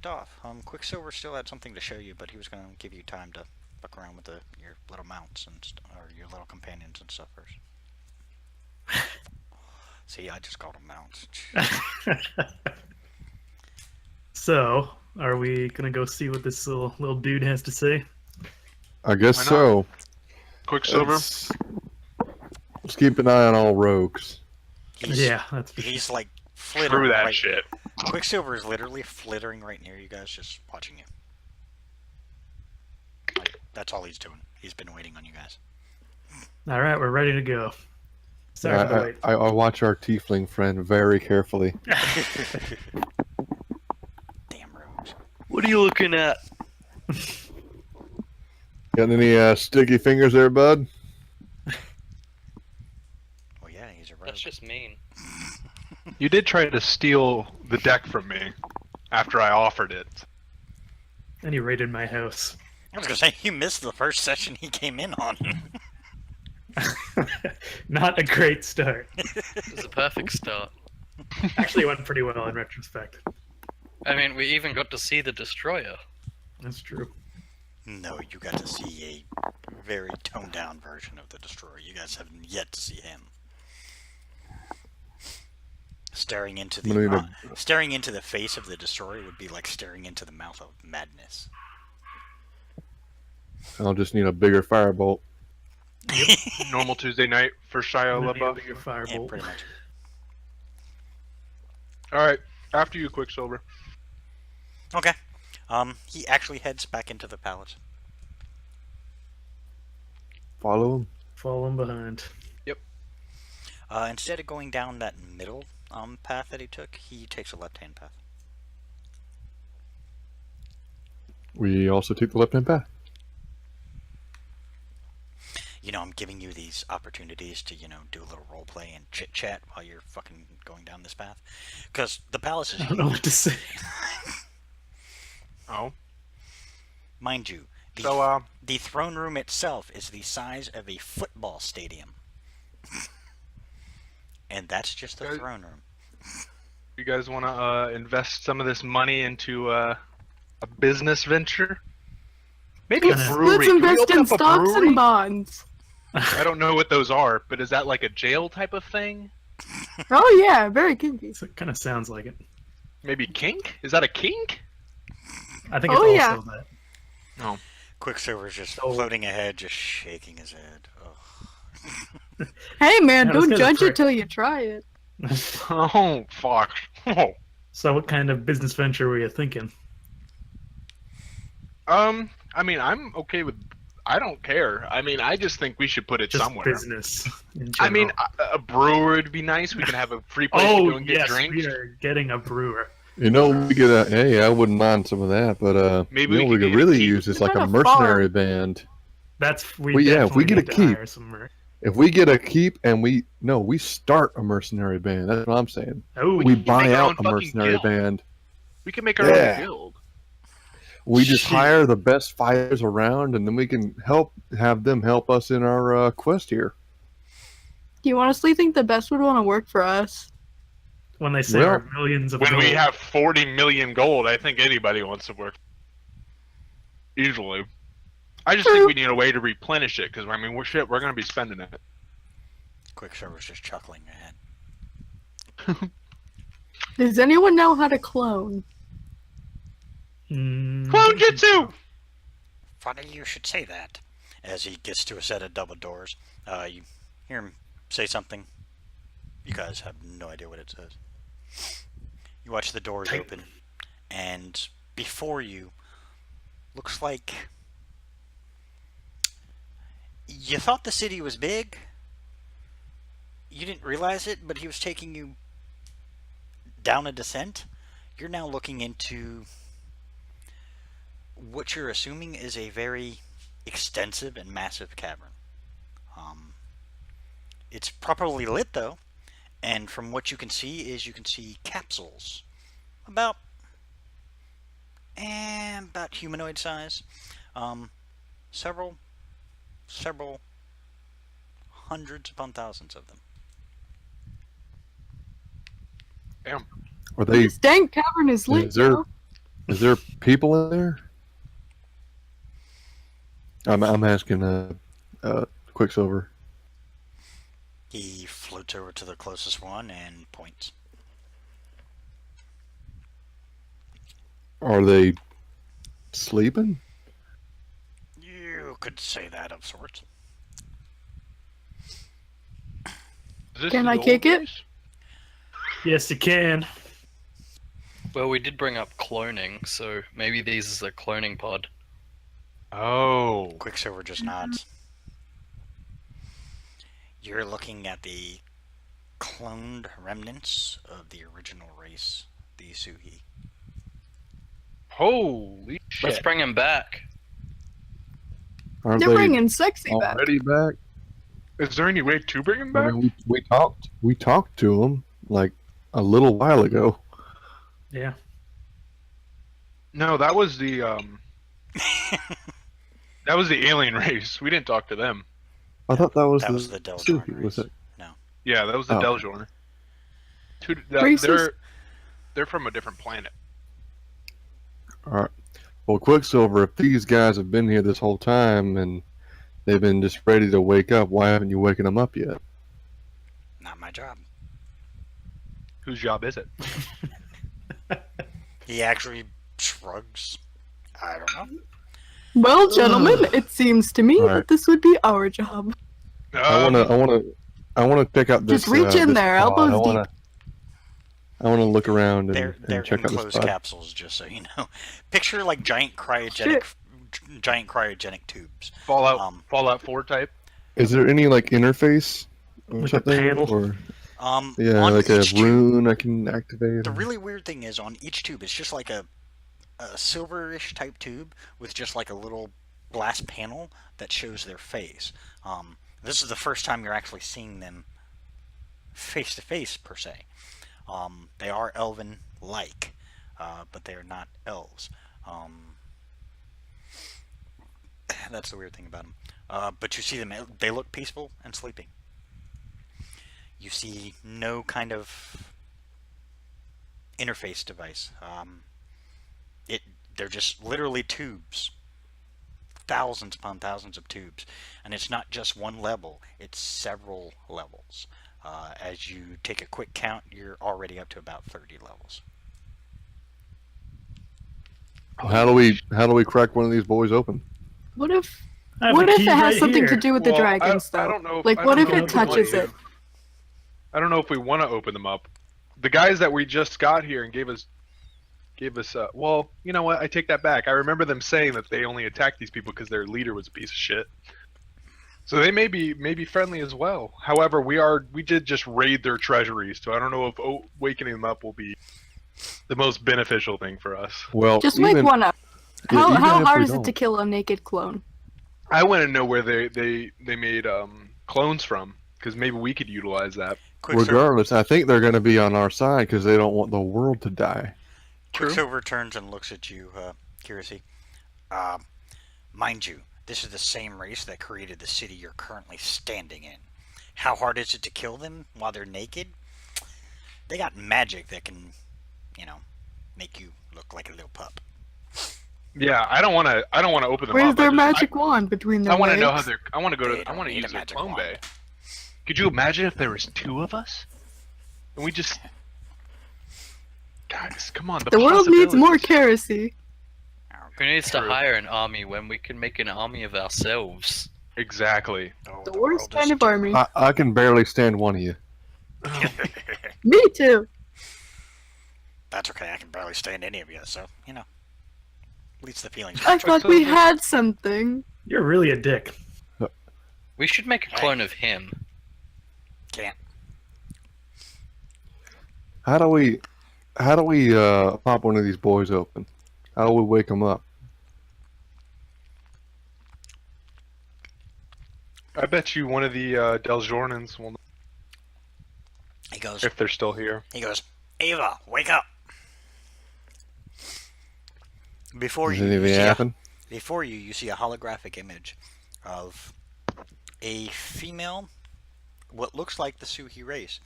kicked off, Quicksilver still had something to show you, but he was going to give you time to fuck around with your little mounts or your little companions and stuff first. See, I just called them mounts. So, are we gonna go see what this little dude has to say? I guess Why not? so. Quicksilver. Let's keep an eye on all rogues. That's for He's sure. like flittering. Screw that right, shit. Quicksilver is literally flittering right near you guys, just watching you. Like, that's all he's doing. He's been waiting on you guys. All right, we're ready to go. Sorry for the wait. I watch our tiefling friend very carefully. Damn rogues. What are you looking at? Got any sticky fingers there, bud? Well, yeah, he's a rogue. That's just mean. You did try to steal the deck from me after I offered it. And he raided my house. I was gonna say you missed the first session he came in on. Not a great start. It was a perfect start. Actually, it went pretty well in retrospect. I mean, we even got to see the destroyer. That's true. No, you got to see a very toned down version of the Destroyer. You guys haven't yet to see him. Staring into the face of the Destroyer would be like staring into the mouth of madness. I'll just need a bigger firebolt. Normal Tuesday night for Shia And then LaBeouf. bigger Yeah, firebolt. pretty much. Alright, after you, Quicksilver. Okay. He actually heads back into the palace. Follow him. Falling behind. Instead of going down that middle path that he took, he takes a left-hand path. We also take the left-hand path. You know, I'm giving you these opportunities to, do a little role play and chit chat while you're fucking going down this path. Because the palace is I don't know what to say. Oh. Mind you, So, the throne room itself is the size of a football stadium. And that's just the throne room. you guys want to invest some of this money into a business venture? Maybe a Let's brewery. Let's Can we invest open in up a stocks brewery? and bonds. I don't know what those are, but is that like a jail type of thing? Oh yeah, very kinky. So it kind of sounds like it. Maybe kink? Is that a kink? I think it's Oh, yeah. also that. No. Quicksilver's just Oh. floating ahead, just shaking his head. Ugh. Hey man, Yeah, this don't guy's a judge prick. it till you try it. Oh, fuck. Oh. So, what kind of business venture were you thinking? I mean, I'm okay with. I don't care. I mean, I just think we should put it Just somewhere. business. In I mean, general. a brewer would be nice. We can have a free place to Oh go and get yes, drinks. we are getting a brewer. You know, we could. Hey, I wouldn't mind some of that, but Maybe you know, we we could could get a really keep. use this We like a got a mercenary farm. band. That's we. Well, yeah, if we definitely get a need to keep. hire some If we get a keep and we start a mercenary band. That's what I'm saying. Oh, We can make buy our out own a fucking mercenary guild. band. We can make our Yeah. own guild. We just Shit. hire the best fighters around, and then we can have them help us in our quest here. Do you honestly think the best would want to work for us? when they say Well, our millions of When we gold. have 40 million gold, I think anybody wants to work. Usually. I just think we need a way to replenish it, because, I mean, we're going to be spending it. Quicksilver's just chuckling ahead. Does anyone know how to clone? Clone Jitsu! Funny you should say that. As he gets to a set of double doors, you hear him say something. You guys have no idea what it says. You watch the doors open, and before you looks like you thought the city was big. You didn't realize it, but he was taking you down a descent. You're now looking into what you're assuming is a very extensive and massive cavern. It's properly lit though, and from what you can see capsules about humanoid size, several hundreds upon thousands of them. Damn. Are they? This dank cavern is lit, Is there- yo. Is there people in there? I'm asking Quicksilver. He floats over to the closest one and points. Are they sleeping? You could say that of sorts. Is this Can the I old kick it? race? Yes, you can. Well, we did bring up cloning, so maybe these is a cloning pod. Oh. Quicksilver just nods. You're looking at the cloned remnants of the original race, the Suhi. Holy shit. Let's bring him back. Aren't They're they bringing sexy back. already back? Is there any way to bring him I back? mean, we talked to them like a little while ago. Yeah. No, that was the that was the alien race. We didn't talk to them. I thought that was That the was the Deljorn Suhi, was race. it? Yeah, that was the Oh. Deljorn. Racist. They're from a different planet. All right. Well, Quicksilver, if these guys have been here this whole time and they've been just ready to wake up, why haven't you waken them up yet? Not my job. Whose job is it? He actually shrugs. I don't know. Well, gentlemen, it seems to me Alright. that this would be our job. I wanna check out this. Just reach in this there, pod. elbows I wanna look around They're and check out this enclosed pod. capsules, just so you know. Picture like giant cryogenic tubes. Fallout 4 type. Is there any like interface or Like a something? panel? Or Yeah, yeah, like a each tube, rune I can activate. the really weird thing is on each tube, it's just like a silverish type tube with just like a little glass panel that shows their face. This is the first time you're actually seeing them face to face per se. They are elven-like, but they are not elves. That's the weird thing about them. But you see them; they look peaceful and sleeping. You see no kind of interface device. They're just literally tubes, thousands upon thousands of tubes, and it's not just one level; it's several levels. As you take a quick count, you're already up to about 30 levels. How do we crack one of these boys open? What if I have what the if key it has right something to here. do with the Well, dragons, I though? don't know. Like, I what don't if know it we touches want it? to. I don't know if we want to open them up. The guys that we just got here and gave us. Well, you know what? I take that back. I remember them saying that they only attacked these people because their leader was a piece of shit. So they may be friendly as well. However, we did just raid their treasuries, so I don't know if wakening them up will be the most beneficial thing for us. Well, Just wake one up. yeah, How even if hard we is it to don't. kill a naked clone? I want to know where they made clones from, because maybe we could utilize that. Regardless, I think they're going to be on our side because they don't want the world to die. Quicksilver turns and looks at you, Kirisi. Mind you, this is the same race that created the city you're currently standing in. How hard is it to kill them while they're naked? They got magic that can, make you look like a little pup. Yeah, I don't want to open them Where's up. their magic wand between their I want to legs? know how they're. I want to go They to. I don't want to need a use their magic clone wand. bay. Could you imagine if there was two of us? And we just. Guys, come on. The world needs more possibilities. Kerosene. Who needs to True. hire an army when we can make an army of ourselves? Exactly. Oh, The worst world is kind of army. I can barely stand one of you. Me too. That's okay, I can barely stand any of you, so, at least the feelings. I thought we had something. You're really a dick. We should make a clone of him. Can't. How do we pop one of these boys open? How do we wake them up? I bet you one of the Deljornans will, He goes, if they're still here. Ava, wake up! Before Does you, anything you see happen? before you see a holographic image of a female, what looks like the Suhi race.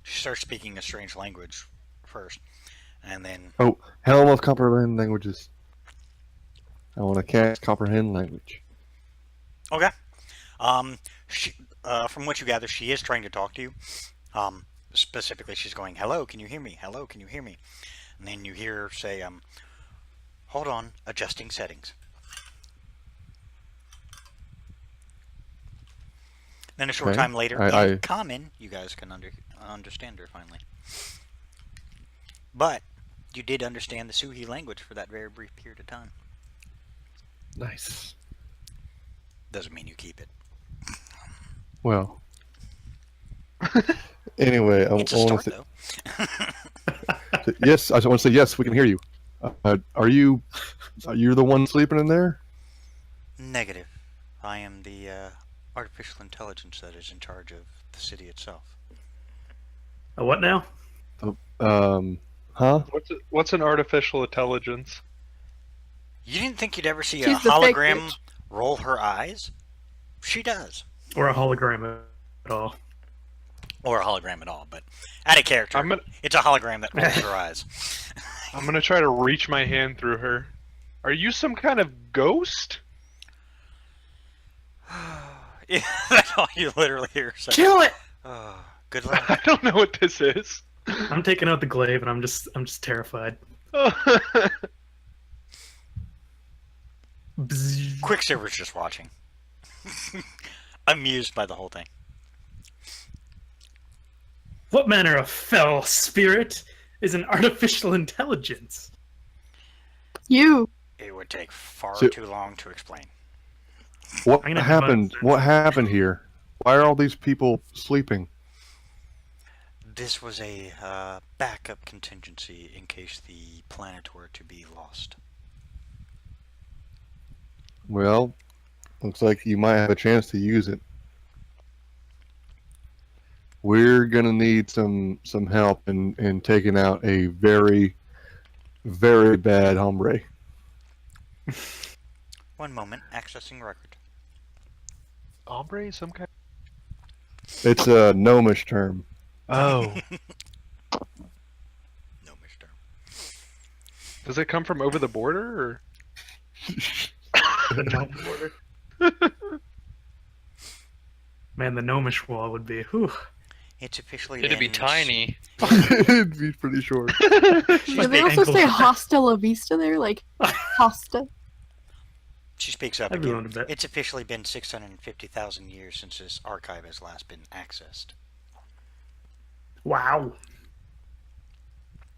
She starts speaking a strange language first. And then Helm of comprehend languages. I want to cast comprehend language. okay. She, from what you gather, she is trying to talk to you. Specifically, she's going, "Hello, can you hear me? Hello, can you hear me?" And then you hear her say, "Hold on, adjusting settings." Then a short Okay. time later, in common, you guys can understand her finally. But you did understand the Suhi language for that very brief period of time. Nice. Doesn't mean you keep it. Well. Anyway, It's a start, though. Yes, I just want to say yes. We can hear you. Are you the one sleeping in there? Negative. I am the artificial intelligence that is in charge of the city itself. A what now? Huh? What's an artificial intelligence? You didn't think you'd ever see a She's the fake hologram bitch. roll her eyes? She does. Or a hologram at all? Or a hologram at all, but out of character. I'm gonna It's a hologram that rolls her eyes. I'm gonna try to reach my hand through her. Are you some kind of ghost? Yeah, that's all you literally hear say. Kill it! Oh, good luck. I don't know what this is. I'm taking out the glaive and I'm just terrified. Bzzz. Quicksilver's just watching. Amused by the whole thing. What manner of fell spirit is an artificial intelligence? You. It would take far So- too long to explain. What I'm gonna happened? debunk What happened here? Why are all these people sleeping? This was a backup contingency in case the planet were to be lost. Well, looks like you might have a chance to use it. We're gonna need some help in taking out a very, very bad hombre. One moment, accessing record. Ombre, some kind. It's a gnomish term. Oh, No, mister. does it come from over the border, or? The gnome border. Man, the gnomish wall would be. Whew. It's officially It'd be been tiny. It'd be pretty short. Did they also ankle say high. hasta la vista there? Like, hasta? She speaks up Everyone again. a bit. It's officially been 650,000 years since this archive has last been accessed. Wow.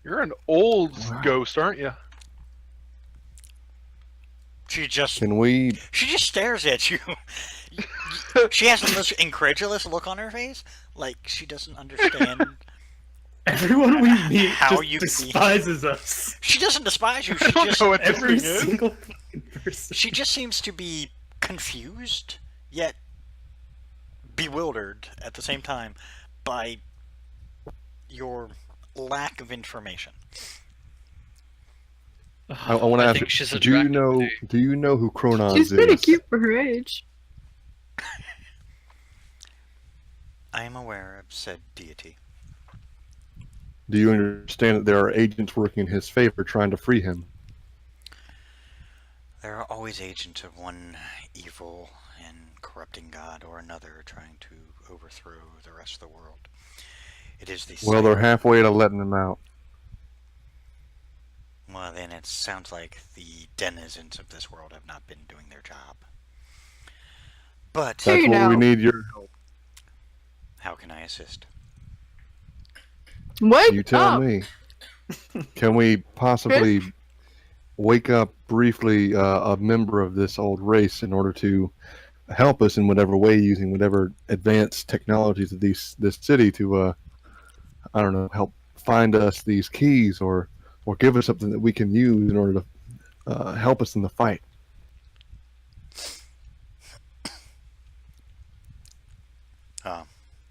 You're an old Wow. ghost, aren't you? She just Can we? stares at you. She has the most incredulous look on her face, like she doesn't understand. Everyone we meet How just you can be- despises us. She doesn't despise you. I She don't just know what this Every thing is. single fucking person. she just seems to be confused yet bewildered at the same time by your lack of information. I want to I ask think she's you. Do you attracted know? to you. Do you know who Kronons She's is? pretty cute for her age. I am aware of said deity. Do you understand that there are agents working in his favor trying to free him? There are always agents of one evil and corrupting god or another trying to overthrow the rest of the world. It is the Well, they're halfway to letting him out. Well, then it sounds like the denizens of this world have not been doing their job. But Sure That's you what we know. need your help. how can I assist? What? You tell Oh, me. Can we possibly wake up briefly a member of this old race in order to help us in whatever way, using whatever advanced technologies of this city to, I don't know, help find us these keys or give us something that we can use in order to help us in the fight?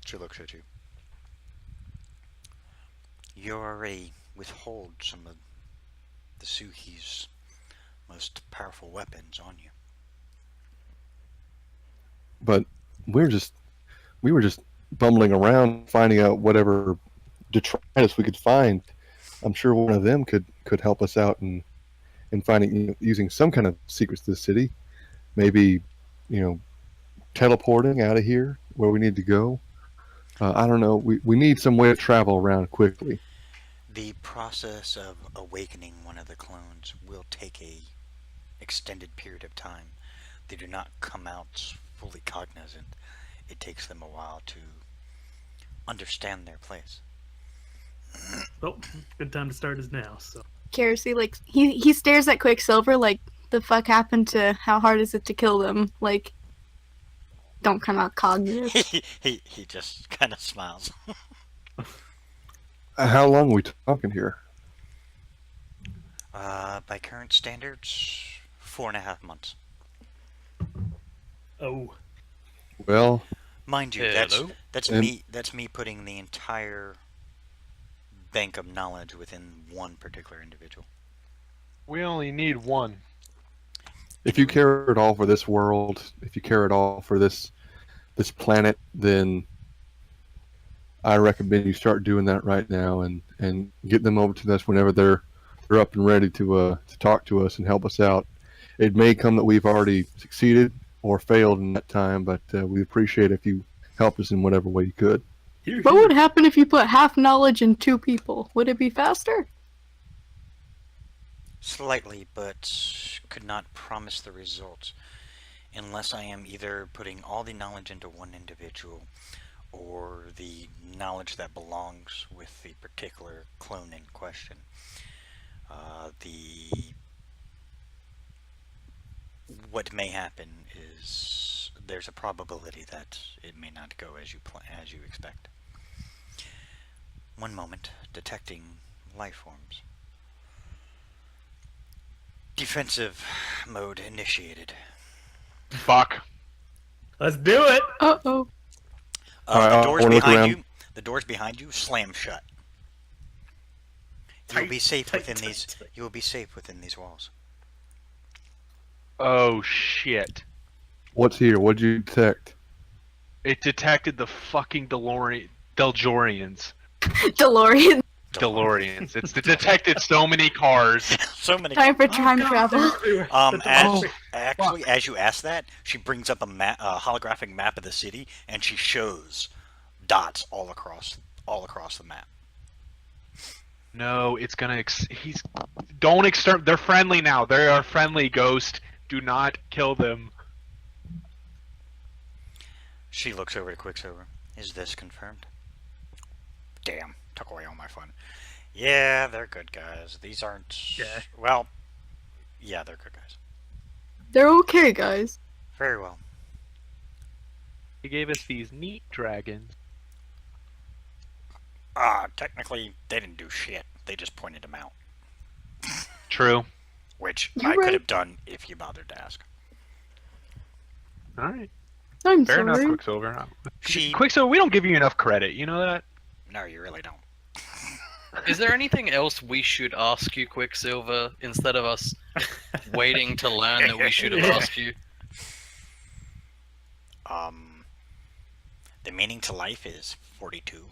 She looks at you. You already withhold some of the Suhi's most powerful weapons on you. But we were just bumbling around, finding out whatever detritus we could find I'm sure one of them could help us out in finding, using some kind of secrets to the city. Maybe, teleporting out of here where we need to go. I don't know. We need some way to travel around quickly. The process of awakening one of the clones will take a extended period of time. They do not come out fully cognizant. It takes them a while to understand their place. Well, good time to start is now. So Kerosene, like he stares at Quicksilver like the fuck happened to how hard is it to kill them? Like don't come out cognitive. he just kind of smiles. How long are we talking here? By current standards, 4.5 months. oh, Well, Mind you, Hello? that's And- me putting the entire bank of knowledge within one particular individual. We only need one. if you care at all for this world, if you care at all for this planet, then I recommend you start doing that right now and get them over to us whenever they're up and ready to talk to us and help us out. It may come that we've already succeeded or failed in that time, but we appreciate if you help us in whatever way you could. here, What here. would happen if you put half knowledge in 2 people? Would it be faster? Slightly, but could not promise the results unless I am either putting all the knowledge into one individual or the knowledge that belongs with the particular clone in question. What may happen is there's a probability that it may not go as you expect. One moment, detecting life forms. Defensive mode initiated. Fuck. Let's do it. Uh-oh. Alright, The I doors wanna look behind around. you. The doors behind you slam shut. You'll Tight, be safe tight, within tight, these. tight. You will be safe within these walls. Oh shit. What's here? What'd you detect? It detected the fucking Deloreans. DeLorean. DeLoreans. It's detected so many cars. So many. Time for Oh, time God, travel. they're everywhere. As Oh, actually, as you ask that, she brings up a holographic map of the city, and she shows dots all across the map. No, it's gonna. Don't exterminate. They're friendly now. They are friendly. Ghost. Do not kill them. She looks over to Quicksilver. Is this confirmed? Damn, took away all my fun. Yeah, they're good guys. These aren't. Yeah. Well, yeah, they're good guys. They're okay, guys. Very well. He gave us these neat dragons. Technically, they didn't do shit. They just pointed them out. True. Which You're I could right. have done if you bothered to ask. All right. I'm Fair enough, sorry. Quicksilver. She. Quicksilver, we don't give you enough credit. You know that? No, you really don't. Is there anything else we should ask you, Quicksilver, instead of us waiting to learn that we should have Yeah. asked you? The meaning to life is 42.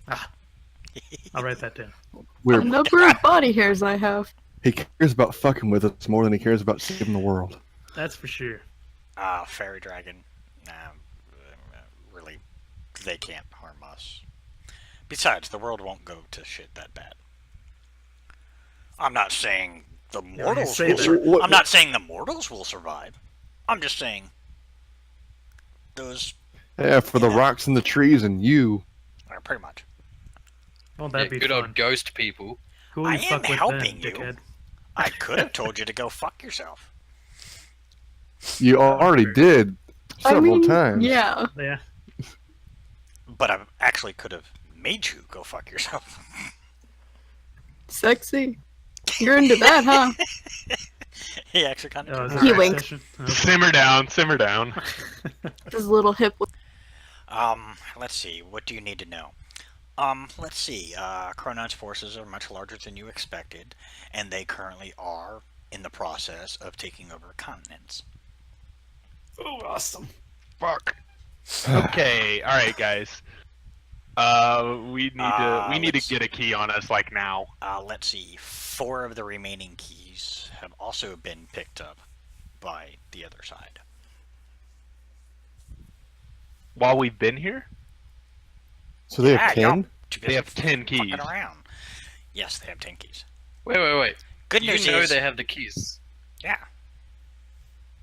I'll write that down. The number of body hairs I have. He cares about fucking with us more than he cares about saving the world. That's for sure. Fairy dragon. Really, they can't harm us. Besides, the world won't go to shit that bad. I'm not saying the when you mortals say will that- I'm not saying the mortals will survive. I'm just saying those Yeah, for the Yeah. rocks and the trees and you. are pretty much. Won't Yeah, that be good fun? old ghost people. Who will I you am fuck with helping then, you. dickhead? I could have told you to go fuck yourself. You already did several times. Yeah. Yeah. But I actually could have made you go fuck yourself. Sexy. You're into that, huh? He actually kind Oh, of is did. that He right winked. session? Okay. Simmer down. Simmer down. His little hip. Let's see. What do you need to know? Let's see. Chronon's forces are much larger than you expected, and they currently are in the process of taking over continents. Oh, awesome. Fuck. Okay. All right, guys. We need to let's- get a key on us like now. Let's see. 4 of the remaining keys have also been picked up by the other side. While we've been here, So they Yeah, have y'all 10? too they busy have 10 fucking keys. around. Yes, they have 10 keys. Wait. Good You news know is, they have the keys. yeah,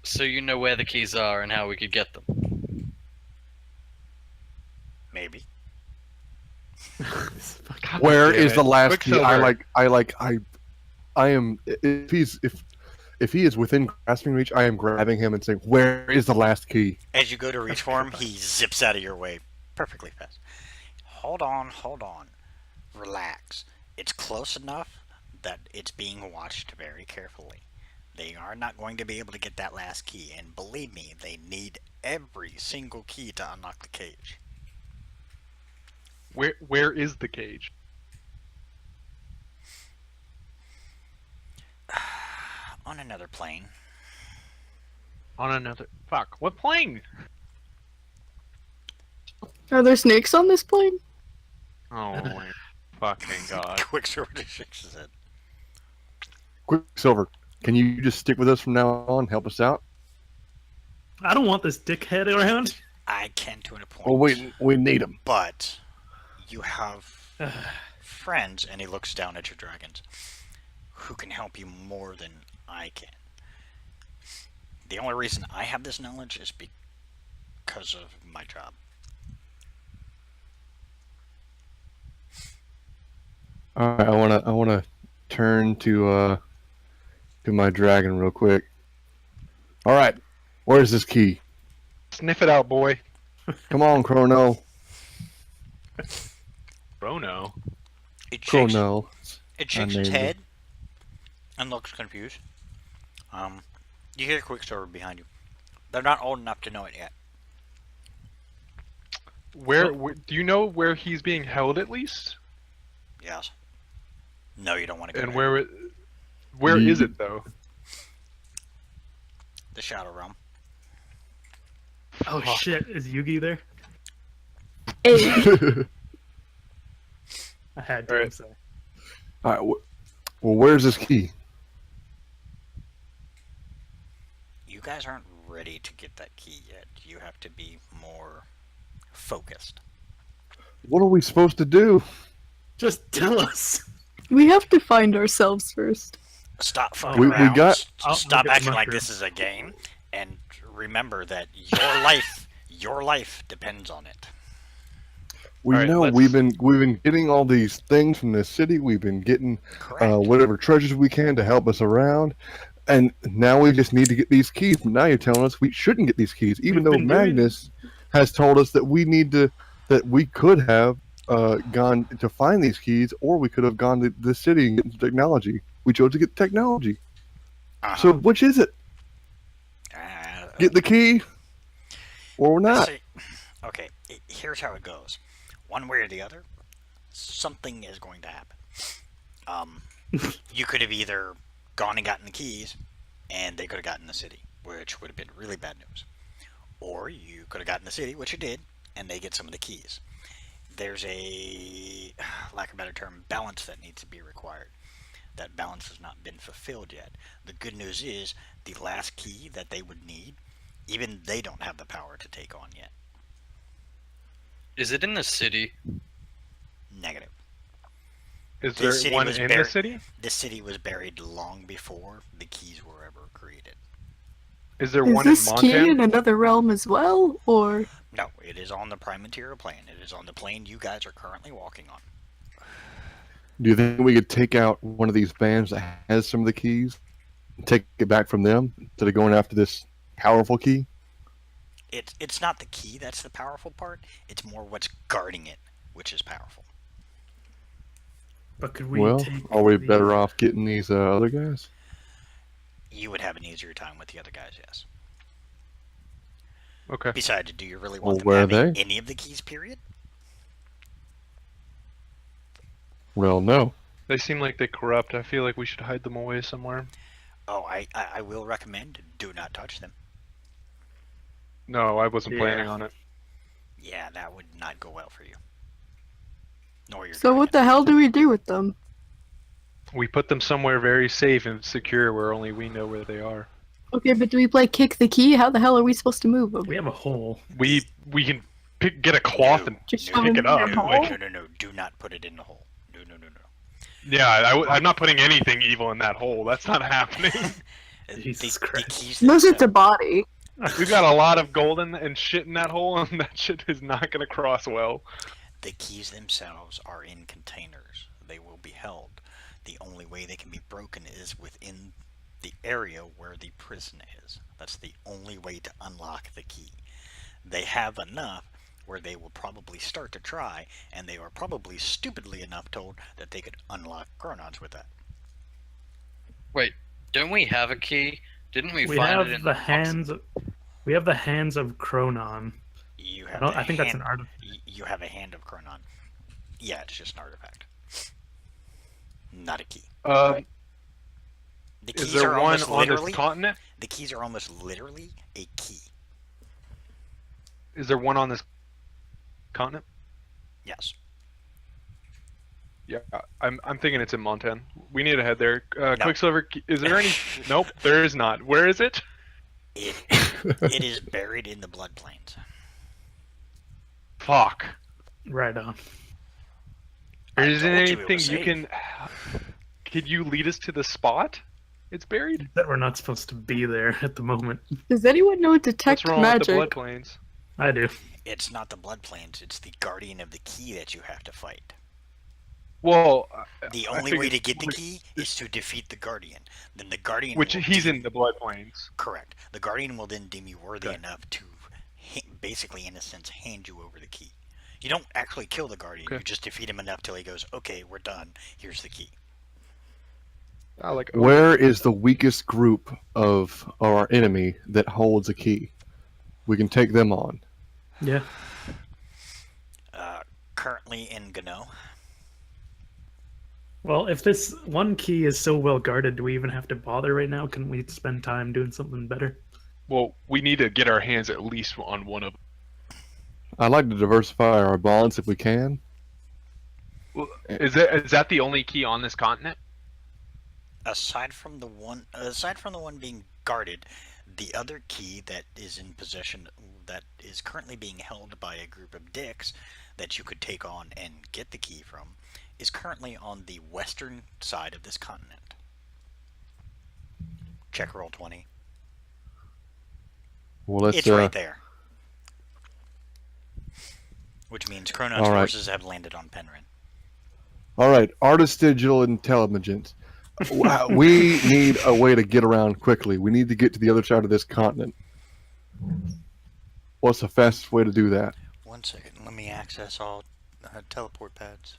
So you know where the keys are and how we could get them. maybe. This fucking- Where damn is it. the last key? Quicksilver. I am if he is within grasping reach, I am grabbing him and saying, "Where is the last key?" As you go to reach for him, he zips out of your way perfectly fast. Hold on. Relax. It's close enough that it's being watched very carefully. They are not going to be able to get that last key, and believe me, they need every single key to unlock the cage. Where is the cage? On another plane. On another. Fuck. What plane? Are there snakes on this plane? Oh my fucking god. Quicksilver shakes his head. Quicksilver, can you just stick with us from now on? Help us out. I don't want this dickhead around. I can to a point. Well, we need him. But you have friends, and he looks down at your dragons, who can help you more than I can. The only reason I have this knowledge is because of my job. All right, I wanna turn to my dragon real quick. All right, where's this key? Sniff it out, boy. Come on, Chrono. Chrono. It shakes, Chrono. it shakes I its named it. head and looks confused. You hear Quicksilver behind you. They're not old enough to know it yet. Where do you know where he's being held at least? Yes. No, you don't want to go And there. where Ye- is it though? The Shadow Realm. Oh shit, is Yugi there? Hey, I had to Alright. say. All right, well, where's this key? You guys aren't ready to get that key yet. You have to be more focused. What are we supposed to do? Just tell us. we have to find ourselves first. Stop fucking We around. got- I'll Stop get the acting like mushroom. this is a game, and remember that your life depends on it. We All right, know let's- we've been getting all these things from the city. We've been getting Correct. whatever treasures we can to help us around, and now we just need to get these keys. But now you're telling us we shouldn't get these keys, even We've though been doing- Magnus has told us that we could have gone to find these keys, or we could have gone to the city and get the technology. We chose to get technology. Uh-huh. So which is it? Get the key, or not? see, okay, here's how it goes. One way or the other, something is going to happen. You could have either gone and gotten the keys, and they could have gotten the city, which would have been really bad news. Or you could have gotten the city, which you did, and they get some of the keys. There's a, lack of a better term, balance that needs to be required. That balance has not been fulfilled yet. The good news is, the last key that they would need, even they don't have the power to take on yet. Is it in the city? Negative. Is The there city one was in buried- the city? This city was buried long before the keys were ever created. Is there Is one this in key Montana? in another realm as well, or No, it is on the prime material plane. It is on the plane you guys are currently walking on. Do you think we could take out one of these bands that has some of the keys, and take it back from them instead of going after this powerful key? It's not the key that's the powerful part. It's more what's guarding it, which is powerful. But could we Well, take are we the- better off getting these other guys? You would have an easier time with the other guys, yes. Okay. Besides, do you really Well, want them where are having they? any of the keys, period? Well, no. They seem like they corrupt. I feel like we should hide them away somewhere. Oh, I will recommend do not touch them. No, I wasn't Yeah. planning on it. Yeah, that would not go well for you. Nor your So what the hell do we do with them? We put them somewhere very safe and secure where only we know where they are. Okay, but do we play kick the key? How the hell are we supposed to move them? We have a hole. We can get a cloth and Just pick it up. No, Like, no. Do not put it in the hole. No. yeah, I'm not putting anything evil in that hole. That's not happening. Jesus The Christ. keys Most it's a themselves- body. We've got a lot of gold and shit in that hole, and that shit is not gonna cross well. The keys themselves are in containers. They will be held. The only way they can be broken is within the area where the prison is. That's the only way to unlock the key. They have enough where they will probably start to try, and they are probably stupidly enough told that they could unlock Chronons with that. Wait, don't we have a key? Didn't we, We find have it in the box? hands. We have the hands of Chronon. You I have don't. the I think that's an hand- art. You have a hand of Chronon. Yeah, it's just an artifact. Not a key. Uh, The is keys there are one almost on literally this continent? the keys are almost literally a key. Is there one on this continent? Yes. Yeah, I'm thinking it's in Montana. We need to head there. No. Quicksilver, is there any? Nope, there is not. Where is it? It is buried in the blood plains. Fuck. Right on. I Is there told you it anything was you safe. can? Could you lead us to the spot it's buried? That we're not supposed to be there at the moment. Does anyone know What's detect wrong with the blood magic? plains? I do. It's not the blood plains. It's the guardian of the key that you have to fight. Well, The I only think way it's to get the probably- key is to defeat the guardian. Then the guardian, which will he's deem- in the blood plains. Correct. The guardian will then deem you worthy Okay. enough to, basically, in a sense, hand you over the key. You don't actually kill the guardian. Okay. You just defeat him enough till he goes, "Okay, we're done. Here's the key." I like. Where is the weakest group of our enemy that holds a key? We can take them on. Yeah. Currently in Gano. Well, if this one key is so well guarded, do we even have to bother right now? Can we spend time doing something better? Well, we need to get our hands at least on one of. I'd like to diversify our bonds if we can. Is that the only key on this continent? Aside from the one being guarded, the other key that is in possession, that is currently being held by a group of dicks that you could take on and get the key from, is currently on the western side of this continent. Check roll 20. Well, let's. It's right there. Which means Chronon's All right. forces have landed on Penryn. All right, artistigial intelligence. We need a way to get around quickly. We need to get to the other side of this continent. What's the fastest way to do that? 1 second, let me access all teleport pads.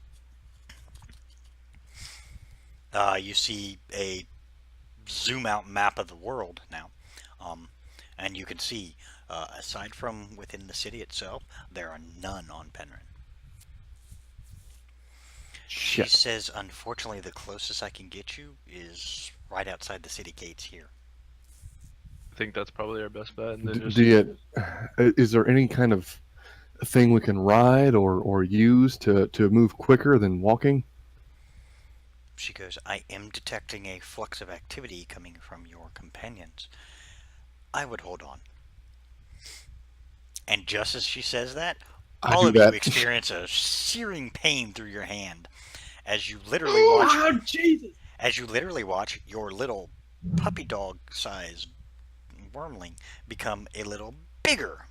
You see a zoom out map of the world now, and you can see, aside from within the city itself, there are none on Penryn. She Shit. says, unfortunately, the closest I can get you is right outside the city gates here. I think that's probably our best bet. And then just, Do you, is there any kind of thing we can ride or use to move quicker than walking? She goes, I am detecting a flux of activity coming from your companions. I would hold on. And just as she says that, I all do of you that. experience a searing pain through your hand as you literally watch Oh, Jesus! your little puppy dog sized wormling become a little bigger.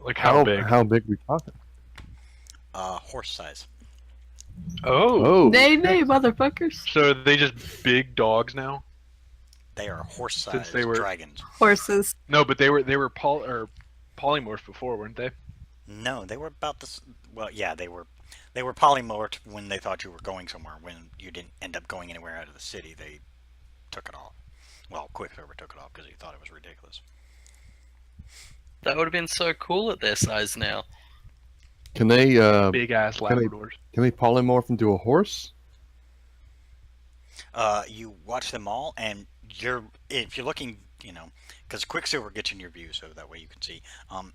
like how big? How big we talking? Horse size. Oh, Oh, Nay, motherfuckers. so are they just big dogs now? They are horse Since sized they were- dragons. Horses. No, but they were polymorph before, weren't they? No, they were about this. Well, yeah, they were polymorphed when they thought you were going somewhere. When you didn't end up going anywhere out of the city, they took it off. Well, Quicksilver took it off because he thought it was ridiculous. That would have been so cool at their size now. can they Big ass Can they- Labradors. polymorph into a horse? You watch them all, and if you're looking, because Quicksilver gets in your view, so that way you can see.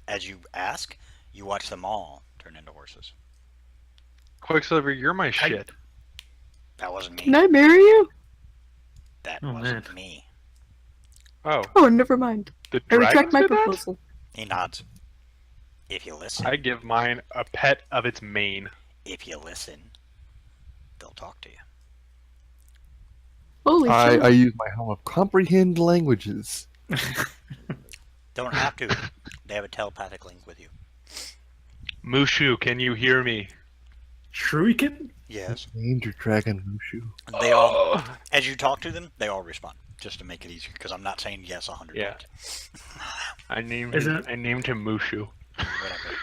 As you ask, You watch them all turn into horses. Quicksilver, you're my shit. That wasn't me. Can I marry you? That Oh, wasn't man. me. Oh, Oh, never mind. the I retract dragons my did that? proposal. He nods. If you listen, I give mine a pet of its mane. if you listen, they'll talk to you. Holy I shit. use my helm of comprehend languages. Don't have to. They have a telepathic link with you. Mushu, can you hear me? Shuriken? Yes. Danger Dragon Mushu. They all, Oh. as you talk to them, they all respond. Just to make it easier, because I'm not saying yes 100 Yeah. times. I named Isn't him, I named him Mushu. Whatever.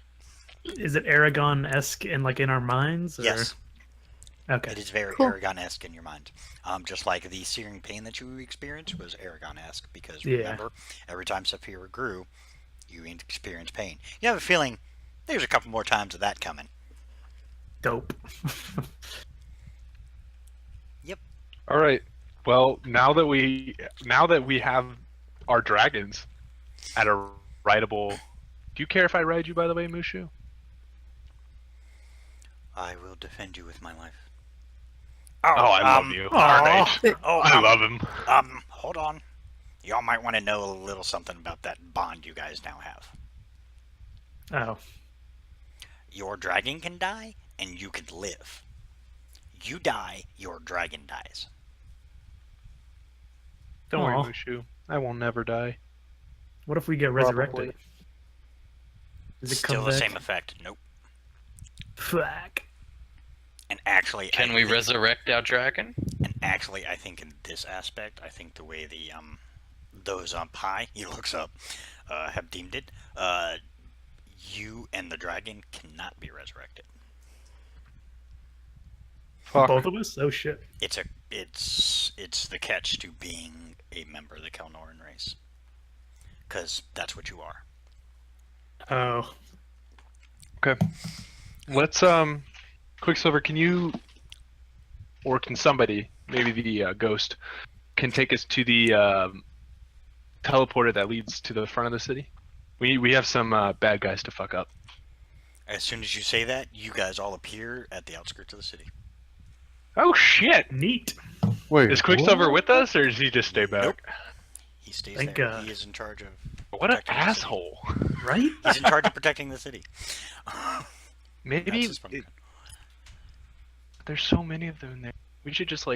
Is it Aragon-esque in in our minds? Or... Yes, Okay. it is very Cool. Aragon-esque in your mind. Just like the searing pain that you experienced was Aragon-esque, because Yeah. remember, every time Saphira grew, you experienced pain. You have a feeling there's a couple more times of that coming. Dope. All right. Well, now that we have our dragons at a rideable. Do you care if I ride you, by the way, Mushu? I will defend you with my life. Oh, I love you. Aw. Alright. Oh, I love him. hold on. Y'all might want to know a little something about that bond you guys now have. Oh. Your dragon can die, and you can live. You die, your dragon dies. Don't Aw. worry, Mushu. I will never die. What if we get Probably. resurrected? Does it Still come the back? same effect. Nope. Fuck. And actually, Can I we think- resurrect our dragon? And actually, I think in this aspect, I think the way the those Pi, he looks up, have deemed it, you and the dragon cannot be resurrected. Fuck. Both of us? Oh shit. It's the catch to being a member of the Kelnoran race, because that's what you are. Oh. Okay. Let's Quicksilver, can you or can somebody, maybe the ghost, can take us to the teleporter that leads to the front of the city? We have some bad guys to fuck up. As soon as you say that, you guys all appear at the outskirts of the city. Oh shit! Neat. Wait, Is Quicksilver what? with us, or does he just stay back? Nope. He stays Thank there. God. He is in charge of. What an protecting the city. asshole! Right? He's in charge of protecting the city. Maybe That's his function. there's so many of them in there. We should just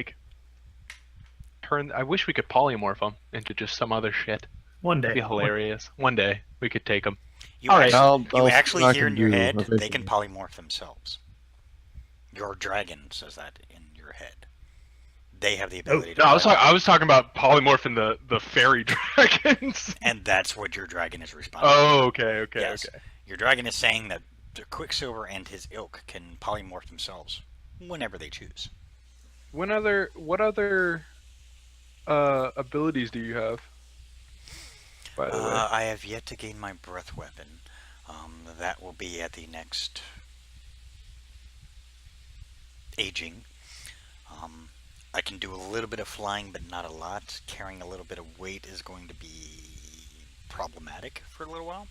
turn. I wish we could polymorph them into just some other shit. One day. It'd be hilarious. One day we could take them. You All right. actually, I'll you see actually what I hear can in your do head, they eventually. can polymorph themselves. Your dragon says that in your head. They have the ability to. No, polymorph. I was talking about polymorphing the fairy dragons. And that's what your dragon is responding Oh, okay, to. Yes. okay. Your dragon is saying that the Quicksilver and his ilk can polymorph themselves whenever they choose. What other abilities do you have? By the way. I have yet to gain my breath weapon. That will be at the next aging. I can do a little bit of flying, but not a lot. Carrying a little bit of weight is going to be problematic for a little while.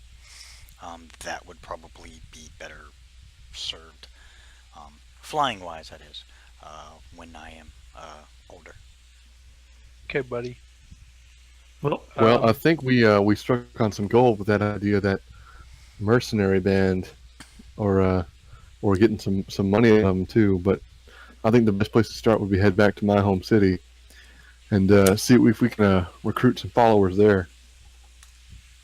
That would probably be better served, flying-wise, that is, when I am older. Okay, buddy. Well, Well, I think we struck on some gold with that idea that mercenary band, or getting some money out of them too. But I think the best place to start would be head back to my home city and see if we can recruit some followers there.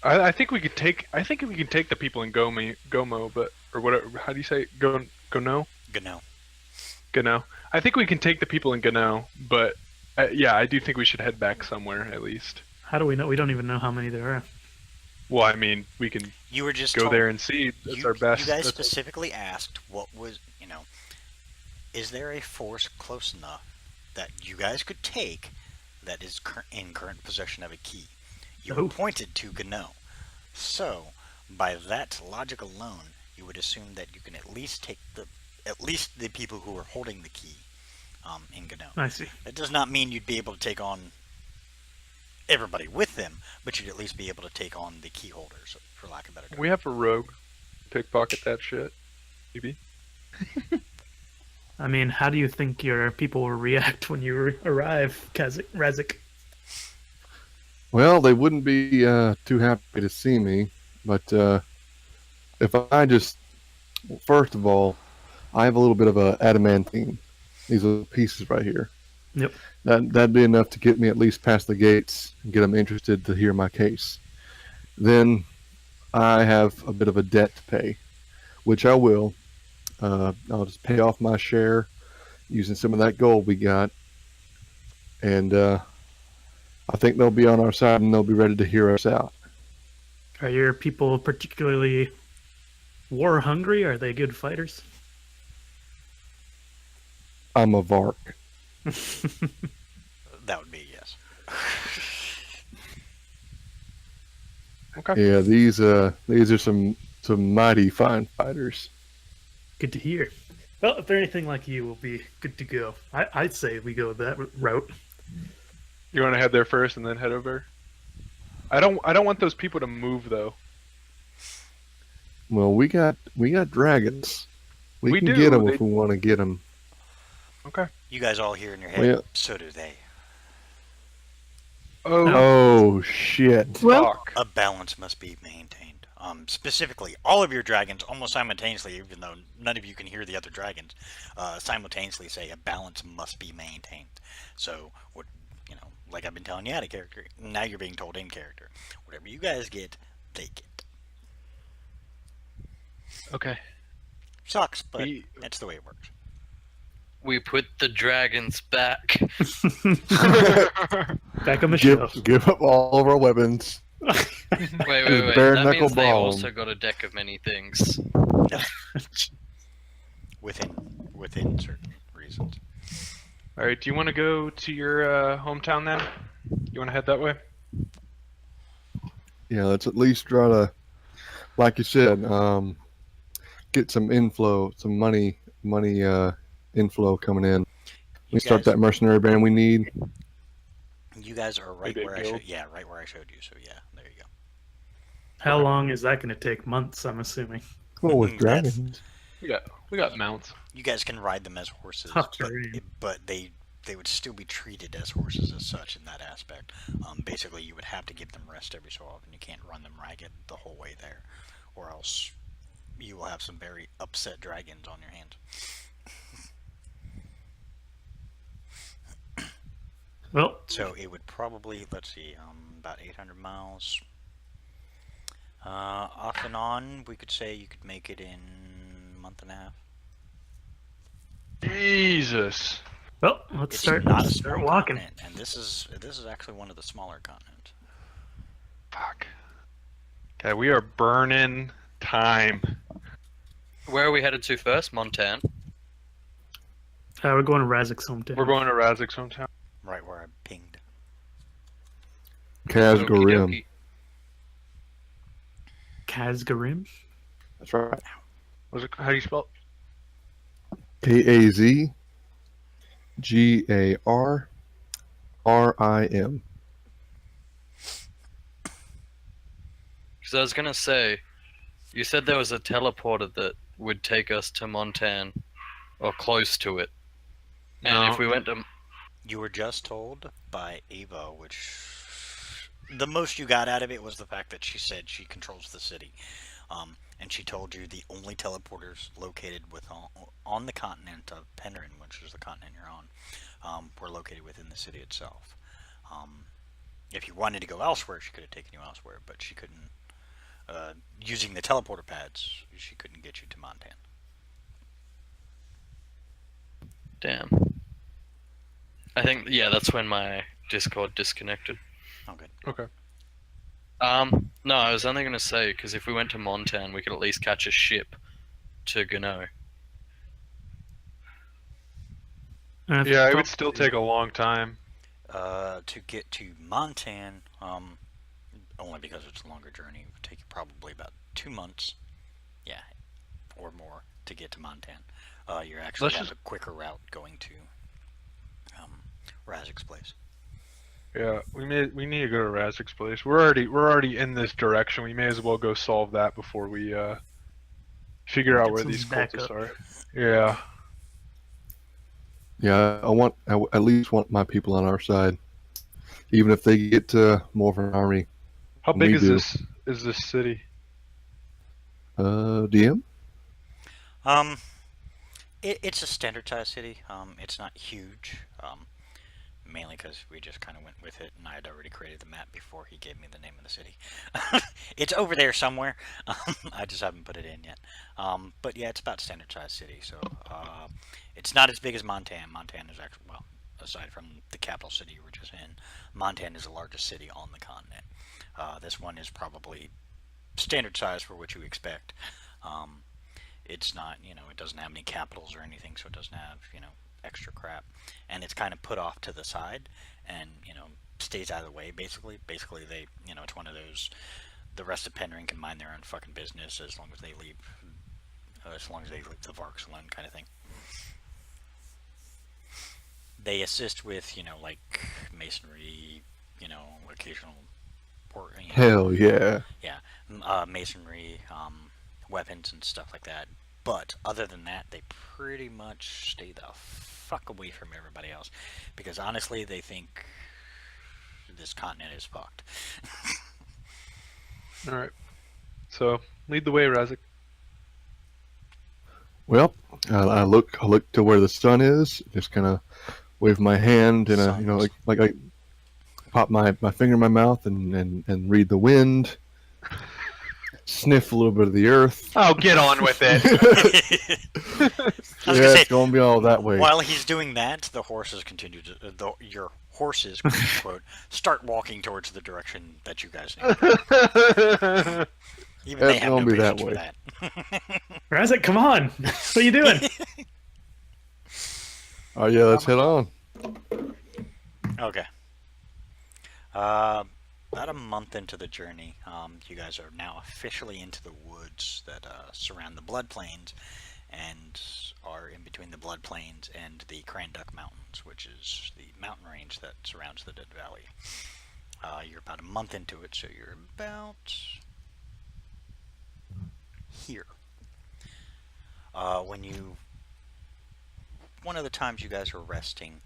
I think we could take. I think we can take the people in Gomo, but or whatever. How do you say it? Gono? Gano. Gano. I think we can take the people in Gano, but yeah, I do think we should head back somewhere at least. how do we know? We don't even know how many there are. Well, I mean, we can You were just go told, there and see. That's our best. You guys that's- specifically asked what was, is there a force close enough that you guys could take that is in current possession of a key? You were Oh. pointed to Gano. So, by that logic alone, you would assume that you can at least take the people who are holding the key in Gano. I see. That does not mean you'd be able to take on everybody with them, but you'd at least be able to take on the key holders, for lack of a better term. We have a rogue. pickpocket that shit. Maybe. I mean, how do you think your people will react when you arrive, Razik? Well, they wouldn't be too happy to see me, but if I just, first of all, I have a little bit of a adamantine. These little pieces right here. Yep. That'd be enough to get me at least past the gates and get them interested to hear my case. Then I have a bit of a debt to pay, which I will. I'll just pay off my share using some of that gold we got, and I think they'll be on our side and they'll be ready to hear us out. Are your people particularly war hungry? Are they good fighters? I'm a Vark. That would be a yes. Yeah, these are some mighty fine fighters. Good to hear. Well, if they're anything like you, we'll be good to go. I'd say we go that route. You want to head there first and then head over? I don't want those people to move though. Well, we got dragons. We We can do, get them they- if we want to get them. Okay. You guys all hear in your head, Well, so do they. Oh, Oh shit! Well, fuck. A balance must be maintained. Specifically, all of your dragons almost simultaneously, even though none of you can hear the other dragons, simultaneously say a balance must be maintained. So, what like I've been telling you out of character, now you're being told in character. Whatever you guys get, they get. Okay. Sucks, but We- that's the way it works. We put the dragons back. Back on the shelf. Give up all of our weapons. Wait. Bare That knuckle means they ball. also got a deck of many things. Within certain reasons. All right. Do you want to go to your hometown then? You want to head that way? Yeah, let's at least try to, like you said, get some inflow, some money inflow coming in. We You start guys- that mercenary band we need. You guys are right Maybe a where I guild? showed. Yeah, right where I showed you. So yeah, there you go. How long is that going to take? Months, I'm assuming. Well, with That's- dragons. We got mounts. You guys can ride them as horses, Oh, but, great. but they would still be treated as horses as such in that aspect. Basically, you would have to give them rest every so often. You can't run them ragged the whole way there, or else you will have some very upset dragons on your hands. Well, So it would probably, let's see, about 800 miles. Off and on, we could say you could make it in a month and a half. Jesus. let's It's start. not a Start small walking. continent, and this is actually one of the smaller continents. Fuck. Okay, we are burning time. Where are we headed to first? Montan. We're going to Razik's hometown. We're going to Razik's hometown. Right where I pinged. Kazgarim. Okey-dokey. Kazgarim. That's right. How do you spell KazGarrim. Because I was gonna say, you said there was a teleporter that would take us to Montan, or close to it. And No. if we went to, You were just told by Ava, which the most you got out of it was the fact that she said she controls the city, and she told you the only teleporters located on the continent of Penryn, which is the continent you're on, were located within the city itself. If you wanted to go elsewhere, she could have taken you elsewhere, but she couldn't. Using the teleporter pads, she couldn't get you to Montan. damn. I think that's when my Discord disconnected. Oh, good. Okay. No, I was only gonna say because if we went to Montan, we could at least catch a ship to Gano. Yeah, it would still take a long time. To get to Montan, only because it's a longer journey, it would take you probably about 2 months, or more to get to Montan. You're actually Let's have just- a quicker route going to Razik's place. Yeah, we need to go to Razik's place. We're already in this direction. We may as well go solve that before we Figure out Get where some these backup. cultists are. Yeah. Yeah, I at least want my people on our side, even if they get more of an army. How We big is do. this? Is this city? DM? Um, it's a standard sized city. It's not huge. Mainly because we just kind of went with it, and I had already created the map before he gave me the name of the city. It's over there somewhere. I just haven't put it in yet. But yeah, it's about standard sized city. So it's not as big as Montan. Montan is actually, well, aside from the capital city we're just in, Montan is the largest city on the continent. This one is probably standard size for what you expect. It's not, it doesn't have any capitals or anything, so it doesn't have, extra crap. And it's kind of put off to the side and, stays out of the way, basically. Basically, they, it's one of those, the rest of Penring can mind their own fucking business as long as they leave the Varks alone, kind of thing. They assist with, like, masonry, occasional port, Hell yeah. masonry, weapons and stuff like that. But other than that, they pretty much stay the fuck away from everybody else, because honestly, they think this continent is fucked. All right. So lead the way, Razik. Well, I look to where the sun is. Just kind of wave my hand and like I pop my finger in my mouth and read the wind. Sniff a little bit of the earth. Oh, get on with it. I was Yeah, gonna say, it's gonna be all that way. while he's doing that, the horses continue to your horses, quote unquote, start walking towards the direction that you guys need. Even they It's have gonna no be that patience for way. that. Razak, come on! What are you doing? Oh yeah, let's head on. Okay. About a month into the journey, you guys are now officially into the woods that surround the Blood Plains, and are in between the Blood Plains and the Cranduck Mountains, which is the mountain range that surrounds the Dead Valley. You're about a month into it, so you're about here. One of the times you guys are resting,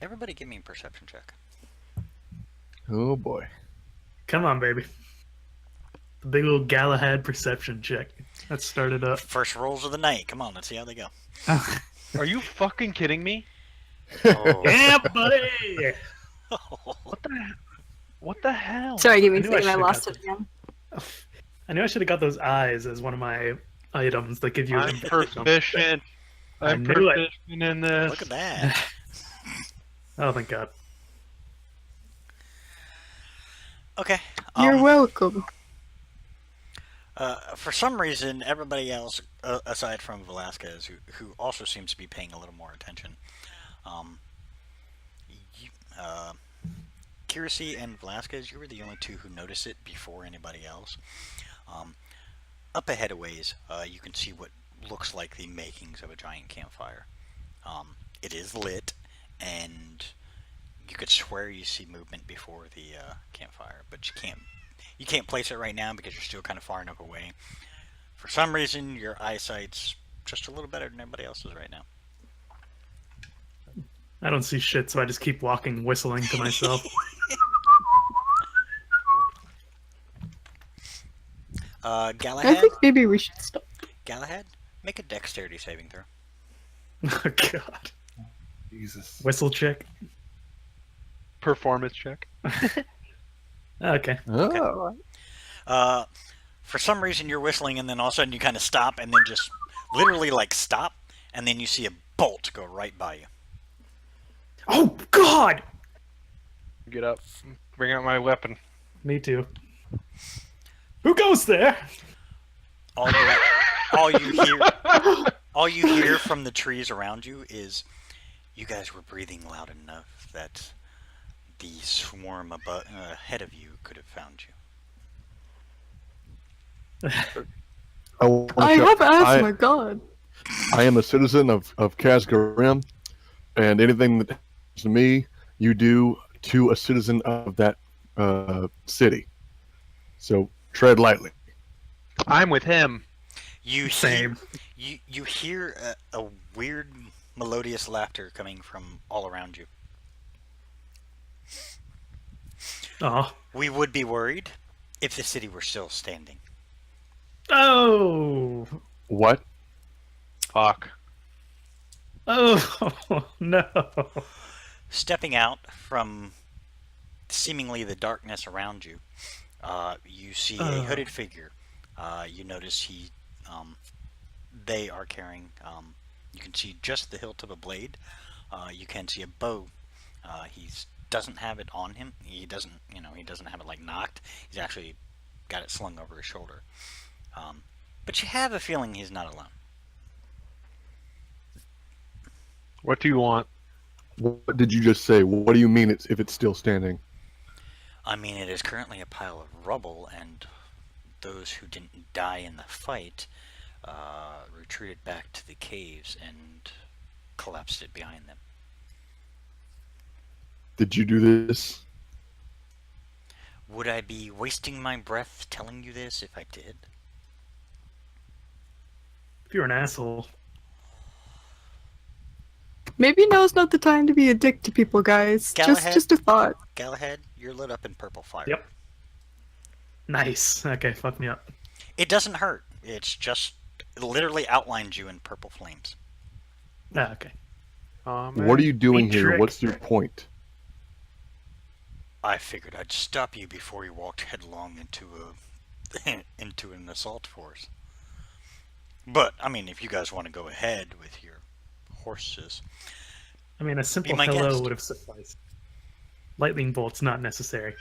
everybody give me a perception check. Oh boy. Come on, baby. The big old Galahad perception check. Let's start it up. First rolls of the night. Come on, let's see how they go. Are you fucking kidding me? Oh. Yeah, buddy! What the hell? Sorry, give me a I knew I second. I should've lost got it again. I knew I should have got those eyes as one of my items that give you. I'm proficient. I I'm knew it. proficient in this. Look at that. Oh, thank God. Okay. You're welcome. For some reason, everybody else, aside from Velasquez, who also seems to be paying a little more attention, Kirisi and Velasquez, you were the only two who noticed it before anybody else. Up ahead a ways, you can see what looks like the makings of a giant campfire. It is lit, and you could swear you see movement before the campfire, but you can't place it right now because you're still kind of far enough away. For some reason, your eyesight's just a little better than everybody else's right now. I don't see shit, so I just keep walking, whistling to myself. I Galahad, think maybe we should stop. Galahad, make a dexterity saving throw. Oh, God. Jesus. Whistle check. Performance check. Okay. Oh. For some reason, you're whistling, and then all of a sudden you kind of stop, and then just literally like stop, and then you see a bolt go right by you. Oh, God! Get up. Bring out my weapon. Me too. Who goes there? All you hear from the trees around you is, you guys were breathing loud enough that the swarm ahead of you could have found you. I have asthma, God. I am a citizen of Khazad-dûm, and anything that happens to me, you do to a citizen of that city. So tread lightly. I'm with him. You Same. you hear a weird melodious laughter coming from all around you. Oh. We would be worried if the city were still standing. Oh. What? Fuck. Oh no. Stepping out from seemingly the darkness around you, you see a hooded figure. You notice they are carrying. You can see just the hilt of a blade. You can see a bow. He doesn't have it on him. He doesn't have it like knocked. He's actually got it slung over his shoulder. But you have a feeling he's not alone. What do you want? What did you just say? What do you mean if it's still standing? I mean, it is currently a pile of rubble, and those who didn't die in the fight retreated back to the caves and collapsed it behind them. Did you do this? Would I be wasting my breath telling you this if I did? If you're an asshole. Maybe now's not the time to be a dick to people, guys. Galahad? Just a thought. Galahad, you're lit up in purple fire. Yep. Nice. Okay, fuck me up. It doesn't hurt. It's just it literally outlines you in purple flames. Ah, okay. What are you doing Neat here? trick. What's your point? I figured I'd stop you before you walked headlong into an assault force. But I mean, if you guys want to go ahead with your horses, I mean, a simple my hello guest. would have sufficed. Lightning bolt's not necessary.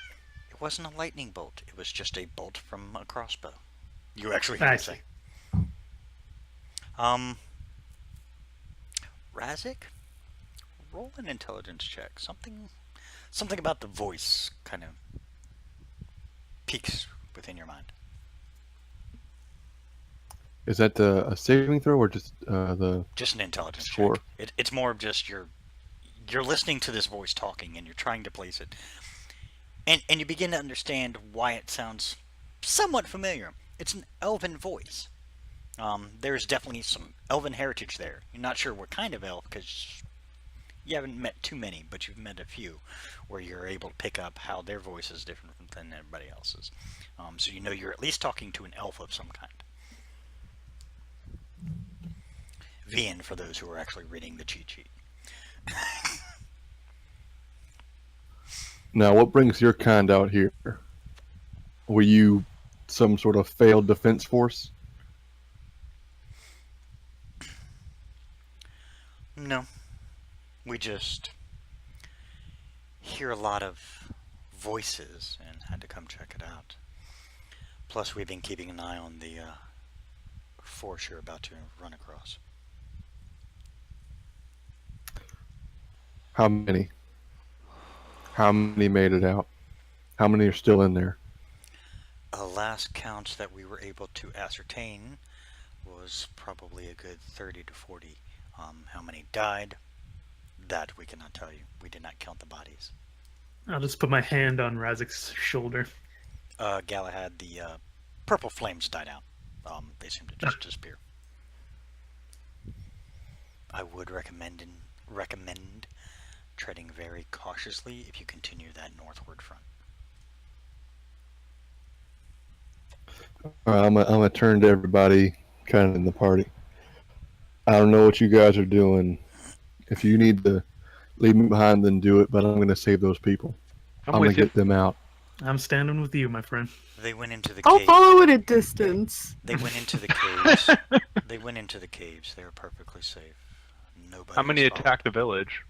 it wasn't a lightning bolt. It was just a bolt from a crossbow. You actually I heard me see. say. Razik, roll an intelligence check. Something about the voice kind of peaks within your mind. Is that a saving throw or just the Just an intelligence score? check. It's more of just you're listening to this voice talking and you're trying to place it. And you begin to understand why it sounds somewhat familiar. It's an elven voice. There's definitely some elven heritage there. You're not sure what kind of elf because you haven't met too many, but you've met a few where you're able to pick up how their voice is different than everybody else's. So you know you're at least talking to an elf of some kind. Vian for those who are actually reading the cheat sheet. Now, what brings your kind out here? Were you some sort of failed defense force? No. We just hear a lot of voices and had to come check it out. Plus, we've been keeping an eye on the force you're about to run across. How many? How many made it out? How many are still in there? Last count that we were able to ascertain was probably a good 30 to 40. How many died? That we cannot tell you. We did not count the bodies. I'll just put my hand on Razik's shoulder. Galahad, the purple flames died out. They seem to just disappear. I would recommend treading very cautiously if you continue that northward front. All right, I'm gonna turn to everybody kind of in the party. I don't know what you guys are doing. If you need to leave me behind, then do it. But I'm gonna save those people. I'm I'm gonna with you. get them out. I'm standing with you, my friend. They went into the I'll cave. follow at a distance. They went into the caves. They went into the caves. They were perfectly safe. Nobody. How many was followed. attacked the village?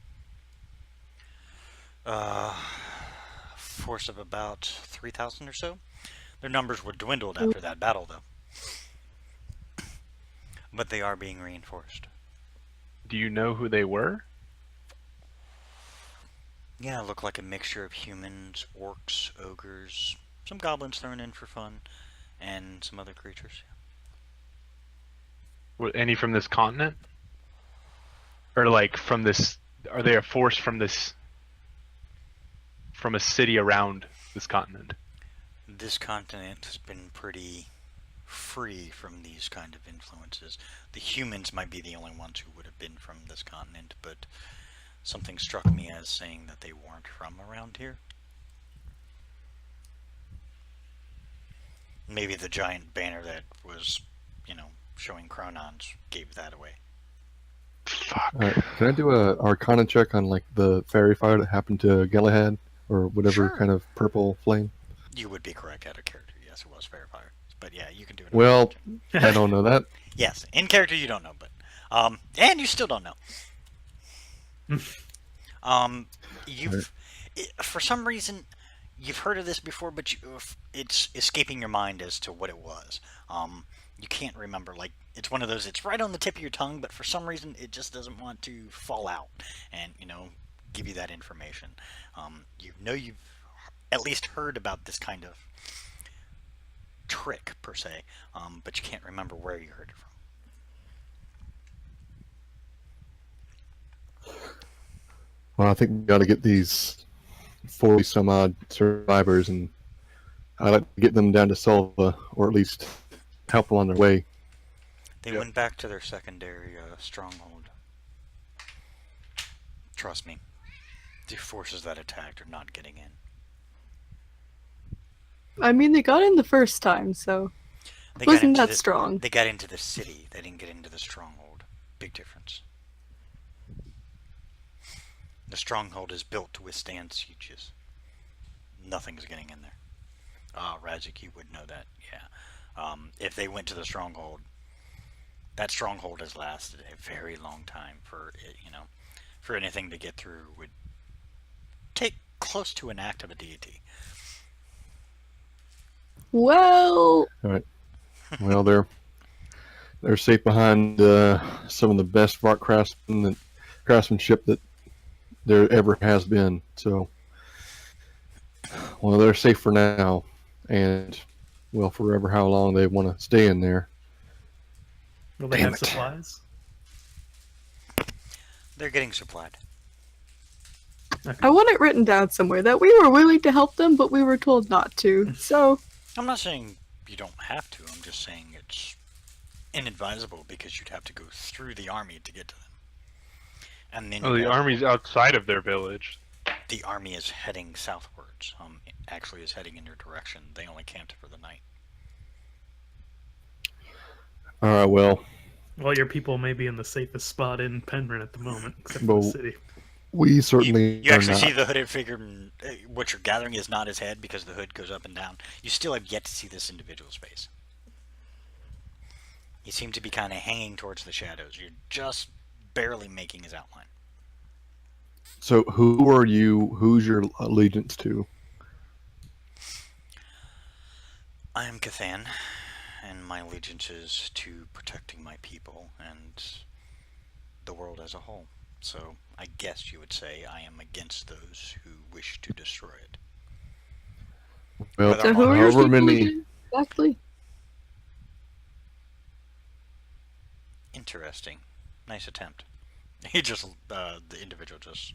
Force of about 3,000 or so. Their numbers were dwindled after that battle, though. But they are being reinforced. Do you know who they were? Yeah, look like a mixture of humans, orcs, ogres, some goblins thrown in for fun, and some other creatures. Were any from this continent? Or like from this? Are they a force from this? From a city around this continent? This continent has been pretty free from these kind of influences. The humans might be the only ones who would have been from this continent, but something struck me as saying that they weren't from around here. Maybe the giant banner that was, showing Chronons gave that away. Fuck. All right, can I do a Arcana check on like the fairy fire that happened to Galahad or whatever Sure. kind of purple flame? You would be correct out of character. Yes, it was fair fire. But yeah, you can do it. Well, I don't know that. Yes, in character you don't know, but and you still don't know. For some reason you've heard of this before, but it's escaping your mind as to what it was. You can't remember. Like, it's one of those. It's right on the tip of your tongue, but for some reason it just doesn't want to fall out and give you that information. You've at least heard about this kind of trick per se, but you can't remember where you heard it from. Well, I think we got to get these 40 some odd survivors, and I'd like to get them down to Solva, or at least help them on their way. They went back to their secondary stronghold. Trust me, the forces that attacked are not getting in. I mean, they got in the first time, so They got wasn't into that strong. They got into the city. They didn't get into the stronghold. Big difference. The stronghold is built to withstand sieges. Nothing's getting in there. Razik, you would know that. Yeah. If they went to the stronghold, that stronghold has lasted a very long time. For it, for anything to get through would take close to an act of a deity. Well, Well, they're safe behind some of the best Vark craftsmanship that there ever has been. So, well, they're safe for now, and well, forever how long they want to stay in there. Will they Damn have it. supplies? They're getting supplied. I want it written down somewhere that we were willing to help them, but we were told not to. So, I'm not saying you don't have to. I'm just saying it's inadvisable because you'd have to go through the army to get to them. And then Oh, the army's outside of their village. the army is heading southwards. Actually is heading in your direction. They only camped for the night. All right, well, Well, your people may be in the safest spot in Penryn at the moment, except for Well, the city. we certainly You are actually not. see the hooded figure. What you're gathering is not his head because the hood goes up and down. You still have yet to see this individual's face. He seemed to be kind of hanging towards the shadows. You're just barely making his outline. So, who are you? Who's your allegiance to? I am Cathan, and my allegiance is to protecting my people and the world as a whole. So I guess you would say I am against those who wish to destroy it. Well, Whether so I'm who on are your however people many- again? Exactly. Interesting. Nice attempt. He just, the individual just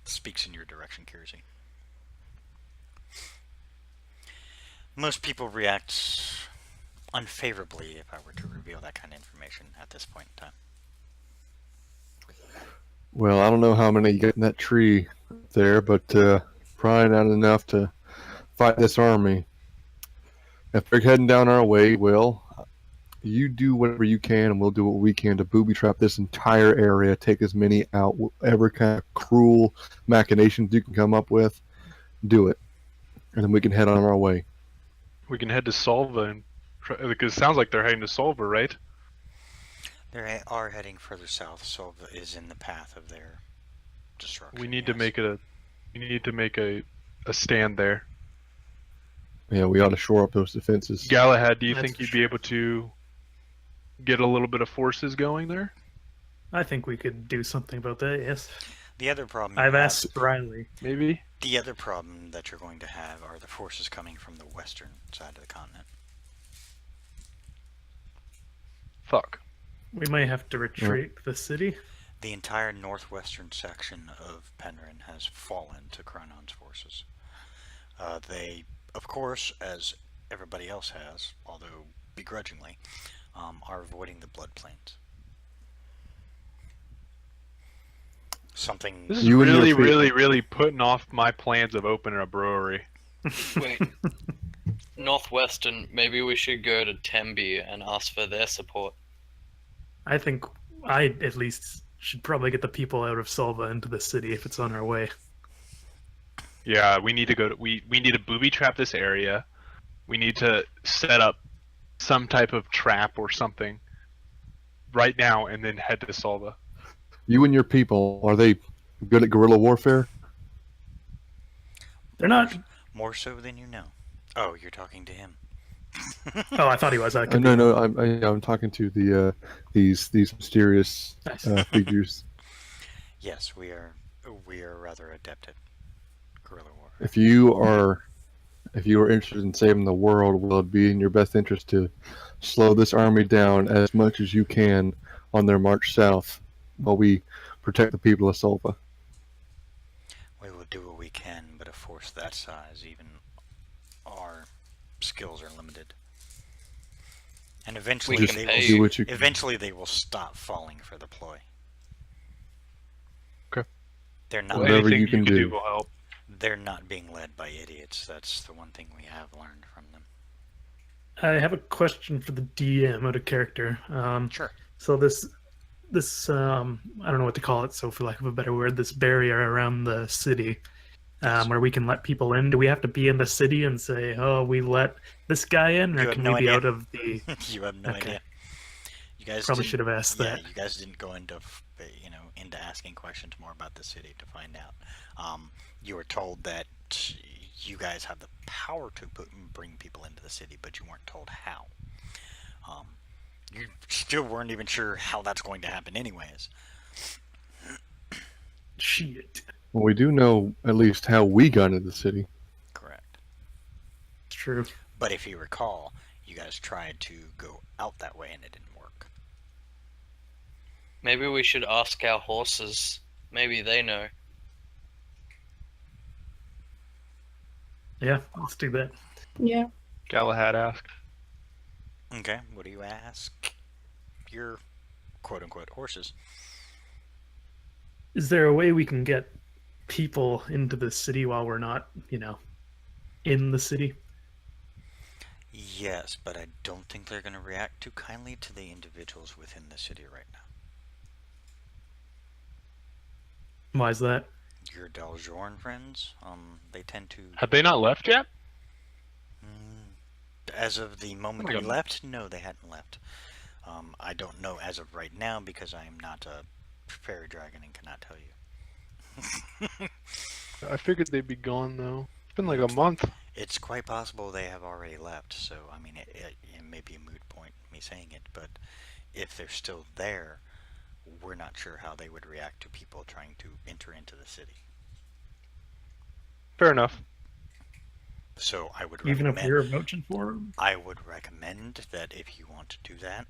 speaks in your direction, Kirsey. Most people react unfavorably if I were to reveal that kind of information at this point in time. Well, I don't know how many you get in that tree there, but probably not enough to fight this army. If they're heading down our way, well, you do whatever you can, and we'll do what we can to booby trap this entire area, take as many out, whatever kind of cruel machinations you can come up with, do it. And then we can head on our way. We can head to Solva, and because it sounds like they're heading to Solva, right? They are heading further south, so is in the path of their destruction. We need to yes. make a stand there. Yeah, we ought to shore up those defenses. Galahad, do you That's think for you'd be able to get a little bit of forces going there? I think we could do something about that, yes. The other problem you I've have- asked Riley. Maybe. The other problem that you're going to have are the forces coming from the western side of the continent. Fuck. We may have to retreat the city. The entire northwestern section of Penryn has fallen to Chronon's forces. They, of course, as everybody else has, although begrudgingly, are avoiding the Blood Plains. Something This is You and your really, people. really, really putting off my plans of opening a brewery. Wait. Northwestern, maybe we should go to Tembe and ask for their support. I think I at least should probably get the people out of Solva into the city if it's on our way. Yeah, we need to go to we need to booby trap this area. We need to set up some type of trap or something right now and then head to Solva. You and your people, are they good at guerrilla warfare? They're not. more so than you know. Oh, you're talking to him. Oh, I thought he was. I could No, be- no, I'm talking to the these mysterious Nice. figures. Yes, we are rather adept at guerrilla warfare. If you are interested in saving the world, will it be in your best interest to slow this army down as much as you can on their march south while we protect the people of Solva? We will do what we can, but a force that size, even our skills are limited. And eventually Just they pay- do will, what you can. eventually they will stop falling for the ploy. Okay. They're not Whatever Anything you can do. will help. they're not being led by idiots. That's the one thing we have learned from them. I have a question for the DM out of character. Sure. So this I don't know what to call it. So for lack of a better word, this barrier around the city, Yes. where we can let people in. Do we have to be in the city and say, "Oh, we let this guy in," You or have can no we be idea. out of the? You have no Okay. idea. You guys Probably didn't- should have asked yeah, that. you guys didn't go into into asking questions more about the city to find out. You were told that you guys have the power to bring people into the city, but you weren't told how. You still weren't even sure how that's going to happen, anyways. Shit, Well, we do know at least how we got into the city. Correct. it's true. But if you recall, you guys tried to go out that way and it didn't work. Maybe we should ask our horses. Maybe they know. Yeah, let's do that. Yeah. Galahad asked. Okay, what do you ask your quote-unquote horses? Is there a way we can get people into the city while we're not, in the city? Yes, but I don't think they're going to react too kindly to the individuals within the city right now. Why is that? Your Daljorn friends, they tend to... Have they not left yet? As of the moment Oh my we God. left, no, they hadn't left. I don't know as of right now because I am not a fairy dragon and cannot tell you. I figured they'd be gone though. It's been like a month. It's quite possible they have already left, so I mean, it may be a moot point me saying it, but if they're still there, we're not sure how they would react to people trying to enter into the city. Fair enough. So I would Even if recommend, we're vouching for him? I would recommend that if you want to do that,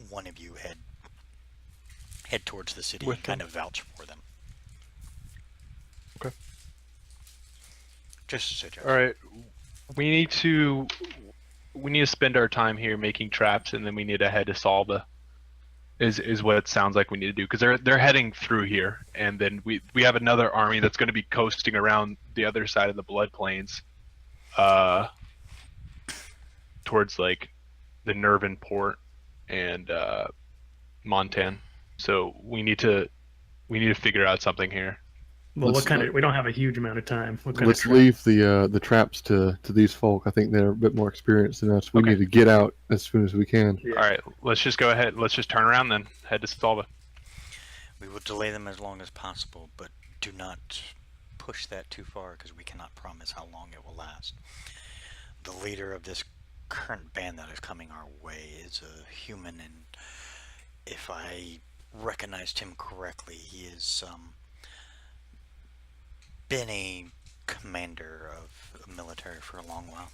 one of you head towards the city With and kind them? of vouch for them. Okay. Just a suggestion. All right. We need to spend our time here making traps, and then we need to head to Salva. Is what it sounds like we need to do, because they're heading through here, and then we have another army that's going to be coasting around the other side of the Blood Plains, towards like the Nervin port and Montan. So we need to figure out something here. Well, Let's- we don't have a huge amount of time. What kind Let's of leave the traps to these folk. I think they're a bit more experienced than us. We Okay. need to get out as soon as we can. Yeah. All right, let's just go ahead. Let's just turn around then. Head to Salva. We will delay them as long as possible, but do not push that too far because we cannot promise how long it will last. The leader of this current band that is coming our way is a human, and if I recognized him correctly, he is been a commander of a military for a long while.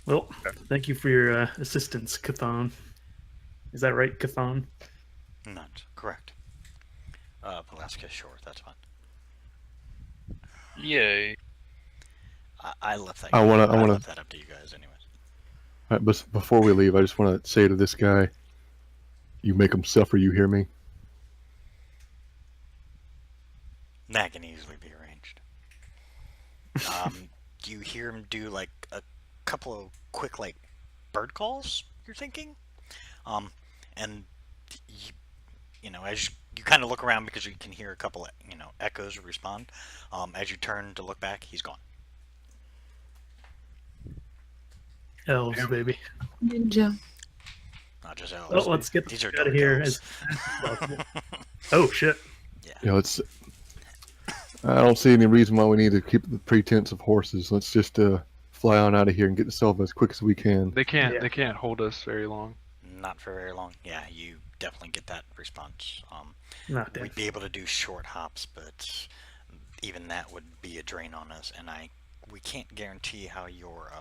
Well, thank you for your assistance, Cathon. Is that right, Cathon? Not correct. Velasquez, sure, that's fine. Yay. I left that. I wanna- left that up to you guys, anyways. Right, but before we leave, I just want to say to this guy, you make him suffer, you hear me? That can easily be arranged. You hear him do like a couple of quick like bird calls. You're thinking, and as you kind of look around because you can hear a couple of echoes respond. As you turn to look back, he's gone. Elves, baby. Ninja. Not just Oh, elves. let's get These the are fuck out dark of here elves. as possible. Oh shit! It's. I don't see any reason why we need to keep the pretense of horses. Let's just fly on out of here and get to Selva as quick as we can. They can't. Yeah. They can't hold us very long. Not for very long. Yeah, you definitely get that response. Not dead. We'd be able to do short hops, but even that would be a drain on us, and we can't guarantee how your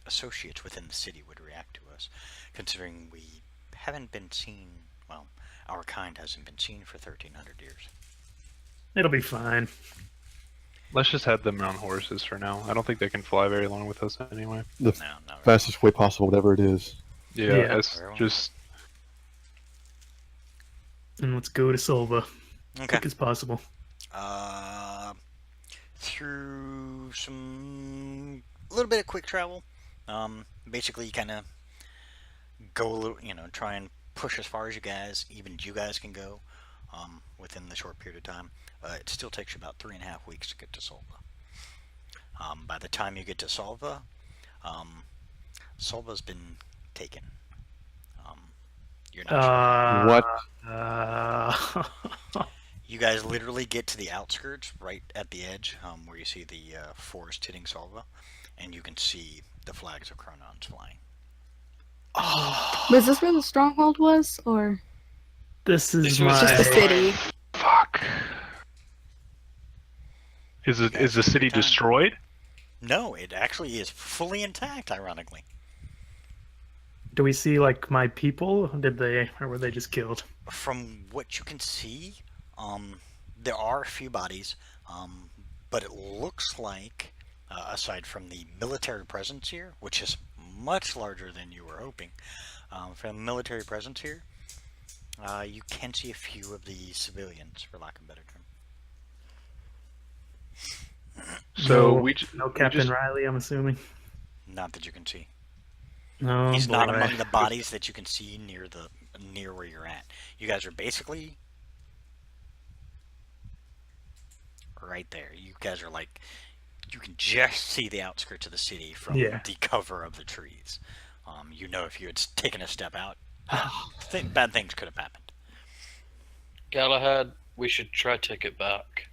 associates within the city would react to us, considering we haven't been seen. Well, our kind hasn't been seen for 1,300 years. It'll be fine. Let's just have them on horses for now. I don't think they can fly very long with us anyway. The No, no. fastest way possible, whatever it is. Yeah, Yeah. it's Very well. just And let's go to Silva Okay. quick as possible. Through a little bit of quick travel. Basically, you kind of go a little, try and push as far as even you guys can go, within the short period of time. It still takes you about 3.5 weeks to get to Solva. By the time you get to Solva, Solva's been taken. You're not sure. What? You guys literally get to the outskirts, right at the edge, where you see the forest hitting Solva, and you can see the flags of Chronons flying. Was this where the stronghold was, or This is This was my. just the city? fuck. Is the city Time. destroyed? No, it actually is fully intact, ironically. Do we see like my people? Or were they just killed? From what you can see, there are a few bodies, but it looks like, aside from the military presence here, which is much larger than you were hoping, from the military presence here, you can see a few of the civilians, for lack of a better term. So No- we No we Captain just- Riley, I'm assuming. Not that you can see. No, He's not boy. among the bodies that you can see near where you're at. You guys are basically right there. You guys are like, you can just see the outskirts of the city from Yeah. the cover of the trees. If you had taken a step out, bad things could have happened. Galahad, we should try take it back.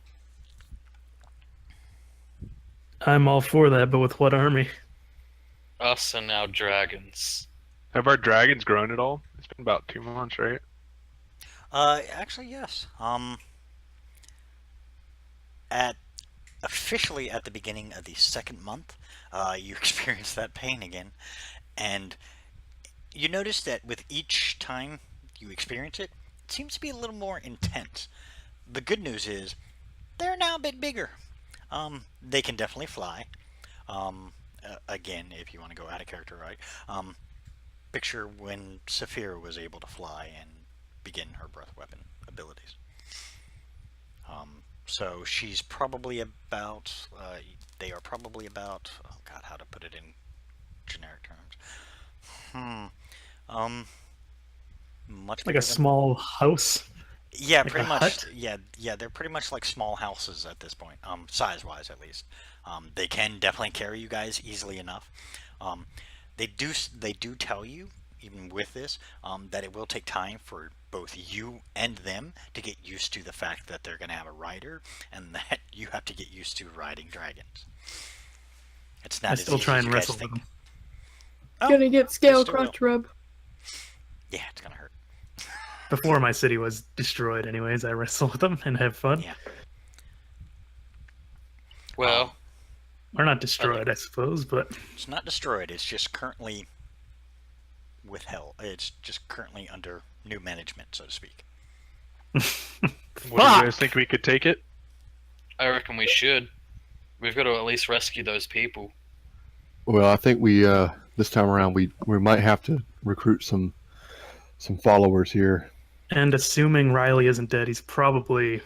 I'm all for that, but with what army? Us and our dragons. have our dragons grown at all? It's been about 2 months, right? Actually, yes. Officially at the beginning of the second month, you experience that pain again, and you notice that with each time you experience it, it seems to be a little more intense. The good news is they're now a bit bigger. They can definitely fly. Again, if you want to go out of character, right? Picture when Saphira was able to fly and begin her breath weapon abilities. So she's probably about, they are probably about, oh god, how to put it in generic terms. Much Like bigger a than- small house? Yeah, like pretty a much. hut? Yeah, they're pretty much like small houses at this point, size-wise at least. They can definitely carry you guys easily enough. They do tell you, even with this, that it will take time for both you and them to get used to the fact that they're going to have a rider, and that you have to get used to riding dragons. It's not I as still easy try as and you guys wrestle with think. them. Oh, Gonna get scale still will. crotch rub. yeah, it's gonna hurt. Before my city was destroyed, anyways, I wrestle with them and have fun. Yeah. Well, Or not destroyed, I suppose, but It's not destroyed. It's just currently withheld. It's just currently under new management, so to speak. What do you Fuck! guys think we could take it? I reckon we should. We've got to at least rescue those people. Well, I think we this time around we might have to recruit some followers here. And assuming Riley isn't dead, he's probably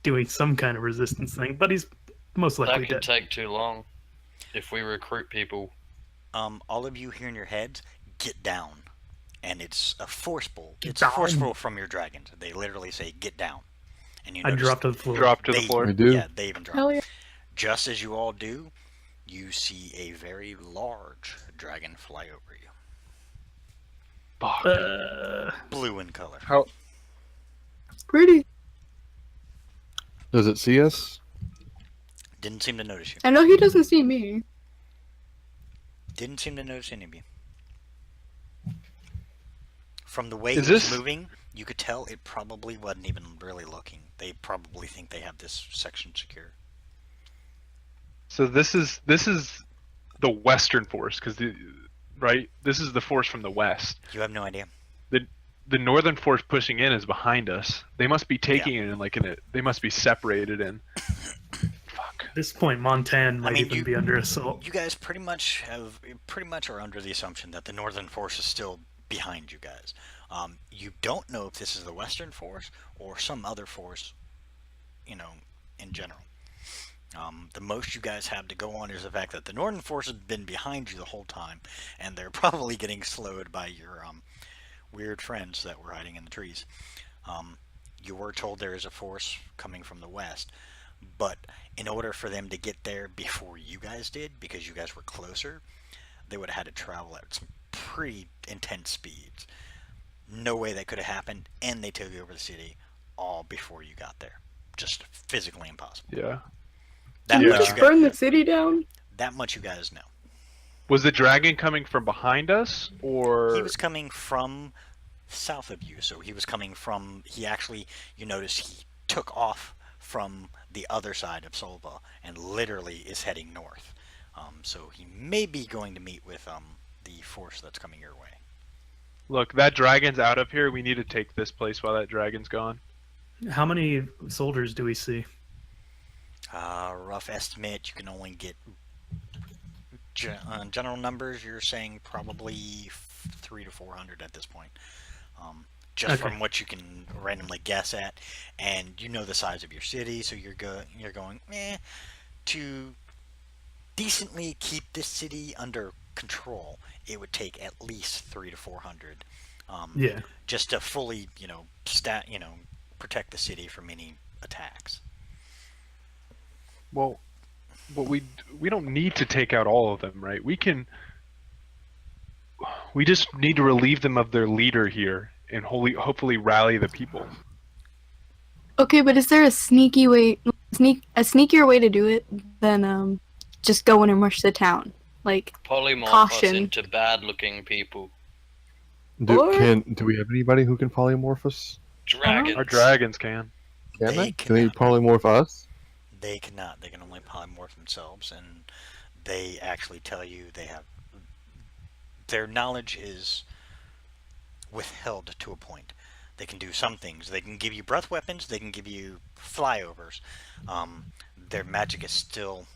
doing some kind of resistance thing, but he's most likely That could dead. take too long if we recruit people. All of you here in your heads, get down. And it's a forceful. Get It's down. forceful from your dragons. They literally say, get down. And you I notice dropped to the floor. Drop to the they- floor. I do. Yeah, they even drop. Hell yeah. Just as you all do, you see a very large dragon fly over you. Fuck. Blue in color. Pretty. Does it see us? Didn't seem to notice you. I know he doesn't see me. Didn't seem to notice any of you. From the way Is it was this- moving, you could tell it probably wasn't even really looking. They probably think they have this section secure. So this is the western force, because right, this is the force from the west. You have no idea. The northern force pushing in is behind us. They must be taking it in like in a. They must be separated in. Fuck. At this point, Montan might mean, even you- be under assault. You guys pretty much are under the assumption that the northern force is still behind you guys. You don't know if this is the western force or some other force, in general. The most you guys have to go on is the fact that the northern force has been behind you the whole time, and they're probably getting slowed by your weird friends that were hiding in the trees. You were told there is a force coming from the west, but in order for them to get there before you guys did, because you guys were closer, they would have had to travel at some pretty intense speeds. No way that could have happened, and they took over the city all before you got there. Just physically impossible. Yeah. That Did we much just you guys, burn the city down? that much you guys know. Was the dragon coming from behind us, or He was coming from south of you, so he was coming from. He actually, you notice, he took off from the other side of Solva and literally is heading north. So he may be going to meet with the force that's coming your way. look? That dragon's out of here. We need to take this place while that dragon's gone. How many soldiers do we see? Rough estimate, you can only get general numbers. You're saying probably 300 to 400 at this point. Just Okay. from what you can randomly guess at, and you know the size of your city, so you're going to decently keep this city under control. It would take at least 300 to 400. Yeah. Just to fully, protect the city from any attacks. Well, we don't need to take out all of them, right? We just need to relieve them of their leader here and hopefully rally the people. Okay, but is there a sneakier way to do it than just go in and rush the town? Like, Polymorph Caution. us into bad-looking people. Or- Do we have anybody who can polymorph us? Dragons. Our dragons can. Can They they? Can they cannot. polymorph us? They cannot. They can only polymorph themselves, and they actually tell you they have. Their knowledge is withheld to a point. They can do some things. They can give you breath weapons. They can give you flyovers. Their magic is still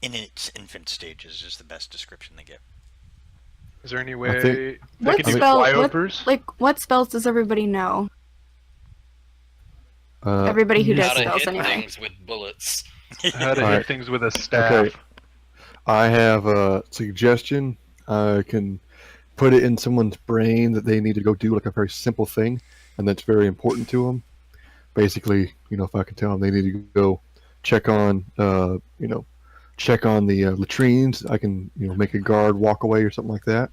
in its infant stages. Is the best description they give. Is there any I way think- they What can do spell- what- flyovers? like what spells does everybody know? Everybody who yeah. does How to spells hit anyway. things with bullets. How to hit Alright. things with a staff. Okay. I have a suggestion. I can put it in someone's brain that they need to go do like a very simple thing, and that's very important to them. Basically, if I can tell them they need to go check on, check on the latrines. I can, make a guard walk away or something like that.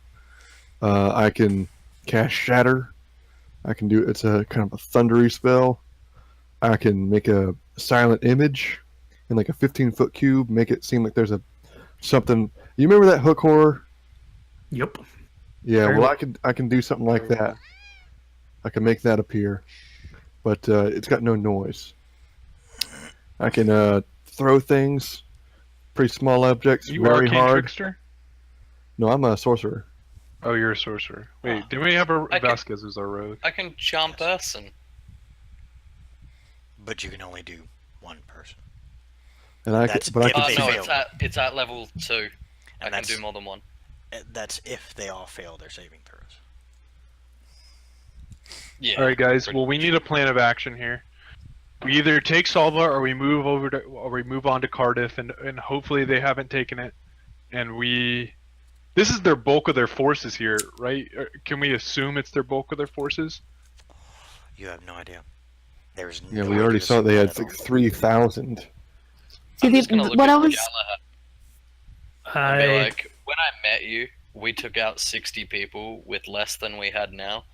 I can cast Shatter. I can do it's a kind of a thundery spell. I can make a silent image in like a 15-foot cube, make it seem like there's something. You remember that hook horror? Yep. Yeah, Very well, well. I can do something like that. I can make that appear, but it's got no noise. I can throw things, pretty small objects, You very arcane hard. trickster? No, I'm a sorcerer. Oh, you're a sorcerer. Wait, didn't we have a I can- Vasquez as our rogue? I can charm person. But you can only do one person. And I That's can, but I if can they No, fail. it's at level 2. I can do more than one. That's if they all fail their saving throws. Yeah. All right, guys. pretty Well, we much. need a plan of action here. We either take Salva or we move or we move on to Cardiff, and hopefully they haven't taken it. And this is their bulk of their forces here, right? Can we assume it's their bulk of their forces? You have no idea. There's Yeah, no we already idea saw they had at all. like 3,000. See, I'm just gonna look what at I was Galahad and be I like, when I met you, we took out 60 people with less than we had now.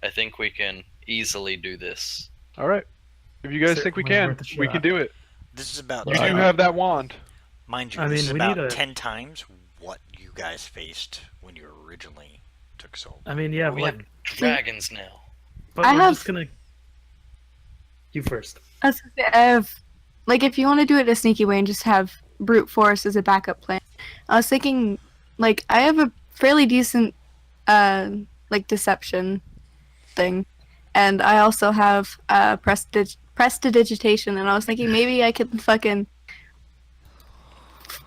I think we can easily do this. All right. If you guys think we Certainly can, worth a we shot. can do it. This is about You Right. do have that wand. mind you, I this mean, is we about need a- 10 times what you guys faced when you originally took Soul. I mean, yeah, we like, have dragons now. but I we're have- just gonna. You first. I was gonna say, I have, like, if you want to do it a sneaky way and just have brute force as a backup plan, I was thinking, like, I have a fairly decent, like, deception thing, and I also have prestidigitation, and I was thinking maybe I could fucking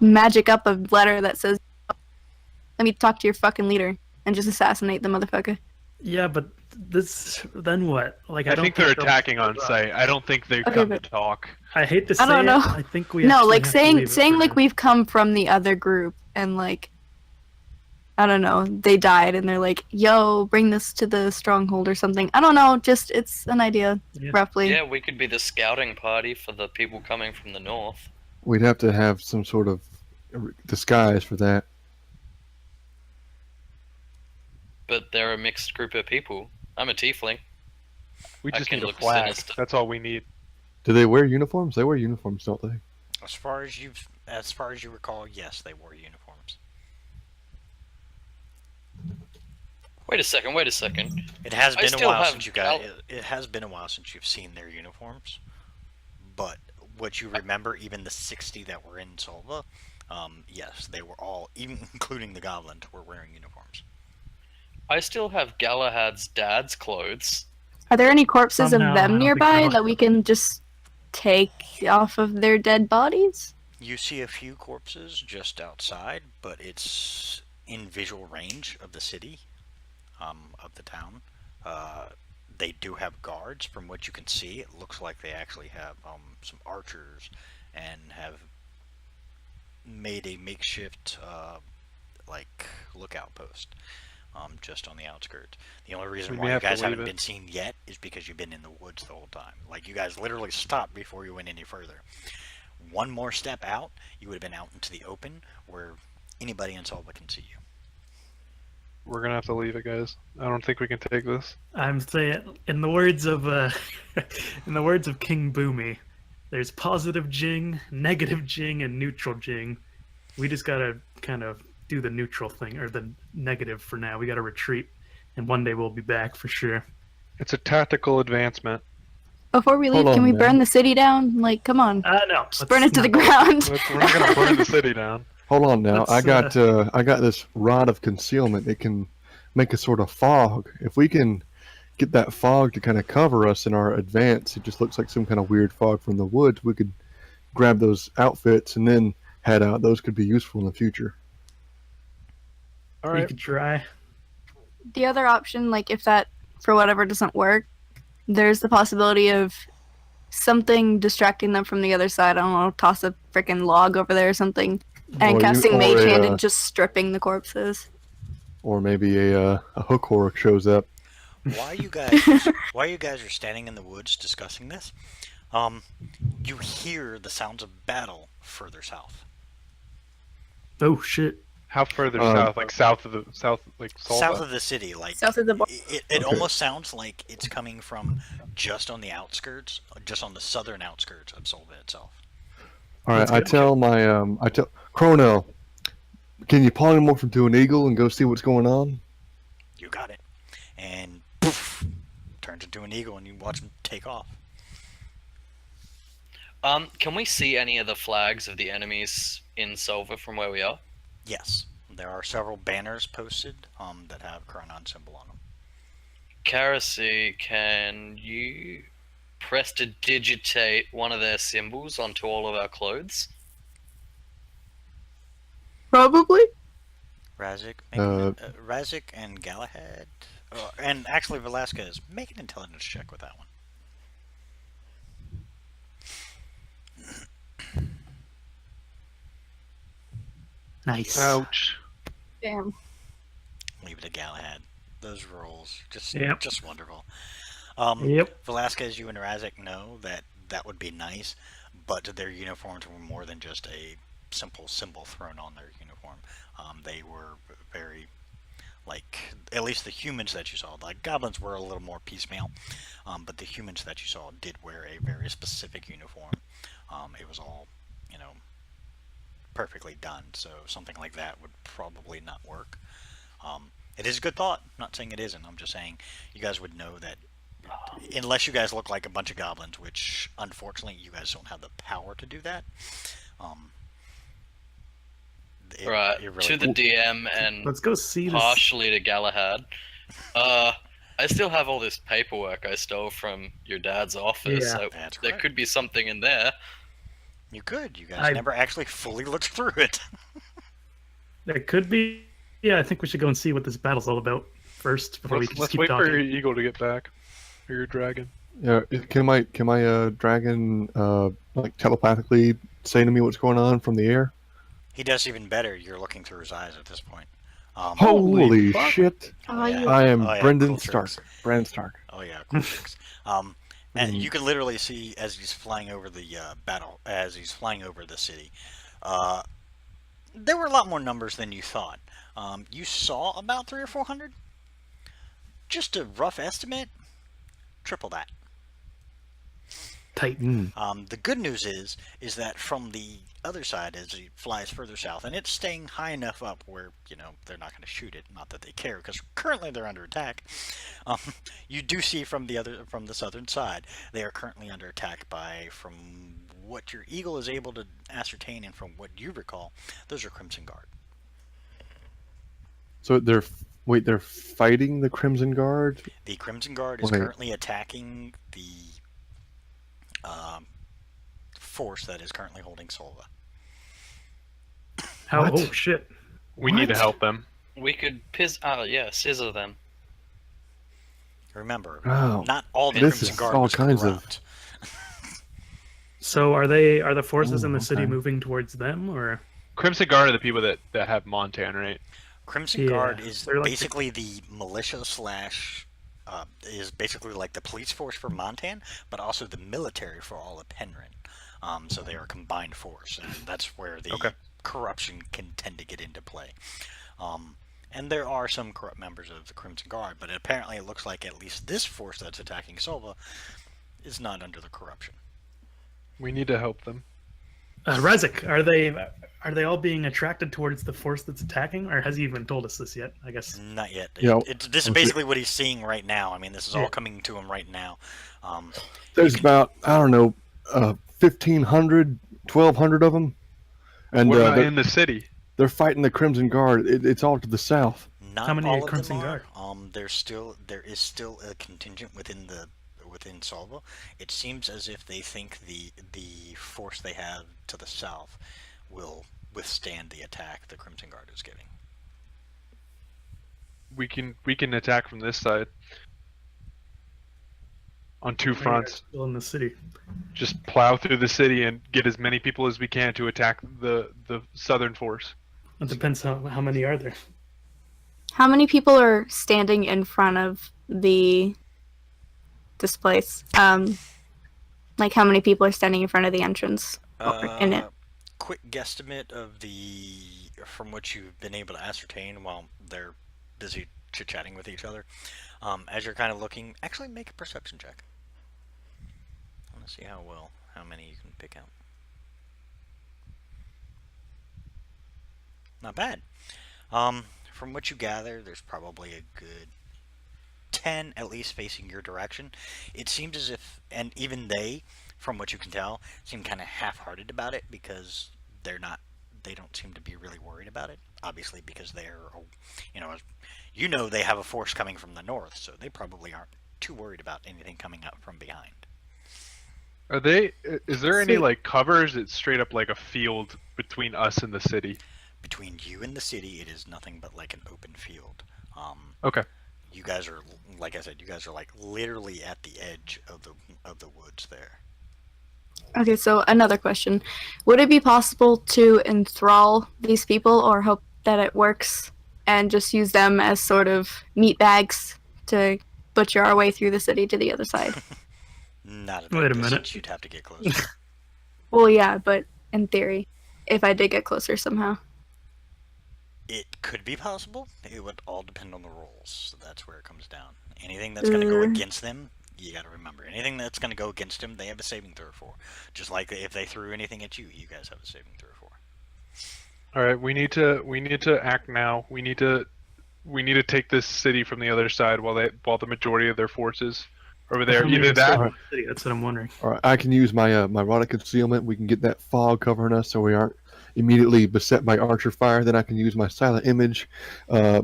magic up a letter that says, "Let me talk to your fucking leader," and just assassinate the motherfucker. Yeah, but this. Then what? Like, I don't think they're they'll- attacking on site. I don't think they Okay, come to but- talk. I hate to say I don't know. it. I think we No, actually like have to leave it saying for like now. we've come from the other group and like I don't know, they died and they're like, "Yo, bring this to the stronghold or something." I don't know, just it's an idea Yeah. roughly. Yeah, we could be the scouting party for the people coming from the north. We'd have to have some sort of disguise for that. But they're a mixed group of people. I'm a tiefling. We I just can need a look flag. sinister. That's all we need. Do they wear uniforms? They wear uniforms, don't they? As far as you recall, yes, they wore uniforms. Wait a second. It has I been a still while have since you guys. It has been a while since you've seen their uniforms. But what you remember, even the 60 that were in Solva, yes, they were all, even including the goblin, were wearing uniforms. I still have Galahad's dad's clothes. Are there any corpses Somehow, I of don't them think nearby so. that we can just take off of their dead bodies? You see a few corpses just outside, but it's in visual range of the city, of the town. They do have guards. From what you can see, it looks like they actually have some archers and have made a makeshift like lookout post just on the outskirts. The only reason We why may you have to guys leave haven't it. been seen yet is because you've been in the woods the whole time. Like, you guys literally stopped before you went any further. One more step out, you would have been out into the open where anybody in Solva can see you. We're gonna have to leave it, guys. I don't think we can take this. I'm saying, in the words of in the words of King Boomy, there's positive Jing, negative Jing, and neutral Jing. We just gotta kind of do the neutral thing or the negative for now. We gotta retreat, and one day we'll be back for sure. It's a tactical advancement. Before we leave, Hold can on, we man. burn the city down? Like, come on. No, Just burn it to the not- ground. We're not gonna burn the city down. Hold on now. I Let's, got this rod of concealment. It can make a sort of fog. If we can get that fog to kind of cover us in our advance, it just looks like some kind of weird fog from the woods. We could grab those outfits and then head out. Those could be useful in the future. All We right. could try. The other option, like if that for whatever doesn't work, there's the possibility of something distracting them from the other side. I don't know, toss a freaking log over there or something, and Or casting or Mage a, Hand and just stripping the corpses. or maybe a hook horror shows up. While you guys are standing in the woods discussing this, you hear the sounds of battle further south. Oh shit! How further Um, south? Like south, like Solva? South of the city, like South of the border. it Okay. almost sounds like it's coming from just on the outskirts, just on the southern outskirts of Solva itself. All right. That's I good. tell Chronel, can you polymorph into an eagle and go see what's going on? You got it. And poof, turns into an eagle, and you watch him take off. Can we see any of the flags of the enemies in Solva from where we are? Yes, there are several banners posted that have Chronon symbol on them. Karasi, can you prestidigitate one of their symbols onto all of our clothes? Probably. Razik, Uh, Razik and Galahad, and actually Velasquez, make an intelligence check with that one. Nice. Ouch. Damn. Leave it to Galahad. Those rolls, Yep. just wonderful. Yep. Velasquez, you and Razik know that that would be nice, but their uniforms were more than just a simple symbol thrown on their uniform. They were very, like, at least the humans that you saw, like goblins were a little more piecemeal, but the humans that you saw did wear a very specific uniform. It was all, perfectly done, so something like that would probably not work. It is a good thought. I'm not saying it isn't. I'm just saying you guys would know that unless you guys look like a bunch of goblins, which unfortunately you guys don't have the power to do that. Right. it To the DM and Let's go see this. partially to Galahad. I still have all this paperwork I stole from your dad's office. Yeah. So That's there correct. could be something in there. You could. You guys I- never actually fully looked through it. There could be. Yeah, I think we should go and see what this battle's all about first before we just Let's keep wait talking. for your eagle to get back. Or your dragon. Yeah, can my dragon like telepathically say to me what's going on from the air? He does even better. You're looking through his eyes at this point. Holy fuck. shit! Oh, yeah. you I am Oh, yeah, Brendan cool Stark. tricks. Brandon Stark. Oh yeah, cool tricks. And you can literally see as he's flying over the battle, as he's flying over the city. There were a lot more numbers than you thought. You saw about 300 or 400. Just a rough estimate, triple that. Titan. The good news is that from the other side, as he flies further south, and it's staying high enough up where they're not going to shoot it. Not that they care, because currently they're under attack. You do see from the southern side, they are currently under attack by, from what your eagle is able to ascertain, and from what you recall, those are Crimson Guard. So they're fighting the Crimson Guard. The Crimson Guard is Wait. currently attacking the force that is currently holding Solva. How? What? Oh shit! We need to What? help them. We could scissor them. Remember, Wow. not all the This Crimson is Guard all was kinds of- corrupt. So are the forces Ooh, in the city okay. moving towards them, or Crimson Guard are the people that have Montan, right? Crimson Yeah, Guard is they're like the- basically the militia slash is basically like the police force for Montan, but also the military for all of Penryn. So they are a combined force, and that's where the Okay. corruption can tend to get into play. And there are some corrupt members of the Crimson Guard, but apparently it looks like at least this force that's attacking Solva is not under the corruption. We need to help them. Razik? Are they all being attracted towards the force that's attacking, or has he even told us this yet? I guess. Not yet. Yeah, This is I'm basically what he's seeing right now. I mean, this is all Yeah. coming to him right now. There's about, I don't know, 1,500, 1,200 of them, and What about they're, in the city? they're fighting the Crimson Guard. It's all to the south. Not How many all of Crimson them are. Guard? There is still a contingent within Solva. It seems as if they think the force they have to the south will withstand the attack the Crimson Guard is giving. We can attack from this side. On two fronts. Still in the city. Just plow through the city and get as many people as we can to attack the southern force. It depends how many are there. How many people are standing in front of this place? Like how many people are standing in front of the entrance or in it? Quick guesstimate of from what you've been able to ascertain while they're busy chit-chatting with each other. As you're kind of looking, actually make a perception check. I want to see how many you can pick out. Not bad. From what you gather, there's probably a good 10 at least facing your direction. It seems as if, and even they, from what you can tell, seem kind of half-hearted about it because they don't seem to be really worried about it. Obviously, because they're, they have a force coming from the north, so they probably aren't too worried about anything coming up from behind. Are they? Is there any So- like covers? It's straight up like a field between us and the city. between you and the city, it is nothing but like an open field. Okay. You guys are, like I said, you guys are like literally at the edge of the woods there. Okay, so another question. Would it be possible to enthrall these people or hope that it works and just use them as sort of meat bags to butcher our way through the city to the other side? Not at Wait that a minute. distance, you'd have to get closer. Well, yeah, but in theory, if I did get closer somehow. It could be possible. It would all depend on the rolls. So that's where it comes down. Anything that's going to go against them, you got to remember. Anything that's going to go against them, they have a saving throw for. Just like if they threw anything at you, you guys have a saving throw for. All right, we need to act now. We need to take this city from the other side while the majority of their forces are over there. How many Either are still that, in the city? That's what I'm wondering. All right, I can use my my rod of concealment. We can get that fog covering us so we aren't immediately beset by archer fire. Then I can use my silent image,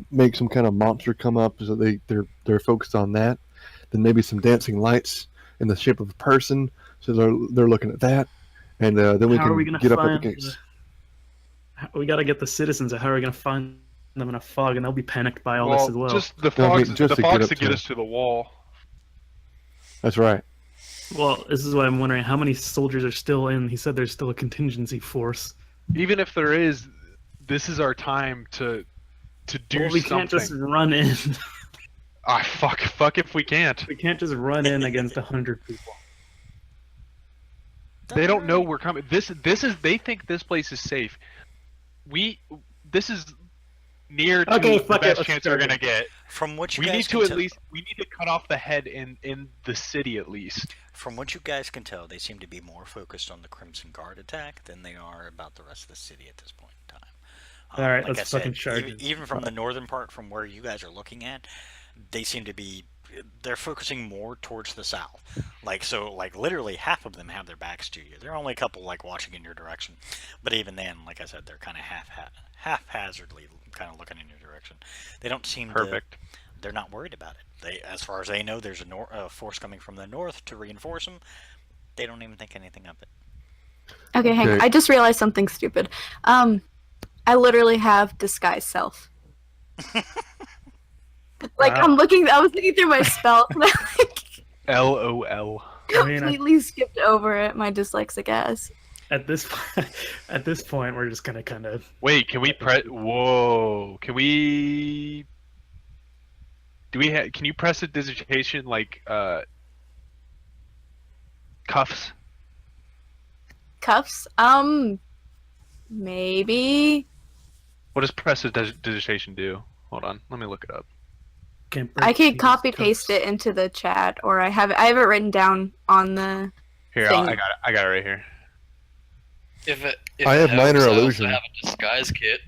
make some kind of monster come up so they're focused on that. Then maybe some dancing lights in the shape of a person, so they're looking at that, and then we How are we can gonna get up find against. We got to get the citizens. How are we gonna find them in a fog, and they'll be panicked by all this as well. just the No, I mean, fogs, just the to get fogs up to get to- us to the wall. That's right. Well, this is why I'm wondering how many soldiers are still in. He said there's still a contingency force. Even if there is, this is our time to do Well, we something. can't just run in. Ah, fuck if we can't. We can't just run in against 100 people. They don't know we're coming. This is. They think this place is safe. This is near to Okay, the fuck it, best let's chance we're start gonna it. get. From what you We guys need can to at tell, least. We need to cut off the head in the city at least. from what you guys can tell, they seem to be more focused on the Crimson Guard attack than they are about the rest of the city at this point in time. All right, like let's I fucking said, charge even, it. even from the northern part, from where you guys are looking at, they seem to be. They're focusing more towards the south. Like literally half of them have their backs to you. There are only a couple like watching in your direction, but even then, like I said, they're kind of haphazardly kind of looking in your direction. They don't seem Perfect. They're not worried about it. They, as far as they know, there's a force coming from the north to reinforce them. They don't even think anything of it. Okay, hang on. Okay. I just realized something stupid. I literally have disguise self. Like Wow. I was looking through my spell. LOL. I mean, completely skipped over it. My dyslexic ass. at this point, we're just gonna kind of. Wait, can we press? Whoa, can we? Do we? Can you press a digitation like cuffs? Cuffs? Maybe. What does press a digitation do? Hold on, let me look it up. Can't I break could these copy paste cuffs. it into the chat, or I have it written down on the. Here, Thing. I got it. I got it right here. If I have minor helps, illusion. I also have a disguise kit.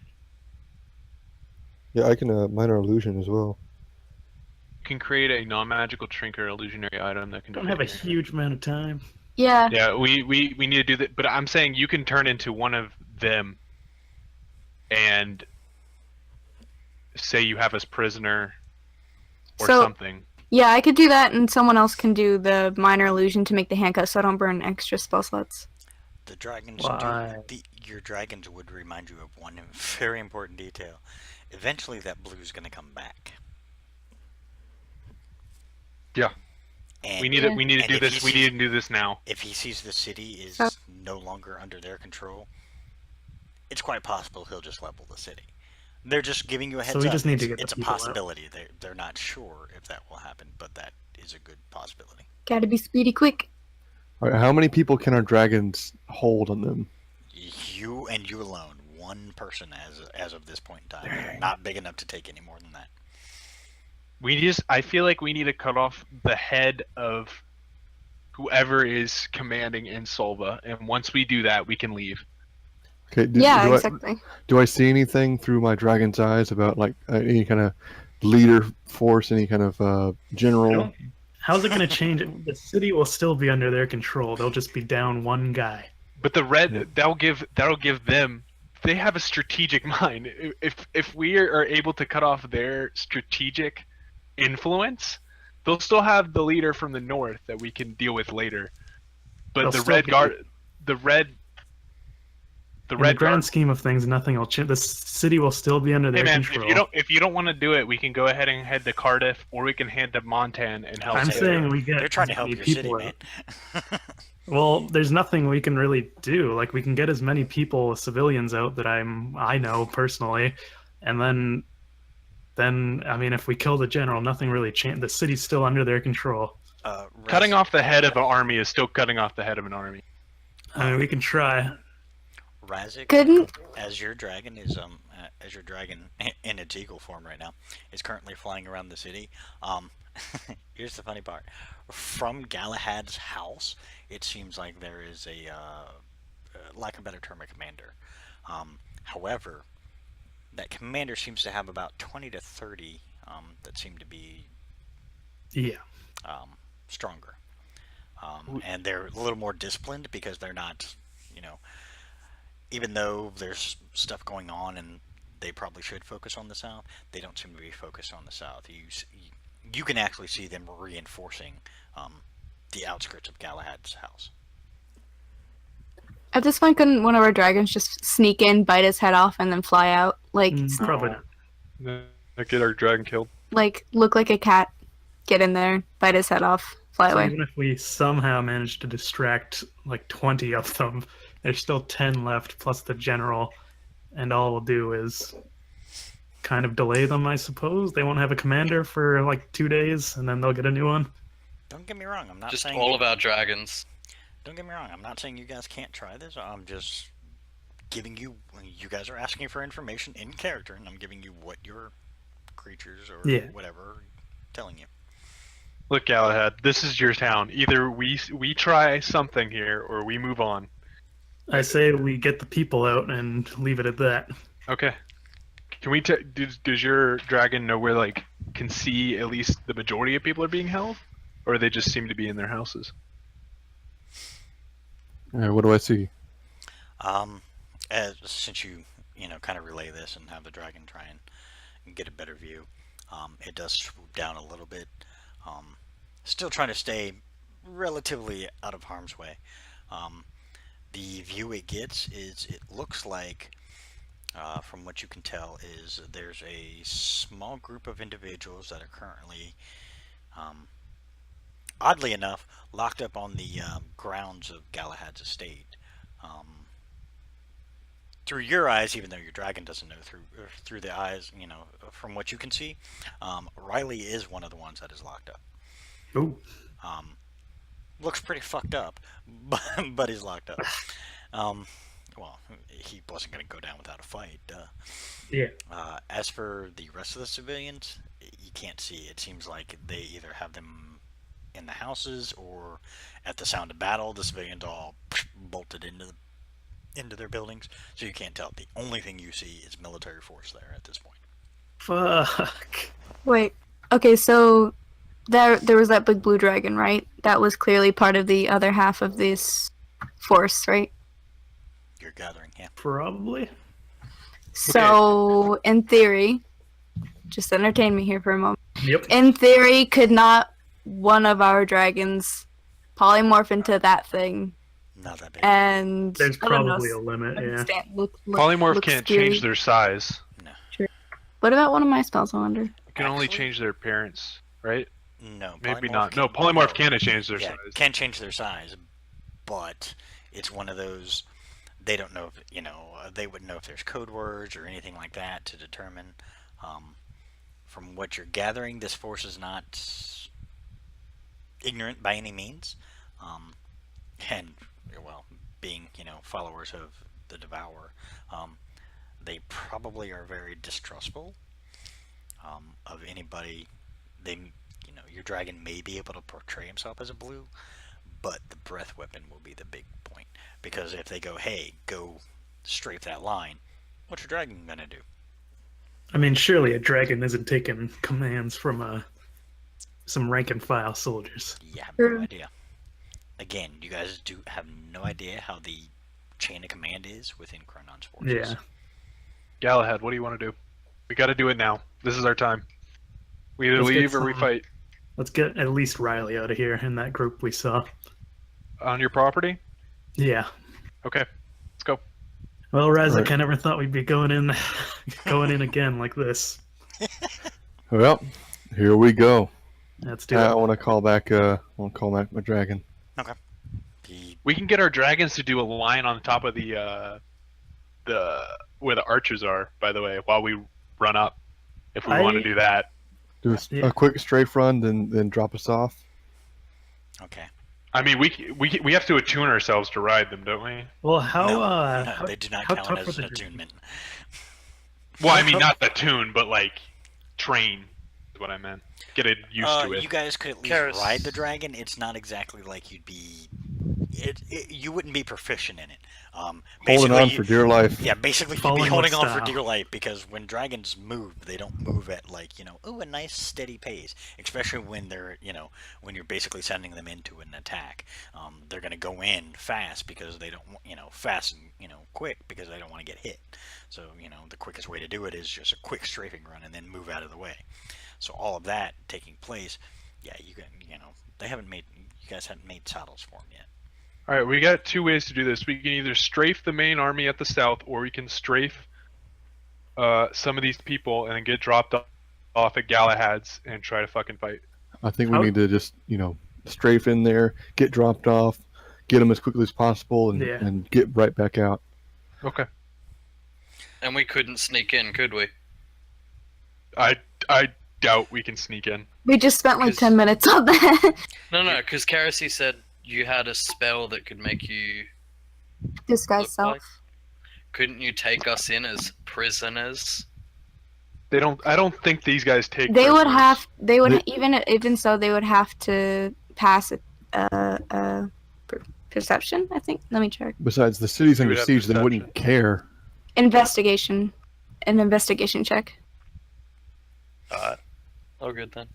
Yeah, I can minor illusion as well. You can create a non-magical trinket or illusionary item that can. Don't have a fit here. huge amount of time. Yeah. Yeah, we need to do that. But I'm saying you can turn into one of them, and say you have us prisoner, or So- something. Yeah, I could do that, and someone else can do the minor illusion to make the handcuffs so I don't burn extra spell slots. The dragons Why? your dragons would remind you of one very important detail. Eventually, that blue's going to come back. Yeah. And We need to. Yeah. We need to and do if this. he We sees- need to do this now. If he sees the city is So- no longer under their control, it's quite possible he'll just level the city. They're just giving you a heads we up. just need to It's- get the it's a people out. possibility. They're not sure if that will happen, but that is a good possibility. Gotta be speedy quick. All right, how many people can our dragons hold on them? You and you alone, one person as of this point in time. They're not big enough to take any more than that. I feel like we need to cut off the head of whoever is commanding in Solva, and once we do that, we can leave. Okay. Yeah, do exactly. do I see anything through my dragon's eyes about like any kind of leader force, any kind of I general? don't- How's it gonna change? The city will still be under their control. They'll just be down one guy. But the red Yeah. that'll give them. They have a strategic mind. If we are able to cut off their strategic influence, they'll still have the leader from the north that we can deal with later. But They'll the still red be- guard, the The In red the grand guard. scheme of things, nothing will change. The city will still be under Hey their man, control. if you don't want to do it, we can go ahead and head to Cardiff, or we can head to Montan and help. I'm They're- saying we get They're trying to as help many your city, people man. out. Well, there's nothing we can really do. Like, we can get as many people, civilians, out that I know personally, and then I mean, if we kill the general, nothing really changes. The city's still under their control. Cutting off the head of an army is still cutting off the head of an army. I mean, we can try. Razik, Couldn't as your dragon is as your dragon in its eagle form right now is currently flying around the city. Here's the funny part: from Galahad's house, it seems like there is a lack of a better term, a commander. However, that commander seems to have about 20 to 30 that seem to be Yeah. stronger, and they're a little more disciplined because they're not, even though there's stuff going on and they probably should focus on the south, they don't seem to be focused on the south. You can actually see them reinforcing the outskirts of Galahad's house. at this point, couldn't one of our dragons just sneak in, bite his head off, and then fly out? Like, Probably not. Get our dragon killed. look like a cat, get in there, bite his head off, fly So away. even if we somehow manage to distract like 20 of them, there's still 10 left plus the general, and all we'll do is kind of delay them, I suppose. They won't have a commander for like 2 days, and then they'll get a new one. Don't get me wrong. I'm not Just saying all of our dragons. Don't get me wrong. I'm not saying you guys can't try this. I'm just giving you. You guys are asking for information in character, and I'm giving you what your creatures or Yeah. whatever are telling you. Look, Galahad, this is your town. Either we try something here, or we move on. I say we get the people out and leave it at that. Okay. Can we? Does your dragon know where, like, can see at least the majority of people are being held, or they just seem to be in their houses? What do I see? Since you kind of relay this and have the dragon try and get a better view, it does swoop down a little bit. Still trying to stay relatively out of harm's way. The view it gets is it looks like, from what you can tell, is there's a small group of individuals that are currently, oddly enough, locked up on the grounds of Galahad's estate. Through your eyes, even though your dragon doesn't know, through the eyes, from what you can see, Riley is one of the ones that is locked up. Ooh. Looks pretty fucked up, but he's locked up. Well, he wasn't going to go down without a fight. Yeah. As for the rest of the civilians, you can't see. It seems like they either have them in the houses, or at the sound of battle, the civilians all bolted into their buildings, so you can't tell. The only thing you see is military force there at this point. Fuck. Wait. Okay, so there was that big blue dragon, right? That was clearly part of the other half of this force, right? You're gathering, yeah. Probably. So, in theory, just entertain me here for a moment. Yep. In theory, could not one of our dragons polymorph into that thing? Not that big. And There's I don't know, probably a limit, yeah. Polymorph look can't scary. change their size. What about one of my spells, I wonder? It can only Actually- change their appearance, right? No, Maybe polymorph not. No, polymorph can change their yeah, size. can change their size, but it's one of those. They don't know if they wouldn't know if there's code words or anything like that to determine. From what you're gathering, this force is not ignorant by any means, and well, being followers of the Devourer, they probably are very distrustful of anybody. Your dragon may be able to portray himself as a blue, but the breath weapon will be the big point. Because if they go, hey, go strafe that line, what's your dragon gonna do? I mean, surely a dragon isn't taking commands from some rank and file soldiers. You have True. no idea. Again, you guys do have no idea how the chain of command is within Chronon's forces. Yeah. Galahad, what do you want to do? We got to do it now. This is our time. We either Let's get leave or we some- fight. Let's get at least Riley out of here in that group we saw. On your property? Yeah. Okay, let's go. Well, Razak, Right. I never thought we'd be going in, going in again like this. Well, here we go. Let's do I it. want to call back. My dragon. The We can get our dragons to do a line on top of the where the archers are. By the way, while we run up, if we want to do that. Do Yeah. a quick strafe run, then drop us off. okay. I mean, we have to attune ourselves to ride them, don't we? Well, how no, how, they do not how count tough as are an the attunement. Well, I mean, not the tune, but like train is what I meant. Get it used to it. You guys could at least Karis. ride the dragon. It's not exactly like you'd be. You wouldn't be proficient in it. Holding Basically, on for dear life. Yeah, basically you'd be Falling holding with on for style. dear life because when dragons move, they don't move at like, a nice steady pace. Especially when they're, when you're basically sending them into an attack. They're going to go in fast because they don't, fast and, quick because they don't want to get hit. So, the quickest way to do it is just a quick strafing run and then move out of the way. So all of that taking place, yeah, you guys haven't made saddles for them yet. All right, we got two ways to do this. We can either strafe the main army at the south, or we can strafe some of these people and then get dropped off at Galahad's and try to fucking fight. I think we How- need to just strafe in there, get dropped off, get them as quickly as possible, and Yeah. and get right back out. Okay. And we couldn't sneak in, could we? I doubt we can sneak in. We just spent like 'Cause- 10 minutes on that. No, because Karasi said you had a spell that could make you Disguise look self. like. Couldn't you take us in as prisoners? They don't. I don't think these guys take. They would prisoners. have. They would They- even so. They would have to pass perception. I think. Let me check. Besides, the city's We under would have siege; they wouldn't care. Investigation. An investigation check. Oh, good then.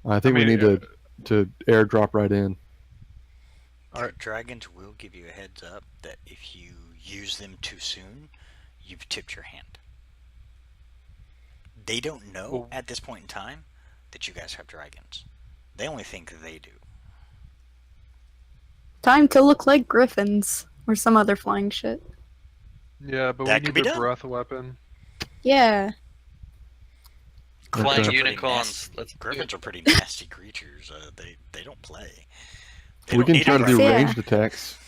I think I mean, we need to airdrop right in. Alright, dragons will give you a heads up that if you use them too soon, you've tipped your hand. They don't know Well- at this point in time that you guys have dragons. They only think they do. Time to look like griffins or some other flying shit. Yeah, but That we could need be the done. breath weapon. Yeah. Flying Okay. Griffins are pretty unicorns. nasty- Let's do Griffins it. are pretty nasty creatures. They don't play. They We don't can need try a to do weapon. Yeah. ranged attacks.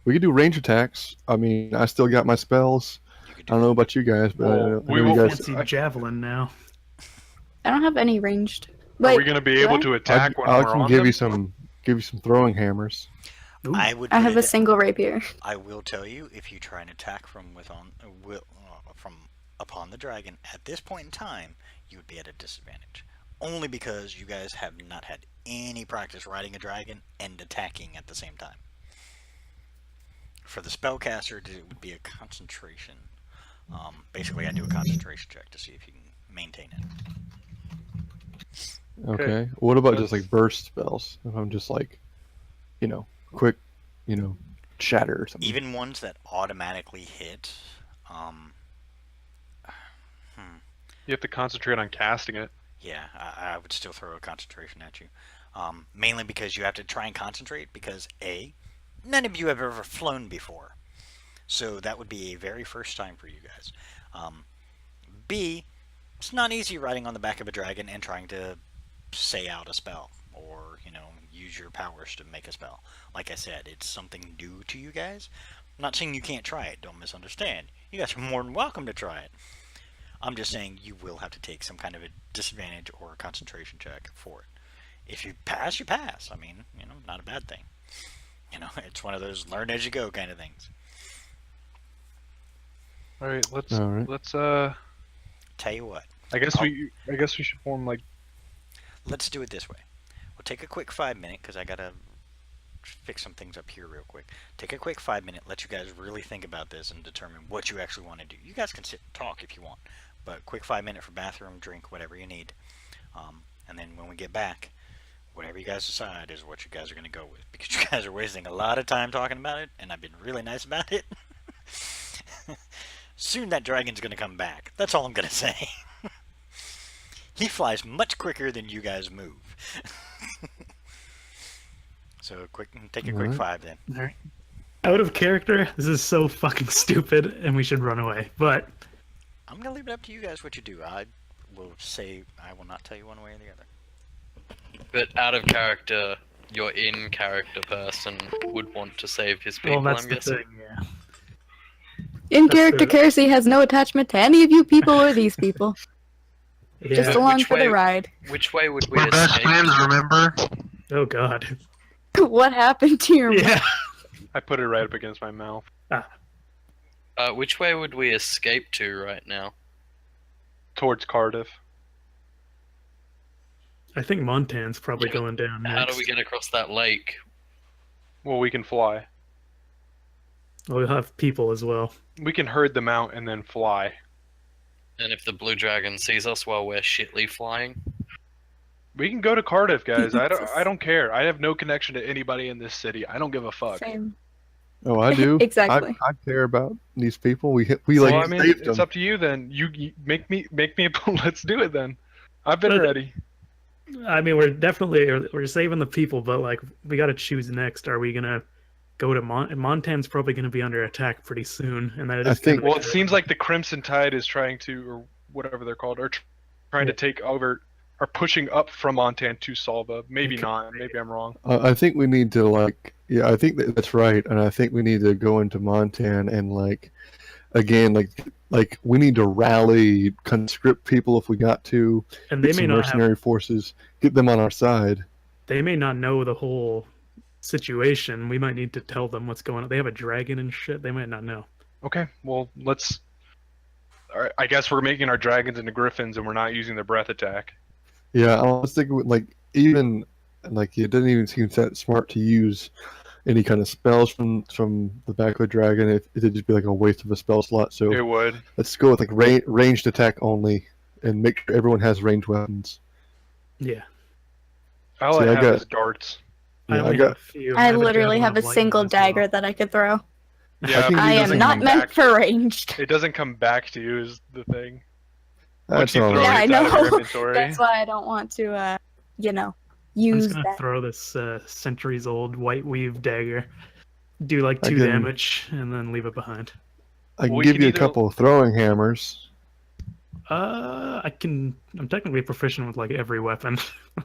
We can do range attacks. I mean, I still got my spells. You could I don't know about you guys, but Well, I know we you will- guys. Fancy javelin now. I don't have any ranged. Are we Wait, going to be able do to attack when I we're can on give them? you some throwing hammers. Ooh, I would. I put have a it- single rapier. I will tell you, if you try and attack from upon the dragon at this point in time, you would be at a disadvantage. Only because you guys have not had any practice riding a dragon and attacking at the same time. For the spellcaster, it would be a concentration. Basically, I do a concentration check to see if you can maintain it. Okay. What about just That's- like burst spells? If I'm just like, quick, shatter or something. Even ones that automatically hit. You have to concentrate on casting it. Yeah, I would still throw a concentration at you. Mainly because you have to try and concentrate because A, none of you have ever flown before. So that would be a very first time for you guys. B, it's not easy riding on the back of a dragon and trying to say out a spell or, use your powers to make a spell. Like I said, it's something new to you guys. I'm not saying you can't try it, don't misunderstand. You guys are more than welcome to try it. I'm just saying you will have to take some kind of a disadvantage or a concentration check for it. If you pass, you pass. I mean, not a bad thing. It's one of those learn as you go kind of things. All right, let's All right. Tell you what, I guess we should form like. let's do it this way. We'll take a quick 5-minute because I gotta fix some things up here real quick. Take a quick 5-minute, let you guys really think about this and determine what you actually want to do. You guys can sit and talk if you want, but quick 5-minute for bathroom, drink, whatever you need. And then when we get back, whatever you guys decide is what you guys are going to go with, because you guys are wasting a lot of time talking about it, and I've been really nice about it. Soon that dragon's going to come back. That's all I'm going to say. He flies much quicker than you guys move. So take a quick Alright. 5 then. all right. Out of character, this is so fucking stupid, and we should run away. But I'm gonna leave it up to you guys what you do. I will say I will not tell you one way or the other. But out of character, your in character person would want to save his people. well, that's I'm the guessing. thing. Yeah. In That's character, fair. Kersey has no attachment to any of you people or these people. Yeah. Just along Which for the way- ride. Which way would we We're best escape? friends, remember? Oh god. What happened to your Yeah. I put it right up against my mouth. Which way would we escape to right now? Towards Cardiff. I think Montan's probably going down next. How do we get across that lake? Well, we can fly. We'll have people as well. We can herd them out and then fly. And if the blue dragon sees us while we're shitly flying? We can go to Cardiff, guys. I don't care. I have no connection to anybody in this city. I don't give a fuck. Same. Oh, I do. Exactly. I care about these people. We Well, like I mean, saved it's them. up to you then. You make me. Let's do it then. I've been But- ready. I mean, we're saving the people, but like we got to choose next. Are we gonna go to Montan's probably gonna be under attack pretty soon, and that I is think- kind Well, of it seems like the Crimson Tide is trying to, or whatever they're called, trying to take over, are pushing up from Montan to Salva. Maybe not. Maybe I'm wrong. I think we need to I think that's right, and I think we need to go into Montan and again, we need to rally conscript people if we got to. and they Get may some not mercenary forces, get them on our side. they may not know the whole situation. We might need to tell them what's going on. They have a dragon and shit. They might not know. Okay. Well, let's. All right, I guess we're making our dragons into griffins, and we're not using their breath attack. Yeah, I was thinking even it doesn't even seem that smart to use any kind of spells from the back of a dragon. It'd just be like a waste of a spell slot. So It would. let's go with ranged attack only, and make sure everyone has ranged weapons. Yeah. All See, I I have got- is darts. I Yeah, only have a few. I have a literally javelin have a of lightning single as well. dagger that I could throw. Yeah, think I it am doesn't not come meant back. for ranged. It doesn't come back to you is the thing. That's Once you all throw Yeah, right. it, I it's out of your know. inventory. That's why I don't want to, I'm use just gonna that. throw this centuries-old white weave dagger, do like I 2 can- damage, and then leave it behind. I can We give can you a either- couple of throwing hammers. I'm technically proficient with like every weapon.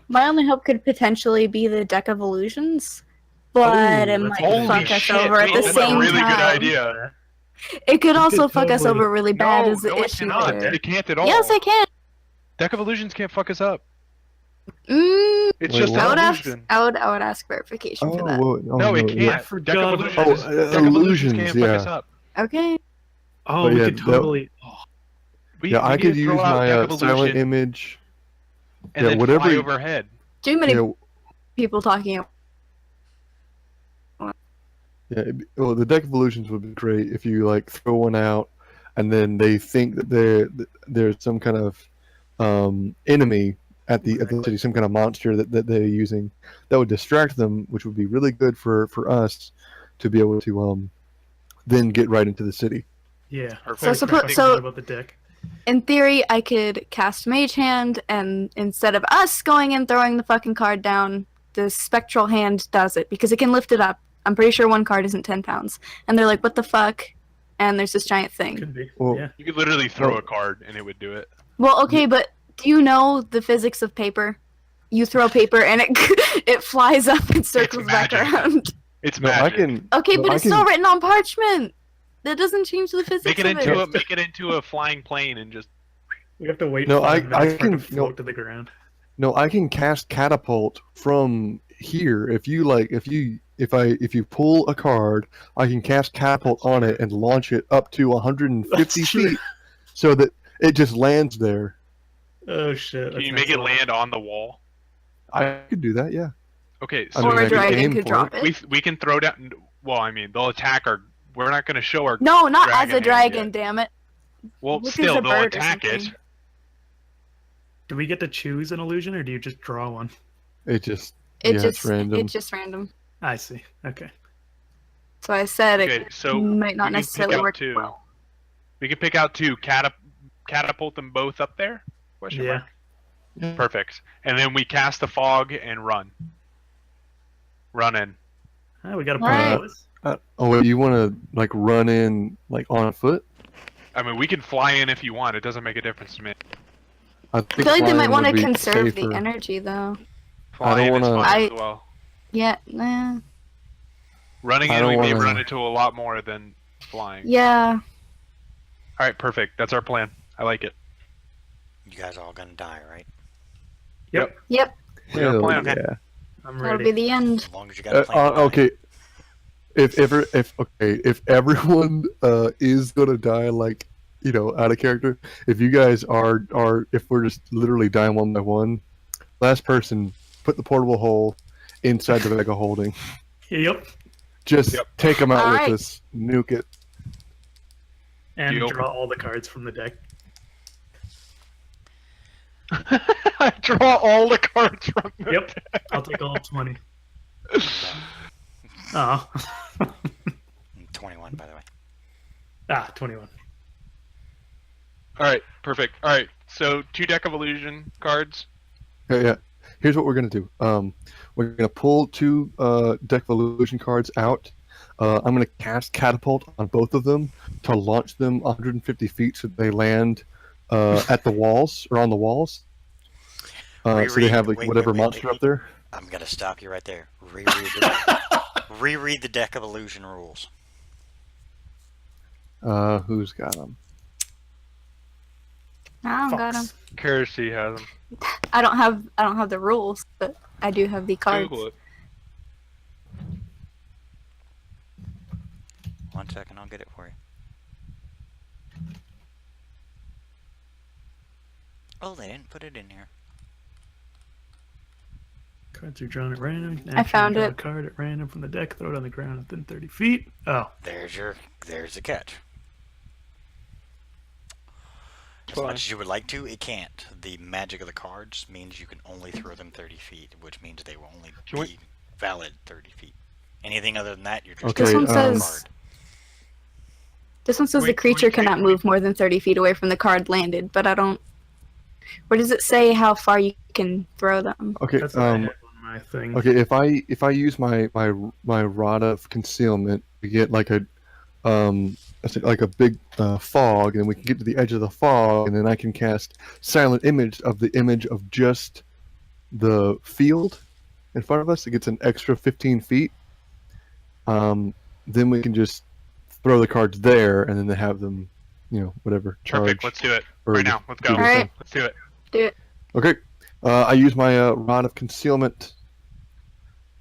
My only hope could potentially be the deck of illusions, but Ooh, it that's might a good Holy fuck us shit! over at wait, the that's same a really time. good idea. It could You also could fuck us totally- over really bad No, as the no, it issue. cannot. there. It can't at all. Yes, I can. Deck of illusions can't fuck us up. Mm, It's Wait, just what? I an would ask. illusion. I would ask verification for that. No, it yeah. can't. forgot Deck of about illusions. that. Deck of illusions Illusions, can't fuck us yeah. up. Okay. Oh, But we yeah, could that- totally. We, Yeah, we I need could to use throw out my deck of silent illusion image. and yeah, then whatever fly you- overhead. Too many Yeah, people talking. well, the deck of illusions would be great if you throw one out, and then they think that there's some kind of enemy at the city, some kind of monster that they're using that would distract them, which would be really good for us to be able to then get right into the city. Yeah. So I suppo- forgot so- about the deck. In theory, I could cast Mage Hand, and instead of us going and throwing the fucking card down, the Spectral Hand does it because it can lift it up. I'm pretty sure one card isn't 10 pounds. And they're like, what the fuck? And there's this giant thing. Could be. Well, Yeah. You could literally throw Oh. a card and it would do it. Well, okay, but do you know the physics of paper? You throw paper and it it flies up and circles back magic. around. It's no, I magic. can. Okay, No, but I it's can- still written on parchment. That doesn't change the physics Make it of into it. make it into a flying plane and just. We have to wait. No, 5 I minutes for it to can- float no. to the ground. No, I can cast catapult from here. If you pull a card, I can cast catapult on it and launch it up to 150 That's true. feet, so that it just lands there. Oh shit. Can that's you make next it level. land on the wall? I could do that, yeah. Okay, I so mean, Or I a could dragon aim could for drop it. it. we can throw down. Well, I mean, they'll attack our. We're not going to show our. No, not as a Dragon hand dragon, yet. damn it. Well, Look as still a they'll bird or attack it. something. Do we get to choose an illusion, or do you just draw one? It just It's it's random. It's just random. I see. Okay. So I said Okay, it so might not we can pick necessarily out work two. well. We can pick out two. Catapult them both up there. Question Yeah. mark? Perfect. And then we cast the fog and run. Run in. Ah, we got a Alright. bonus. Oh, you want to like run in like on foot? I mean, we can fly in if you want. It doesn't make a difference to me. I I feel like they flying might want to would be conserve safer. the energy, though. Flying is wanna- fine as well. Yeah, nah. Running I in, we don't may wanna- run into a lot more than flying. Yeah. All right, perfect. That's our plan. I like it. You guys are all gonna die, right? Yep. We got a Hell plan. yeah. I'm That'll ready. be the end. As long as you got a plan. to die. Okay. If everyone is gonna die, like, you know, out of character, if you guys are if we're just literally dying one by one, last person put the portable hole inside the bag of holding. Yep. Just Yep. take them out All with right. us, nuke it. And Deal. draw all the cards from the deck. I draw all the cards from the Yep. deck. I'll take all 20. Oh. 21, by the way. 21. All right, perfect. All right, so 2 Deck of Illusion cards. Yeah. Here's what we're gonna do. We're gonna pull 2 Deck of Illusion cards out. I'm gonna cast Catapult on both of them to launch them 150 feet so they land at the walls or on the walls. So they Reread- have like wait, whatever wait, wait, monster wait. up there. I'm gonna stop you right there. Reread the Deck of Illusion rules. Who's got them? I don't got Fox. them. Kersey has them. I don't have the rules, but I do have the cards. Google it. 1 second, I'll get it for you. Oh, they didn't put it in here. Cards are drawn at random. I found draw it. A card at random from the deck, throw it on the ground within 30 feet. Oh. There's the catch. As Fine. much as you would like to, it can't. The magic of the cards means you can only throw them 30 feet, which means they will only Can we- be valid 30 feet. Anything other than that, you're just Okay, This one drawing a says- card. This one says the Wait, creature wait, cannot wait. move more than 30 feet away from the card landed, but I don't. Where does it say how far you can throw them? Okay. That's what I have on my thing. Okay. If I use my rod of concealment to get like a like a big fog, and we can get to the edge of the fog, and then I can cast silent image of the image of just the field in front of us. It gets an extra 15 feet. Then we can just throw the cards there, and then they have them, you know, whatever charge. Perfect. Let's do it or right just now. Let's go. do the All right. thing. Let's do it. Do it. Okay. I use my rod of concealment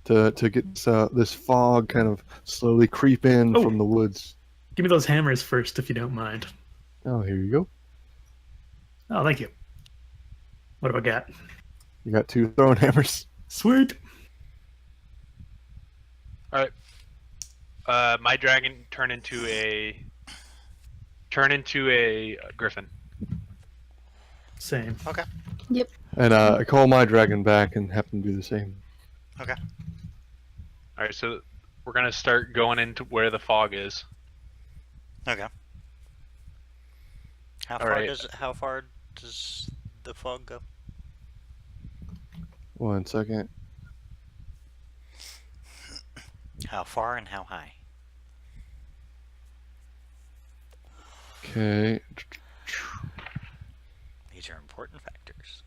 to get this fog kind of slowly creep in Oh. from the woods. Give me those hammers first, if you don't mind. Oh, here you go. Oh, thank you. What do I got? You got 2 throwing hammers. Sweet. My dragon turn into a griffin. Same. And I call my dragon back and have them do the same. All right, so we're gonna start going into where the fog is. Okay. How Alright. far does the fog go? 1 second. How far and how high? Okay. These are important factors.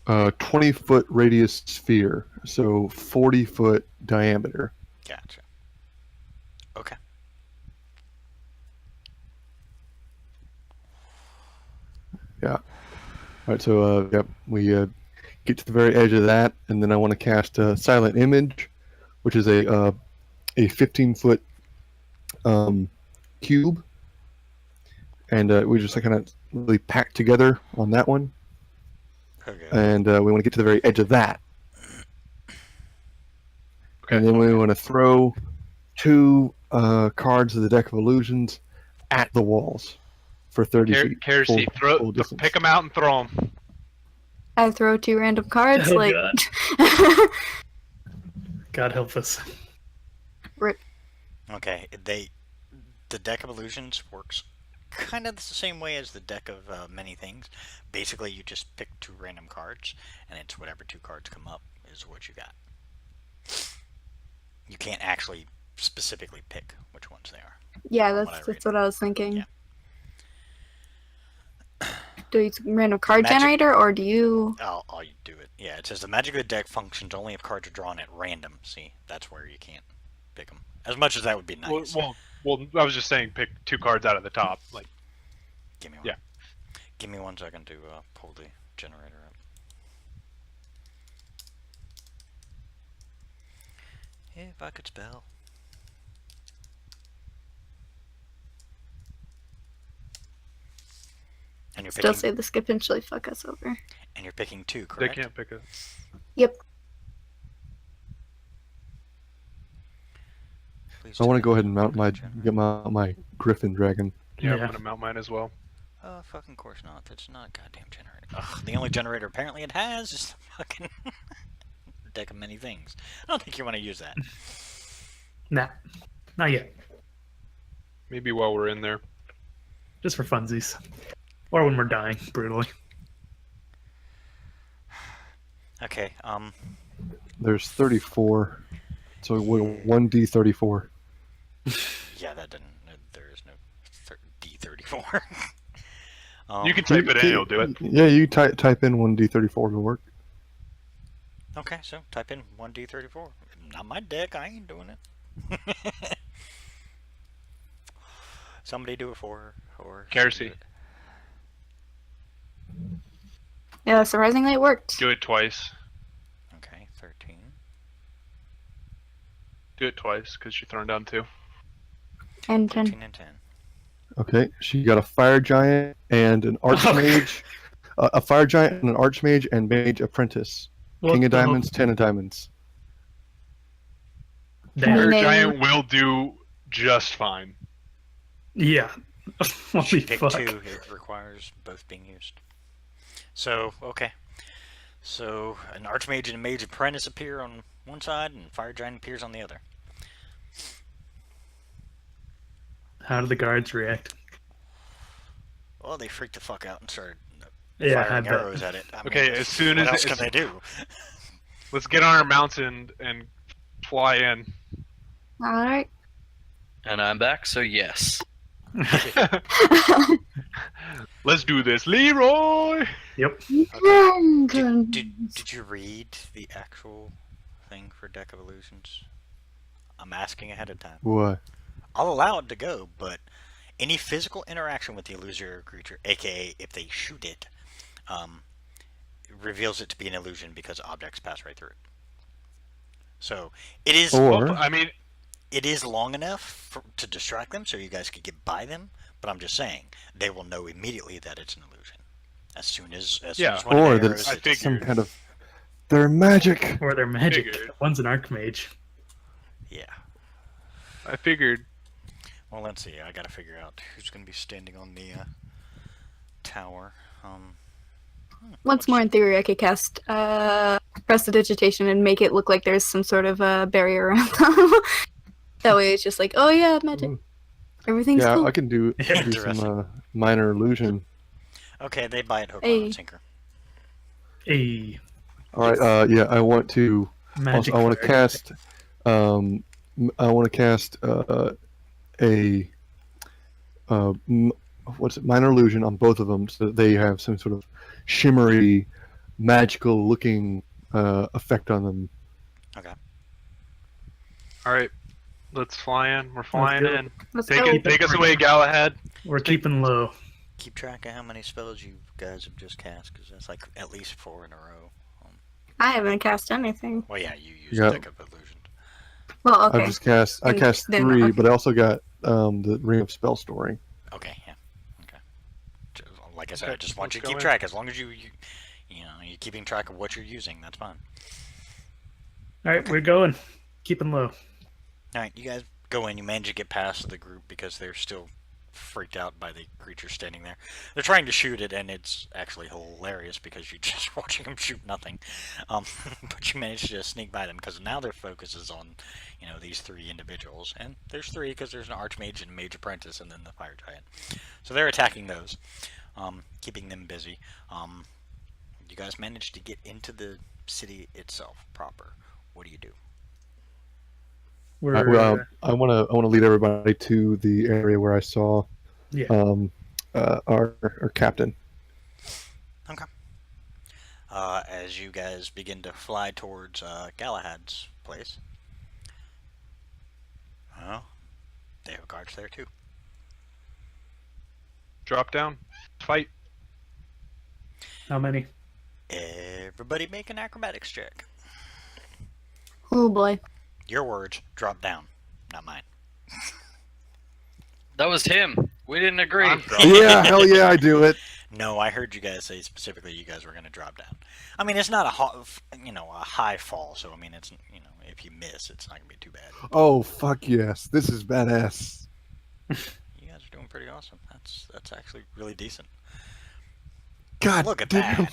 20-foot radius sphere, so 40-foot diameter. Gotcha. Okay. All right, so yep, we get to the very edge of that, and then I want to cast a silent image, which is a 15-foot cube, and we just kind of really pack together on that one, Okay. and we want to get to the very edge of that, and then we want to throw 2 cards of the Deck of Illusions at the walls for 30 feet. Kersey, full distance. pick them out and throw them. I throw 2 random cards, Oh, like. God. God help us. Okay. The Deck of Illusions works kind of the same way as the Deck of Many Things. Basically, you just pick 2 random cards, and it's whatever 2 cards come up is what you got. You can't actually specifically pick which ones they are. Yeah, From what I that's what I was thinking. Yeah. Do you use random card Magic- generator, or do you? I'll do it. Yeah, it says the Magic of the Deck functions only if cards are drawn at random. See, that's where you can't pick them. As much as that would be nice. Well, I was just saying pick 2 cards out of the top. Like, Give me one. yeah. Give me one so I can pull the generator up. If I could spell. And you're Still picking, say this could potentially fuck us over. and you're picking 2, they correct? can't pick a. Yep. Please I want to tell go me ahead and mount my generator. get my Griffin Dragon. Yeah, Yeah. I'm gonna mount mine as well. Fucking course not. That's not a goddamn generator. Ugh, the only generator apparently it has is the fucking deck of many things. I don't think you want to use that. Nah, not yet. Maybe while we're in there. Just for funsies, or when we're dying brutally. Okay, There's 34, so 1d34. yeah, that didn't. There is no D34. You can type it in, it'll do it. Yeah, you type in 1d34 to work. Okay, so type in 1D34. Not my deck. I ain't doing it. Somebody do it for her. Or Kersey. Yeah, surprisingly it worked. Do it twice. Okay, 13. Do it twice, because you're throwing down 2. And 10. 13 and 10. Okay, she got a fire giant and an archmage, a fire giant and an archmage and mage apprentice. King of diamonds, 10 of diamonds. Damn. Fire Meaning- Giant will do just fine. Yeah. Holy She picked fuck. 2. It requires both being used. So, okay. So, an archmage and a mage apprentice appear on one side, and fire giant appears on the other. How do the guards react? Well, they freaked the fuck out and started Yeah, I firing bet. arrows at it. I Okay, mean, as soon what as else it- can they do? Let's get on our mounts and fly in. Alright. And I'm back, so yes. Let's do this, Leroy! Yep. Did you read the actual thing for Deck of Illusions? I'm asking ahead of time. What? I'll allow it to go, but any physical interaction with the illusory creature, aka if they shoot it, reveals it to be an illusion because objects pass right through it. So it is. Or- I mean, It is long enough to distract them, so you guys could get by them. But I'm just saying, they will know immediately that it's an illusion as soon as Yeah. one of Or the that arrows I hits. figured. some kind of. They're magic! Or they're magic. Figured. One's an archmage. Yeah. I figured. Well, let's see. I gotta figure out who's gonna be standing on the tower. Once more, in theory, I could cast Prestidigitation and make it look like there's some sort of barrier around them. That way it's just like, oh yeah, magic. Ooh. Everything's Yeah, cool. I can do Interesting. some minor illusion. Okay, they buy it hook, Hey. line, and sinker. A Alright, yeah, I want to. magic. Also, I want to fire. cast. I want to cast what's it? Minor illusion on both of them, so that they have some sort of shimmery, magical-looking effect on them. Alright, let's fly in. We're flying go. in. Let's Take go. it. Take us away, Galahad. We're keeping low. Keep track of how many spells you guys have just cast, because that's like at least 4 in a row. I haven't cast anything. Well, yeah, you used Yeah. Deck of Illusions. Well, okay. I just cast. I Then- cast then- 3, okay. but I also got the Ring of Spell Storing. Okay, yeah. Okay. Like I said, I Okay, just want you to let's keep go in. track. As long as you're keeping track of what you're using, that's fine. All right, we're going. Keeping low. Alright, you guys go in. You manage to get past the group because they're still freaked out by the creature standing there. They're trying to shoot it, and it's actually hilarious because you're just watching them shoot nothing. But you manage to sneak by them because now their focus is on, these 3 individuals. And there's 3 because there's an Archmage and Mage Apprentice and then the Fire Giant. So they're attacking those, keeping them busy. You guys manage to get into the city itself proper. What do you do? We're I wanna lead everybody to the area where I saw yeah. our captain. Okay. As you guys begin to fly towards Galahad's place, well, they have guards there too. Drop down. Fight. How many? Everybody make an acrobatics check. Oh boy. Your words, drop down, not mine. That was him. We didn't agree. I'm drunk. Yeah, hell yeah, I do it. No, I heard you guys say specifically you guys were going to drop down. I mean, it's not a high fall, so I mean, it's if you miss, it's not going to be too bad. Oh fuck yes, this is badass. You guys are doing pretty awesome. That's actually really decent. God, Look at damn. that.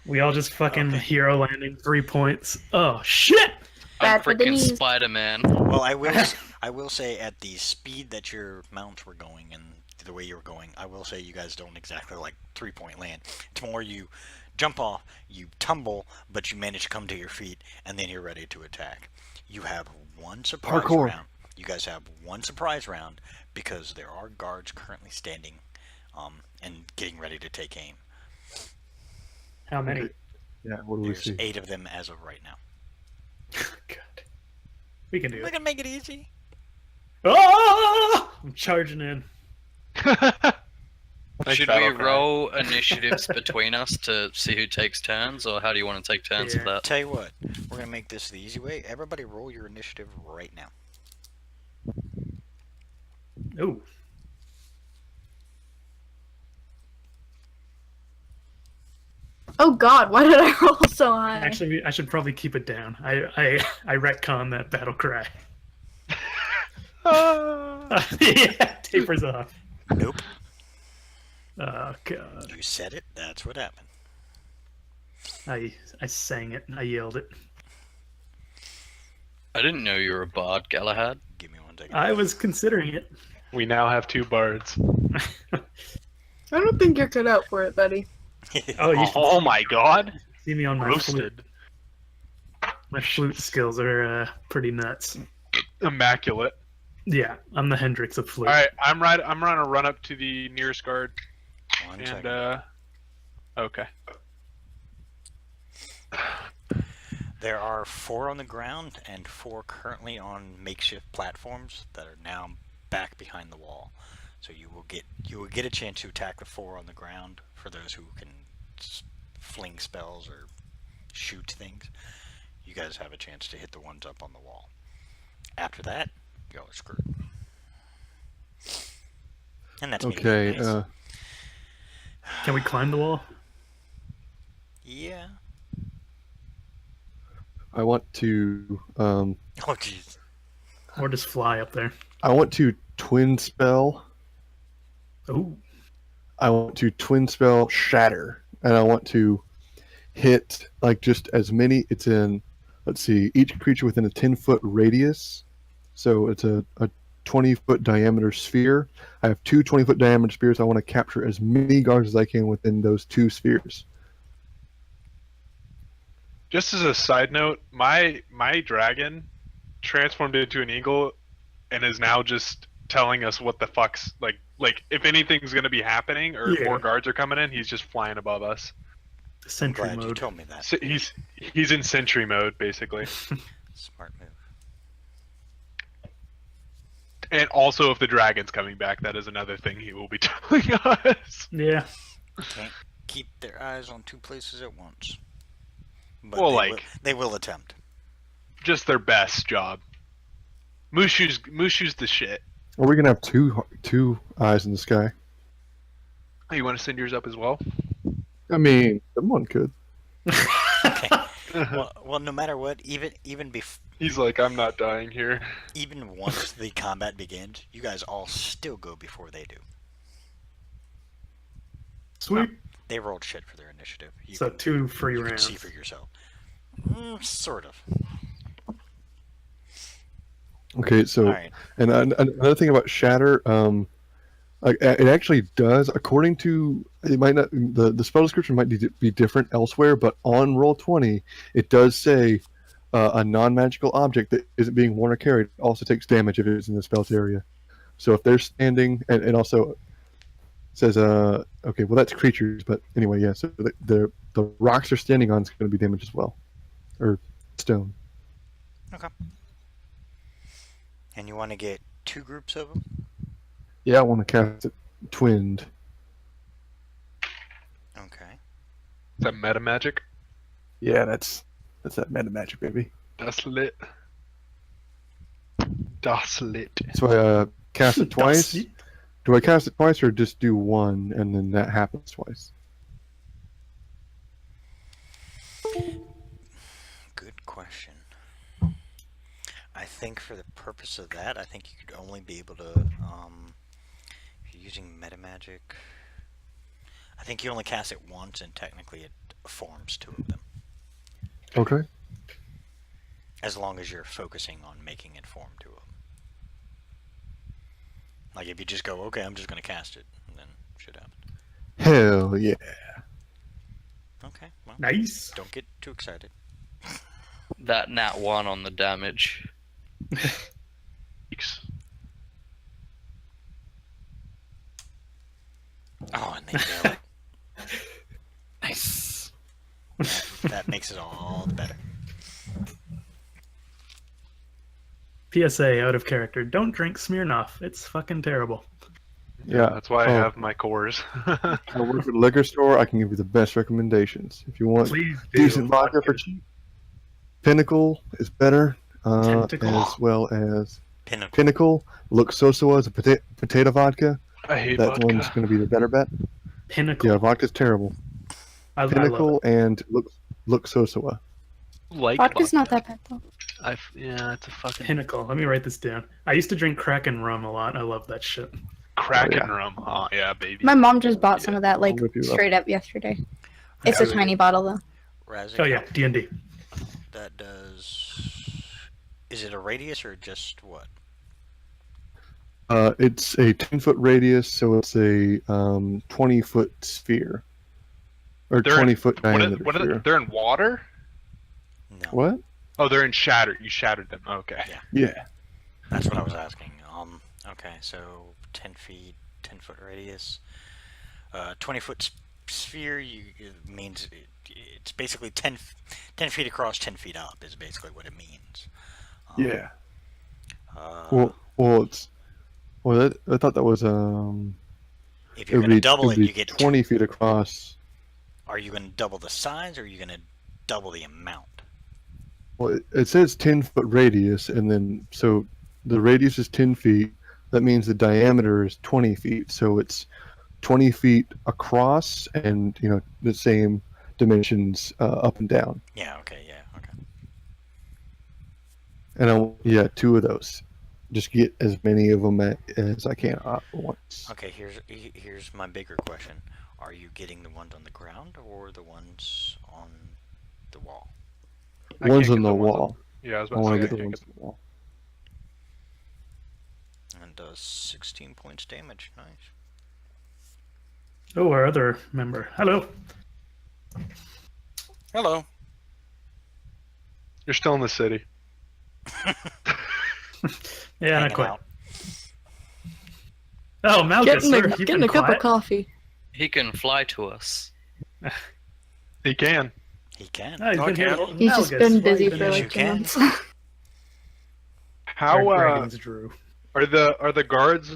We all just fucking Okay. hero landing 3 points. Oh shit! I'm Bad for the freaking knees. Spider-Man. Well, I will say at the speed that your mounts were going and the way you were going, I will say you guys don't exactly like 3-point land. It's more you jump off, you tumble, but you manage to come to your feet, and then you're ready to attack. You have one surprise Parkour. round. You guys have one surprise round because there are guards currently standing, and getting ready to take aim. How many? Yeah, what do we There's see? 8 of them as of right now. God. We can do We're it. gonna make it easy. Oh! I'm charging in. Nice Should battle we cry. roll initiatives between us to see who takes turns, or how do you want to take turns Yeah. for that? Tell you what, we're gonna make this the easy way. Everybody roll your initiative right now. Ooh. Oh god, why did I roll so high? Actually, I should probably keep it down. I retcon that battle cry. Yeah, tapers off. Nope. Oh god. You said it. That's what happened. I sang it. I yelled it. I didn't know you were a bard, Galahad. Give me one second. I was considering it. We now have 2 bards. I don't think you're cut out for it, buddy. Oh, you should Oh my god! see me on my flute. Roasted. My flute skills are pretty nuts. Immaculate. Yeah, I'm the Hendrix of flute. All right, I'm gonna run up to the nearest guard One and second. okay. There are 4 on the ground and 4 currently on makeshift platforms that are now back behind the wall. So you will get a chance to attack the 4 on the ground for those who can fling spells or shoot things. You guys have a chance to hit the ones up on the wall. After that, y'all are screwed. And that's me being Okay, nice. Can we climb the wall? Yeah. I want to Oh jeez. Or just fly up there? twin spell. Ooh. I want to twin spell shatter, and I want to hit like just as many. It's in, let's see, each creature within a 10-foot radius. So it's a 20-foot diameter sphere. I have 2 20-foot diameter spheres. I want to capture as many guards as I can within those 2 spheres. Just as a side note, my dragon transformed into an eagle and is now just telling us what the fuck's like if anything's gonna be happening or if Yeah. more guards are coming in, he's just flying above us. I'm Sentry glad you mode. told me that. So he's in sentry mode basically. Smart move. And also if the dragon's coming back, that is another thing he will be telling us. Yeah. Can't keep their eyes on 2 places at once. But Well, they will attempt. Just their best job. Mushu's the shit. Are we gonna have two eyes in the sky? Oh, you want to send yours up as well? I mean, someone could. Okay. well, no matter what, even He's like, I'm not dying here. even once the combat begins, you guys all still go before they do. Sweet. They rolled shit for their initiative. You So can, 2 free you can rounds. see for yourself. Sort of. Okay, so All right. and another thing about shatter, like it actually does, according to it might not the spell description might be different elsewhere, but on Roll20 it does say a non-magical object that isn't being worn or carried also takes damage if it's in the spell's area. So if they're standing, and also says, okay, well that's creatures, but anyway, yeah. So the rocks they're standing on is going to be damaged as well, or stone. Okay. And you want to get 2 groups of them? Yeah, I want to cast it twinned. Okay. Is that meta magic? Yeah, that's that meta magic, baby. Das lit. Das lit. So I cast it twice. Dusty. Do I cast it twice or just do one and then that happens twice? Good question. I think for the purpose of that, I think you could only be able to, if you're using meta magic, I think you only cast it once, and technically it forms 2 of them. Okay. As long as you're focusing on making it form 2 of them. Like if you just go, okay, I'm just going to cast it, and then shit happens. Hell yeah. Okay, well, Nice. don't get too excited. That nat 1 on the damage. Eeks. Oh, and they nail it. Nice. That makes it all the better. PSA out of character. Don't drink Smirnoff. It's fucking terrible. Yeah. That's why I Oh. have my cores. I work at a liquor store. I can give you the best recommendations. If you want Please do. decent vodka for cheap, Pinnacle is better, Tentacle. as well as Pinnacle. Pinnacle. Luxosua is a potato vodka. I hate That vodka. one's going to be the better bet. Pinnacle. Yeah, vodka's terrible. I love Pinnacle it. and Luxosua. Like Vodka's not vodka. that bad though. Yeah, it's a fucking Pinnacle. Let me write this down. I used to drink Kraken rum a lot. I love that shit. Kraken Oh, yeah. rum. Oh yeah, baby. My mom just bought some of that like I'll whip you up. straight up yesterday. It's a Okay. tiny bottle though. Razzie, Oh yeah, D&D. that does... Is it a radius or just what? It's a 10-foot radius, so it's a 20-foot sphere. Or They're in- 20-foot diameter What are sphere. they're in water? No. What? Oh, they're in shattered. You shattered them. Okay. Yeah. That's what I was asking. Okay, so 10 feet, 10-foot radius. 20-foot sphere it means it's basically 10 feet across, 10 feet up is basically what it means. Yeah. Uh, I thought that was if it you're would going to be, double it it, would you be get 20 feet across. Are you going to double the size, or are you going to double the amount? Well, it says 10-foot radius, and then so the radius is 10 feet. That means the diameter is 20 feet. So it's 20 feet across, and the same dimensions up and down. Yeah. Okay. Yeah. Okay. And 2 of those. Just get as many of them as I can at once. Okay. Here's my bigger question: are you getting the ones on the ground or the ones on the wall? I One's can't on get the the ones on- wall. Yeah, I was I about want to to say. get I the can't ones on the wall. And does 16 points damage. Nice. Oh, our other member. Hello. Hello. You're still in the city. Yeah, not Hanging quite. out. Oh, Malchus, sir, you've Getting been a cup quiet. of coffee. He can fly to us. He can. He can. Oh, he's Oh, been here. can. He's just Malchus, been why busy you been for in? You like 2 can. months. How Dragons Drew. are the guards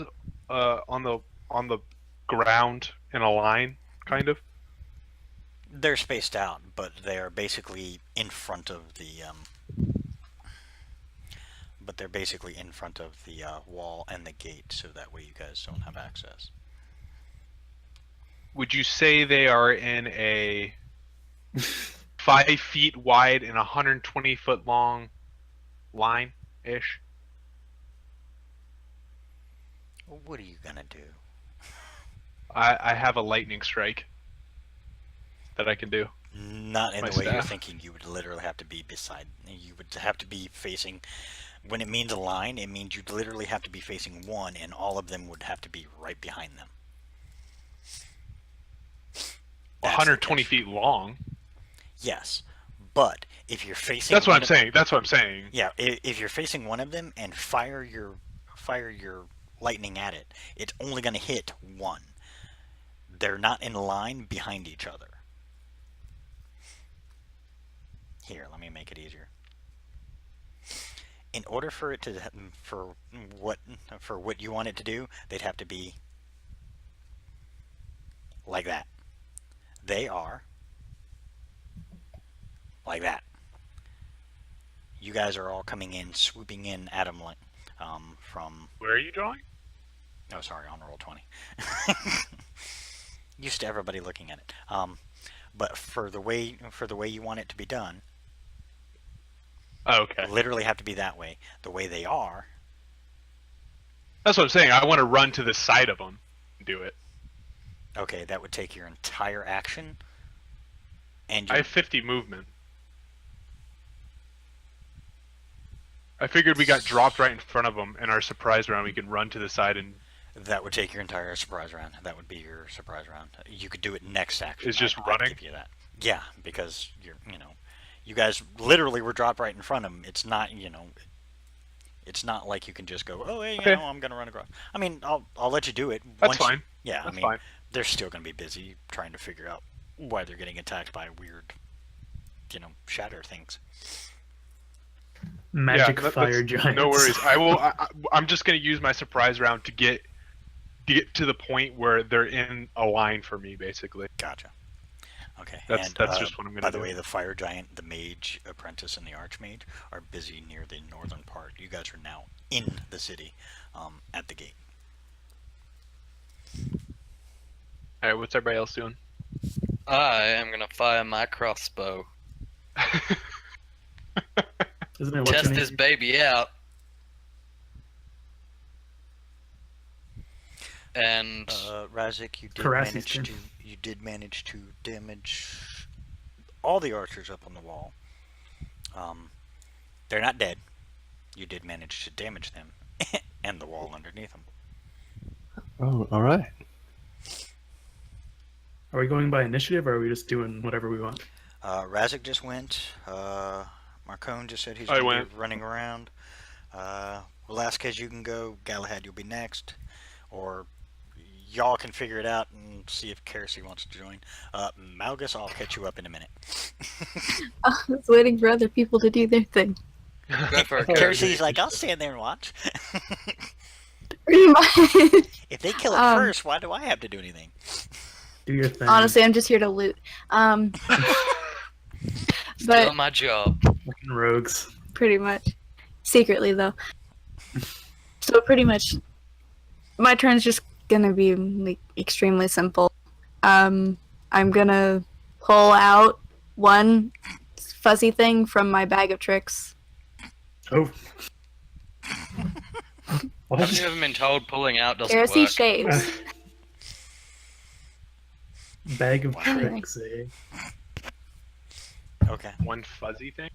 on the ground in a line, kind of? They're spaced out, but they are basically in front of the wall and the gate, so that way you guys don't have access. Would you say they are in a 5 feet wide and 120 foot long line ish? What are you gonna do? I have a lightning strike that I can do. Not in My the way you're staff. thinking. You would literally have to be beside. You would have to be facing. When it means a line, it means you'd literally have to be facing one, and all of them would have to be right behind them. That's the 120 catch. feet long. Yes, But if you're facing That's what one I'm of- saying. That's what I'm saying. Yeah, if you're facing one of them and fire your lightning at it, it's only going to hit one. They're not in line behind each other. Here, let me make it easier. In order for it to for what you want it to do, they'd have to be like that. They are like that. You guys are all coming in, swooping in at them like from. Where are you drawing? Oh, sorry, on roll 20. Used to everybody looking at it. But for the way you want it to be done, Oh, okay. literally have to be that way. The way they are, That's what I'm saying. I want to run to the side of them and do it. okay, that would take your entire action. And I have 50 movement. I figured we got dropped right in front of them, and our surprise round we can run to the side and that would take your entire surprise round. That would be your surprise round. You could do it next action. It's just I'd running? give you that. Yeah, because you guys literally were dropped right in front of them. It's not, it's not like you can just go, oh, hey, Okay. I'm gonna run across. I mean, I'll let you do it. That's once you- fine. Yeah, That's I mean, fine. they're still gonna be busy trying to figure out why they're getting attacked by weird, shatter things. Magic that- fire that's- giants. No worries. I will. I'm just gonna use my surprise round to get to the point where they're in a line for me, basically. Gotcha. Okay. That's and, just what I'm gonna By the do. way, the fire giant, the mage apprentice, and the archmage are busy near the northern part. You guys are now in the city, at the gate. All right, what's everybody else doing? I am gonna fire my crossbow. Isn't it what's Test her this name? baby out. And Razik, Karasi's turn. you did manage to damage all the archers up on the wall. They're not dead. You did manage to damage them and the wall underneath them. Oh, all right. Are we going by initiative, or are we just doing whatever we want? Razik just went. Marcone just said he's I going to went. be running around. Velasquez, you can go. Galahad, you'll be next. Or y'all can figure it out and see if Kersey wants to join. Malgus, I'll catch you up in a minute. I was waiting for other people to do their thing. go for it, Kersey's like, I'll stand there and watch. Pretty much. If they kill it Um, first, why do I have to do anything? Do your thing. Honestly, I'm just here to loot. Still But my job. Fucking rogues. pretty much. Secretly, though. So pretty much, my turn's just gonna be like extremely simple. I'm gonna pull out one fuzzy thing from my bag of tricks. Oh. What? Have you ever been told pulling out doesn't Heresy work? shaves. Bag of Wow. tricks, eh? Okay. One fuzzy thing.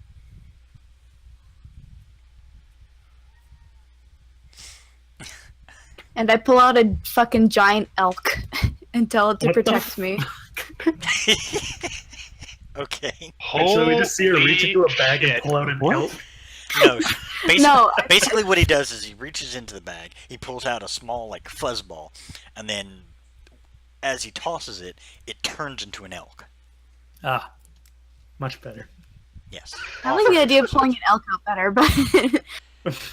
And I pull out a fucking giant elk and tell it to What the protect me. Okay. So we just see her reach into a bag Holy and pull out an What? elk. No, basically, No, basically what he does is he reaches into the bag, he pulls out a small, like, fuzzball, and then as he tosses it, it turns into an elk. Ah, much better. Yes. I like the idea of pulling an elk out better, but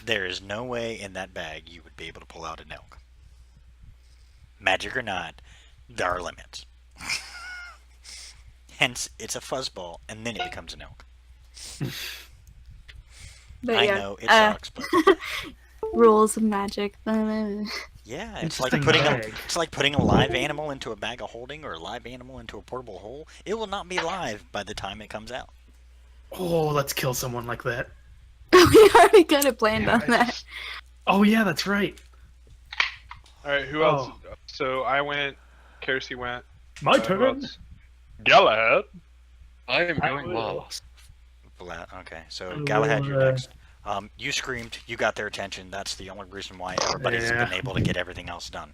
There is no way in that bag you would be able to pull out an elk. Magic or not, there are limits. Hence, it's a fuzzball, and then it becomes an elk. but I yeah, know, it sucks, but rules of magic. yeah, it's like Interesting putting bag. it's like putting a live animal into a bag of holding or a live animal into a portable hole. It will not be live by the time it comes out. Oh, let's kill someone like that. We already kind of planned on that. Oh yeah, that's right. All right, who else? So I went. Kersey went. My who turn. else? Galahad. I am I going will. last. Okay, so I Galahad, will, you're uh, next. You screamed, you got their attention. That's the only reason why everybody's Yeah. been able to get everything else done.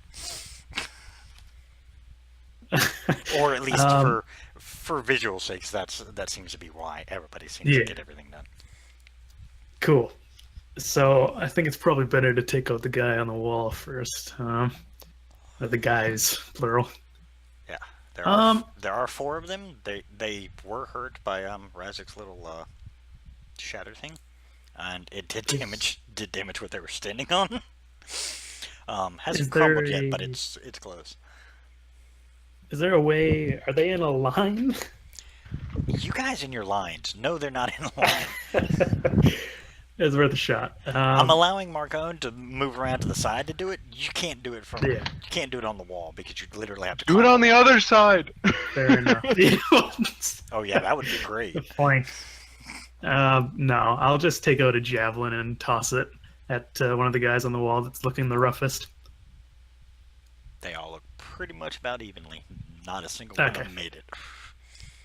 Or at least Um, for visual sakes, that seems to be why everybody seems Yeah. to get everything done. Cool. So I think it's probably better to take out the guy on the wall first. Or the guys, plural. There are 4 of them. They were hurt by Razik's little shatter thing, and it did damage what they were standing on. Hasn't crumbled yet, but it's close. Is there a way? Are they in a line? You guys in your lines. No, they're not in a line. It's worth a shot. I'm allowing Marcone to move around to the side to do it. You can't do it from. Yeah. You can't do it on the wall because you literally have to. Do it climb. on the other side. Fair enough. Oh yeah, that would be great. The flank. No, I'll just take out a javelin and toss it at one of the guys on the wall that's looking the roughest. They all look pretty much about evenly. Not a single one of Okay. them made it.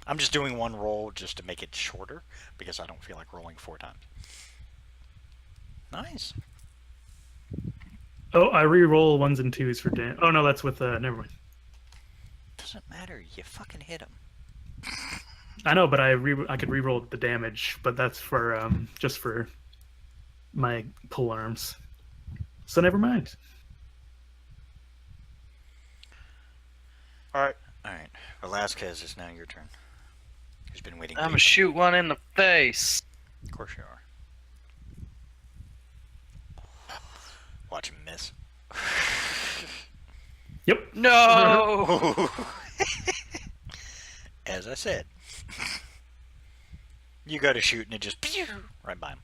I'm just doing one roll just to make it shorter because I don't feel like rolling 4 times. Nice. Oh, I re-roll 1s and 2s for damage. Oh no, that's with never mind. Doesn't matter. You fucking hit him. I know, but I could re-roll the damage, but that's for just for my pull arms. So never mind. All right. All right, Velasquez, it's now your turn. Who's been waiting? I'm gonna shoot one in the face. Of course you are. Watch him miss. Yep. No. As I said, you go to shoot and it just pew, right by him.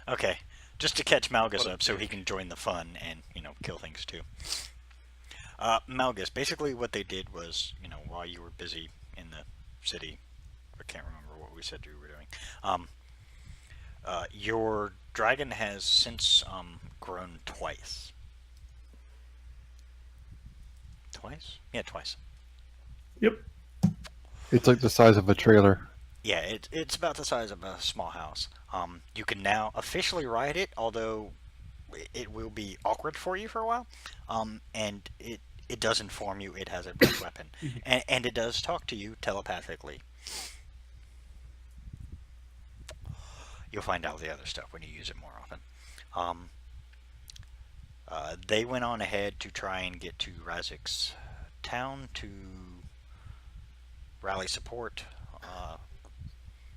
Okay, just to catch Malgus up so he can join the fun and kill things too. Malgus, basically what they did was, while you were busy in the city, I can't remember what we said you were doing. Your dragon has since grown twice. Twice? Yeah, twice. Yep. It's like the size of a trailer. Yeah, it's about the size of a small house. You can now officially ride it, although it will be awkward for you for a while. And it does inform you it has a breath weapon, and it does talk to you telepathically. You'll find out the other stuff when you use it more often. They went on ahead to try and get to Razik's town to rally support,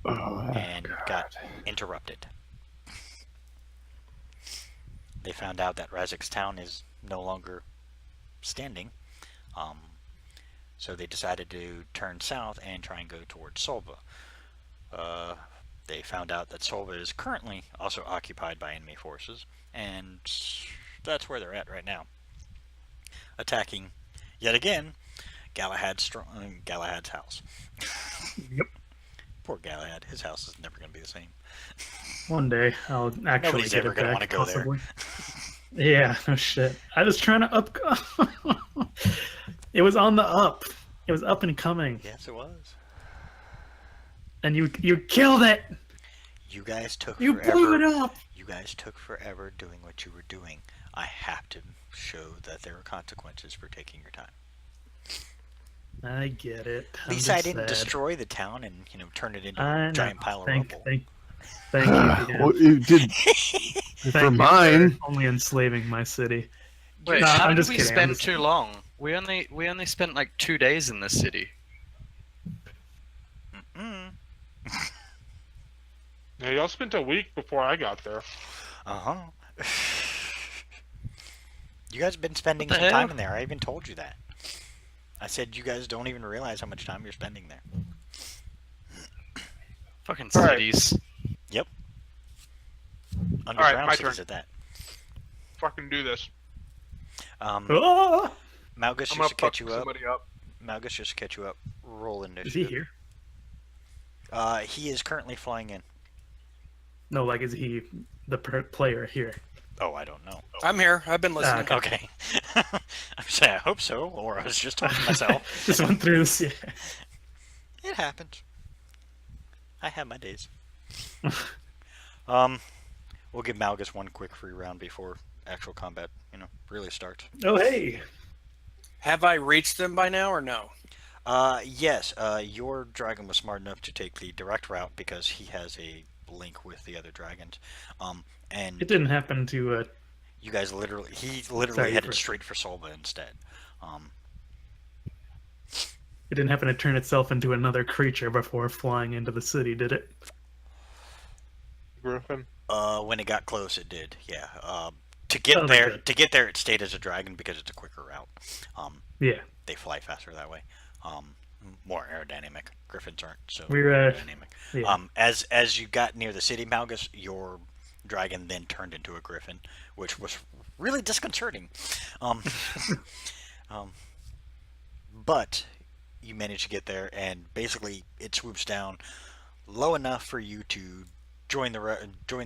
and got interrupted. They found out that Razik's town is no longer standing, so they decided to turn south and try and go towards Solva. They found out that Solva is currently also occupied by enemy forces, and that's where they're at right now. Attacking, yet again, Galahad's house. Yep. Poor Galahad, his house is never going to be the same. One day I'll actually Nobody's get ever it gonna back, wanna go there. possibly. Yeah, no shit. I was trying to up. It was on the up. It was up and coming, Yes, it was. and you killed it. You guys took You forever. blew it up. You guys took forever doing what you were doing. I have to show that there are consequences for taking your time. I get it. At least I didn't destroy the town and turn it into I a know. giant pile of Thank rubble. you. Dan. Well, you did Thank for you mine. only enslaving my city. Wait, No, how I'm did just we kidding, I'm spend just too kidding. long? We only spent like 2 days in this city. Mm. Yeah, y'all spent a week before I got there. Uh-huh. You guys have been spending What some the time hell? in there. I even told you that. I said you guys don't even realize how much time you're spending there. Fucking All right. cities. Underground my cities turn. at that. Fucking do this. Ah! Malgus, I'm just gonna to fuck catch you up. somebody up. Malgus, just to catch you up. Roll Is initiative. he here? He is currently flying in. No, like is he the player here? Oh, I don't know. I'm here. I've been listening. Okay. I'm saying I hope so, or I was just talking to myself. Just went through this. Yeah. It happens. I have my days. We'll give Malgus one quick free round before actual combat, really starts. Oh hey. Have I reached them by now or no? Yes. Your dragon was smart enough to take the direct route because he has a link with the other dragons. And It didn't happen to. you guys he literally Sorry, headed for- straight for Solva instead. It didn't happen to turn itself into another creature before flying into the city, did it? Griffin. When it got close, it did. Yeah. To get Oh, there, good. it stayed as a dragon because it's a quicker route. Yeah. They fly faster that way. More aerodynamic. Griffins aren't so We're, aerodynamic. Yeah. As you got near the city, Malgus, your dragon then turned into a griffin, which was really disconcerting. Um, but you managed to get there, and basically it swoops down low enough for you to join the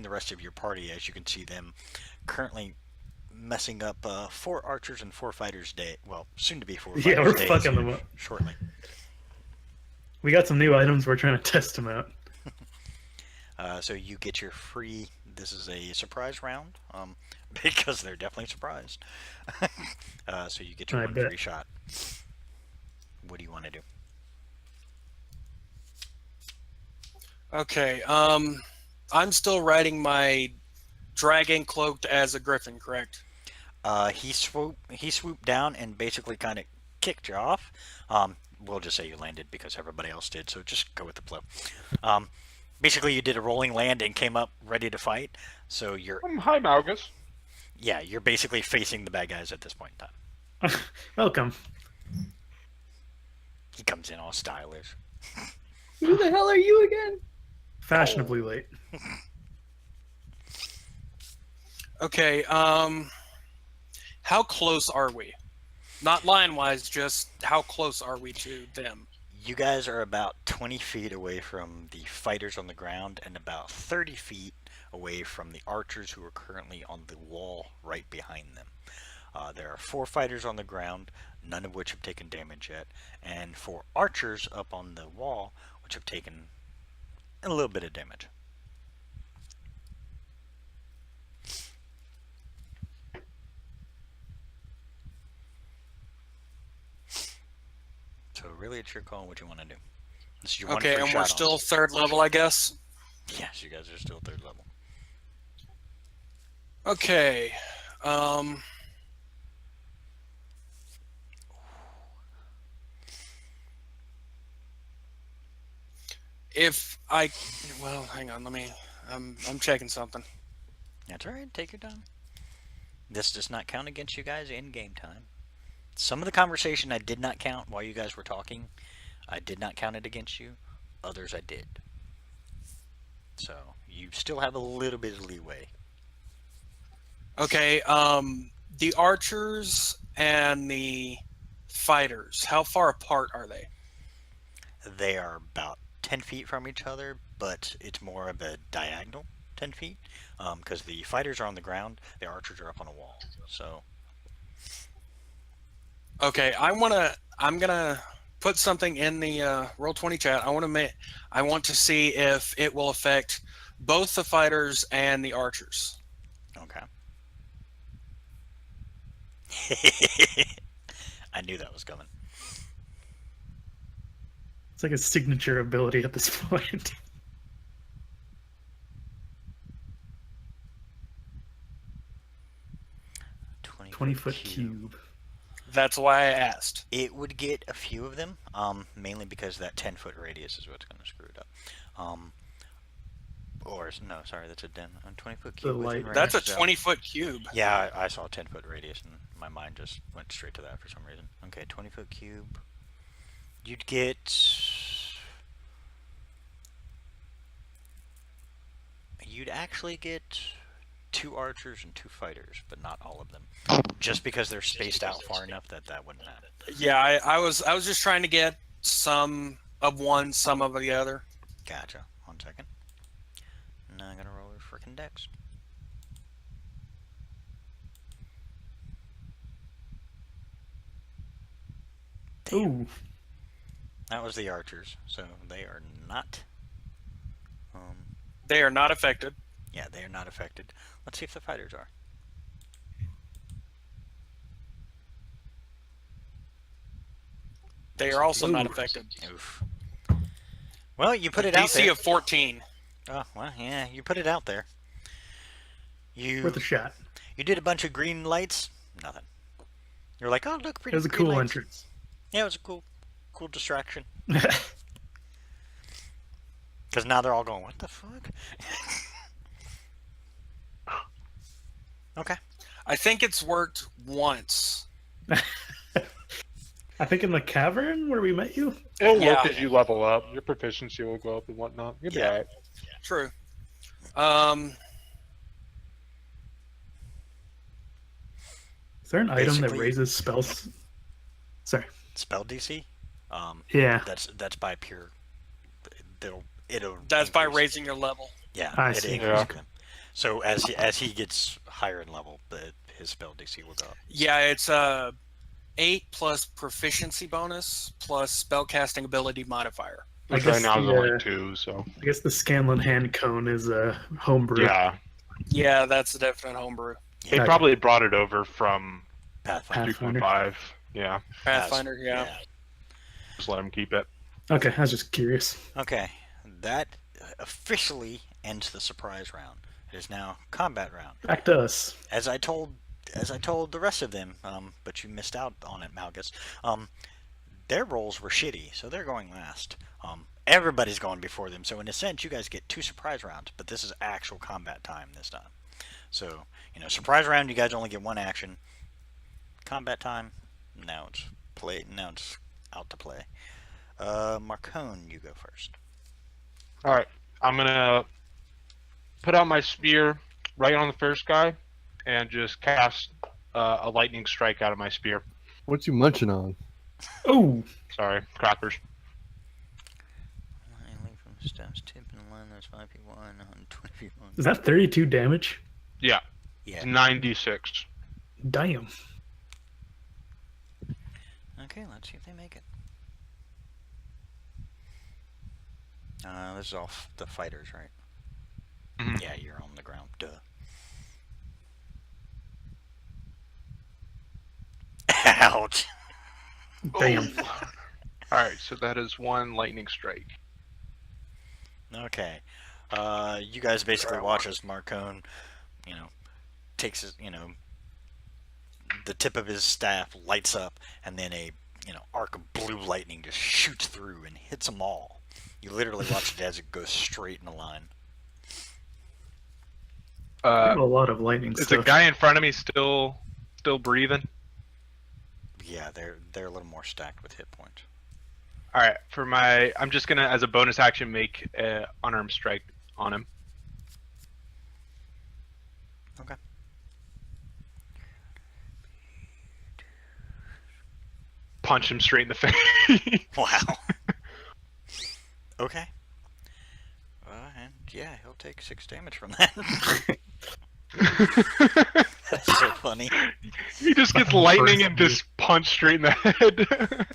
rest of your party. As you can see them currently messing up 4 archers and 4 fighters day. Well, soon to be 4 fighters Yeah, we're days fucking here them up. shortly. We got some new items. We're trying to test them out. So you get your free. This is a surprise round, because they're definitely surprised. So you get your I one bet. free shot. What do you want to do? Okay. I'm still riding my dragon cloaked as a griffin, correct? He swooped down and basically kind of kicked you off. We'll just say you landed because everybody else did. So just go with the flow. Basically, you did a rolling land and came up ready to fight. So you're Hi, Malgus. you're basically facing the bad guys at this point in time. Welcome. He comes in all stylish. Who the hell are you again? Fashionably late. Okay. How close are we? Not line-wise, just how close are we to them? You guys are about 20 feet away from the fighters on the ground and about 30 feet away from the archers who are currently on the wall right behind them. There are 4 fighters on the ground, none of which have taken damage yet, and 4 archers up on the wall, which have taken a little bit of damage. So really, it's your call what you want to do. This is your one Okay, free and shot we're on still it. third level, I guess. Yes, you guys are still 3rd level. Okay. If I, well, hang on, let me. I'm checking something. That's alright, take your time. This does not count against you guys in game time. Some of the conversation I did not count while you guys were talking. I did not count it against you. Others I did. So, you still have a little bit of leeway. Okay. The archers and the fighters. How far apart are they? They are about 10 feet from each other, but it's more of a diagonal 10 feet. Because the fighters are on the ground, the archers are up on a wall. So, Okay, I'm gonna put something in the Roll20 chat. I want to see if it will affect both the fighters and the archers. okay. I knew that was coming. It's like a signature ability at this point. 20-foot cube. That's why I asked. It would get a few of them, mainly because that 10-foot radius is what's going to screw it up. Or no, sorry, that's a 20-foot cube. within light- range, That's a so- 20-foot cube. Yeah, I saw a 10-foot radius, and my mind just went straight to that for some reason. Okay, 20-foot cube. You'd actually get 2 archers and 2 fighters, but not all of them. Just because they're spaced out far enough that wouldn't happen. Yeah, I was just trying to get some of one, some of the other. Gotcha. 1 second. Now I'm gonna roll your frickin' dex. Ooh. That was the archers, so they are not. They are not affected. Yeah, they are not affected. Let's see if the fighters are. They are also not Ooh. affected. Oof. Well, you put A it out DC there. of 14. Oh, well, yeah, you put it out there. Worth a shot. You did a bunch of green lights. Nothing. You're like, oh, look, It pretty was a green cool lights. entrance. Yeah, it was a cool distraction. Because now they're all going, what the fuck? Okay. I think it's worked once. I think in the cavern where we met you. It'll Yeah. work as you level up. Your proficiency will go up and whatnot. You'll be Yeah. alright. True. Is there an item that Basically- raises spells? Sorry. Spell DC? Yeah. That's by pure. It'll. That's by increase. raising your level. Yeah, I it see. increases Yeah. them. So as he gets higher in level, his spell DC will go up. Yeah, it's 8 plus proficiency bonus plus spellcasting ability modifier. I Which right guess now is the, only 2, so. I guess the Scanlan hand cone is a homebrew. Yeah. Yeah, that's a definite homebrew. They Okay. probably brought it over from Pathfinder. Pathfinder. 3.5. Yeah. Pathfinder, yeah. Just let them keep it. Okay, I was just curious. Okay, that officially ends the surprise round. It is now combat round. Back to us. As I told the rest of them, but you missed out on it, Malgus. Their rolls were shitty, so they're going last. Everybody's going before them, so in a sense, you guys get 2 surprise rounds, but this is actual combat time this time. So, surprise round, you guys only get 1 action. Combat time, now it's out to play. Marcone, you go first. Alright. I'm gonna put out my spear right on the first guy and just cast a lightning strike out of my spear. What you munching on? Oh, Sorry, crackers. Steps, tip in line, there's 5 people on 120 people. is that 32 damage? Yeah, Yeah. it's 96. Damn. Okay, let's see if they make it. This is all the fighters, right? Mhm. Yeah, you're on the ground. Duh. Ouch. Damn. Alright, so that is 1 lightning strike. Okay. You guys basically watch as Marcone, takes his, the tip of his staff lights up, and then a, arc of blue lightning just shoots through and hits them all. You literally watch it as it goes straight in a line. I have a lot of lightning Is the stuff. guy in front of me still breathing? Yeah, they're a little more stacked with hit points. Alright, I'm just gonna, as a bonus action, make an unarmed strike on him. Okay. Punch him straight in the face. Wow. Okay. And yeah, he'll take 6 damage from that. That's so funny. He just gets lightning and just punch straight in the head.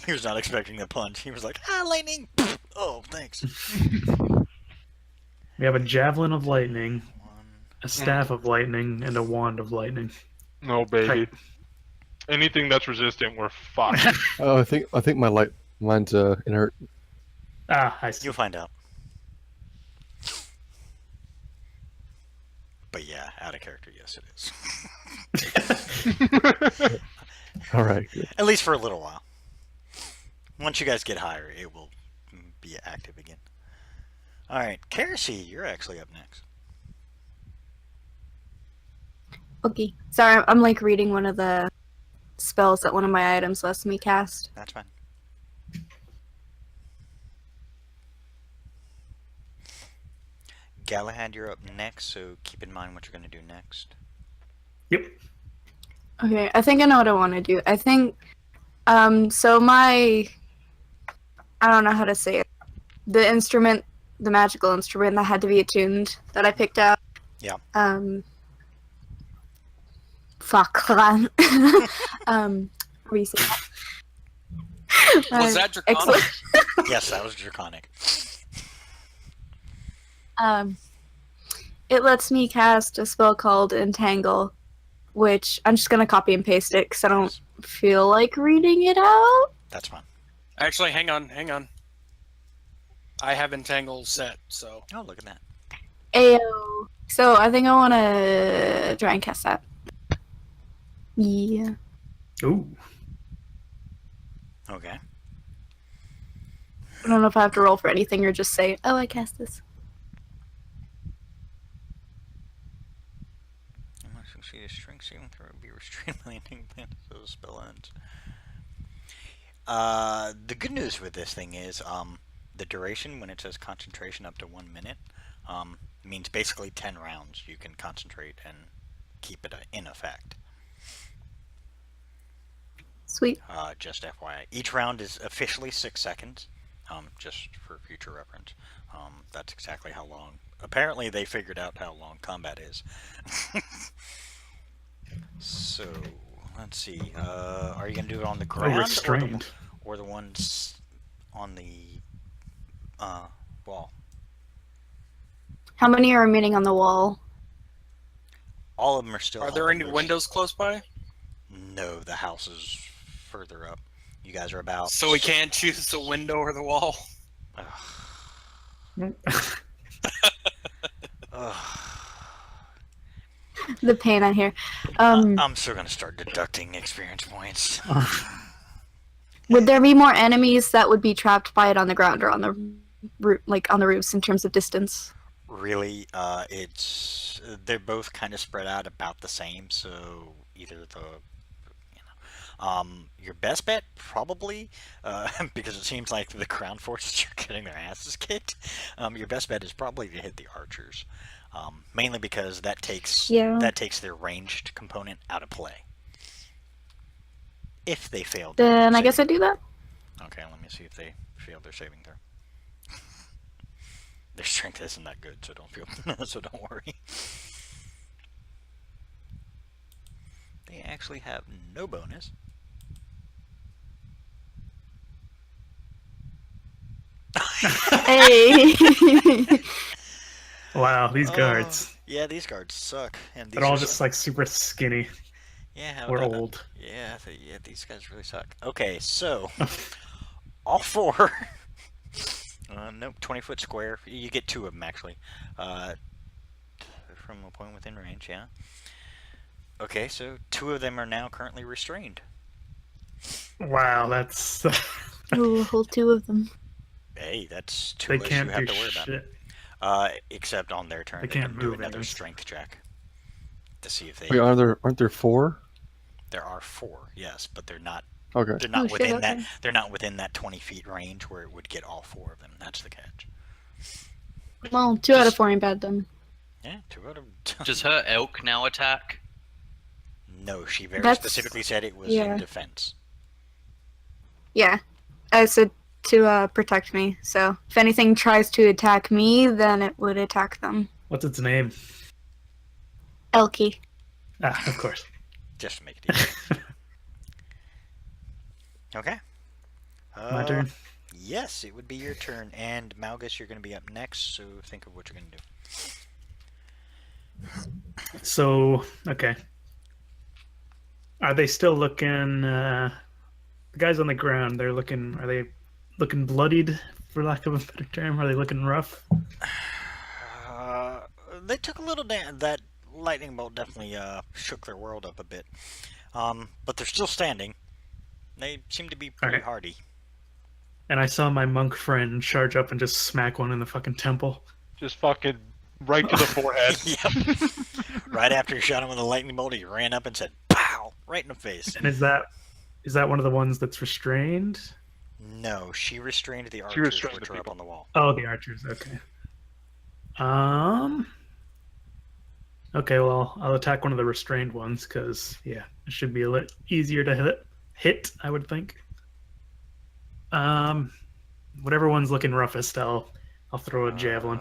He was not expecting the punch. He was like, lightning! Oh, thanks. We have a javelin of lightning, 1. a staff of lightning, and a wand of lightning. No, baby. Type. Anything that's resistant, we're fucked. Oh, I think mine's inert. Ah, I see. You'll find out. But yeah, out of character, yes it is. All right, good. At least for a little while. Once you guys get higher, it will be active again. Alright, Kerosene, you're actually up next. Okay. Sorry, I'm like reading one of the spells that one of my items lets me cast. That's fine. Galahad, you're up next, so keep in mind what you're going to do next. Yep. Okay, I think I know what I want to do. I think, so I don't know how to say it. The instrument, the magical instrument that had to be attuned that I picked out. Yeah. Fuck. Reset. Was that draconic? Excellent. Yes, that was draconic. It lets me cast a spell called Entangle, which I'm just gonna copy and paste it because I don't feel like reading it out. That's fine. Actually, hang on. I have entangle set, so Oh, look at that. Ayo. So I think I want to try and cast that. Yeah. Ooh. Okay. I don't know if I have to roll for anything or just say, oh, I cast this. Unless you see a strength saving throw, be restrained by the ending plan until the spell ends. The good news with this thing is, the duration, when it says concentration up to 1 minute, means basically 10 rounds you can concentrate and keep it in effect. Sweet. Just FYI. Each round is officially 6 seconds, just for future reference. That's exactly how long. Apparently they figured out how long combat is. So, let's see. Are you going to do it on the ground restrained. or the ones on the wall? How many are remaining on the wall? All of them are still. are there any windows close by? No, the house is further up. You guys are about. So we can't choose the window or the wall. The pain I hear. I'm still gonna start deducting experience points. Would there be more enemies that would be trapped by it on the ground or on the like on the roofs in terms of distance? Really, they're both kind of spread out about the same. So either your best bet probably, because it seems like the crown forces are getting their asses kicked. Your best bet is probably to hit the archers, mainly because that takes their ranged component out of play. If they failed, Then I guess I do that. Okay, let me see if they failed their saving throw. Their strength isn't that good, so don't worry. They actually have no bonus. Hey. Wow, these guards. Yeah, these guards suck, and They're all just like super skinny. yeah, how Or about that? old. Yeah, these guys really suck. Okay, so all four. Nope, 20-foot square. You get 2 of them actually. From a point within range, yeah. Okay, so 2 of them are now currently restrained. Wow, that's. Ooh, a whole 2 of them. Hey, that's 2 They less can't you have do to worry about. shit. Except on their turn, They they can't can do move another anyways. strength check to see if they. Wait, aren't there 4? There are 4, yes, but they're not. Okay. They're not Oh, shit, within that. okay. They're not within that 20 feet range where it would get all 4 of them. That's the catch. Well, 2 out of 4 ain't bad then. Yeah, 2 out of. Does her elk now attack? No, she very That's- specifically said it was yeah. in defense. Yeah. I said to protect me. So if anything tries to attack me, then it would attack them. What's its name? Elky. Ah, of course. Just to make it easy. Okay. My turn. Yes, it would be your turn. And Malgus, you're going to be up next, so think of what you're going to do. So, okay. Are they still looking? The guys on the ground, they're looking. Are they looking bloodied, for lack of a better term? Are they looking rough? They took a little that lightning bolt definitely shook their world up a bit. But they're still standing. They seem to be pretty Alright. hardy. And I saw my monk friend charge up and just smack one in the fucking temple. Just fucking right to the forehead. Yep. Right after he shot him with a lightning bolt, he ran up and said, "Pow!" right in the face. And is that one of the ones that's restrained? No, she restrained the She archers, restrained which the are up people. on the wall. Oh, the archers. Okay. Okay, well, I'll attack one of the restrained ones because yeah, it should be a little easier to hit. I would think. Whatever one's looking roughest, I'll throw a javelin.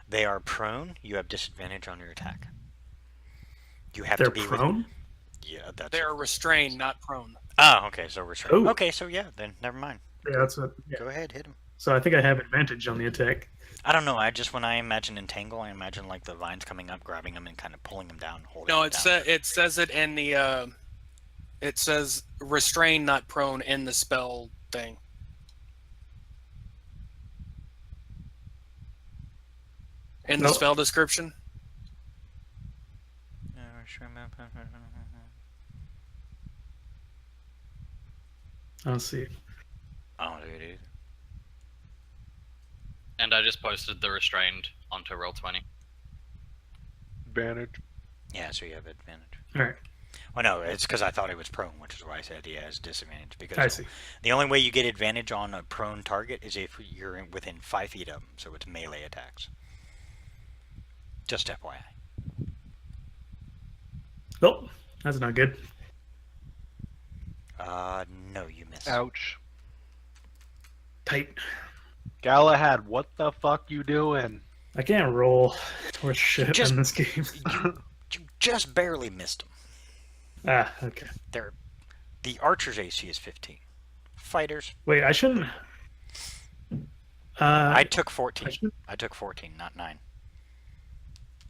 They are prone. You have disadvantage on your attack. You have They're to be prone. Yeah, that's. They're restrained, not prone. Oh, okay. So restrained. Oh. Okay, so yeah, then never mind. Yeah, that's what. Yeah. Go ahead, hit him. So I think I have advantage on the attack. I don't know. When I imagine entangle, I imagine like the vines coming up, grabbing him, and kind of pulling him down, holding No, him down. it says it in the It says restrain, not prone, in the spell thing. In the Nope. spell description. I don't see it. I don't do it either. And I just posted the restrained onto Roll20. Advantage. Yeah, so you have advantage. All right, Well, no, it's because I thought he was prone, which is why I said he has disadvantage. Because I see. the only way you get advantage on a prone target is if you're within 5 feet of him, so it's melee attacks. Just FYI. Oh, that's not good. No, you missed. Ouch. Tight. Galahad, what the fuck you doing? I can't roll or shit Just- in this game. You just barely missed him. Ah, okay. The archer's AC is 15. Fighters, Wait, I shouldn't. I took 14. I should- I took 14, not 9.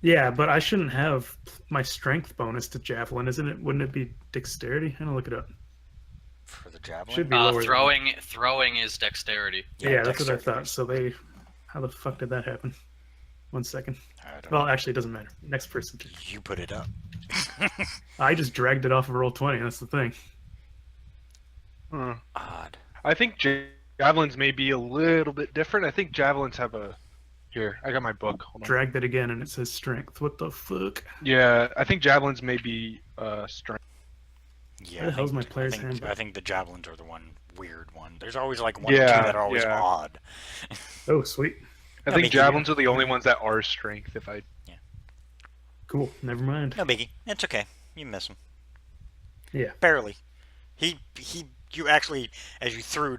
Yeah, but I shouldn't have my strength bonus to javelin, isn't it? Wouldn't it be dexterity? I'm gonna look it up. For the javelin? Should be lower. Throwing is dexterity. Yeah, that's what I dexterity. thought. So how the fuck did that happen? 1 second. I don't Well, know. actually, it doesn't matter. Next person. You put it up. I just dragged it off of Roll20. That's the thing. Hmm. Odd. I think javelins may be a little bit different. I think javelins have a. Here, I got my book. Hold on. Dragged it again, and it says strength. What the fuck? Yeah, I think javelins may be strength. Yeah, Where the I hell's think- my player's I think, handbook? I think the javelins are the one weird one. There's always like one or Yeah, two that are always yeah. odd. Oh, sweet. I No think biggie. javelins are the only ones that are strength. If I. Cool. Never mind. No biggie. It's okay. You miss him. Yeah. Barely. You actually, as you threw,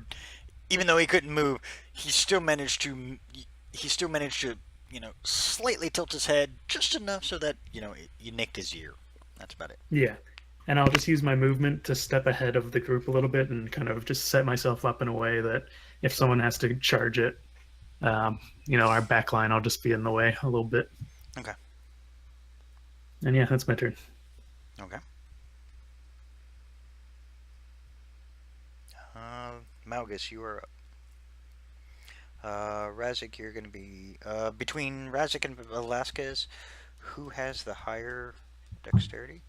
even though he couldn't move, he still managed to, slightly tilt his head just enough so that, you nicked his ear. That's about it. Yeah. And I'll just use my movement to step ahead of the group a little bit and kind of just set myself up in a way that if someone has to charge it, our back line, I'll just be in the way a little bit. Okay. And yeah, that's my turn. Okay. Malgus, you are up. Razik, you're going to be between Razik and Velasquez. Who has the higher dexterity?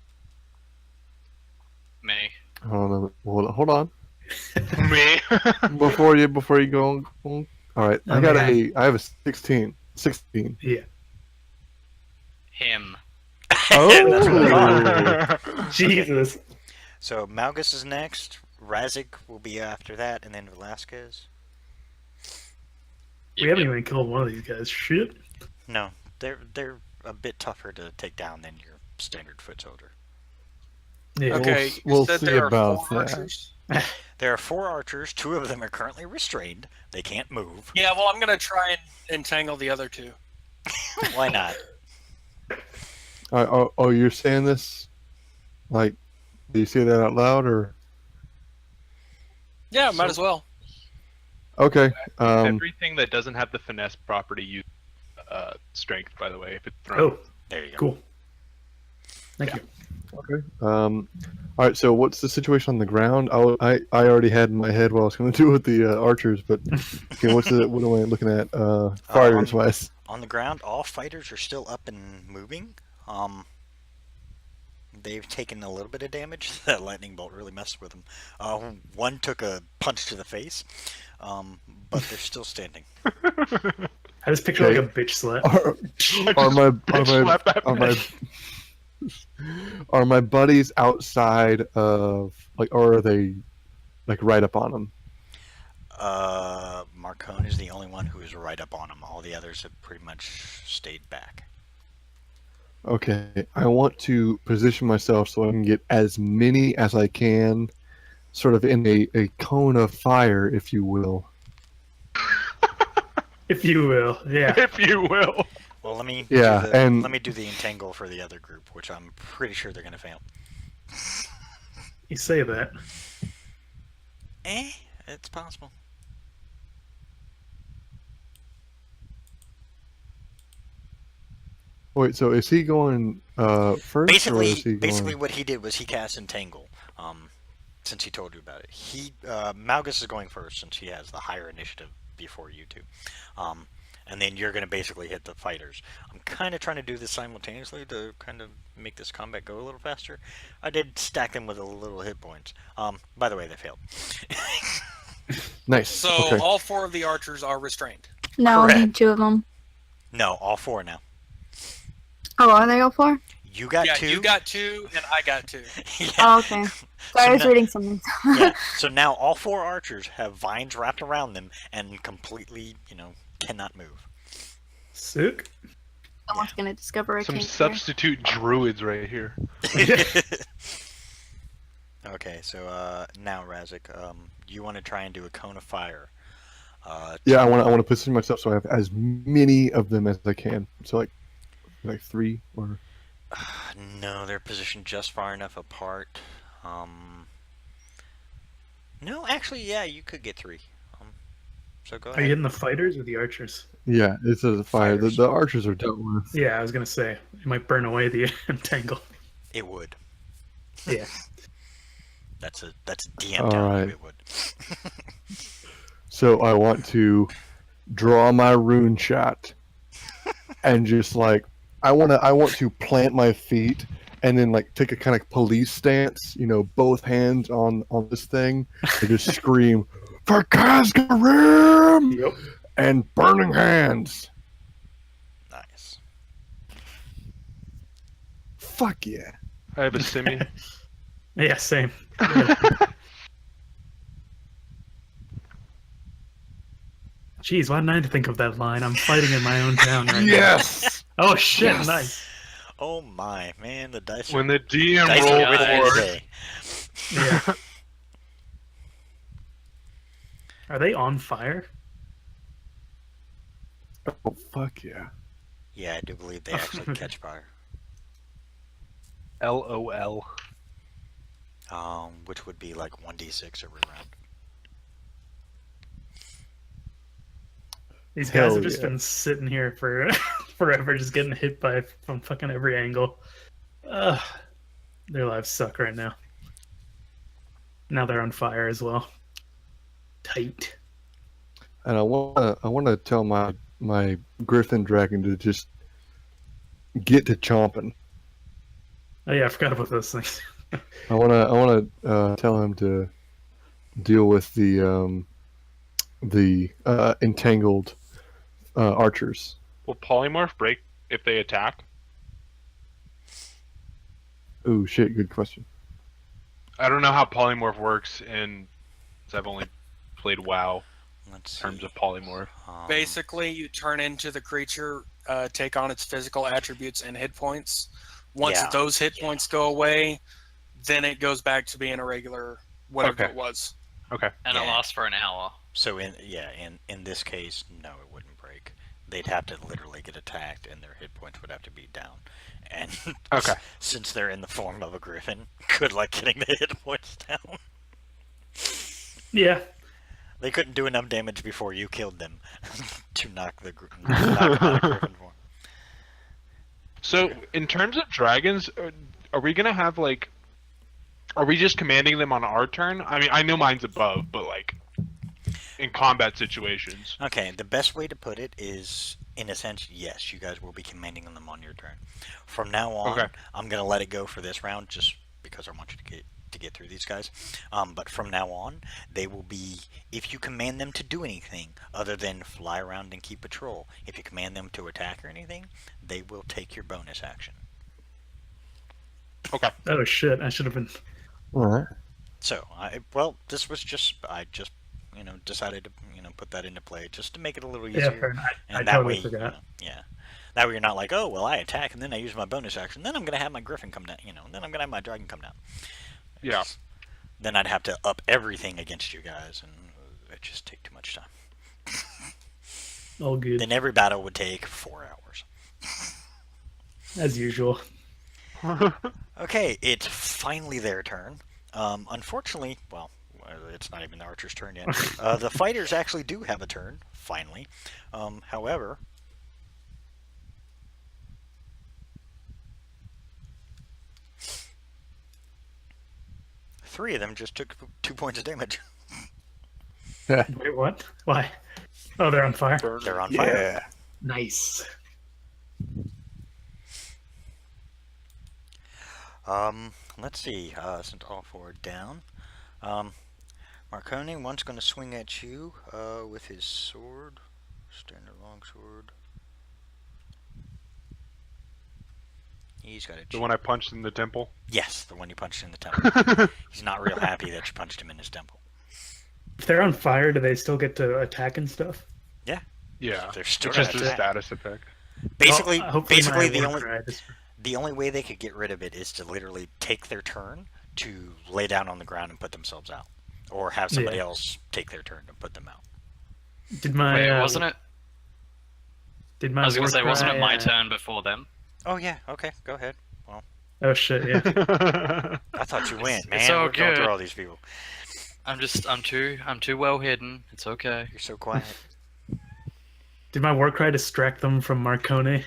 Me. Hold on. Me. Before you go on. All right. I have a 16. 16. Yeah. Him. That's what I thought. Jesus. So Malgus is next. Razik will be after that, and then Velasquez. We haven't even killed one of these guys. Shit. No, they're a bit tougher to take down than your standard foot soldier. Yeah. Okay, we'll you said see there about are 4 that. archers? There are 4 archers. 2 of them are currently restrained. They can't move. Yeah, well, I'm going to try and entangle the other 2. Why not? Oh, you're saying this? Like, do you say that out loud or? Yeah, might as well. Okay. Everything that doesn't have the finesse property use strength. By the way, if it's thrown. Oh, There you go. cool. Thank you. Okay. All right. So, what's the situation on the ground? I already had in my head what I was going to do with the archers, but okay, what am I looking at? Fighters wise. On the ground, all fighters are still up and moving. They've taken a little bit of damage. That lightning bolt really messed with them. One took a punch to the face, but they're still standing. I just picture like a bitch slap. Are my buddies outside of or are they like right up on them? Marcone is the only one who is right up on him. All the others have pretty much stayed back. Okay, I want to position myself so I can get as many as I can, sort of in a cone of fire, if you will. If you will. Yeah. If you will. Well, let me and- let me do the entangle for the other group, which I'm pretty sure they're gonna fail. You say that. It's possible. Wait, so is he going first, or Basically, is he basically going? what he did was he cast Entangle. Since he told you about it, Malgus is going first since he has the higher initiative before you two. And then you're going to basically hit the fighters. I'm kind of trying to do this simultaneously to kind of make this combat go a little faster. I did stack them with a little hit points. By the way, they failed. Nice. So Okay. all 4 of the archers are restrained. No, Correct. only 2 of them. No, all 4 now. Oh, are they all 4? You got Yeah, 2. you got 2, and I got 2. Yeah. Oh, okay. Sorry, I was no- reading something. Yeah. So now all 4 archers have vines wrapped around them and completely, cannot move. Sick. Someone's gonna discover a Some kink here. substitute druids right here. Okay, so now Razik, you want to try and do a cone of fire. Yeah, I want to position myself so I have as many of them as I can. So like 3 or. No, they're positioned just far enough apart. No, actually, yeah, you could get 3. So go Are you ahead. hitting the fighters or the archers? Yeah, it's a fire. Fires. The archers are dealt with. Yeah, I was gonna say it might burn away the entangle. It would. Yeah. That's DM All telling right. you it would. So I want to draw my rune shot and just I want to plant my feet and then take a kind of police stance, both hands on this thing and just scream for Kazgarim Yep. and burning hands. Nice. Fuck yeah. I have a simi. Yeah, same. Jeez, why didn't I think of that line? I'm fighting in my own town right Yes. now. Oh shit, Yes! nice. Oh my, man, the dice When the DM dice are with you rolls today. Yeah. Are they on fire? Oh fuck yeah. Yeah, I do believe they actually catch fire. LOL. Which would be like 1d6 every round. These guys Hell have just yeah. been sitting here for forever, just getting hit from fucking every angle. Ugh. Their lives suck right now. Now they're on fire as well. Tight. And I want to tell my Griffin Dragon to just get to chomping. Oh yeah, I forgot about those things. I want to tell him to deal with the entangled archers. Will polymorph break if they attack? Ooh, shit, good question. I don't know how polymorph works, and I've only played WoW Let's in terms see. of polymorph. Basically, you turn into the creature, take on its physical attributes and hit points. Once Yeah. those hit points go away, then it goes back to being a regular whatever Okay. it was. Okay. And Yeah. it lasts for an hour. So in this case, no, it wouldn't break. They'd have to literally get attacked, and their hit points would have to be down. And Okay. since they're in the form of a griffin, good luck getting the hit points down. Yeah. They couldn't do enough damage before you killed them to knock them out of griffin form. So, in terms of dragons, are we gonna have are we just commanding them on our turn? I mean, I know mine's above, but in combat situations. Okay, the best way to put it is, in a sense, yes, you guys will be commanding them on your turn. From now on, Okay. I'm gonna let it go for this round, just because I want you to get through these guys. But from now on, they will be, if you command them to do anything other than fly around and keep patrol, if you command them to attack or anything, they will take your bonus action. Okay. Oh shit, I should have been. All right. So, I just decided to put that into play just to make it a little easier. Yeah, fair enough. I And that totally way, forgot. yeah. That way you're not like, oh, well, I attack and then I use my bonus action. Then I'm going to have my griffin come down, and then I'm going to have my dragon come down. Yeah. Then I'd have to up everything against you guys, and it'd just take too much time. All good. Then every battle would take 4 hours. As usual. Okay, it's finally their turn. Unfortunately, well, it's not even the archer's turn yet. The fighters actually do have a turn, finally. However, 3 of them just took 2 points of damage. Wait, what? Why? Oh, they're on fire. They're on fire. Yeah. Nice. Let's see. Since all 4 are down, Marconi, one's going to swing at you with his sword, standard longsword. He's got a. The one I punched in the temple. Yes, the one you punched in the temple. He's not real happy that you punched him in his temple. If they're on fire, do they still get to attack and stuff? Yeah. They're still It's just a gonna attack. status effect. Basically, Well, hopefully my the war only cry just- the only way they could get rid of it is to literally take their turn to lay down on the ground and put themselves out, or have somebody Yeah. else take their turn to put them out. Did my Wait, wasn't it? Did my I was gonna war say, wasn't it cry, my turn before them? Oh yeah, okay, go ahead. Oh shit! Yeah. I thought you went, man. It's all We're going through good. all these people. I'm too well hidden. It's okay. You're so quiet. Did my war cry distract them from Marcone?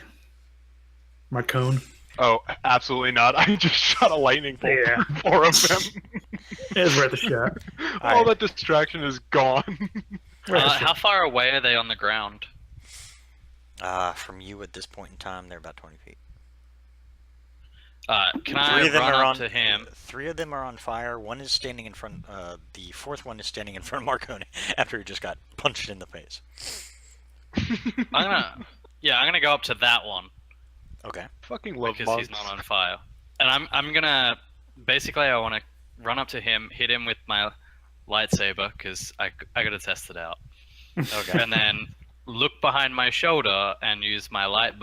Marcone. Oh, absolutely not. I just shot a lightning bolt Yeah. through 4 of them. It was worth a shot. All that distraction is gone. Worth a shot. How far away are they on the ground? From you at this point in time, they're about 20 feet. Can I run up to him? 3 of them are on fire. One is standing in front. The 4th one is standing in front of Marconi after he just got punched in the face. I'm gonna go up to that one Okay. Fucking love because monks. he's not on fire, and I'm gonna basically I want to run up to him, hit him with my lightsaber because I gotta test it out, Okay. and then look behind my shoulder and use my light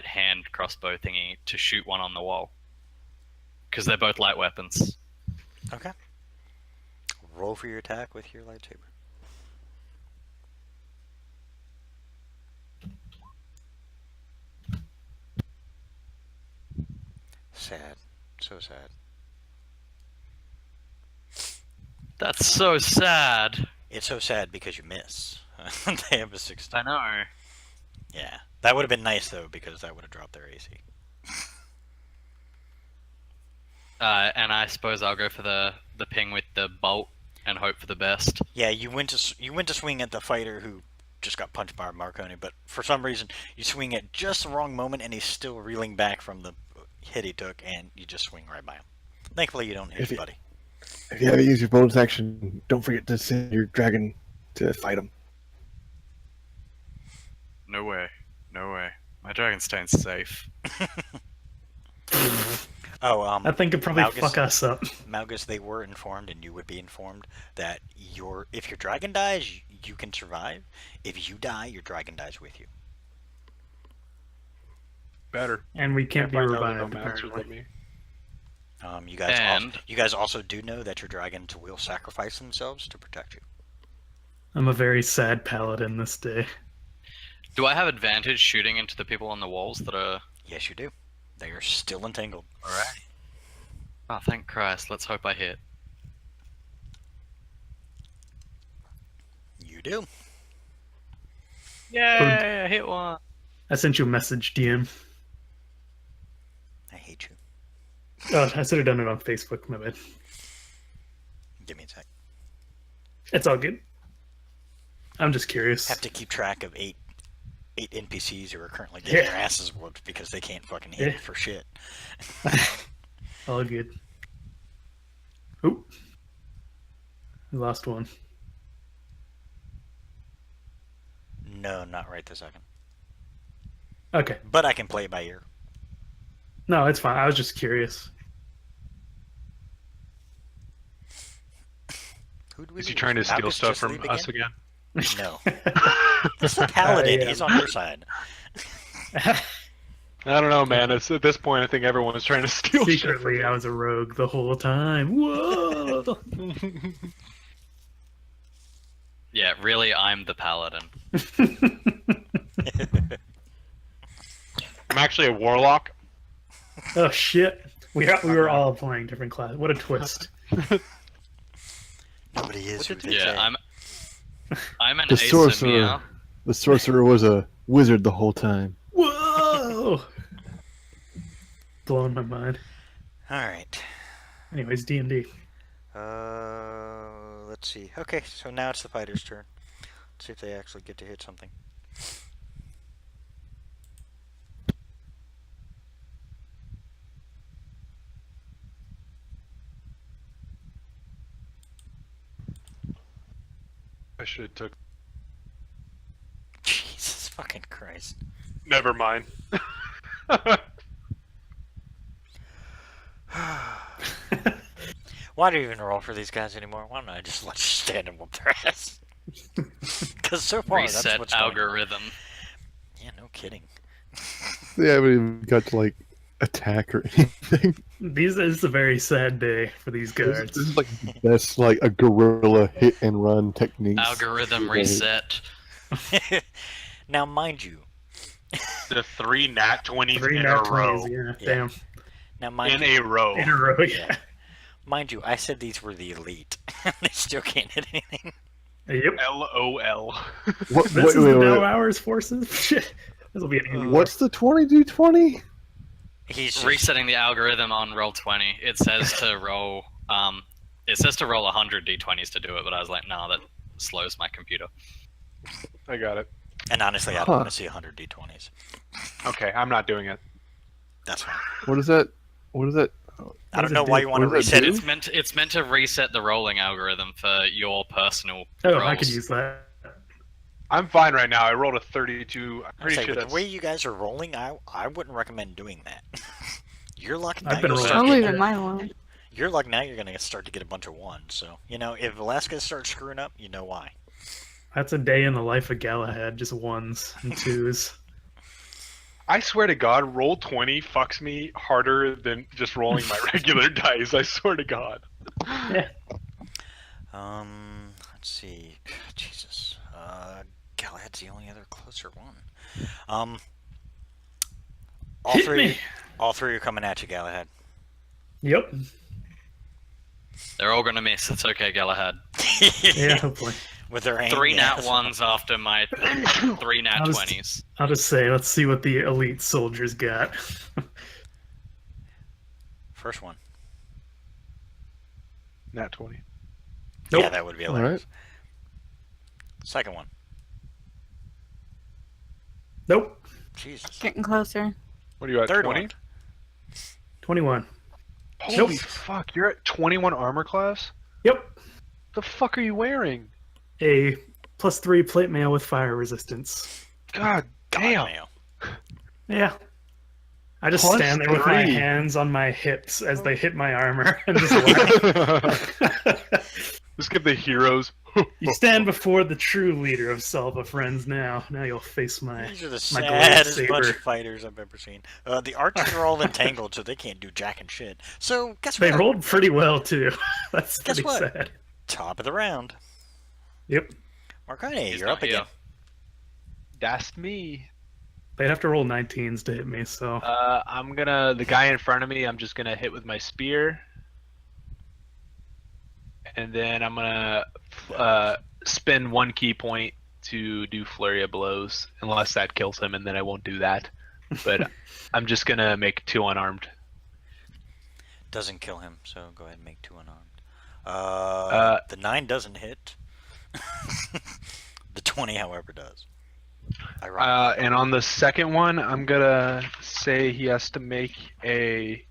hand crossbow thingy to shoot one on the wall because they're both light weapons. Okay. Roll for your attack with your lightsaber. Sad. So sad. That's so sad. It's so sad because you miss. They have a 16. I know. Yeah. That would have been nice, though, because that would have dropped their AC. And I suppose I'll go for the ping with the bolt and hope for the best. Yeah, you went to swing at the fighter who just got punched by Marconi, but for some reason you swing at just the wrong moment, and he's still reeling back from the hit he took, and you just swing right by him. Thankfully, you don't hit If his you- buddy. If you haven't used your bonus action, don't forget to send your dragon to fight him. No way. No way. My Dragonstein's safe. Oh, I think it'd probably Malgus- fuck us up. Malgus, they were informed, and you would be informed that if your dragon dies, you can survive. If you die, your dragon dies with you. Better. And we can't be Find out that revived, no masters apparently. let me. You guys also do know that your dragons will sacrifice themselves to protect you. I'm a very sad paladin this day. Do I have advantage shooting into the people on the walls that are... Yes, you do. They are still entangled. Alright. Oh, thank Christ. Let's hope I hit. You do. Yay! I hit one. I sent you a message, DM. I hate you. Oh, I should have done it on Facebook, my bad. Give me a sec. It's all good. I'm just curious. Have to keep track of eight NPCs who are currently getting Yeah. their asses whooped because they can't fucking hit Yeah. for shit. All good. Oop. We lost one. No, not right this second. Okay. But I can play it by ear. No, it's fine. I was just curious. Who do we Is he lose? trying to steal Malgus stuff just from leave us again? again? No. It's the paladin. Yeah. He's on your side. I don't know, man. It's at this point, I think everyone is trying to steal shit. Secretly, I was a rogue the whole time. Whoa! Yeah, really, I'm the paladin. I'm actually a warlock. Oh shit! We were all playing different classes. What a twist! Nobody is who they Yeah, say. I'm an The ace sorcerer. The sorcerer was a wizard the whole time. Whoa! Blowing my mind. All right. Anyways, D&D. Let's see. Okay, so now it's the fighter's turn. Let's see if they actually get to hit something. I should have took. Jesus fucking Christ. Never mind. Why do you even roll for these guys anymore? Why don't I just let you stand and whoop their ass? Because so far, that's Reset what's going on. algorithm. Yeah, no kidding. They haven't even got to like attack or anything. This is a very sad day for these This guards. is like that's like a guerrilla hit and run technique. Algorithm reset. Now, mind you, The 3 nat 20s Three in nat a row. 20s, yeah, Yeah. damn. now mind In you, a row. In a row, yeah. mind you, I said these were the elite. They still can't hit anything. Yep. LOL. What, This is the Dow Hours forces. Shit. This will be an easy What's the 20-do-20? He's just, Resetting the algorithm on roll 20. It says to roll. It says to roll 100 d20s to do it, but I was like, no, that slows my computer. I got it. and honestly, I don't want to see 100 d20s. Okay, I'm not doing it. That's fine. What is that? What is that? I don't does know it why do? you want to What does that reset do? it. It's meant to reset the rolling algorithm for your personal Oh, rolls. I could use that. I'm fine right now. I rolled a 32. I'm I pretty say, sure with that's. the way you guys are rolling, I wouldn't recommend doing that. You're lucky. I've been rolling. I'll Okay. leave it my one. You're lucky now. You're gonna start to get a bunch of ones. So if Velasquez starts screwing up, you know why. That's a day in the life of Galahad, just ones and twos. I swear to God, roll 20 fucks me harder than just rolling my regular dice. I swear to God. Yeah. Let's see. Jesus. Galahad's the only other closer one. All Hit three. me. All three are coming at you, Galahad. Yep. They're all gonna miss. It's okay, Galahad. Yeah, hopefully. With their aim. 3 nat yes. 1s after my 3 nat I was- 20s. I'll just say, let's see what the elite soldiers got. First one. Nat 20. Nope. Yeah, that would be All hilarious. Second one. Nope. Jesus. Getting closer. What are you at? Third 20? one. 21. Holy Nope. fuck! You're at 21 armor class. Yep. The fuck are you wearing? A +3 plate mail with fire resistance. God damn. Mayo. Yeah. I just Plus stand there with my 3. hands on my hips as they hit my armor and just laugh. Let's give the heroes. You stand before the true leader of Salva Friends now. Now you'll face my... These are the my saddest glaive bunch saber. of fighters I've ever seen. The archers are all entangled, so they can't do jack and shit. So guess They what? rolled pretty well, too. That's Guess pretty what? sad. Top of the round. Yep. Marconi, He's you're not up again. here. That's me. They'd have to roll 19s to hit me, so... The guy in front of me, I'm just gonna hit with my spear. And then I'm gonna spend 1 key point to do flurry of blows, unless that kills him, and then I won't do that. But I'm just gonna make 2 unarmed. Doesn't kill him, so go ahead and make 2 unarmed. The 9 doesn't hit. The 20, however, does. And on the second one, I'm gonna say he has to make a.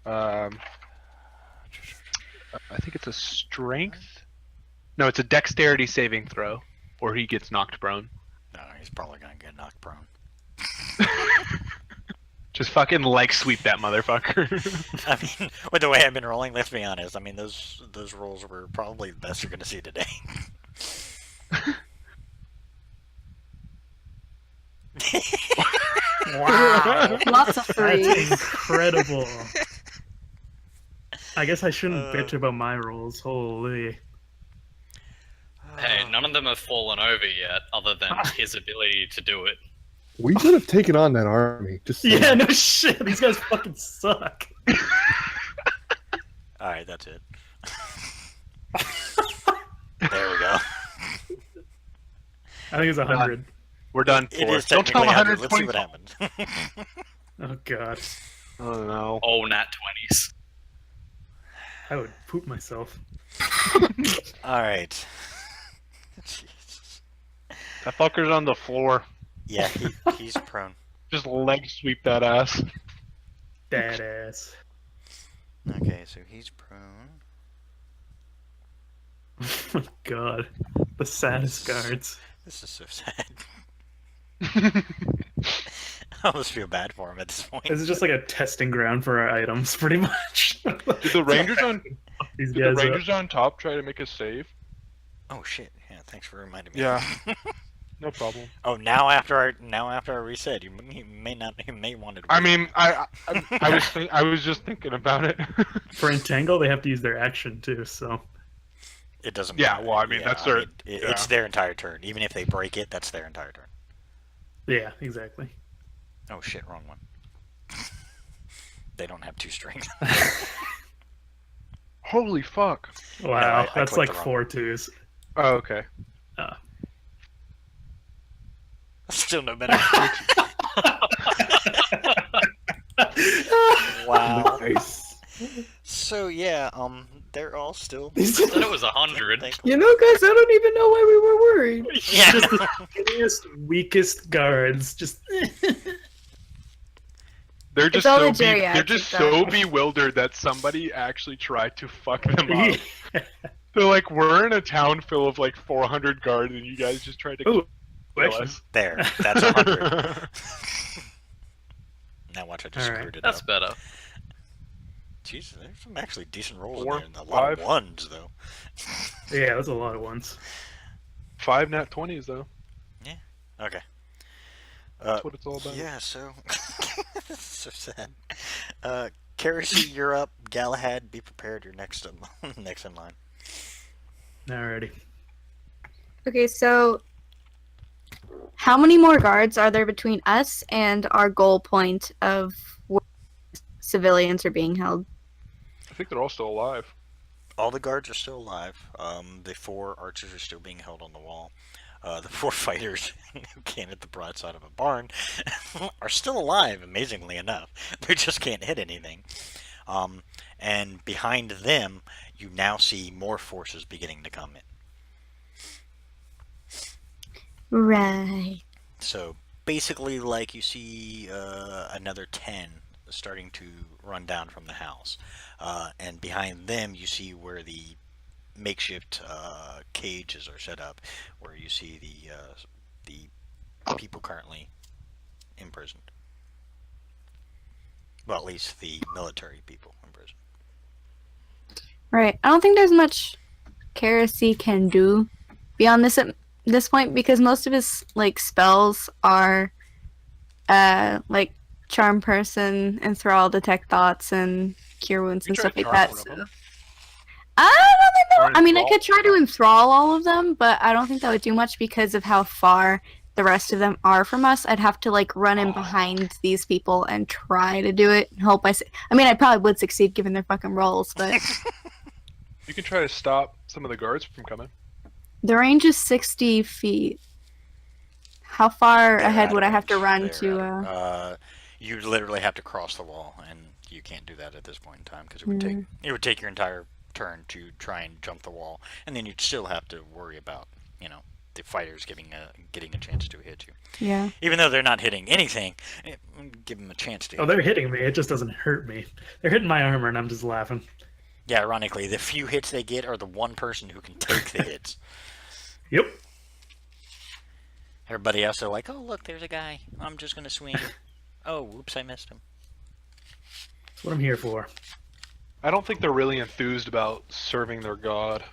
I think it's a strength. No, it's a dexterity saving throw, or he gets knocked prone. No, he's probably gonna get knocked prone. Just fucking leg sweep that motherfucker. I mean, with the way I've been rolling, let's be honest. I mean, those rolls were probably the best you're gonna see today. Wow! Lots of That's threes. incredible. I guess I shouldn't Uh, bitch about my rolls. Holy. Hey, none of them have fallen over yet, other than his ability to do it. We should have taken on that army. Just saying. Yeah, no shit. These guys fucking suck. All right, that's it. There we go. I think it's 100. We're done. It for. is Don't tell technically him 100. Let's see what 120. happens. Oh god. Oh no. All nat 20s. I would poop myself. All right. Jesus. That fucker's on the floor. Yeah, he's prone. Just leg sweep that ass. Dead ass. Okay, so he's prone. Oh my god. The saddest guards. This is so sad. I almost feel bad for him at this point. This is just like a testing ground for our items, pretty much. Did the Rangers on These did guys the up. Rangers on top try to make a save? Oh shit! Yeah, thanks for reminding me. Yeah. No problem. Oh, now after I reset, you may want to. I mean, I was just thinking about it. For Entangle, they have to use their action too, so. It doesn't. Yeah, matter. well, I mean, that's their- It's their entire turn. Even if they break it, that's their entire turn. Yeah, exactly. Oh shit! Wrong one. They don't have 2 strength. Holy fuck. Wow, I that's clicked like the wrong 4 twos. Oh, okay. Still no better. Wow. Nice. So yeah, they're all still. I thought it was 100. You know, guys, I don't even know why we were worried. Yeah. Just the skinniest, weakest guards. Just. They're just all so the geriatric they're just stuff. so bewildered that somebody actually tried to fuck them up. They're like, we're in a town full of like 400 guards, and you guys just tried to Ooh, kill actually, us. There. That's 100. Now watch, I just Alright. screwed it That's up. better. Jesus, there's some actually decent rolls 4, in there. And a lot of 5. ones though. Yeah, that's a lot of ones. 5 nat 20s though. Okay. That's what it's all about. Yeah, so this is so sad. Kerosene, you're up. Galahad, be prepared. You're next in line. Alrighty. Okay, so how many more guards are there between us and our goal point of where civilians are being held? I think they're all still alive. All the guards are still alive. The 4 archers are still being held on the wall. The 4 fighters who can't hit the broadside of a barn are still alive, amazingly enough. They just can't hit anything. And behind them, you now see more forces beginning to come in. Right. So basically, like, you see another 10 starting to run down from the house. And behind them, you see where the makeshift cages are set up, where you see the people currently imprisoned. Well, at least the military people imprisoned. Right. I don't think there's much Kerosene can do beyond this at this point, because most of his like spells are like charm person, enthrall, detect thoughts, and cure wounds and You stuff tried like that. charm one So. of them. I don't think Or I mean, I enthrall? could try to enthrall all of them, but I don't think that would do much because of how far the rest of them are from us. I'd have to like run in behind these people and try to do it and hope I mean, I probably would succeed given their fucking rolls, but You can try to stop some of the guards from coming. the range is 60 feet. How far They're ahead out would of I have to range. run They're to? out. You literally have to cross the wall, and you can't do that at this point in time because it would take your entire turn to try and jump the wall, and then you'd still have to worry about the fighters getting a chance to hit you. Yeah. Even though they're not hitting anything, give them a chance to. Oh, they're hitting me. It just doesn't hurt me. They're hitting my armor, and I'm just laughing. Yeah, ironically, the few hits they get are the one person who can take the hits. Yep. Everybody else are like, oh, look, there's a guy. I'm just going to swing. Oh, whoops, I missed him. That's what I'm here for. I don't think they're really enthused about serving their god.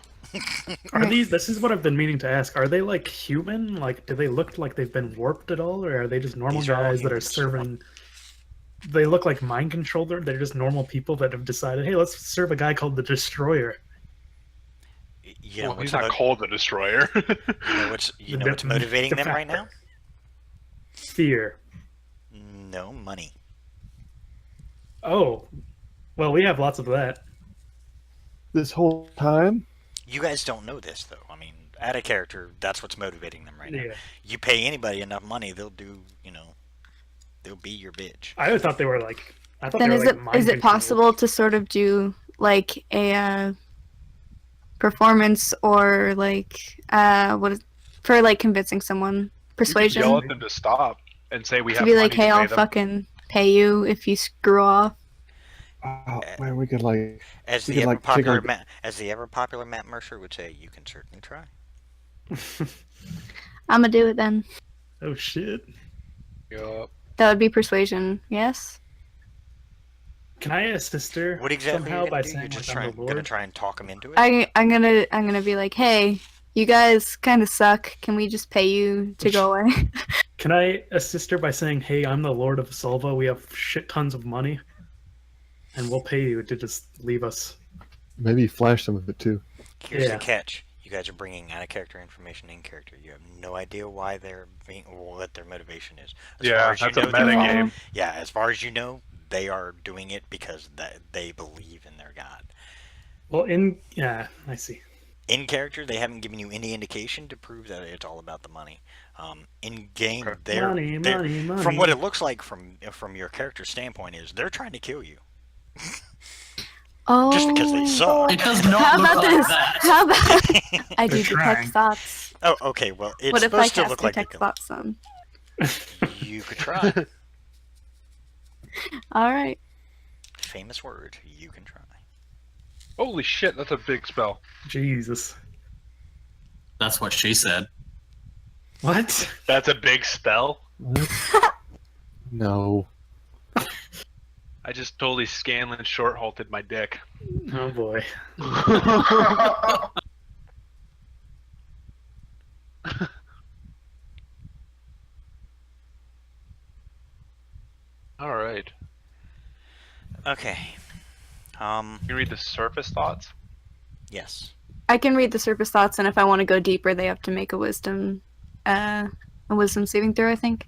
Are these? This is what I've been meaning to ask. Are they like human? Like, do they look like they've been warped at all, or are they just normal These are all guys that are humans. serving? They look like mind controlled. They're just normal people that have decided, hey, let's serve a guy called the Destroyer. You know, Well, what's he's not called the Destroyer. you know what's motivating them right now? Fear. No money. Oh, well, we have lots of that. This whole time? You guys don't know this, though. I mean, add a character, that's what's motivating them right now. Yeah. You pay anybody enough money, they'll do, they'll be your bitch. I thought they were like. I thought Then they were is like it mind is it controlled. possible to sort of do like a performance or like for like convincing someone, persuasion. Yell at them to stop and say we To have be money like, to hey, pay I'll them. fucking pay you if you screw off. Oh man, we could like As We the could, ever like, take popular our- as the ever popular Matt Mercer would say, you can certainly try. I'm gonna do it then. Oh shit. Yup. That would be persuasion, yes? Can I assist her What exactly somehow are you by gonna do? saying You're just like, I'm the gonna Lord? try and talk him into it? I'm gonna be like, hey, you guys kind of suck. Can we just pay you to go away? Can I assist her by saying, hey, I'm the Lord of Salva, we have shit tons of money, and we'll pay you to just leave us. maybe flash some of it too. Here's Yeah. the catch. You guys are bringing out of character information in character. You have no idea why they're being, or what their motivation is. As Yeah, far as you that's a know, they're meta following- game. Yeah, as far as you know, they are doing it because they believe in their god. Well, yeah, I see. In character, they haven't given you any indication to prove that it's all about the money. In game, Okay. they're, Money, they're money, money. from what it looks like from your character's standpoint is they're trying to kill you Oh. just because they suck. It does not How look about like this? that. How about I do They're detect trying. thoughts? Oh, okay. Well, it's What if I supposed to cast look like detect they thoughts on? You could try. All right. Famous word. You can try. Holy shit, that's a big spell. Jesus. That's what she said. What? That's a big spell. No. I just totally Scanlan short halted my dick. Oh boy. All right. Okay. You read the surface thoughts. Yes. I can read the surface thoughts, and if I want to go deeper, they have to make a wisdom saving throw, I think.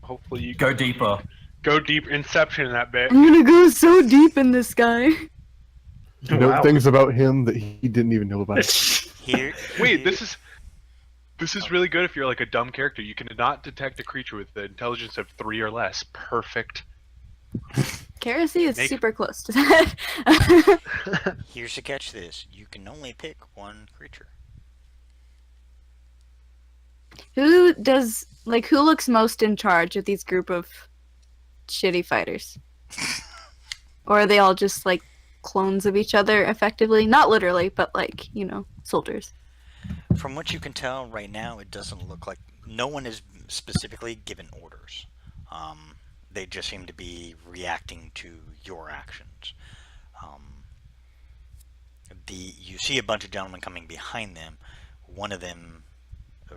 Hopefully you Go deeper. go deep. Inception in that bit. I'm gonna go so deep in this guy. You know Wow. things about him that he didn't even know about. Here. Wait, this is really good if you're like a dumb character. You cannot detect a creature with the intelligence of 3 or less. Perfect. Kerosene is Make- super close to that. Here's the catch. This you can only pick one creature. Who looks most in charge of these group of shitty fighters? Or are they all just like clones of each other effectively? Not literally, but like, soldiers. From what you can tell right now, it doesn't look like no one is specifically given orders. They just seem to be reacting to your actions. You see a bunch of gentlemen coming behind them. One of them,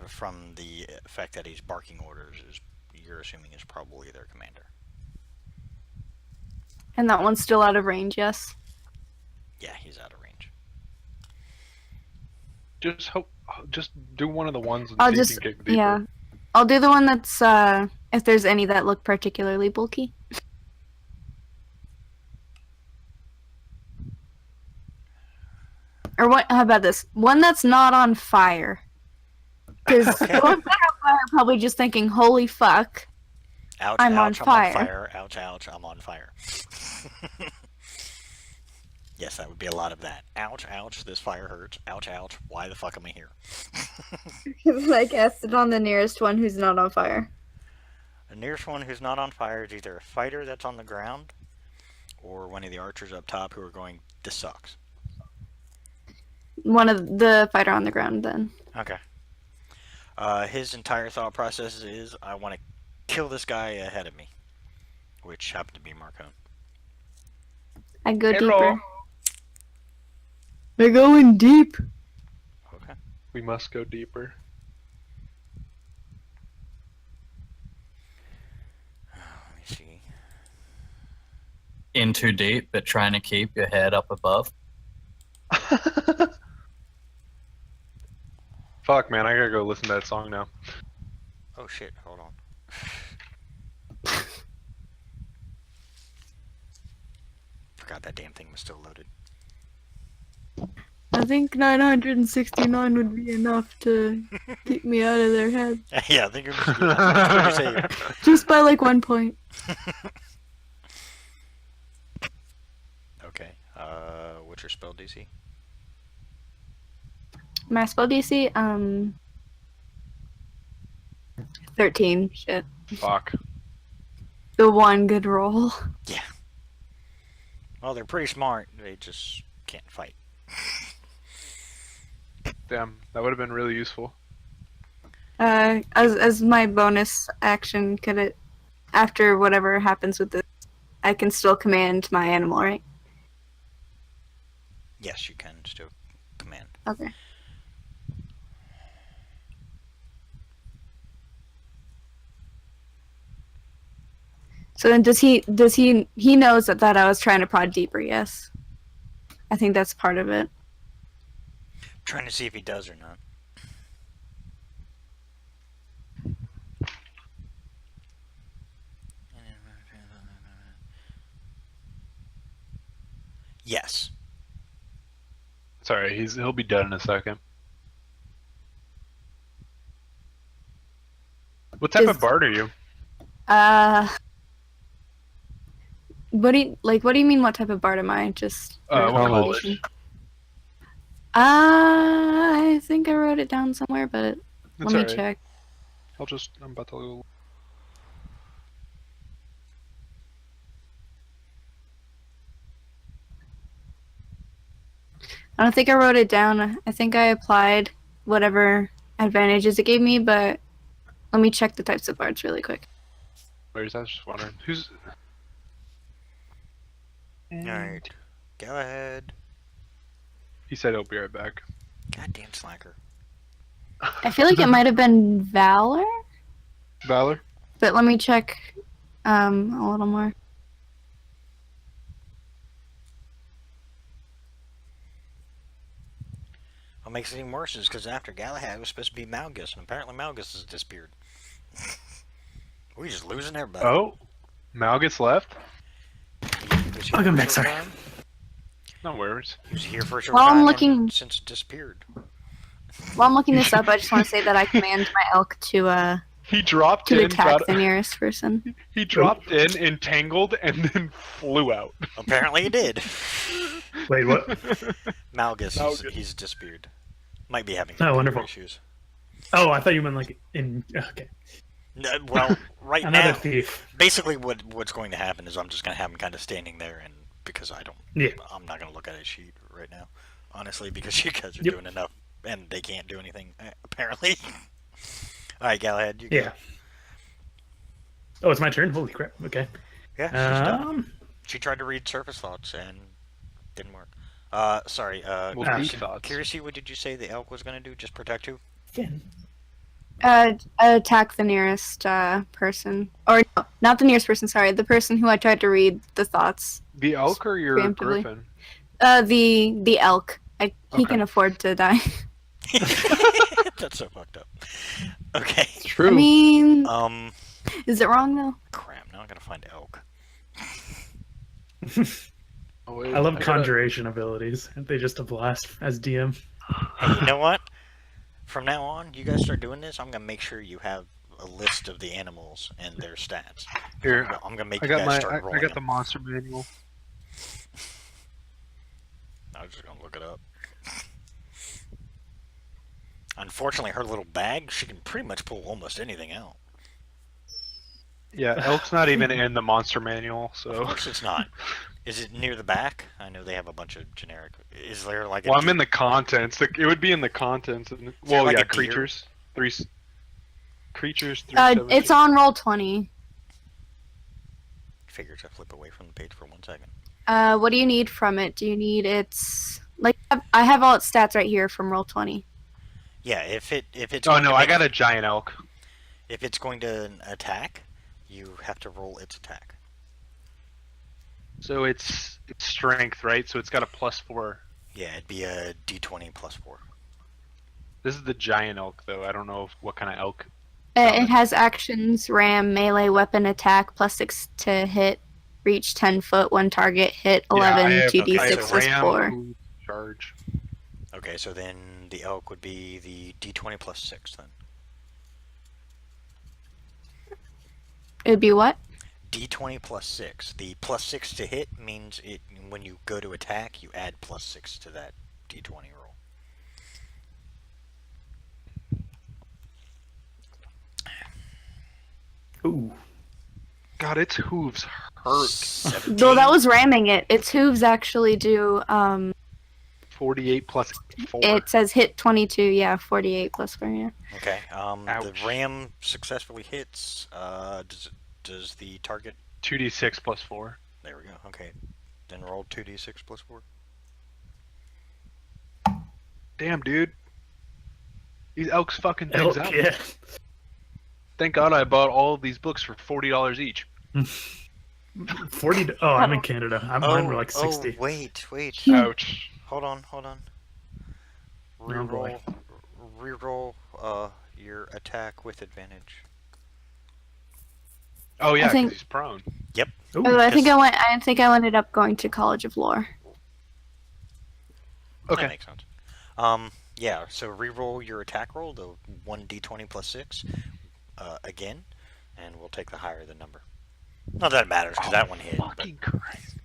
from the fact that he's barking orders, you're assuming is probably their commander. And that one's still out of range, yes? Yeah, he's out of range. Just do one of the ones and I'll see just, if you can get deeper. yeah. I'll do the one that's, if there's any that look particularly bulky. Or what, how about this? One that's not on fire. Because the ones that are on fire are probably just thinking, holy fuck. Ouch, I'm on ouch, I'm fire. on fire. Ouch, ouch, I'm on fire. Yes, that would be a lot of that. Ouch, ouch, this fire hurts. Ouch, ouch, why the fuck am I here? I cast it on the nearest one who's not on fire. The nearest one who's not on fire is either a fighter that's on the ground or one of the archers up top who are going, this sucks. One of the fighter on the ground, then. Okay. His entire thought process is, I want to kill this guy ahead of me, which happened to be Marcone. I go Hello. deeper. They're going deep. Okay. We must go deeper. Let me see. In too deep, but trying to keep your head up above. Fuck, man, I gotta go listen to that song now. Oh shit, hold on. Forgot that damn thing was still loaded. I think 969 would be enough to keep me out of their head. Yeah, I think it was pretty safe. Just by like 1 point. Okay. What's your spell DC? My spell DC, 13. Shit. Fuck. The one good roll. Well, they're pretty smart. They just can't fight. Damn, that would have been really useful. As my bonus action, could it, after whatever happens with this, I can still command my animal, right? Yes, you can still command. Okay. So then he knows that I was trying to prod deeper, yes? I think that's part of it. Trying to see if he does or not. Yes. Sorry, he'll be dead in a second. What type Is- of bard are you? What do you mean? What type of bard am I? Just What College. college? I think I wrote it down somewhere, but That's let me alright. check. I'm about to go. I don't think I wrote it down. I think I applied whatever advantages it gave me, but let me check the types of bards really quick. Where's that? Just wondering. Who's? Alright. Go ahead. He said he'll be right back. Goddamn slacker. I feel like it might have been Valor, Valor. but let me check a little more. What makes it even worse is because after Galahad was supposed to be Malgus, and apparently Malgus has disappeared. We just losing everybody. Oh, Malgus left. He was here I'll come for a back, short sorry. time. No worries. He was here for a short While I'm time looking- and since disappeared. While I'm looking this up, I just want to say that I command my elk to He dropped in. attack got- the nearest person. He dropped in, entangled, and then flew out. Apparently he did. Wait, what? Malgus, Malgus. he's disappeared. Might be having Oh, computer wonderful. issues. Oh, I thought you meant like in. Okay. No, well, right Another now, thief. basically what's going to happen is I'm just going to have him kind of standing there, and because Yeah. I'm not going to look at his sheet right now, honestly, because you guys are Yep. doing enough, and they can't do anything, apparently. All right, Galahad, you go. Yeah. Oh, it's my turn. Holy crap. Okay. Yeah, she's done. Um. She tried to read surface thoughts and didn't work. Sorry. Well, Ah, deep shit. thoughts. Kirisi, what did you say the elk was going to do? Just protect you? Finn. Attack the nearest person, or no, not the nearest person. Sorry, the person who I tried to read the thoughts. The elk or your Preemptively. griffin? The elk. He Okay. can afford to die. That's so fucked up. Okay. It's true. I mean, is it wrong though? Crap, now I gotta find elk. Oh, wait, I love gotta- conjuration abilities. They just a blast as DM. Hey, you know what? From now on, you guys start doing this, I'm gonna make sure you have a list of the animals and their stats. Here, I'm gonna make I you got guys my. start I rolling got the them. monster manual. I was just gonna look it up. Unfortunately, her little bag, she can pretty much pull almost anything out. Yeah, elk's not even in the monster manual, Of so. course it's not. Is it near the back? I know they have a bunch of generic. Is there like a Well, I'm in the contents. It would be in the contents. there Well, like yeah, a deer? creatures. Creatures. It's on roll 20. Figures I flip away from the page for 1 second. What do you need from it? Do you need its like? I have all its stats right here from roll 20. Yeah, if it's Oh going no, to I make- got a giant elk. if it's going to attack, you have to roll its attack. So it's strength, right? So it's got a +4. Yeah, it'd be a D20 plus 4. This is the giant elk, though. I don't know what kind of elk. It has actions: ram, melee, weapon, attack, +6 to hit, reach 10 foot, one target, hit 11, Yeah, I have- 2d6 okay, is so ram, 4. food, charge. Okay, so then the elk would be the D20 plus 6 then. It'd be what? D20 plus 6. The plus 6 to hit means it when you go to attack, you add plus 6 to that D20 roll. Ooh. God, its hooves hurt. 17. Though that was ramming it. Its hooves actually do. 48 plus 4. It says hit 22. Yeah, 48 plus 4. Yeah. Okay. The Ouch. ram successfully hits. Does the target? 2d6 plus 4. There we go. Okay. Then roll 2d6 plus 4. Damn, dude. These elks fucking things Elk, up. yeah. Thank God I bought all of these books for $40 each. 40. Oh, I'm in Canada. Mine were like 60. Oh, wait. Ouch. Hold on. Oh, boy. Reroll your attack with advantage. Oh yeah, think- because he's prone. Ooh, Oh, I think yes. I think I ended up going to College of Lore. Okay. That makes sense. Yeah, so reroll your attack roll, the 1d20 plus 6, again, and we'll take the higher the number. Not that it matters, because that one hit. But Fucking Christ.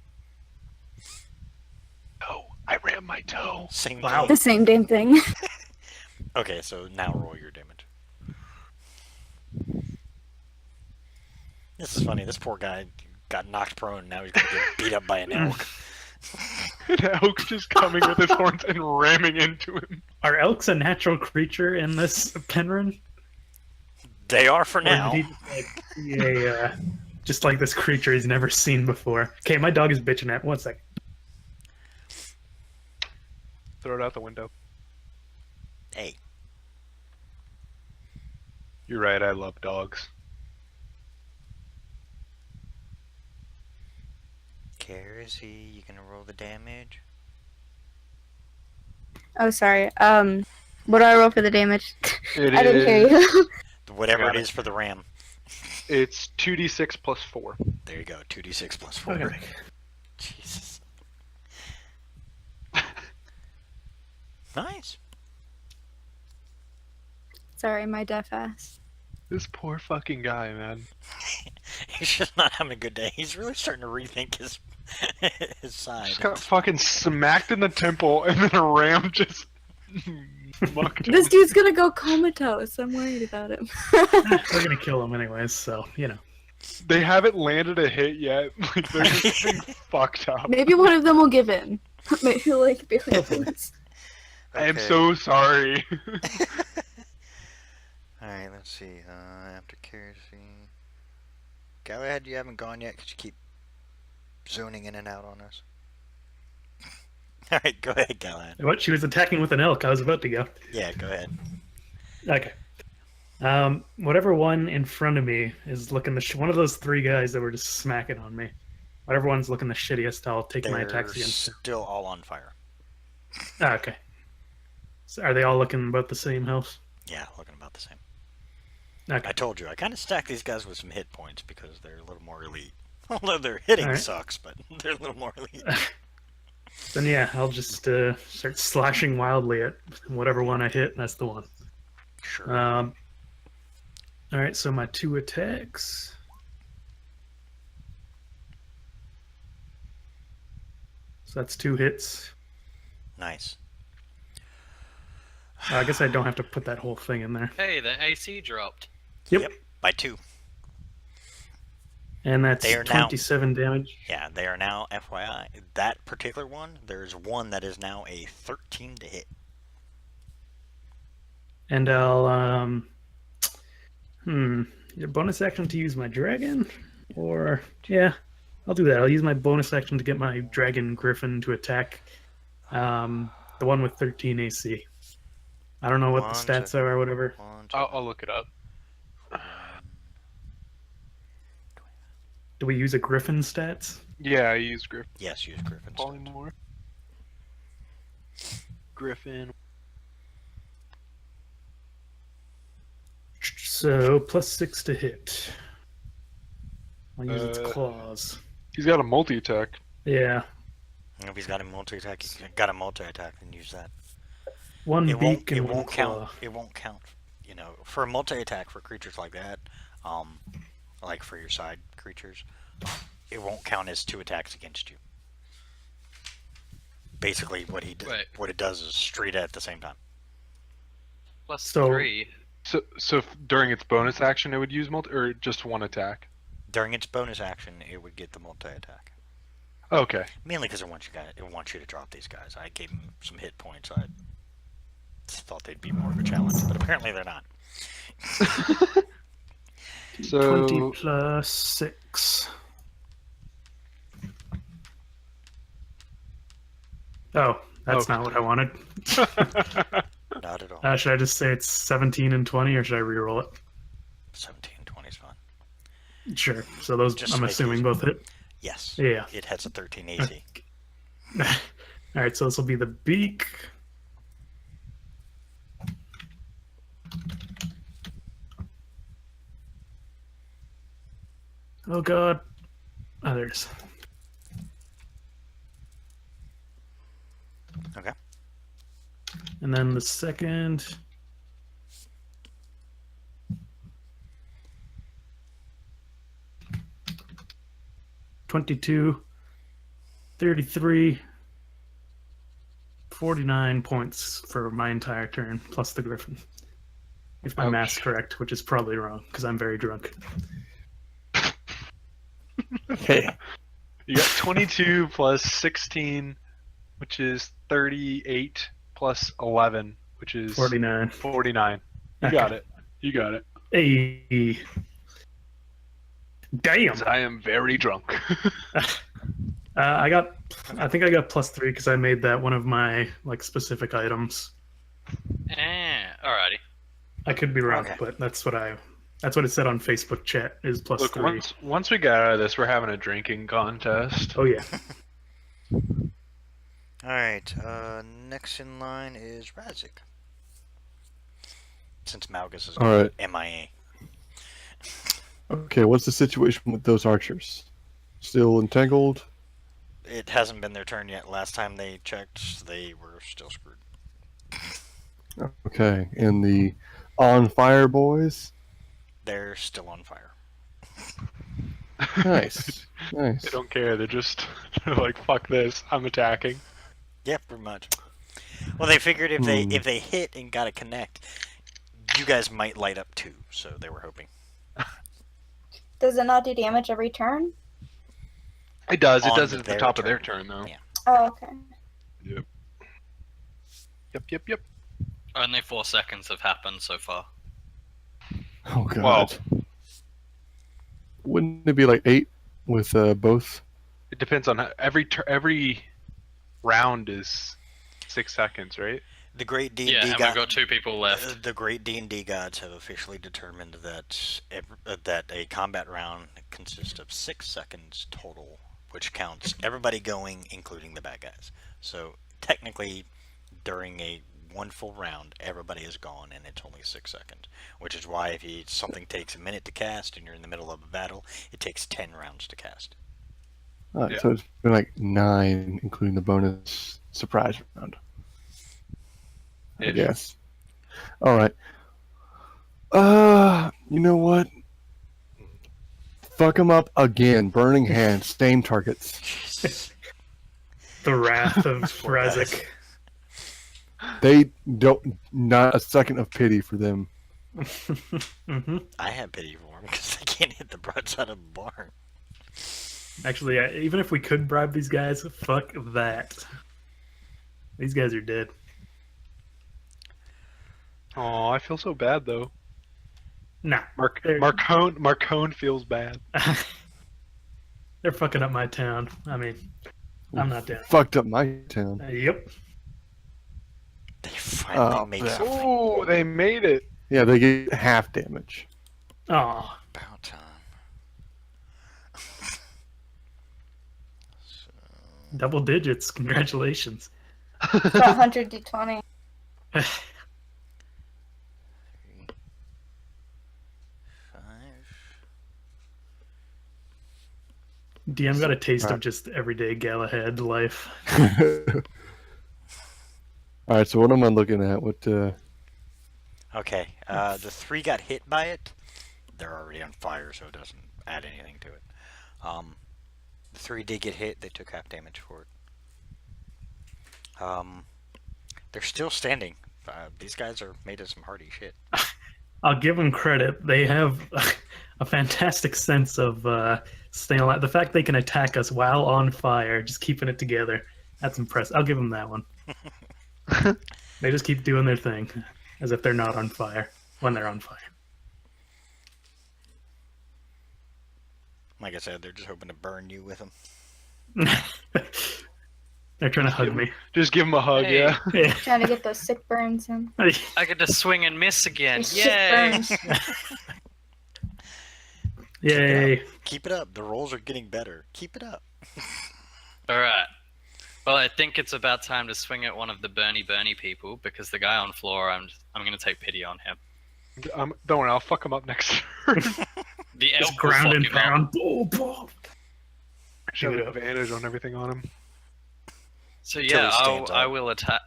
Oh, I rammed my toe. same Wow. The thing. same damn thing. Okay, so now roll your damage. This is funny. This poor guy got knocked prone, and now he's going to get beat up by an elk. An elk just coming with his horns and ramming into him. Are elks a natural creature in this Penryn? They are for Or did now. he be a, just like this creature he's never seen before? Okay, my dog is bitching at. 1 second. Throw it out the window. Hey, You're right, I love dogs. Kersey, you going to roll the damage? Oh, sorry. What do I roll for the damage? It I didn't hear you. Whatever Got it it. is for the ram. It's 2d6 plus 4. There you go, 2d6 plus 4. Okay. Jesus. Nice. Sorry, my deaf ass. This poor fucking guy, man. He's just not having a good day. He's really starting to rethink his his side. Just got fucking smacked in the temple, and then a ram just mucked him. This dude's gonna go comatose. I'm worried about him. We're gonna kill him anyways, so you know. They haven't landed a hit yet. Like they're just being fucked up. Maybe one of them will give in. Maybe like be like this. I am Okay. so sorry. Alright, let's see. After Kersey. Galahad, you haven't gone yet because you keep zoning in and out on us. Alright, go ahead, Galahad. What? She was attacking with an elk. I was about to go. Yeah, go ahead. Okay. Whatever one in front of me is looking one of those 3 guys that were just smacking on me. Whatever one's looking the shittiest, I'll take my They're attacks against them. still all on fire. Ah, okay. So are they all looking about the same health? Yeah, looking about the same. Okay. I told you, I kind of stacked these guys with some hit points because they're a little more elite. Although their hitting Alright. sucks, but they're a little more elite. Then yeah, I'll just start slashing wildly at whatever one I hit. That's the one. Sure. All right, so my 2 attacks. So that's 2 hits. Nice. I guess I don't have to put that whole thing in there. Hey, the AC dropped. Yep. By 2. And that's They are now- 27 damage. Yeah, they are now, FYI, that particular one, there's one that is now a 13 to hit. And I'll your bonus action to use my dragon, or yeah, I'll do that. I'll use my bonus action to get my dragon griffin to attack the one with 13 AC. I don't know what the One stats are or whatever. One, two, I'll look it up. Do we use a griffin stats? Yeah, I used Griffin. yes, use Griffins. Polymorph. Griffin. So +6 to hit. I'll use its claws. He's got a multi-attack. Yeah, If he's got a multi-attack, he's got a multi-attack, then use that. one It beak won't, it and one won't claw. count. It won't count. You know, for a multi-attack for creatures like that, like for your side creatures, it won't count as 2 attacks against you. Basically, what it does is straight at the same time. Plus So- 3. So during its bonus action, it would use or just 1 attack. During its bonus action, it would get the multi-attack. Okay. Mainly because it wants you to drop these guys. I gave them some hit points. I thought they'd be more of a challenge, but apparently they're not. So 20 plus 6. Oh, that's not what I wanted. Not at all. Should I just say it's 17 and 20, or should I reroll it? 17, 20 is fine. Sure. So those, Just to I'm make it assuming, easy. both hit. Yes. Yeah. It has a 13 AC. All right, so this will be the beak. Oh god. Others. Okay. And then the second. $22, 33, 49 points for my entire turn, plus the griffin. If my math's correct, which is probably wrong, because I'm very drunk. Okay. you got 22 plus 16, which is 38, plus 11, which is 49. 49. You Okay. got it. You got it. Hey. Damn! 'Cause I am very drunk. I think I got plus 3 because I made that one of my like specific items. Alrighty. I could be wrong, Okay. but that's what it said on Facebook chat is plus Look, 3. once we get out of this, we're having a drinking contest. Oh yeah. Alright, next in line is Razik. Since Malgus is All right. MIA. Okay, what's the situation with those archers? Still entangled? It hasn't been their turn yet. Last time they checked, they were still screwed. Okay, and the on fire boys? They're still on fire. Nice, nice. They don't care. They're just they're like, fuck this. I'm attacking. Yeah, pretty much. Well, they figured if they hit and got a connect, you guys might light up too. So they were hoping. Does it not do damage every turn? It does. It On does it at the their top of their turn. turn, though. Yeah. Oh, okay. Yep. Only 4 seconds have happened so far. Oh god. Wouldn't it be like 8 with both? It depends on every round is 6 seconds, right? The great D&D Yeah, and we've got 2 people left. The great D&D gods have officially determined that that a combat round consists of 6 seconds total, which counts everybody going, including the bad guys. So technically, during a one full round, everybody is gone, and it's only 6 seconds. Which is why if something takes a minute to cast, and you're in the middle of a battle, it takes 10 rounds to cast. Alright, so it's been like 9, including the bonus surprise round. I guess. Alright. You know what? Fuck them up again. Burning hands, same targets. The wrath of Razik. They don't, not a second of pity for them. Mm-hmm. I have pity for them because they can't hit the broadside of the barn. Actually, even if we could bribe these guys, fuck that. These guys are dead. Oh, I feel so bad though. Nah. Marcone feels bad. They're fucking up my town. I mean, I'm not down. Fucked up my town. Yep. They finally made something. Oh, they made it. Yeah, they get half damage. Oh. About time. Double digits. Congratulations. Got 100 d20. DM got a taste of just everyday Galahad life. Alright, so what am I looking at? What, Okay, the 3 got hit by it. They're already on fire, so it doesn't add anything to it. The 3 did get hit. They took half damage for it. They're still standing. These guys are made of some hardy shit. I'll give them credit. They have a fantastic sense of staying alive. The fact they can attack us while on fire, just keeping it together, that's impressive. I'll give them that one. They just keep doing their thing, as if they're not on fire when they're on fire. Like I said, they're just hoping to burn you with them. They're trying to hug me. Just give him a hug, Hey. yeah. Yeah. Trying to get those sick burns in. I get to swing and miss again. Those sick Yay! burns. Yay. Keep it up. The rolls are getting better. Keep it up. Alright. Well, I think it's about time to swing at one of the Bernie people because the guy on floor, I'm gonna take pity on him. Don't worry, I'll fuck him up next turn. The elk Just will ground fuck and him up. pound. Boom, boom. Should have Yeah. advantage on everything on him. So Till yeah, he stands I up. will attack.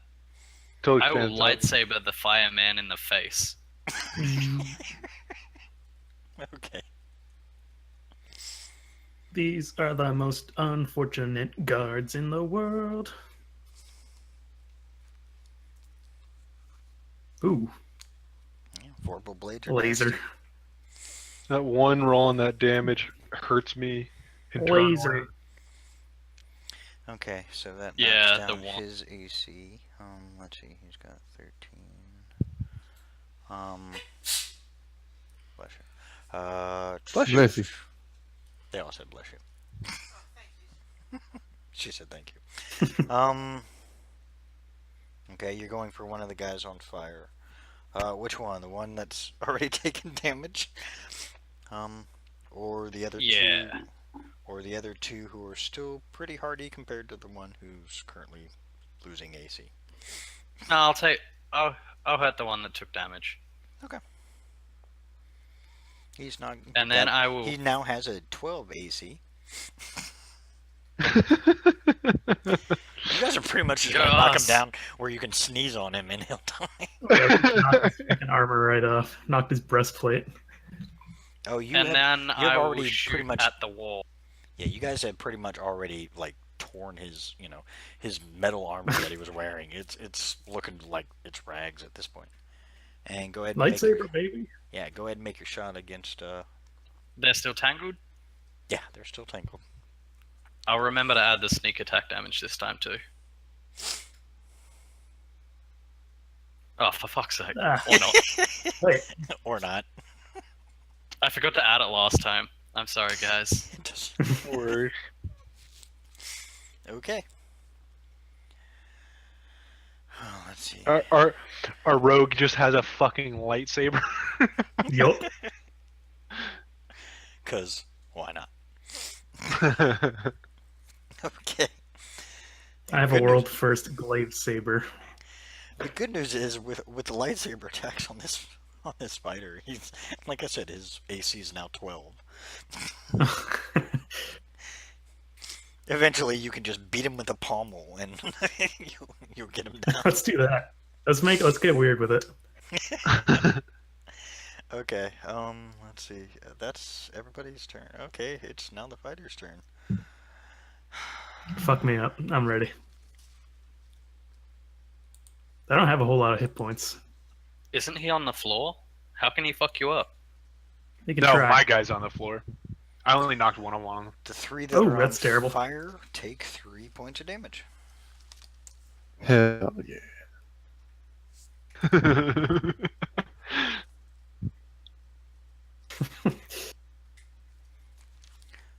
Till he I will stands up. lightsaber the fireman in the face. Okay. These are the most unfortunate guards in the world. Ooh, Yeah, Vorpal blades are laser. nasty. That one roll on that damage hurts me. internally. Laser. Okay, so that Yeah, knocks the down one- his AC. Let's see, he's got 13. Bless you. Bless you. They all said bless you. She said thank you. Okay, you're going for one of the guys on fire. Which one? The one that's already taken damage? Or the other Yeah. two? Or the other two who are still pretty hardy compared to the one who's currently losing AC? No, I'll hurt the one that took damage. He's not. And then I will- He now has a 12 AC. You guys are pretty much just gonna knock him Yes. down where you can sneeze on him and he'll die. Knocked his fucking armor right off. Knocked his breastplate. Oh, you And have, then you've I will already pretty shoot much. at the wall. Yeah, you guys have pretty much already like torn his, his metal armor that he was wearing. It's looking like it's rags at this point. And go ahead. And make your, Lightsaber, baby. yeah, go ahead and make your shot against. They're still tangled? Yeah, they're still tangled. I'll remember to add the sneak attack damage this time too. Oh, for fuck's sake. Ah. Or not. Wait, Or not. I forgot to add it last time. I'm sorry, guys. Just- Word. okay. Oh, let's see. Our rogue just has a fucking lightsaber. yup. Cause why not? Okay. I have a world first glaive saber. The good news is with the lightsaber attacks on this fighter, he's like I said, his AC is now 12. Eventually, you can just beat him with a pommel, and you'll get him down. Let's do that. Let's get weird with it. Okay. Let's see. That's everybody's turn. Okay, it's now the fighter's turn. Fuck me up. I'm ready. I don't have a whole lot of hit points. Isn't he on the floor? How can he fuck you up? You can No, try. my guy's on the floor. I only knocked one on one. The three that Oh, are that's on terrible. fire take 3 points of damage. Hell yeah.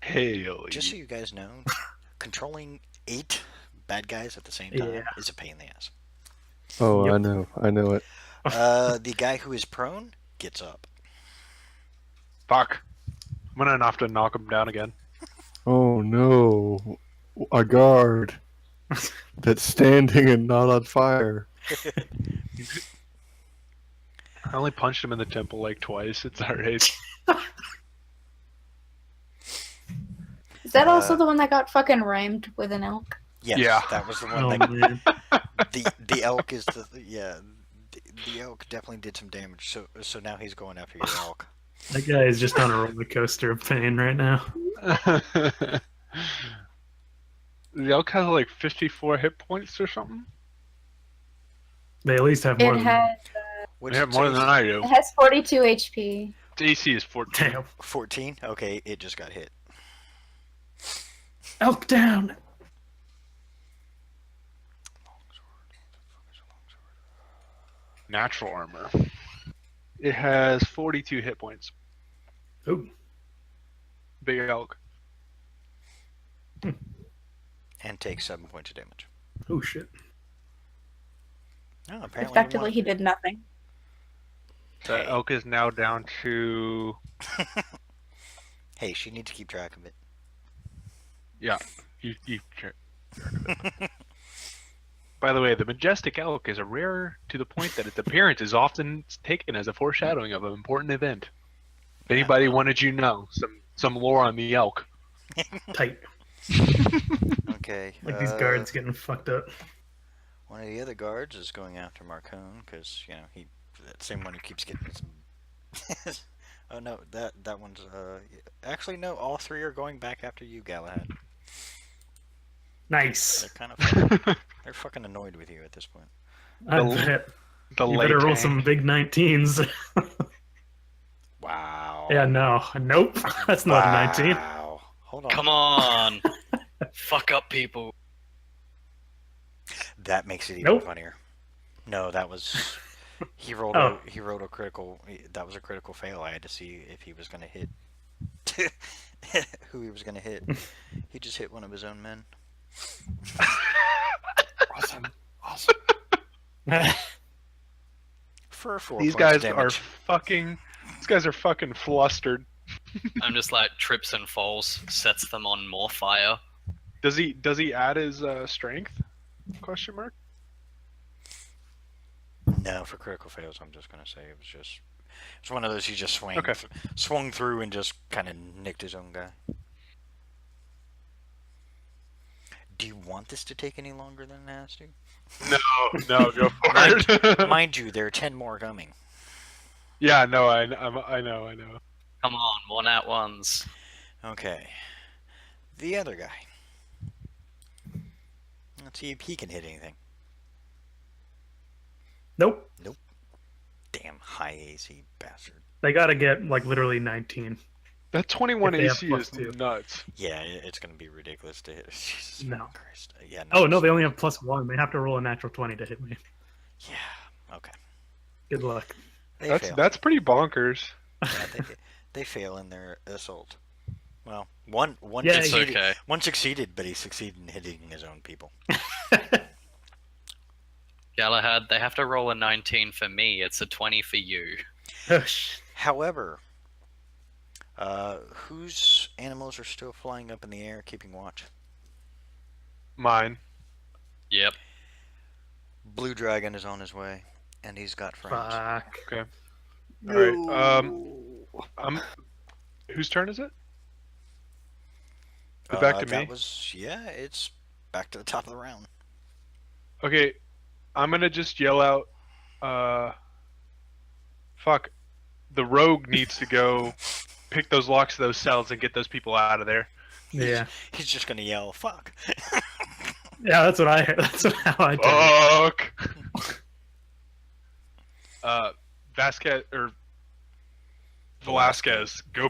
Hell Just so yeah. you guys know, controlling 8 bad guys at the same time Yeah. is a pain in the ass. Oh, Yep. I know it. The guy who is prone gets up. Fuck. I'm gonna have to knock him down again. Oh no, a guard that's standing and not on fire. I only punched him in the temple like twice. It's alright. Is that also the one that got fucking rhymed with an elk? Yes, Yeah. that was the one. Oh that, man. the elk is the elk definitely did some damage. So now he's going after your elk. That guy is just on a roller coaster of pain right now. The elk has like 54 hit points or something. They at least have more It than has They have more than I do. it has 42 HP. Its AC is 14. Damn. 14? Okay, it just got hit. Elk down. Natural armor. It has 42 hit points. Oh, Big elk. And takes 7 points of damage. oh shit. Oh, apparently Effectively, he did nothing. The Hey. elk is now down to. Hey, she needs to keep track of it. Yeah. By the way, the majestic elk is a rare to the point that its appearance is often taken as a foreshadowing of an important event. If anybody wanted you to know some lore on the elk. Tight. Okay. Like these guards getting fucked up. One of the other guards is going after Marcone because he that same one who keeps getting some. Oh no, that one's actually no. All three are going back after you, Galahad. Nice. They're kind of they're fucking annoyed with you at this point. I bet. The You better roll late some big 19s. Wow. Yeah, no. Nope. That's not a 19. Wow. Hold on. Come on. Fuck up people. That makes it even Nope. funnier. No, that was he rolled Oh. he rolled a critical. That was a critical fail. I had to see if he was gonna hit who he was gonna hit. He just hit one of his own men. Awesome. For 4 These points guys of damage. These guys are fucking flustered. I'm just like trips and falls, sets them on more fire. Does he add his strength? Question mark. No, for critical fails, I'm just gonna say it's one of those he just Okay. swung through and just kind of nicked his own guy. Do you want this to take any longer than it has to? No, go for it. Mind you, there are 10 more coming. Yeah, no, I know. Come on, 1-at-1s. Okay. The other guy. Let's see if he can hit anything. Nope. Damn high AC bastard. They gotta get, like, literally 19. That 21 If they have AC plus is two. nuts. Yeah, it's gonna be ridiculous to hit. Jesus No. Christ. Yeah. Oh, no, they only have +1. They have to roll a natural 20 to hit me. Yeah. Okay. Good luck. They fail. That's pretty bonkers. Yeah, they fail in their assault. Well, one Yeah, It's succeeded. okay. One succeeded, but he succeeded in hitting his own people. Galahad, they have to roll a 19 for me. It's a 20 for you. Oh, shit. However, whose animals are still flying up in the air, keeping watch? Mine. Yep. Blue Dragon is on his way, and he's got friends. Fuck. Okay. All right. Whose turn is it? Is it back to me? It's back to the top of the round. Okay, I'm gonna just yell out, fuck, the rogue needs to go pick those locks of those cells and get those people out of there. Yeah. He's just gonna yell, "Fuck!" Yeah, that's what I heard. That's how I did it. Fuck! Vasquez, or Velasquez, go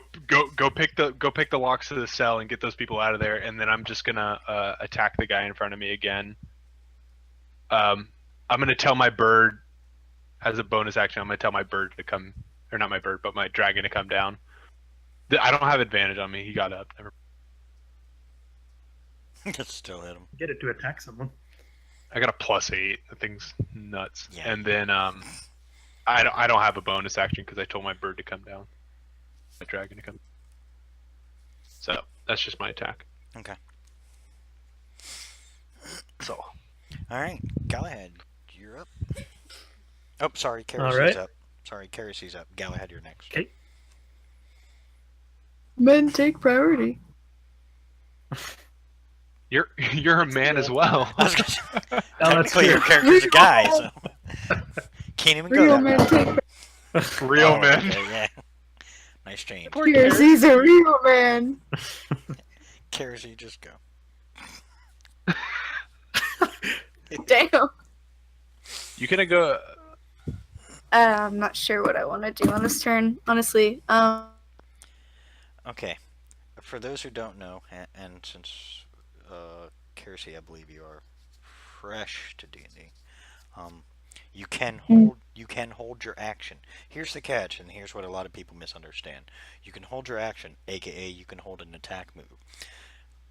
pick the locks of the cell and get those people out of there, and then I'm just gonna attack the guy in front of me again. I'm gonna tell my bird as a bonus action. I'm gonna tell my bird to come, or not my bird, but my dragon to come down. I don't have advantage on me. He got up. Never. Still hit him. Get it to attack someone. I got a +8. The thing's nuts. Yeah. And then I don't have a bonus action because I told my bird to come down. My dragon to come. So that's just my attack. Okay. So All right, Galahad, you're up. Oh, sorry, All Karasy's right. up. Sorry, Karasy's up. Galahad, you're next. Okay. Men take priority. you're a man as well. I was gonna say, Oh, that's technically, your clear. character's a guy, so can't even go Real that men route. take Real Oh, men. okay, yeah. Nice change. Poor He's a real man. Kersey, just go. Damn. You gonna go? I'm not sure what I want to do on this turn, honestly. Okay. For those who don't know, and since Kersey, I believe you are fresh to D&D, you can hold your action. Here's the catch, and here's what a lot of people misunderstand. You can hold your action, aka you can hold an attack move.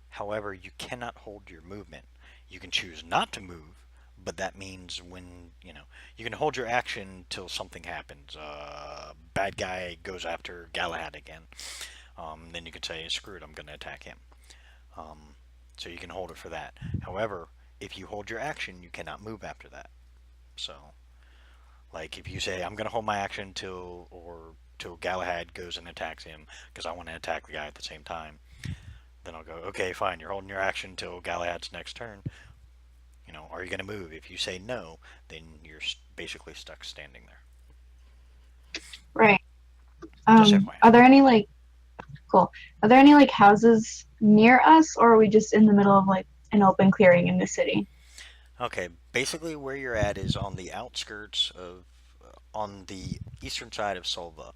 However, you cannot hold your movement. You can choose not to move, but that means when, you can hold your action till something happens. Bad guy goes after Galahad again. Then you can say, screw it, I'm going to attack him. So you can hold it for that. However, if you hold your action, you cannot move after that. So, like, if you say, I'm going to hold my action till Galahad goes and attacks him, because I want to attack the guy at the same time, then I'll go, okay, fine, you're holding your action till Galahad's next turn. Are you going to move? If you say no, then you're basically stuck standing there. Right. Just FYI. Are there any cool? Are there any houses near us, or are we just in the middle of an open clearing in the city? Okay, basically where you're at is on the outskirts of, on the eastern side of Solva.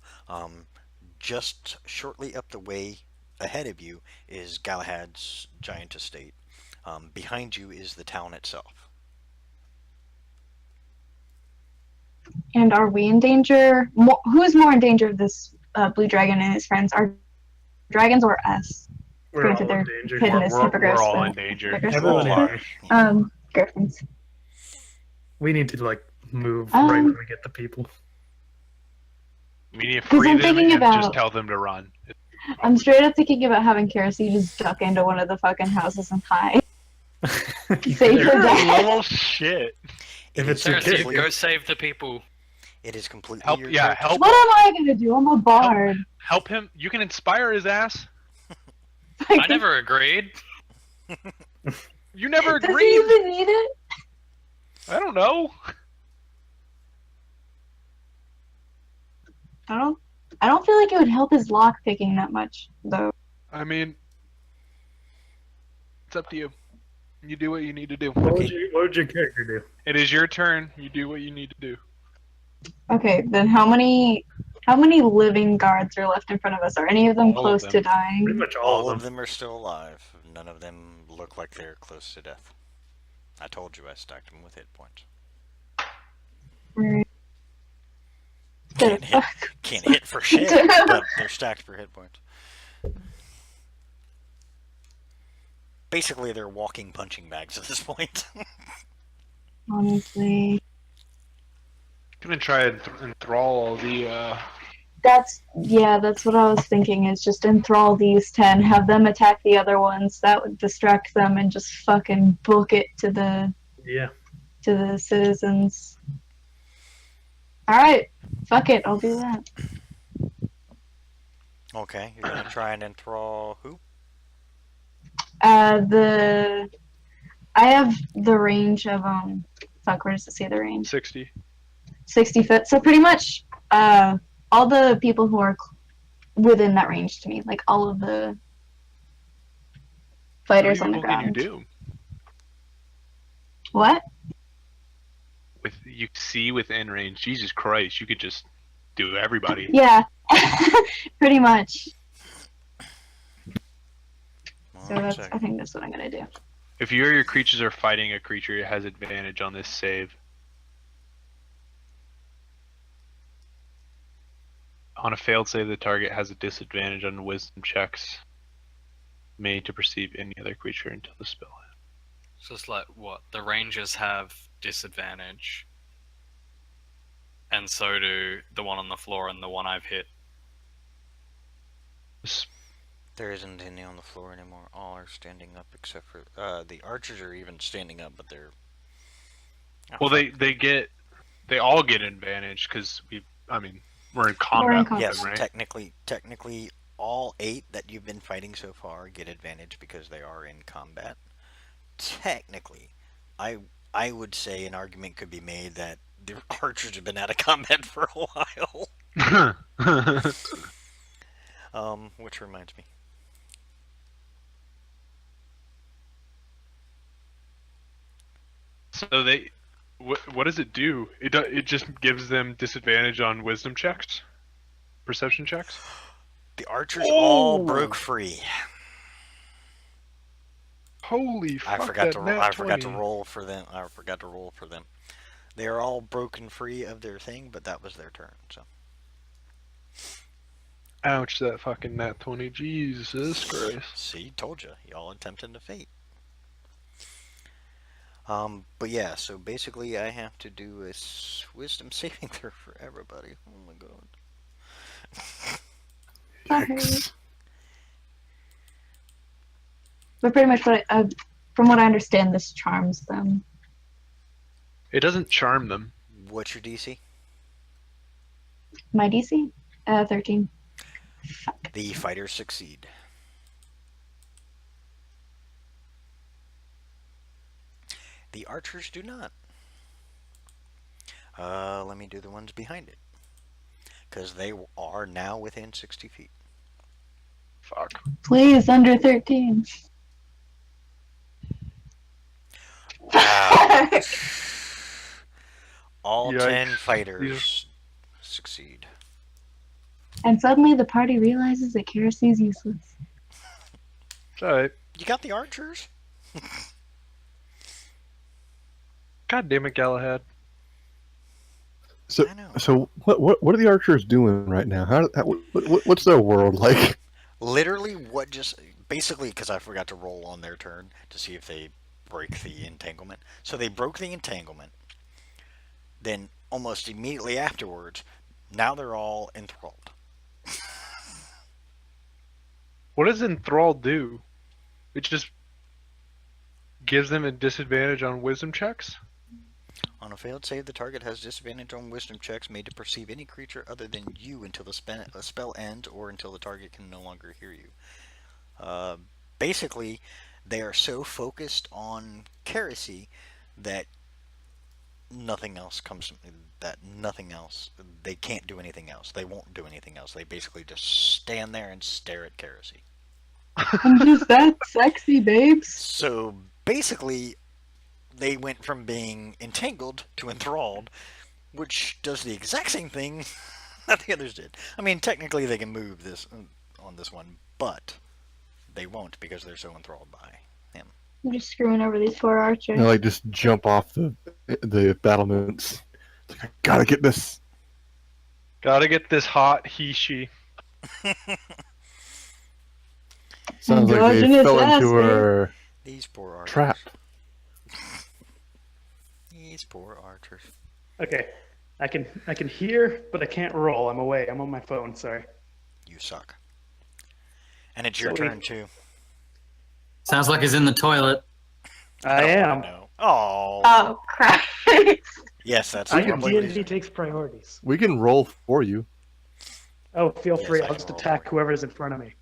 Just shortly up the way ahead of you is Galahad's giant estate. Behind you is the town itself. And are we in danger? Who is more in danger of this blue dragon and his friends? Are dragons or us? We're Granted, all they're in danger. hidden as hippogriffs, We're all but in danger. hippogriffs Everyone are- is. griffins. We need to move Um, right when we get the people. We need to 'Cause free I'm them thinking and just about- tell them to run. I'm straight up thinking about having Kerosene just duck into one of the fucking houses and hide. Save You're the a day. little shit. If it's your Seriously, kid, go save the people. It is completely Help! your Yeah, character's help! What am I gonna do? I'm a bard. Help him! You can inspire his ass. I never agreed. You never Does he agreed. even need it? I don't know. I don't feel like it would help his lock picking that much, though. I mean, it's up to you. You do what you need to do. what would your character do? It is your turn. You do what you need to do. Okay, then how many living guards are left in front of us? Are any of them All of close them. to dying? Pretty much All of them are still alive. None of them look like they're close to death. I told you I stacked them with hit points. Right. Can't hit for shit, but they're stacked for hit points. Basically, they're walking punching bags at this point. Honestly, Gonna try and enthrall all the. that's what I was thinking. Is just enthrall these 10, have them attack the other ones. That would distract them and just fucking book it to the citizens. All right, fuck it, I'll do that. Okay, you're gonna try and enthrall who? I have the range of fuck, where does it say the range? 60. 60 foot. So pretty much all the people who are within that range to me, like all of the fighters on the What can you ground. do? What? With you see within range, Jesus Christ, you could just do everybody. Yeah, pretty much. So One that's, second. I think that's what I'm gonna do. If you or your creatures are fighting a creature, it has advantage on this save. On a failed save, the target has a disadvantage on wisdom checks made to perceive any other creature until the spell ends. So it's like what? The rangers have disadvantage. And so do the one on the floor and the one I've hit. There isn't any on the floor anymore. All are standing up except for the archers are even standing up, but they're. Oh, Well, they all get advantage because we're in combat. with yes, them, right? technically, all 8 that you've been fighting so far get advantage because they are in combat. Technically, I would say an argument could be made that the archers have been out of combat for a while. Which reminds me. So they, what does it do? It just gives them disadvantage on wisdom checks, perception checks. The archers all broke free. Holy fuck! I forgot to nat I forgot to 20. roll for them. I forgot to roll for them. They are all broken free of their thing, but that was their turn. So Ouch! That fucking nat 20. Jesus Christ. see, told you, y'all attempting to fate. But yeah, so basically, I have to do a wisdom saving throw for everybody. Oh my god. Yikes. But pretty much from what I understand, this charms them. It doesn't charm them. What's your DC? My DC? 13. The fighters succeed. The archers do not. Let me do the ones behind it. Because they are now within 60 feet. Fuck. Please, under 13. Wow. All Yikes. 10 fighters succeed. And suddenly the party realizes that Kerosene is useless. It's alright. You got the archers? God damn it, Galahad. So, I know. so what are the archers doing right now? What's their world like? Literally, what just basically because I forgot to roll on their turn to see if they break the entanglement. So they broke the entanglement. Then almost immediately afterwards, now they're all enthralled. What does enthrall do? It just gives them a disadvantage on wisdom checks? On a failed save, the target has disadvantage on wisdom checks made to perceive any creature other than you until the spell ends or until the target can no longer hear you. Basically, they are so focused on Kerosene that nothing else comes. They can't do anything else. They won't do anything else. They basically just stand there and stare at Kerosene. I'm just that sexy, babes. So basically, they went from being entangled to enthralled, which does the exact same thing that the others did. I mean, technically they can move this on this one, but they won't because they're so enthralled by him. I'm just screwing over these poor archers. They like just jump off the battlements. It's like, I gotta get this. Gotta get this hot he-she. Sounds like Dodging they his fell ass, into man. her These poor archers. trap. These poor archers. Okay, I can hear, but I can't roll. I'm away. I'm on my phone. Sorry. You suck. And it's your Sorry. turn too. Sounds like he's in the toilet. I am. No. Oh. Oh, crap. Yes, that's I probably the D&D reason. takes priorities. We can roll for you. Oh, feel Yes, free. I I'll can just roll attack for you. whoever's in front of me.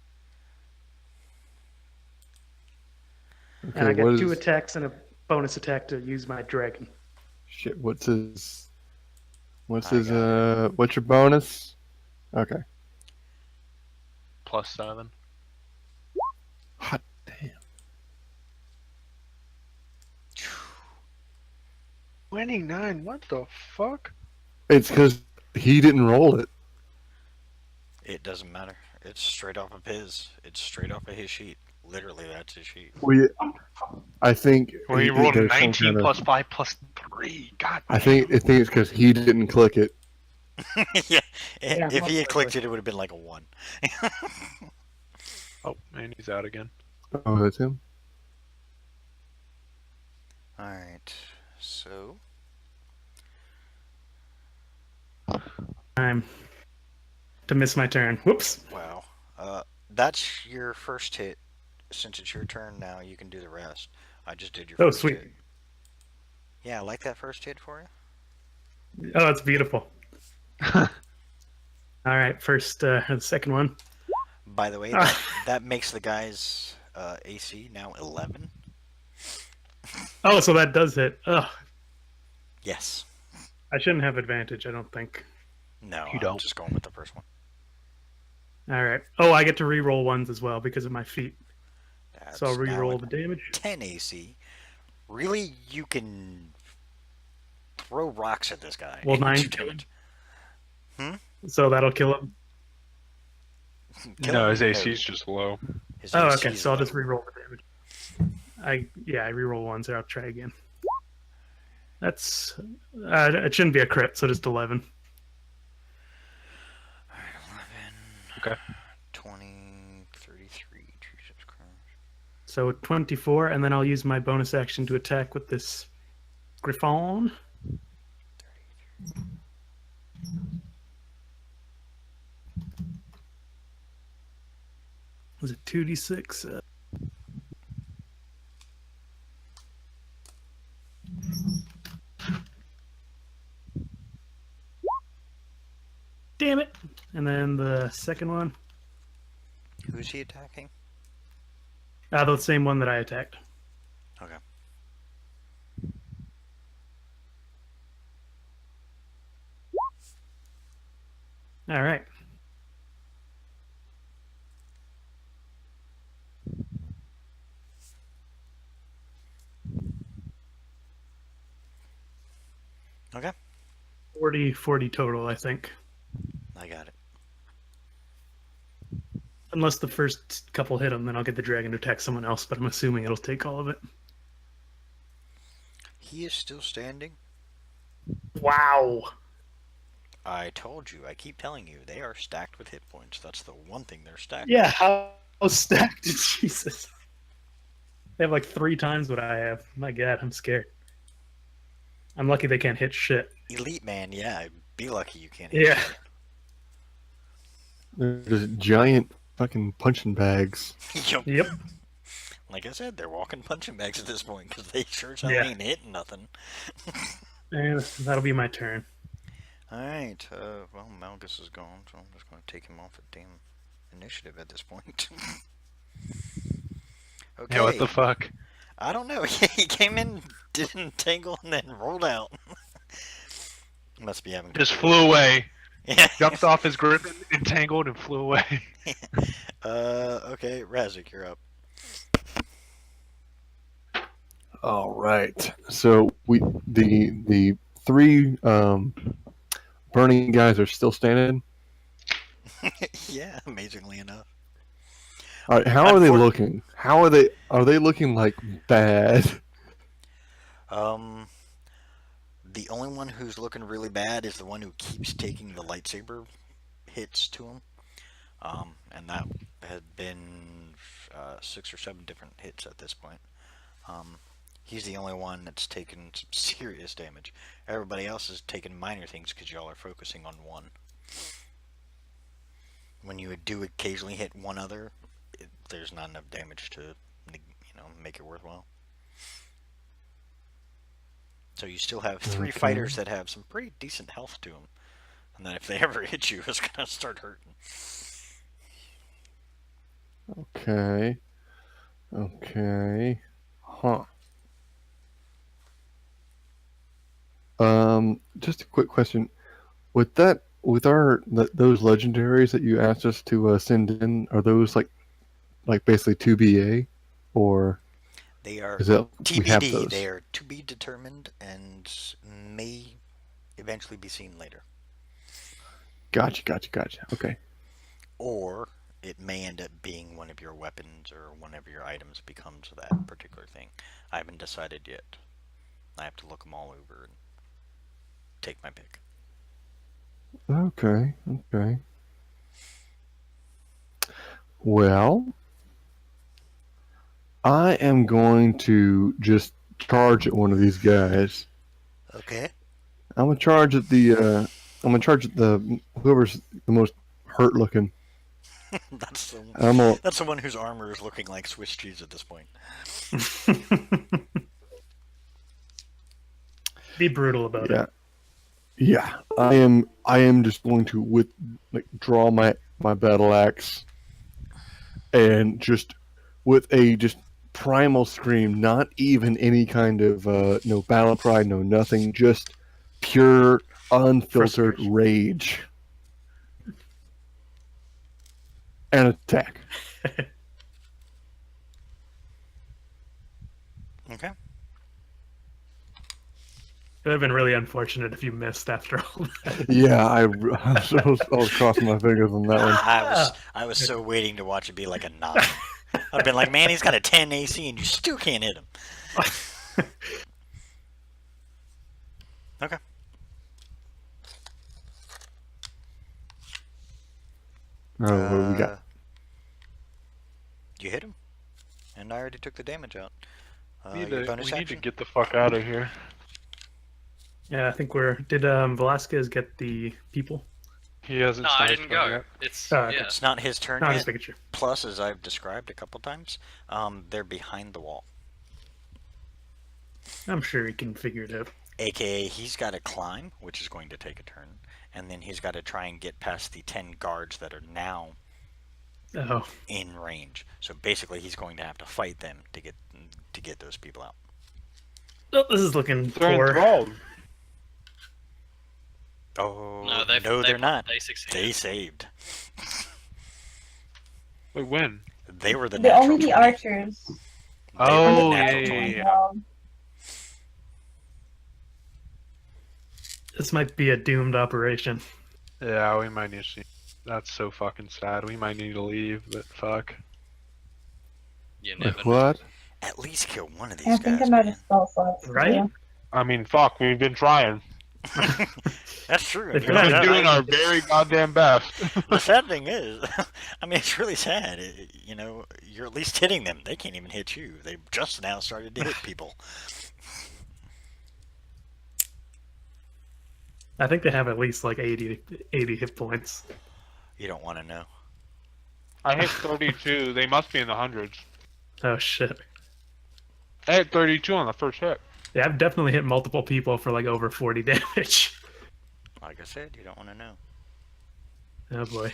Okay, And I what get 2 is- attacks and a bonus attack to use my dragon. Shit, what's his I got what's your bonus? Okay. +7. Hot damn. 29, what the fuck? It's because he didn't roll it. It doesn't matter. It's straight off of his. It's straight off of his sheet. Literally, that's his sheet. I think Well, you rolled there's some 19 kind of- plus 5 plus 3. God I think it's because he didn't click it. Yeah. Yeah, If he had most clicked likely. it, it would have been like a 1. Oh, man, he's out again. Oh, that's him. Alright. So. Time to miss my turn. Whoops. Wow. That's your first hit. Since it's your turn now, you can do the rest. I just did your Oh, first sweet. hit. Yeah, I like that first hit for you. Oh, it's beautiful. All right, first, the second one. By the way, Ah. that makes the guy's AC now 11. Oh, so that does hit. Ugh, Yes. I shouldn't have advantage. I don't think. No, You I'm don't. just going with the first one. All right. Oh, I get to re-roll ones as well because of my feet. That's So I'll now re-roll a the damage. 10 AC. Really, you can throw rocks at this guy. Well, and 9 do kill him. damage. So that'll kill him. Kill No, him? his AC is just low. His Oh, AC okay. is So I'll low. just re-roll the damage. I re-roll one, so I'll try again. That's it shouldn't be a crit, so just 11. Alright, 11. Okay. 20, 33. Jesus Christ. So 24, and then I'll use my bonus action to attack with this Griffon. Was it 2d6? Damn it! And then the second one, Who's he attacking? the same one that I attacked. Okay. All right. Okay. 40 total, I think. I got it. Unless the first couple hit him, then I'll get the dragon to attack someone else, but I'm assuming it'll take all of it. He is still standing. Wow. I told you. I keep telling you. They are stacked with hit points. That's the one thing they're stacked Yeah, how stacked is Jesus? They have like 3 times what I have. My god, I'm scared. I'm lucky they can't hit shit. with. Elite man, yeah. Be lucky you can't Yeah. hit There's giant fucking punching bags. shit. Yup. Yep. Like I said, they're walking punching bags at this point because they sure as hell Yeah. ain't hitting nothing. And that'll be my turn. Alright, well, Malgus is gone, so I'm just going to take him off at damn initiative at this point. Okay. Yeah, what the fuck? I don't know. He came in, did an entangle, and then rolled out. Must be having. Just flew away. Yeah. Jumped off his grip, entangled, and flew away. Okay, Razik, you're up. All right. So the 3 burning guys are still standing. Yeah, amazingly enough. All right, how are they looking? How are they? Are they looking like bad? The only one who's looking really bad is the one who keeps taking the lightsaber hits to him. And that had been 6 or 7 different hits at this point. He's the only one that's taken some serious damage. Everybody else is taking minor things because y'all are focusing on one. When you do occasionally hit one other, there's not enough damage to, make it worthwhile. So you still have 3 Okay. fighters that have some pretty decent health to them. And then if they ever hit you, it's going to start hurting. Okay. Okay. Huh. Just a quick question. With those legendaries that you asked us to send in, are those like basically 2BA, or They are is it we have TBD. those? They are to be determined and may eventually be seen later. Gotcha. Okay. Or it may end up being one of your weapons or one of your items becomes that particular thing. I haven't decided yet. I have to look them all over and take my pick. Okay. Well, I am going to just charge at one of these guys. Okay. I'm gonna charge at the whoever's the most hurt looking. That's the I'm gonna, that's the one whose armor is looking like Swiss cheese at this point. Be brutal about it. yeah. I am just going to draw my battle axe and just with a just primal scream, not even any kind of no battle cry, no nothing, just pure unfiltered Frustration. rage. and attack. Okay. It would have been really unfortunate if you missed after all that. Yeah, I was crossing my fingers on that one. I was so waiting to watch it be like a 9. I've been like, man, he's got a 10 AC and you still can't hit him. Okay. What do we got? You hit him, and I already took the damage out. We Your need bonus to action? get the fuck out of here. Yeah, I think we're. Did Velasquez get the people? He hasn't No, I started didn't playing go. yet. It's Oh, yeah. It's not his turn No, yet. just making sure. Plus, as I've described a couple times, they're behind the wall. I'm sure he can figure it out. AKA, he's got to climb, which is going to take a turn, and then he's got to try and get past the 10 guards that are now Oh, in range. So basically, he's going to have to fight them to get those people out. oh this is looking They're poor. enthralled. Oh, No, they're not. They succeeded. They saved. Wait, when? They were the They're natural only the 20. archers. They Oh, were the yeah, natural yeah, 20. yeah. Well, This might be a doomed operation. Yeah, we might need to see. That's so fucking sad. We might need to leave, but fuck. You Wait, never know. what? At least kill one of these I think guys. I'm out man. of spell slots. Right? too. I mean, fuck, we've been trying. That's true. If We've Yeah, been that- doing our very goddamn best. The sad thing is, I mean, it's really sad. You know, you're at least hitting them. They can't even hit you. They just now started to hit people. I think they have at least like 80 hit points. You don't want to know. I hit 32. They must be in the hundreds. Oh shit. I hit 32 on the first hit. Yeah, I've definitely hit multiple people for like over 40 damage. Like I said, you don't want to know. Oh boy.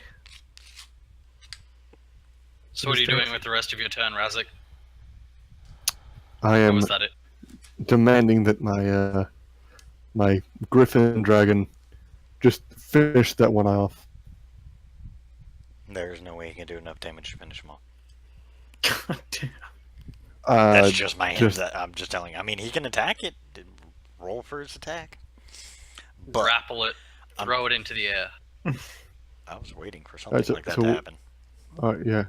So what are you doing with the rest of your turn, Razik? I Or am was that it? demanding that my my Griffin Dragon just finish that one off. There's no way he can do enough damage to finish them off. God damn. That's just my just- I'm just telling you. I mean, he can attack it. Roll for his attack. But Grapple it, throw it into the air. I was waiting for something so- like that so- to happen. Yeah.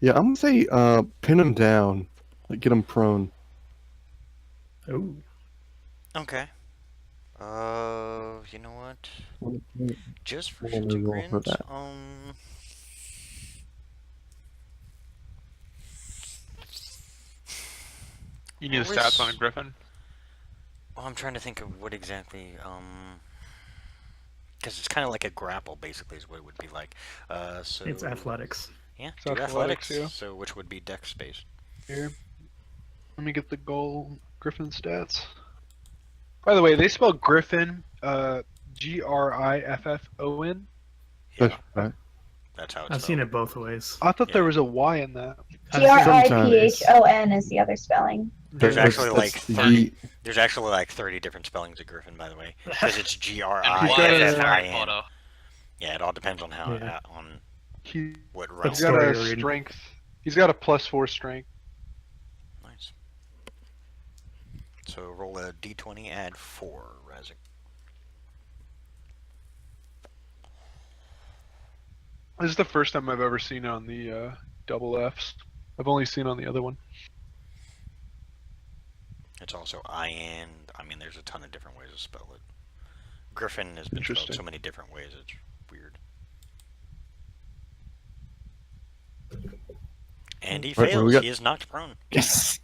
Yeah, I'm gonna say pin him down, like get him prone. Oh. Okay. You know what? What- Just for What shits do and we roll for grins, that? You need the What stats was- on a Griffin? Well, I'm trying to think of what exactly, because it's kind of like a grapple, basically, is what it would be like. So It's athletics. Yeah, It's do athletics, athletics. yeah. So which would be dex space. Here. Let me get the goal Griffin stats. By the way, they spell Griffin Griffon. That's right. That's how it's I've seen it both ways. I thought Yeah. there was a Y in that. GRIPHON is the other spelling. There's That's- actually that's like the 30. There's actually like 30 different spellings of Griffin, by the way, because it's And GRIFFIN. why is Harry Potter? Yeah, it all depends on how Yeah. on He, what realm. That's he's got story a you're reading. strength. He's got a +4 strength. Nice. So roll a d20, add 4, Razik. This is the first time I've ever seen on the double Fs. I've only seen on the other one. It's also IN. I mean, there's a ton of different ways to spell it. Griffin has been spelled Interesting. so many different ways. It's weird. And he Right, what do fails. we got? He is knocked prone. Yes.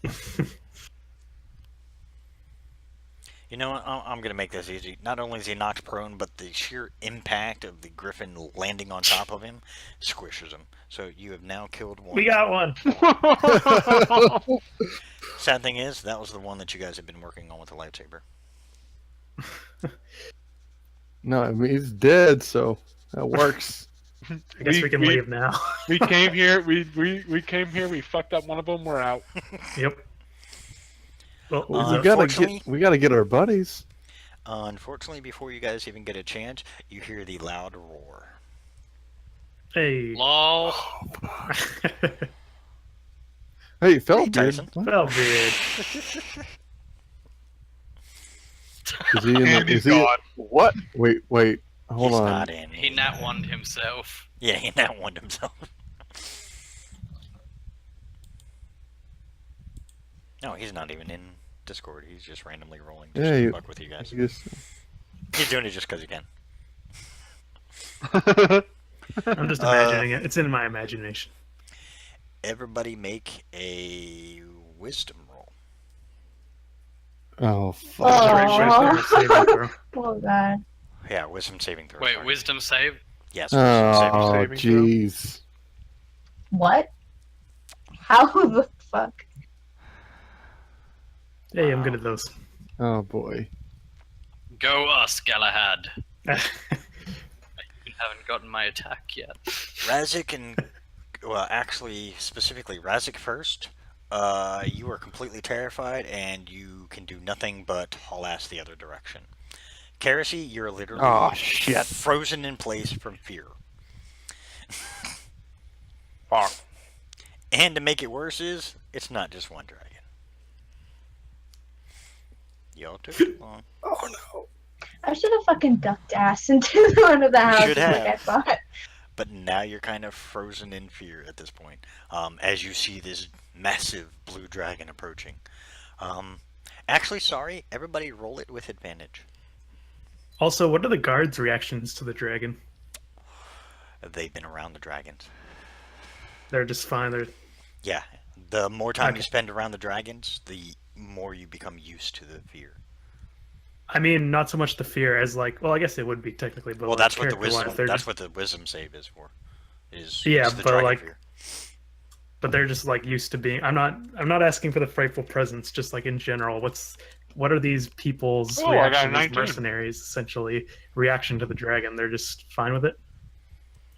You know what? I'm going to make this easy. Not only is he knocked prone, but the sheer impact of the Griffin landing on top of him squishes him. So you have now killed one. We got one. Sad thing is, that was the one that you guys have been working on with the lightsaber. No, I mean he's dead, so that works. I guess we can leave now. We came here. We came here. We fucked up one of them. We're out. Yep. Well, we gotta unfortunately- get our buddies. Unfortunately, before you guys even get a chance, you hear the loud roar. Hey. Lol. Hey, Feldbeard. Tyson. What? Feldbeard. Is he in And the, he's is he, gone. what? Wait, hold He's on. not in. He nat one himself. Yeah, he nat one himself. No, he's not even in Discord. He's just randomly rolling just Yeah, to you- fuck with you guys. I guess- He's doing it just because he can. I'm just imagining it. It's in my imagination. Everybody make a wisdom roll. Oh, fuck. Aw. Saving throw. Oh god. Yeah, wisdom saving throw. Wait, sorry. wisdom save? Yes, wisdom saving Oh, saving throw. jeez. What? How the fuck? Hey, I'm good at those. Oh, boy. Go us, Galahad. You haven't gotten my attack yet. Razik and, well, actually, specifically Razik first. You are completely terrified, and you can do nothing but haul ass the other direction. Karasi, you're literally Oh, shit. frozen in place from fear. Fuck. And to make it worse is, it's not just one dragon. Y'all took too long. Oh no. I should have fucking ducked ass into one of the houses should like I have. thought. But now you're kind of frozen in fear at this point, as you see this massive blue dragon approaching. Actually, sorry, everybody roll it with advantage. Also, what are the guards' reactions to the dragon? They've been around the dragons. They're just fine. They're Yeah, the more time you Okay. spend around the dragons, the more you become used to the fear. I mean, not so much the fear as like, well, I guess it would be technically, but Well, like, that's what the character-wise, wisdom. they're That's just, what the wisdom save is for. Is Yeah, is the but, dragon like, fear. but they're just like used to being. I'm not asking for the frightful presence. Just like in general, what are these people's Oh, I got a reaction? These 19. mercenaries essentially reaction to the dragon. They're just fine with it,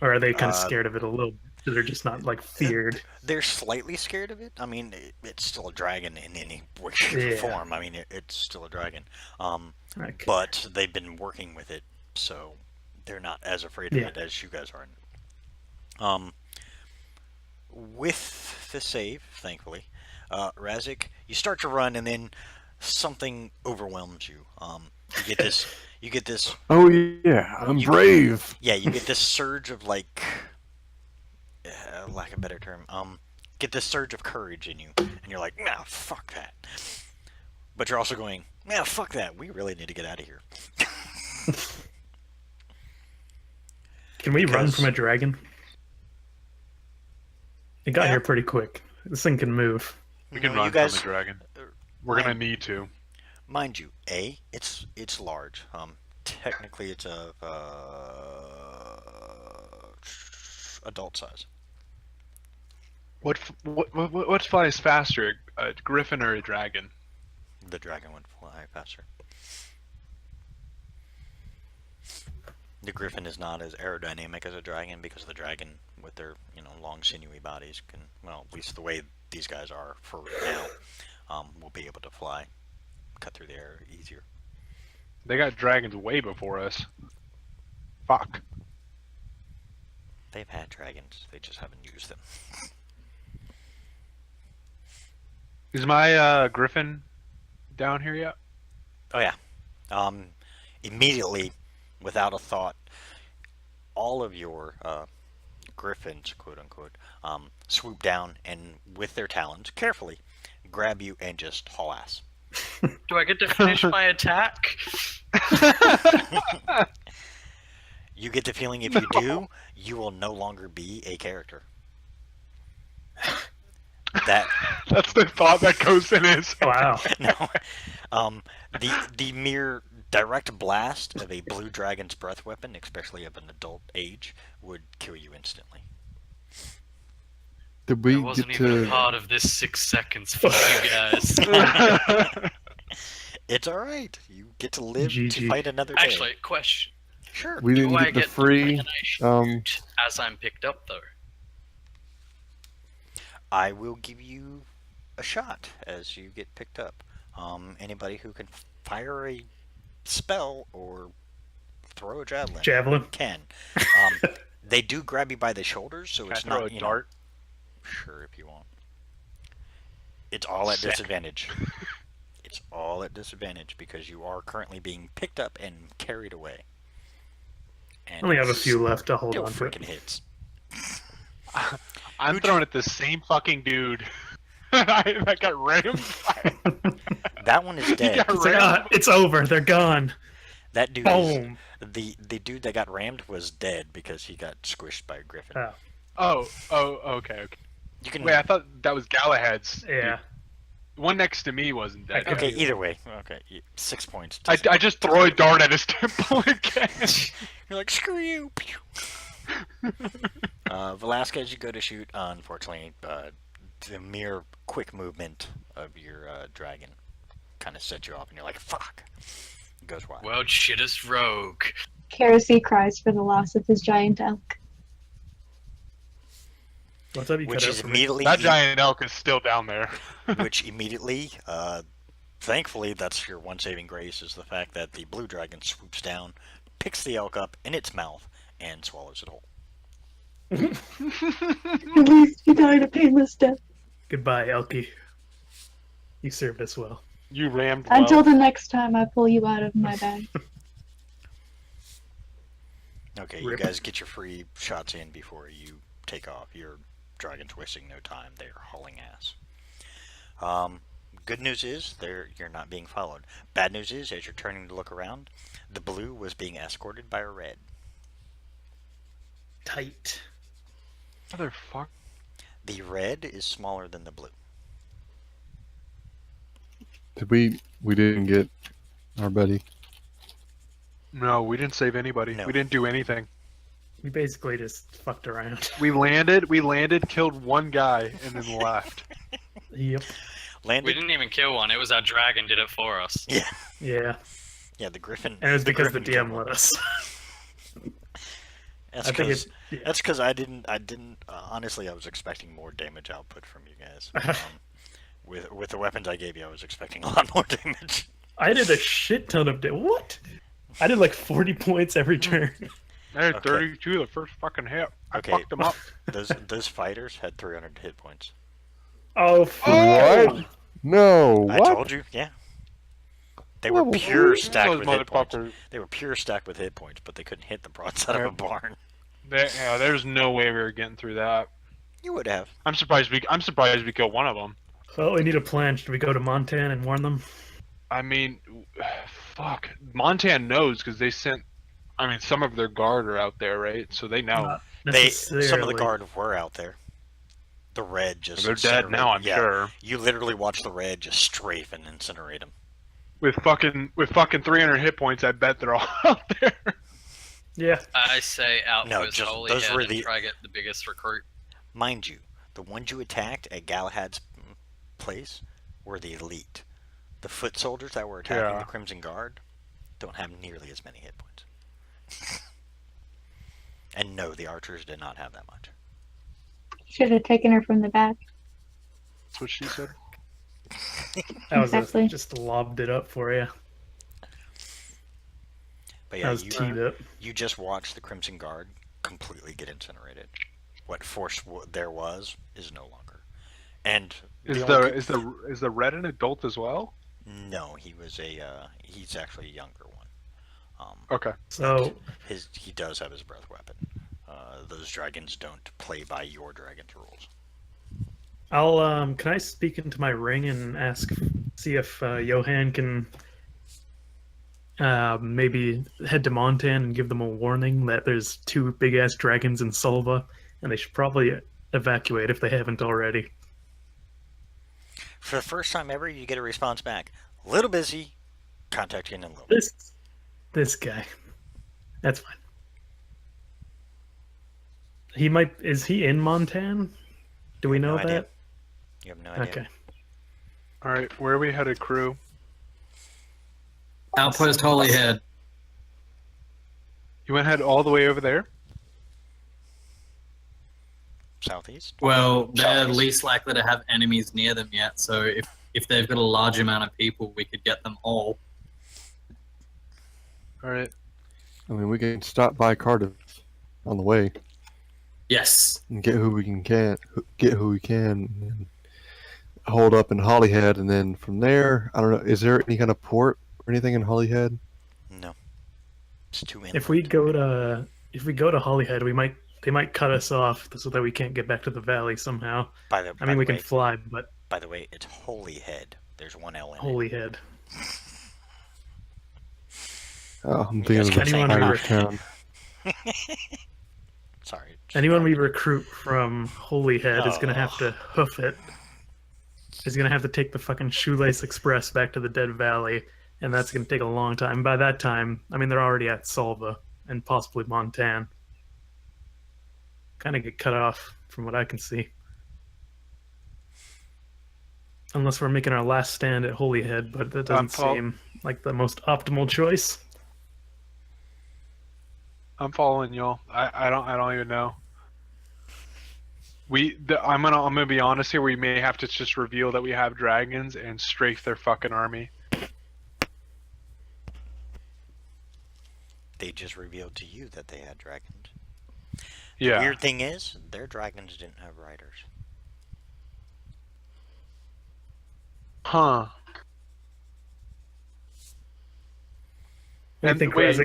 or are they kind of scared of it a little? They're just not like feared. They're slightly scared of it. I mean, it's still a dragon in any way, shape, or Yeah. form. I mean, it's still a dragon. Okay. But they've been working with it, so they're not as afraid of Yeah. it as you guys are. With the save, thankfully, Razik, you start to run, and then something overwhelms you. You get this. You get this. Oh, yeah. I'm You- brave. Yeah, you get this surge of like, lack of a better term. Get this surge of courage in you, and you're like, nah, fuck that. But you're also going, yeah, fuck that. We really need to get out of here. Can we run because- from a dragon? It got Yeah. here pretty quick. This thing can move. We can No, run you guys, from a dragon. We're gonna mind- need to. Mind you, it's large. Technically, it's a adult size. What flies faster, a griffin or a dragon? The dragon would fly faster. The griffin is not as aerodynamic as a dragon because the dragon, with their long sinewy bodies, can, well, at least the way these guys are for now, will be able to fly, cut through the air easier. They got dragons way before us. Fuck. They've had dragons, they just haven't used them. Is my griffin down here yet? Oh yeah. Immediately, without a thought, all of your griffins, quote unquote, swoop down and with their talons, carefully, grab you and just haul ass. Do I get to finish my attack? You get the feeling if you do, you will no longer be a character. That That's the thought that goes in his. Wow. no, the mere direct blast of a blue dragon's breath weapon, especially of an adult age, would kill you instantly. Did I we wasn't get even a to? part of this 6 seconds. Fuck you guys. It's all right. You get to live to GG. fight another day. Actually, question. Sure. We didn't Do I get the get free. can I shoot Um, as I'm picked up though? I will give you a shot as you get picked up. Anybody who can fire a spell or throw a javelin Javelin. can. They do grab you by the shoulders, so Can it's I throw not a you dart? know. Sure, if you want. It's all at Sick. disadvantage. It's all at disadvantage because you are currently being picked up and carried away. And Only have a it's few left to hold still on to. freaking hits. I'm Who'd throwing at the same fucking dude that got rammed. That one is He dead. got It's like, rammed. it's over. They're gone. That dude is, Boom. the dude that got rammed was dead because he got squished by a griffin. Oh, Okay. You can Wait, I thought that was Galahad's. yeah. The one next to me wasn't dead. okay, either way. Okay, 6 points. I just throw a dart at his temple again. You're like, screw you. Velasquez, you go to shoot. Unfortunately, the mere quick movement of your dragon kind of sets you off, and you're like, fuck. It goes wild. World shittest rogue. Kerosene cries for the loss of his giant elk. What's up? You Which cut is out for me. immediately, That giant elk is still down there. which immediately, thankfully, that's your one saving grace, is the fact that the blue dragon swoops down, picks the elk up in its mouth, and swallows it whole. At least he died a painless death. Goodbye, Elkie. You served us well. You rammed well. Until the next time I pull you out of my bag. Okay, you Rip. guys get your free shots in before you take off. Your dragon's wasting no time. They're hauling ass. Good news is you're not being followed. Bad news is, as you're turning to look around, the blue was being escorted by a red. Tight. Motherfucker. The red is smaller than the blue. Did we didn't get our buddy. No, we didn't save anybody. No. We didn't do anything. We basically just fucked around. We landed, killed one guy, and then left. Yep. Landed. We didn't even kill one. It was our dragon did it for us. Yeah. Yeah, the griffin. And it was because the griffin killed DM one. let us. That's I think because yeah. that's because I didn't. Honestly, I was expecting more damage output from you guys. With the weapons I gave you, I was expecting a lot more damage. I did a shit ton of What? I did like 40 points every turn. There's Okay. 32 the first fucking hit. I Okay. fucked him up. Those fighters had 300 hit points. Oh, What? No. I What? told you, yeah. They were Well, pure stacked Those with hit points. motherfuckers. They were pure stacked with hit points, but they couldn't hit the broadside of a barn. There's no way we were getting through that. You would have. I'm surprised we killed one of them. well, we need a plan. Should we go to Montan and warn them? I mean, fuck. Montan knows because they sent. I mean, some of their guard are out there, right? So they know. Not Some of the necessarily. guard were out there. The red just. They're dead now, I'm yeah, sure. You literally watched the red just strafe and incinerate them. With fucking 300 hit points, I bet they're all out there. Yeah. I say out No, for his just- holy those head were and the- try to get the biggest recruit. Mind you, the ones you attacked at Galahad's place were the elite. The foot soldiers that were attacking Yeah. the Crimson Guard don't have nearly as many hit points. And no, the archers did not have that much. Should have taken her from the back. That's what she said. That was Exactly. just lobbed it up for you. But That yeah, was teed up. you just watched the Crimson Guard completely get incinerated. What force there was is no longer. And Is only is the red an adult as well? no, he was he's actually a younger one. Okay. So He does have his breath weapon. Those dragons don't play by your dragon's rules. I'll can I speak into my ring and see if Johan can maybe head to Montan and give them a warning that there's 2 big ass dragons in Silva and they should probably evacuate if they haven't already. For the first time ever, you get a response back. A little busy. Contact you in a little. This guy. That's fine. Is he in Montan? Do we know No idea. that? You have no idea. Okay. All right. Where are we headed, crew? Outpost Holyhead. You went head all the way over there. Southeast. Well, they're least likely to have enemies near them yet, so if they've got a large amount of people, we could get them all. All right. I mean, we can stop by Cardiff on the way. Yes. and get who we can and hold up in Hollyhead, and then from there, I don't know. Is there any kind of port or anything in Hollyhead? No. It's too inland. If we go to Hollyhead, they might cut us off so that we can't get back to the valley somehow. I mean, we can fly, but By the way, it's Holyhead. There's one L in it. Holyhead. Oh, I'm You thinking guys of kept a saying Irish town. Sorry. Anyone we recruit from Holyhead is gonna have to hoof it. Is gonna have to take the fucking Shoelace Express back to the Dead Valley, and that's gonna take a long time. By that time, I mean they're already at Salva and possibly Montan. Kind of get cut off from what I can see. Unless we're making our last stand at Holyhead, but that doesn't seem like the most optimal choice. I'm following y'all. I don't even know. I'm gonna be honest here. We may have to just reveal that we have dragons and strafe their fucking army. They just revealed to you that they had dragons. Yeah. The weird thing is, their dragons didn't have riders. Huh. And wait,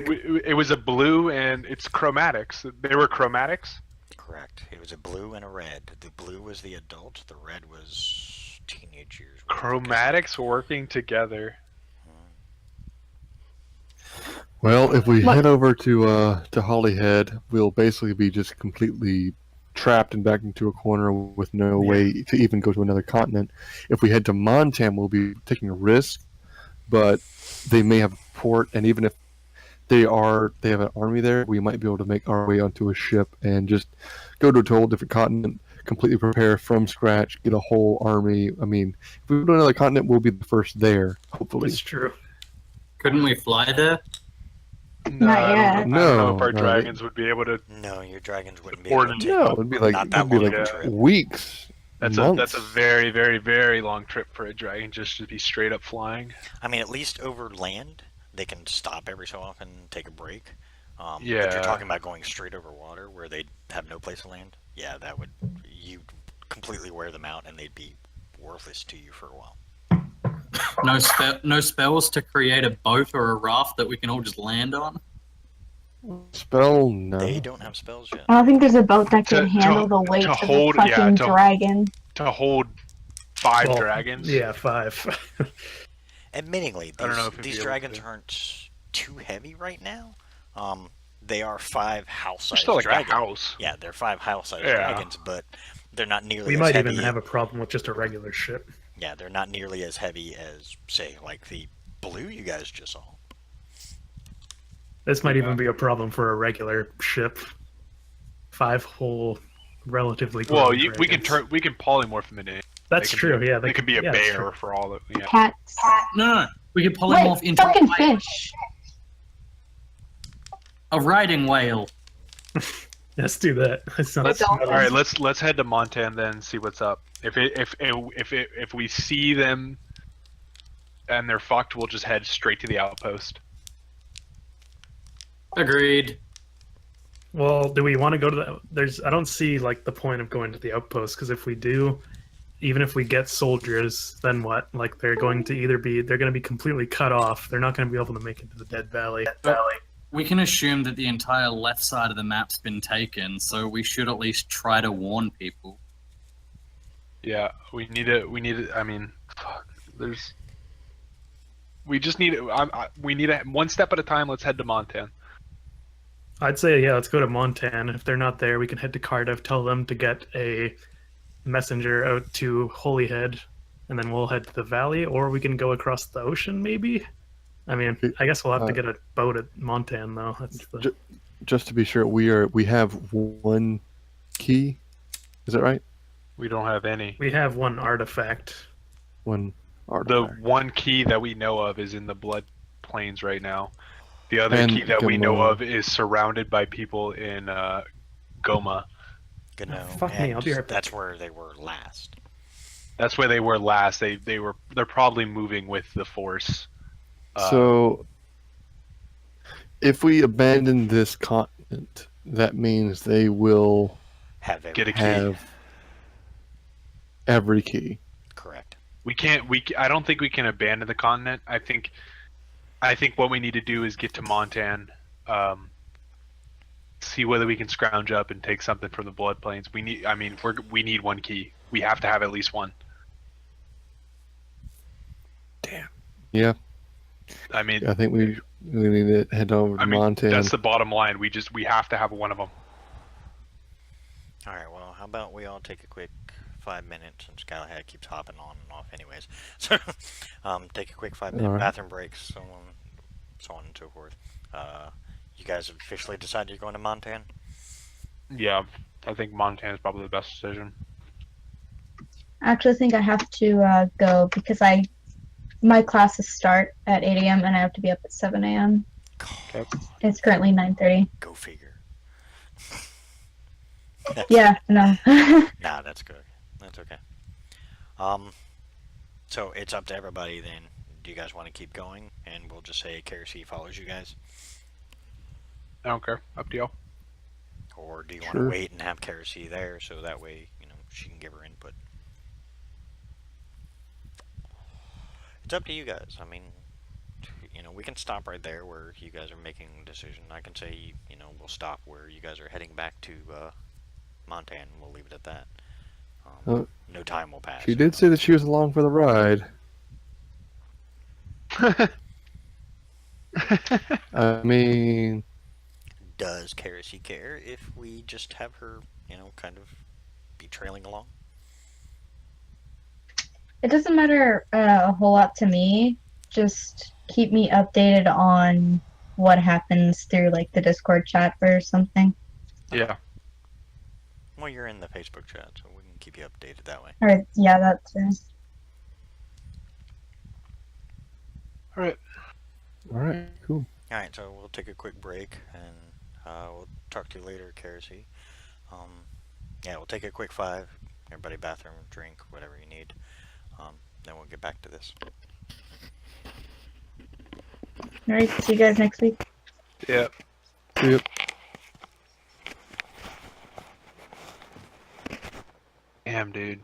it was a blue and it's chromatics. They were chromatics? Correct. It was a blue and a red. The blue was the adult, the red was teenage years. Chromatics working together. Well, if we head over to Holyhead, we'll basically be just completely trapped and backed into a corner with no way to even go to another continent. If we head to Montan, we'll be taking a risk, but they may have a port, and even if they have an army there, we might be able to make our way onto a ship and just go to a total different continent, completely prepare from scratch, get a whole army. I mean, if we go to another continent, we'll be the first there, hopefully. That's true. Couldn't we fly there? No, Not yet. I don't know if our No, dragons would be able to. No, your dragons wouldn't be Or able to. No, it'd be like, Not that it'd be long like a trip. weeks. That's months. a very, very, very long trip for a dragon just to be straight up flying. I mean, at least over land, they can stop every so often, take a break. But Yeah. you're talking about going straight over water where they have no place to land. Yeah, that would you completely wear them out, and they'd be worthless to you for a while. No spells to create a boat or a raft that we can all just land on? Spell? No. They don't have spells yet. I don't think there's a boat that can To- handle to- the weight to of hold- a yeah, fucking to- dragon. To hold 5 Well, dragons. Yeah, 5. Admittingly, I don't know if it'd these be able dragons to. aren't too heavy right now. They are 5 They're house-sized still like dragons. a house. Yeah, they're 5 house-sized Yeah. dragons, but they're not nearly We as might heavy. even have a problem with just a regular ship. Yeah, they're not nearly as heavy as, say, like the blue you guys just saw. This might even be a problem for a regular ship. 5 whole, relatively. Well, grown we can dragons. we can polymorph them into. That's they can true. Be, Yeah, they could be a yeah, that's bear true. for all of. Yeah. Cats. No. We can polymorph Wait, into fucking fish. a riding whale. Let's do that. That sounds All smelly. right, let's head to Montan then and see what's up. If we see them and they're fucked, we'll just head straight to the outpost. Agreed. Well, do we want to go to the? I don't see like the point of going to the outpost because if we do, even if we get soldiers, then what? Like they're going to be completely cut off. They're not going to be able to make it to the Dead Valley. We can assume that the entire left side of the map's been taken, so we should at least try to warn people. Yeah, we need to. I mean, fuck. We just need. We need a one step at a time. Let's head to Montan. I'd say let's go to Montan. If they're not there, we can head to Cardiff, tell them to get a messenger out to Holyhead, and then we'll head to the valley, or we can go across the ocean maybe. I mean, I guess we'll have to get a boat at Montan though. That's the... Just to be sure, we have 1 key. Is that right? We don't have any. We have 1 artifact. 1 The artifact. 1 key that we know of is in the Blood Plains right now. The other And key that we know Goma. of is surrounded by people in Goma. Gano, fuck me, I'll be right back. that's where they were last. That's where they were last. They're probably moving with the Force. So, if we abandon this continent, that means they will Have every Get a key. have every key. Correct. We can't. I don't think we can abandon the continent. I think what we need to do is get to Montan, see whether we can scrounge up and take something from the Blood Plains. We need. I mean, we need one key. We have to have at least one. Yeah, I mean, I think we need to head over to I mean, Montan. that's the bottom line. We have to have one of them. All right. Well, how about we all take a quick 5 minutes, since Galahad keeps hopping on and off, anyways. So, take a quick 5-minute All right. bathroom break, so on and so forth. You guys have officially decided you're going to Montan? Yeah, I think Montan is probably the best decision. I actually think I have to go because my classes start at 8 a.m. and I have to be up at 7 a.m. Okay. It's currently 9:30. Go figure. Yeah, no. Nah, that's good. That's okay. So it's up to everybody then. Do you guys want to keep going? And we'll just say KRC follows you guys? I don't care. Up to y'all. Or do you want Sure. to wait and have KRC there so that way, she can give her input? It's up to you guys. I mean, we can stop right there where you guys are making a decision. I can say, we'll stop where you guys are heading back to Montan. We'll leave it at that. No time will pass. She did say that she was along for the ride. I mean, Does KRC care if we just have her, kind of be trailing along? It doesn't matter a whole lot to me. Just keep me updated on what happens through like the Discord chat or something. Yeah. Well, you're in the Facebook chat, so we can keep you updated that way. Or yeah, that too. All right. all right, cool. Alright, so we'll take a quick break, and we'll talk to you later, KRC. Yeah, we'll take a quick 5. Everybody bathroom, drink, whatever you need. Then we'll get back to this. Alright, see you guys next week. Yeah. Yep. Damn, dude.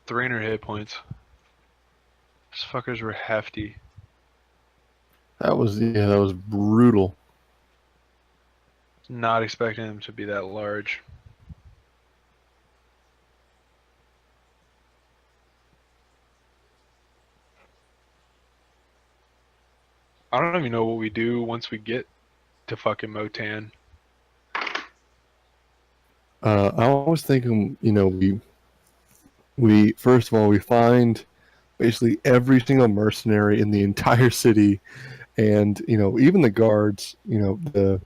300 hit points. These fuckers were hefty. That was brutal. Not expecting them to be that large. I don't even know what we do once we get to fucking Motan. I was thinking, we first of all we find basically every single mercenary in the entire city, and even the guards, the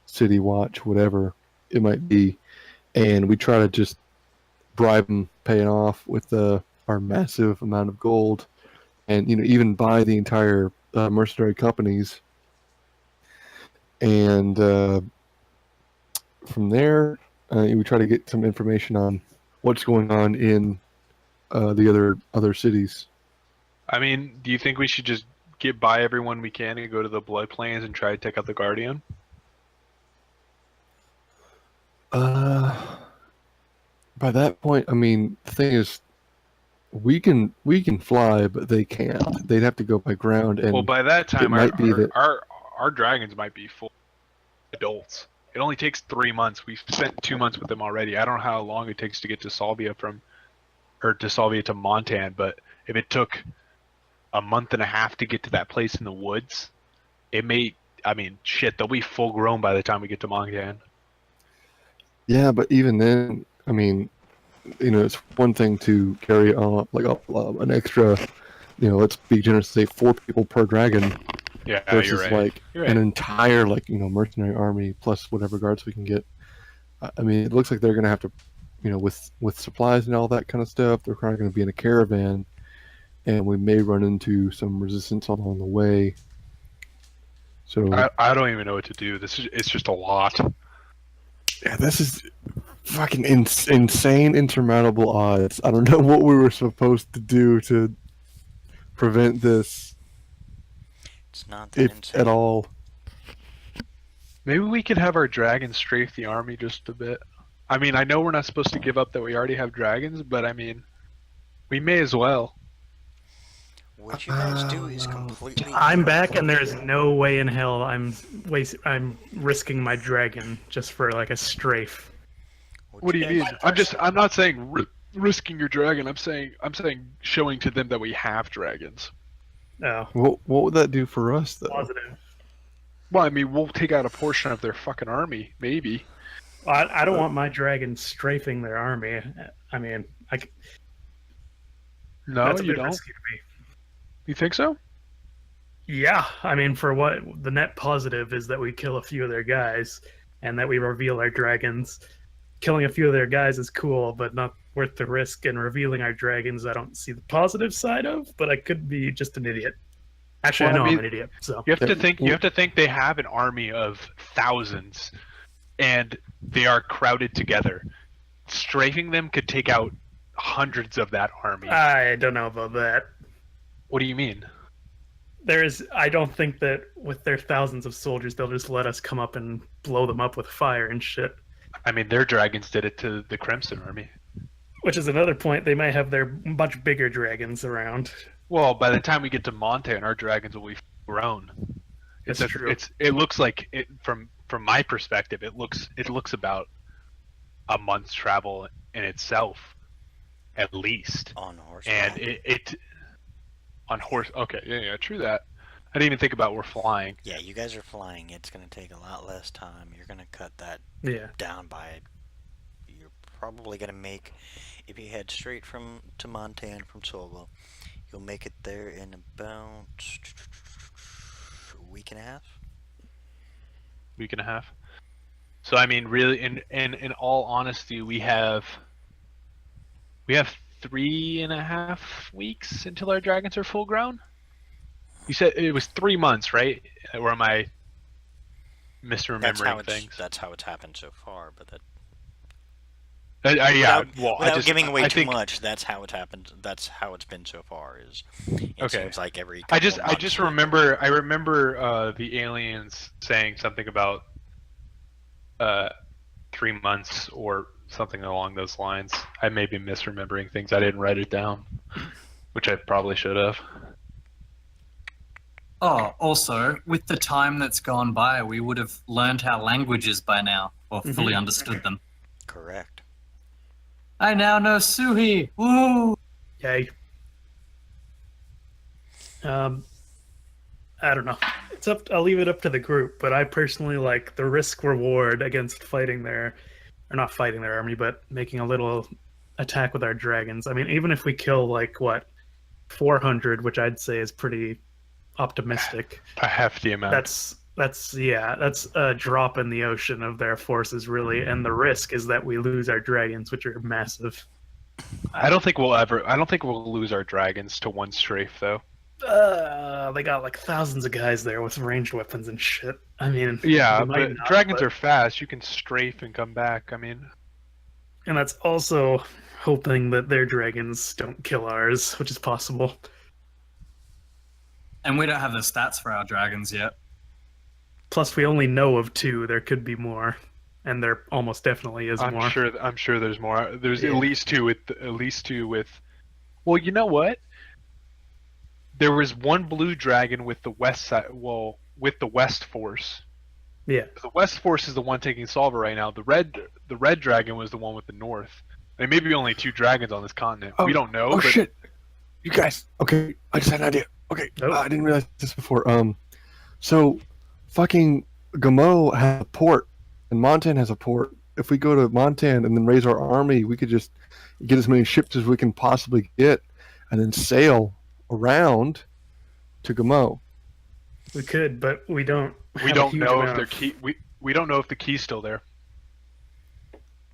city watch, whatever it might be, and we try to just bribe them, pay it off with our massive amount of gold, and even buy the entire mercenary companies, and from there we try to get some information on what's going on in the other cities. I mean, do you think we should just get by everyone we can and go to the Blood Plains and try to take out the Guardian? By that point, I mean, the thing is, we can fly, but they can't. They'd have to go by ground, and Well, by that time, might be that- our dragons might be full adults. It only takes 3 months. We've spent 2 months with them already. I don't know how long it takes to get to Salvia to Montan, but if it took a month and a half to get to that place in the woods, they'll be full grown by the time we get to Montan. yeah, but even then, I mean, it's one thing to carry on an extra, let's be generous, say 4 people per dragon, Yeah, versus you're right. You're right. an entire mercenary army plus whatever guards we can get. I mean, it looks like they're gonna have to, with supplies and all that kind of stuff, they're probably gonna be in a caravan, and we may run into some resistance along the way. So I don't even know what to do. It's just a lot. yeah, this is fucking insane, insurmountable odds. I don't know what we were supposed to do to prevent this, It's not that if insane. at all. Maybe we could have our dragons strafe the army just a bit. I mean, I know we're not supposed to give up that we already have dragons, but I mean, we may as well. What you guys do is completely. I'm back, and there's no way in hell I'm risking my dragon just for like a strafe. What do you mean? I'm not saying risking your dragon. I'm saying showing to them that we have dragons. No. What would that do for us, though? Positive. Well, I mean, we'll take out a portion of their fucking army, maybe. I don't want my dragon strafing their army. I mean, No, that's a you bit don't. risky to me. You think so? Yeah, I mean, for what the net positive is that we kill a few of their guys, and that we reveal our dragons. Killing a few of their guys is cool, but not worth the risk. And revealing our dragons, I don't see the positive side of. But I could be just an idiot. Actually, Well, I know I mean, I'm an idiot. So You have to think. You have to think they have an army of thousands, and they are crowded together. Strafing them could take out hundreds of that army. I don't know about that. What do you mean? I don't think that with their thousands of soldiers, they'll just let us come up and blow them up with fire and shit. I mean, their dragons did it to the Crimson army. Which is another point. They might have their much bigger dragons around. Well, by the time we get to Montan, our dragons will be grown. That's true. It looks like it from my perspective. It looks about a month's travel in itself, at least. On horse. And it on horse. Okay, yeah, true that. I didn't even think about we're flying. Yeah, you guys are flying. It's going to take a lot less time. You're going to cut that down by. You're probably going to make, if you head straight to Montan from Solvo, you'll make it there in about a week and a half. Week and a half. So I mean, really, in all honesty, we have 3.5 weeks until our dragons are full grown. You said it was 3 months, right? Or am I misremembering things? That's how it's happened so far, but that. Yeah. Without giving away too much, that's how it's happened. That's how it's been so far. It seems like every. I just remember. I remember the aliens saying something about 3 months or something along those lines. I may be misremembering things. I didn't write it down, which I probably should have. Oh, also, with the time that's gone by, we would have learned our languages by now, or fully understood them. Correct. I now know Suhi! Woo! Yay. I don't know. I'll leave it up to the group, but I personally like the risk reward against fighting or not fighting their army, but making a little attack with our dragons. I mean, even if we kill 400, which I'd say is pretty optimistic. A hefty amount. That's a drop in the ocean of their forces, really, and the risk is that we lose our dragons, which are massive. I don't think we'll lose our dragons to one strafe, though. They got thousands of guys there with ranged weapons and shit. I mean, yeah, but dragons are fast. You can strafe and come back. I mean, and that's also hoping that their dragons don't kill ours, which is possible. And we don't have the stats for our dragons yet. Plus, we only know of 2. There could be more, and there almost definitely is more. I'm sure there's more. There's at least 2 with. Well, you know what? There was one blue dragon with the west side. Well, with the west force. Yeah. The west force is the one taking Solver right now. The red dragon was the one with the north. There may be only 2 dragons on this continent. We don't know. Oh shit! You guys. Okay, I just had an idea. Okay, I didn't realize this before. So, fucking Gamo has a port, and Montan has a port. If we go to Montan and then raise our army, we could just get as many ships as we can possibly get, and then sail around to Gamo. We could, but we don't. We don't know if their key. We don't know if the key's still there.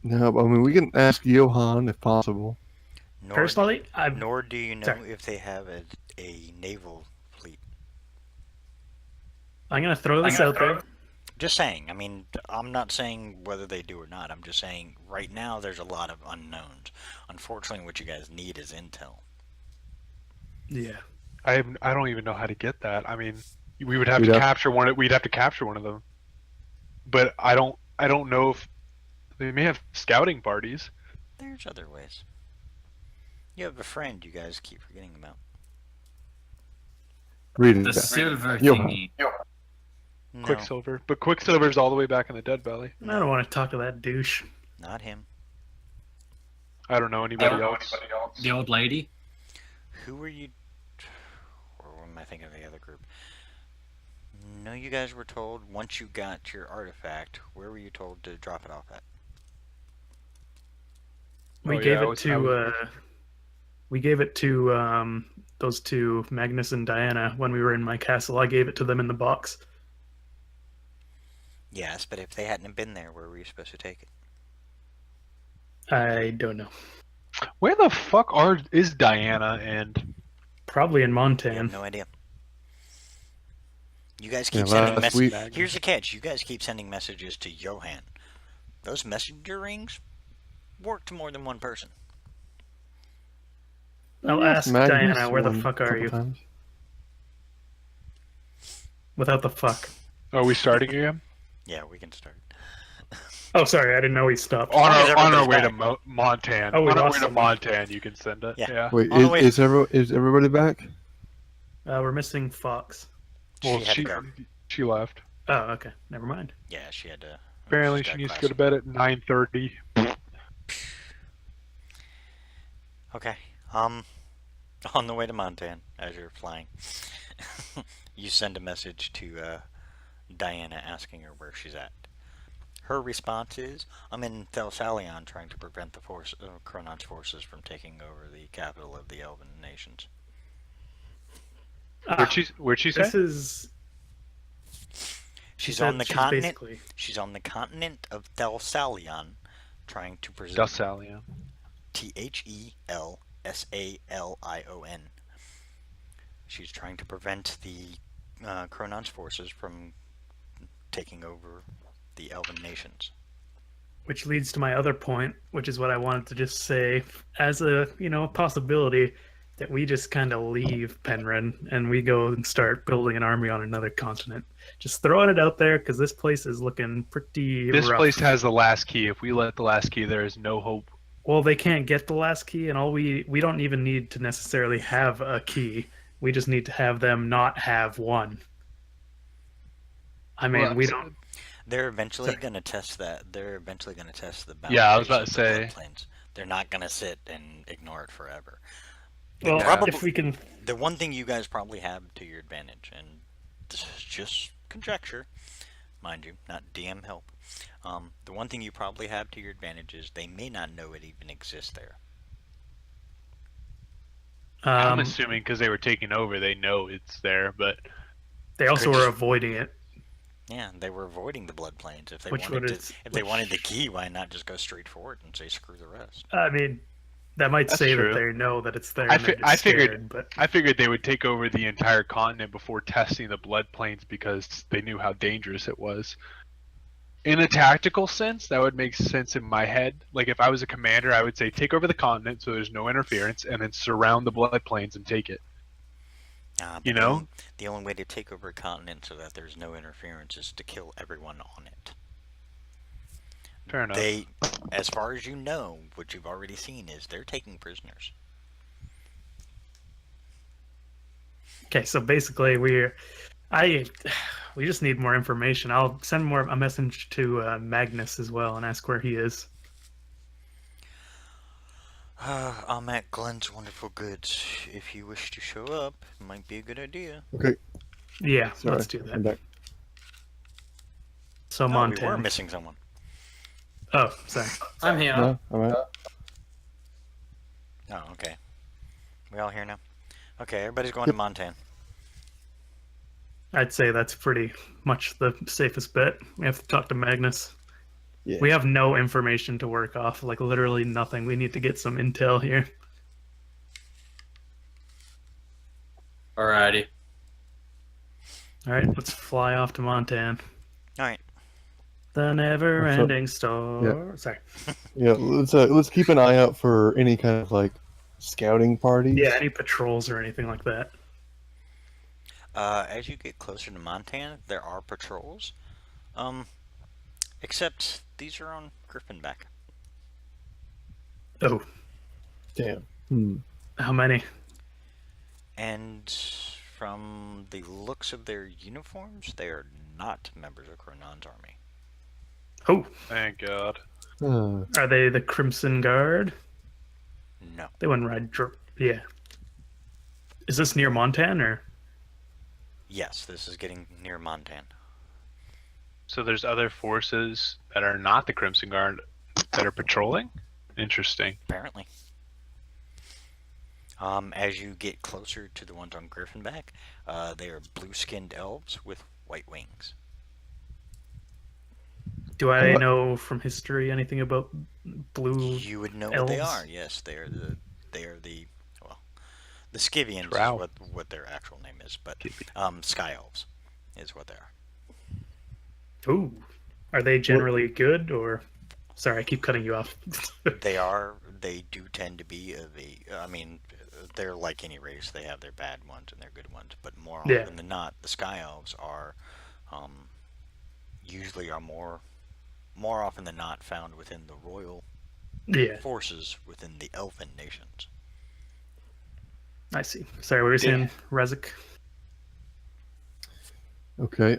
No, I mean we can ask Johan if possible. Personally, nor do you know if they have a naval fleet. I'm gonna throw this out there. Just saying. I mean, I'm not saying whether they do or not. I'm just saying right now there's a lot of unknowns. Unfortunately, what you guys need is intel. Yeah. I don't even know how to get that. I mean, we would have to capture one. We'd have to capture one of them. But I don't know if They may have scouting parties. There's other ways. You have a friend you guys keep forgetting about. Read it. The silver Yo. thingy. No, Quicksilver, but Quicksilver's all the way back in the Dead Valley. I don't want to talk to that douche. not him. I don't know anybody else. The old lady. Who were you? Or am I thinking of the other group? No, you guys were told once you got your artifact, where were you told to drop it off at? We Oh, gave yeah, I it was- to we gave it to those two, Magnus and Diana, when we were in my castle. I gave it to them in the box. Yes, but if they hadn't been there, where were you supposed to take it? I don't know. Where the fuck is Diana and? Probably in You Montan. have no idea. You guys Yeah, keep sending last messages. week- Here's the catch: you guys keep sending messages to Johan. Those messenger rings work to more than one person. I'll ask Magnus Diana, where the one fuck are couple you? times. Without the fuck. Are we starting again? Yeah, we can start. Oh, sorry, I didn't know he stopped. On long as our everybody's way to back. Montan. Oh, we on our lost way to someone. Montan, you can send it. Yeah. Yeah. Wait, On the way- is everybody back? We're missing Fox. Well, She had to go. she left. Oh, okay. Never mind. Yeah, she had to. Apparently, she's she got needs to class. go to bed at 9:30. Okay. On the way to Montan, as you're flying, you send a message to Diana asking her where she's at. Her response is, "I'm in Thelsalion trying to prevent the Chronon's forces from taking over the capital of the Elven nations." Where'd she say? This is. She's said on the she's continent. basically- She's on the continent of Thelsalion, trying to preserve Thessalion. Thelsalion. She's trying to prevent the Chronon's forces from taking over the Elven nations. Which leads to my other point, which is what I wanted to just say as a possibility that we just kind of leave Penryn and we go and start building an army on another continent. Just throwing it out there because this place is looking pretty This rough. place has the last key. If we let the last key, there is no hope. Well, they can't get the last key, and all we don't even need to necessarily have a key. We just need to have them not have one. I mean, Well, we don't. They're eventually Sorry. going to test that. They're eventually going to test the Yeah, I was boundaries about to of the say. floodplains. They're not going to sit and ignore it forever. Well, Probably- if we can. The one thing you guys probably have to your advantage, and this is just conjecture, mind you, not DM help. The one thing you probably have to your advantage is they may not know it even exists there. I'm assuming because they were taking over, they know it's there. But They also Could were just- avoiding it. Yeah, they were avoiding the blood plains. If they Which wanted would to, it- if they which- wanted the key, why not just go straight forward and say screw the rest? I mean, that might That's say true. that they know that it's there. I and they're fi- just I figured- scared, but I figured they would take over the entire continent before testing the blood plains because they knew how dangerous it was. In a tactical sense, that would make sense in my head. Like if I was a commander, I would say take over the continent so there's no interference, and then surround the blood plains and take it. But You know? the only way to take over a continent so that there's no interference is to kill everyone on it. Fair enough. They, as far as you know, what you've already seen is they're taking prisoners. okay. So basically, we just need more information. I'll send a message to Magnus as well and ask where he is. I'm at Glenn's Wonderful Goods. If you wish to show up, it might be a good idea. Okay, Yeah, sorry. let's do I'm that. back. So Oh, we were Montana. missing someone. Oh, sorry. I'm here. No, all right. Oh, okay. We all here now? Okay, everybody's going to Montan. I'd say that's pretty much the safest bet. We have to talk to Magnus. Yeah. We have no information to work off, like literally nothing. We need to get some intel here. Alrighty. All right, let's fly off to Montan. All right. The never-ending story. Sorry. Yeah, let's keep an eye out for any kind of like scouting parties. Yeah, any patrols or anything like that. As you get closer to Montan, there are patrols. Except these are on Griffinback. Oh, Damn. how many? And from the looks of their uniforms, they are not members of Cronon's army. Oh, Thank God. are they the Crimson Guard? No. They wouldn't ride. Yeah. Is this near Montan or? Yes, this is getting near Montan. So there's other forces that are not the Crimson Guard that are patrolling? Interesting. Apparently. As you get closer to the ones on Griffinback, they are blue-skinned elves with white wings. Do I know from history anything about blue? You would know what they elves? are. Yes, they are the well, the Skivians Drow. is what their actual name is, but Sky Elves is what they are. Ooh, are they generally good or? Sorry, I keep cutting you off. They do tend to be I mean, they're like any race. They have their bad ones and their good ones, but more Yeah. often than not, the Sky Elves are usually more often than not found within the royal Yeah, forces within the elfin nations. I see. Sorry, what were you saying, Rezik? Okay.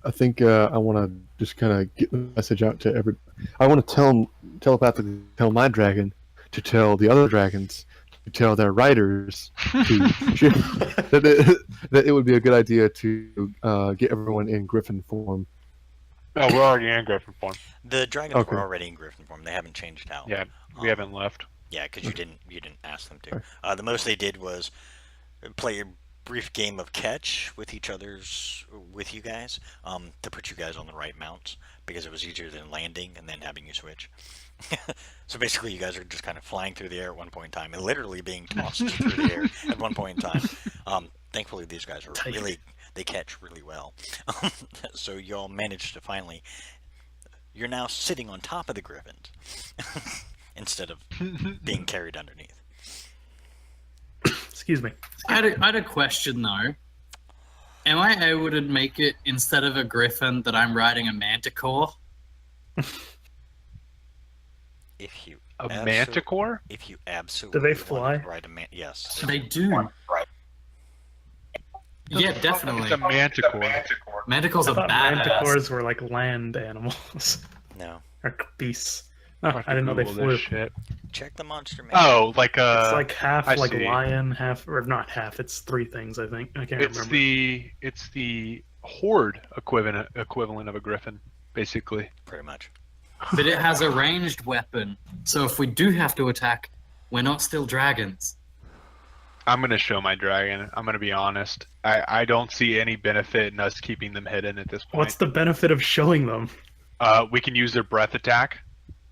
I think I want to just kind of get the message out to every. I want to telepathically tell my dragon to tell the other dragons to tell their riders that it would be a good idea to get everyone in Griffin form. Oh, we're already in Griffin form. The dragons Okay. were already in Griffin form. They haven't changed out. Yeah, we haven't left. Yeah, because you didn't ask them to. The most they did was play a brief game of catch with you guys, to put you guys on the right mounts because it was easier than landing and then having you switch. So basically, you guys are just kind of flying through the air at one point in time and literally being tossed through the air at one point in time. Thankfully, these guys are they catch really well. So y'all managed to finally. You're now sitting on top of the griffins instead of being carried underneath. Excuse me. I had a question though. Am I able to make it instead of a griffin that I'm riding a manticore? If you A absol- manticore? If you absolutely they want fly? to ride a yes. They do. Yeah, definitely. It's a manticore. Manticores I are thought badass. manticores were like land animals No. or beasts. Oh, I didn't know they Google flew. this shit. Check the monster man. Oh, like It's like half I like see. lion, half or not half. It's three things, I think. I can't remember. it's the horde equivalent of a griffin, basically. Pretty much. But it has a ranged weapon, so if we do have to attack, we're not still dragons. I'm gonna show my dragon. I'm gonna be honest. I don't see any benefit in us keeping them hidden at this point. What's the benefit of showing them? We can use their breath attack.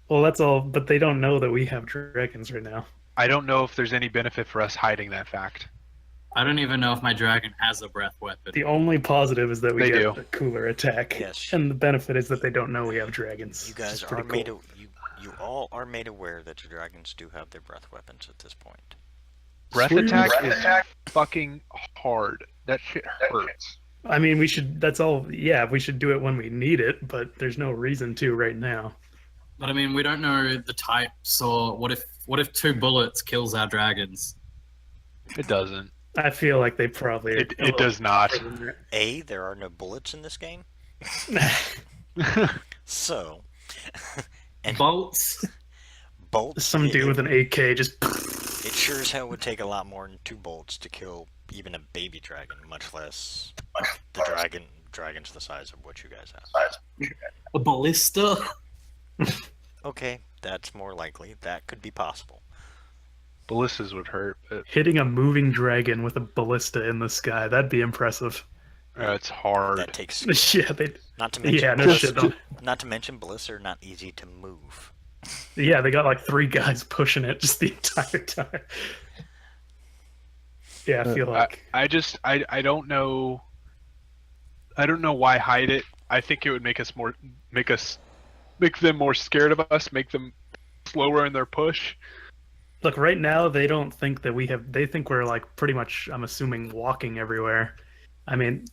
Well, that's all, but they don't know that we have dragons right now. I don't know if there's any benefit for us hiding that fact. I don't even know if my dragon has a breath weapon. The only positive is that we They get do. a cooler attack. Yes. And the benefit is that they don't know we have dragons. You which is guys pretty are made cool. you all are made aware that your dragons do have their breath weapons at this point. Breath Sweet. attack is fucking hard. That shit hurts. I mean, we should. That's all. Yeah, we should do it when we need it, but there's no reason to right now. But I mean, we don't know the types, or what if 2 bullets kills our dragons? It doesn't. I feel like they probably. It does not. A, there are no bullets in this game. So and Bolts. bolts. Some dude with an AK just. It sure as hell would take a lot more than 2 bolts to kill even a baby dragon, much less the dragons the size of what you guys have. A ballista. Okay, that's more likely. That could be possible. Ballistas would hurt, but Hitting a moving dragon with a ballista in the sky, that'd be impressive. it's hard. That takes Yeah, they. not to mention Yeah, no ballists, shit. not to mention ballists are not easy to move. Yeah, they got like 3 guys pushing it just the entire time. Yeah, I feel like. I don't know. I don't know why hide it. I think it would make them more scared of us, make them slower in their push. Look, right now they don't think that we have. They think we're like pretty much. I'm assuming walking everywhere. I mean,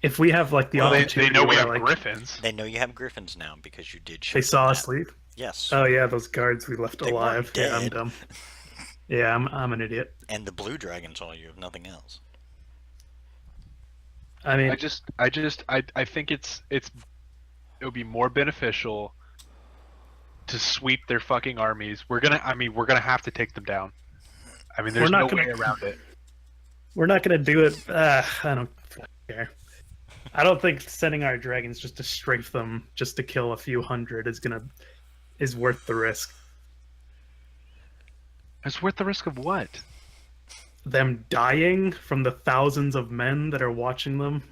if we have like the Well, they opportunity, know we where, have like, Griffins. They know you have griffins now because you did show they saw them us that. leave. Yes. Oh yeah, those guards we left They weren't alive. Yeah, I'm dead. dumb. Yeah, I'm an idiot. And the blue dragon saw you, if nothing else. I mean, I think it would be more beneficial to sweep their fucking armies. We're gonna have to take them down. I mean, there's We're no not way gonna- around it. we're not gonna do it. I don't care. I don't think sending our dragons just to strafe them just to kill a few hundred is worth the risk. It's worth the risk of what? Them dying from the thousands of men that are watching them.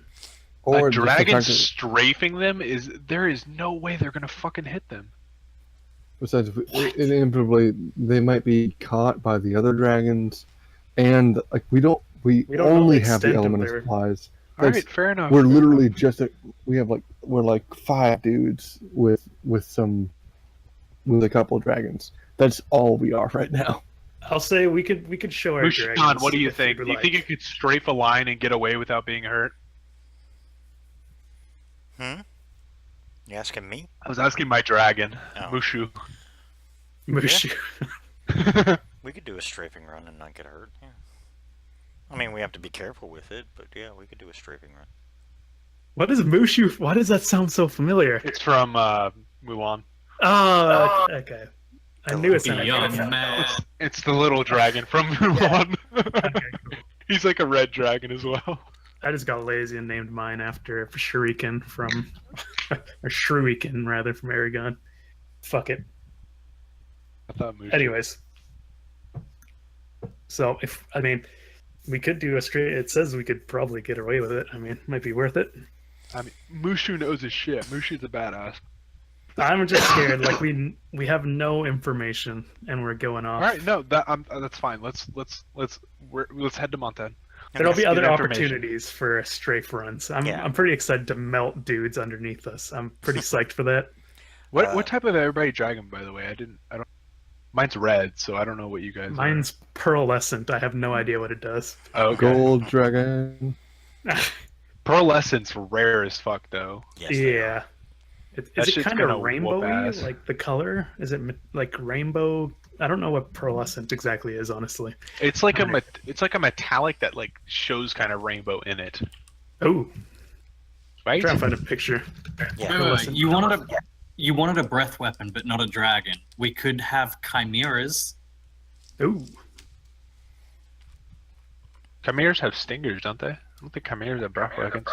Or A just the dragon fact that- strafing them there is no way they're gonna fucking hit them. Besides, inevitably, they might be caught by the other dragons, and like we don't know only the have the extent of elemental their- supplies. All That's- right, fair enough. We're literally just we're like 5 dudes with a couple of dragons. That's all we are right now. I'll say we could show our Mushikan, dragons. what do you if think? we'd Do you think you like. could strafe a line and get away without being hurt? You asking me? I was asking my dragon, Oh. Mushu. Mushu. We could do a strafing run and not get hurt. Yeah. I mean, we have to be careful with it, but yeah, we could do a strafing run. What is Mushu? Why does that sound so familiar? It's from Mulan. Oh, okay. I knew it sounded Young familiar. man. It's the little dragon from Mulan. He's like a red dragon as well. I just got lazy and named mine after Shuriken from, or Shuriken rather, from Aragon. Fuck it. I thought Mushu. Anyways, so we could do a straight. It says we could probably get away with it. I mean, it might be worth it. I mean, Mushu knows his shit. Mushu's a badass. I'm just scared. Like we have no information and we're going off. All right, no, that's fine. Let's head to Montan. There'll be Let's other get information. opportunities for strafe runs. I'm Yeah. I'm pretty excited to melt dudes underneath us. I'm pretty psyched for that. What type of everybody dragon, by the way? I don't. Mine's red, so I don't know what you guys. Mine's pearlescent. I have no idea what it does. are. Okay. Gold dragon. Pearlescent's rare as fuck, though. Yes, they are. Yeah. That Is it shit's kind of gonna whoop rainbowy, ass. like the color? Is it like rainbow? I don't know what pearlescent exactly is, honestly. It's like Alright. it's like a metallic that like shows kind of rainbow in it, Oh, right? try and find a picture. Yeah. Wait, wait, wait. You wanted a breath weapon, but not a dragon. We could have chimeras. Ooh, Chimeras have stingers, don't they? I don't think chimeras have breath weapons.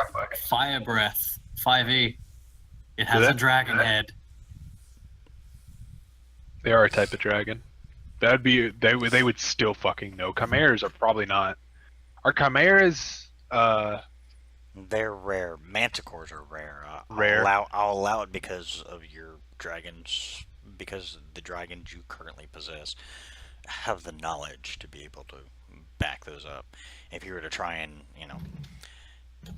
Fire breath. 5e. It has Do a they? dragon head. They are a type of dragon. That'd be they would still fucking know. Chimeras are probably not. Are chimeras? They're rare. Manticores are rare. Rare. I'll allow it because of your dragons, because the dragons you currently possess have the knowledge to be able to back those up. If you were to try and,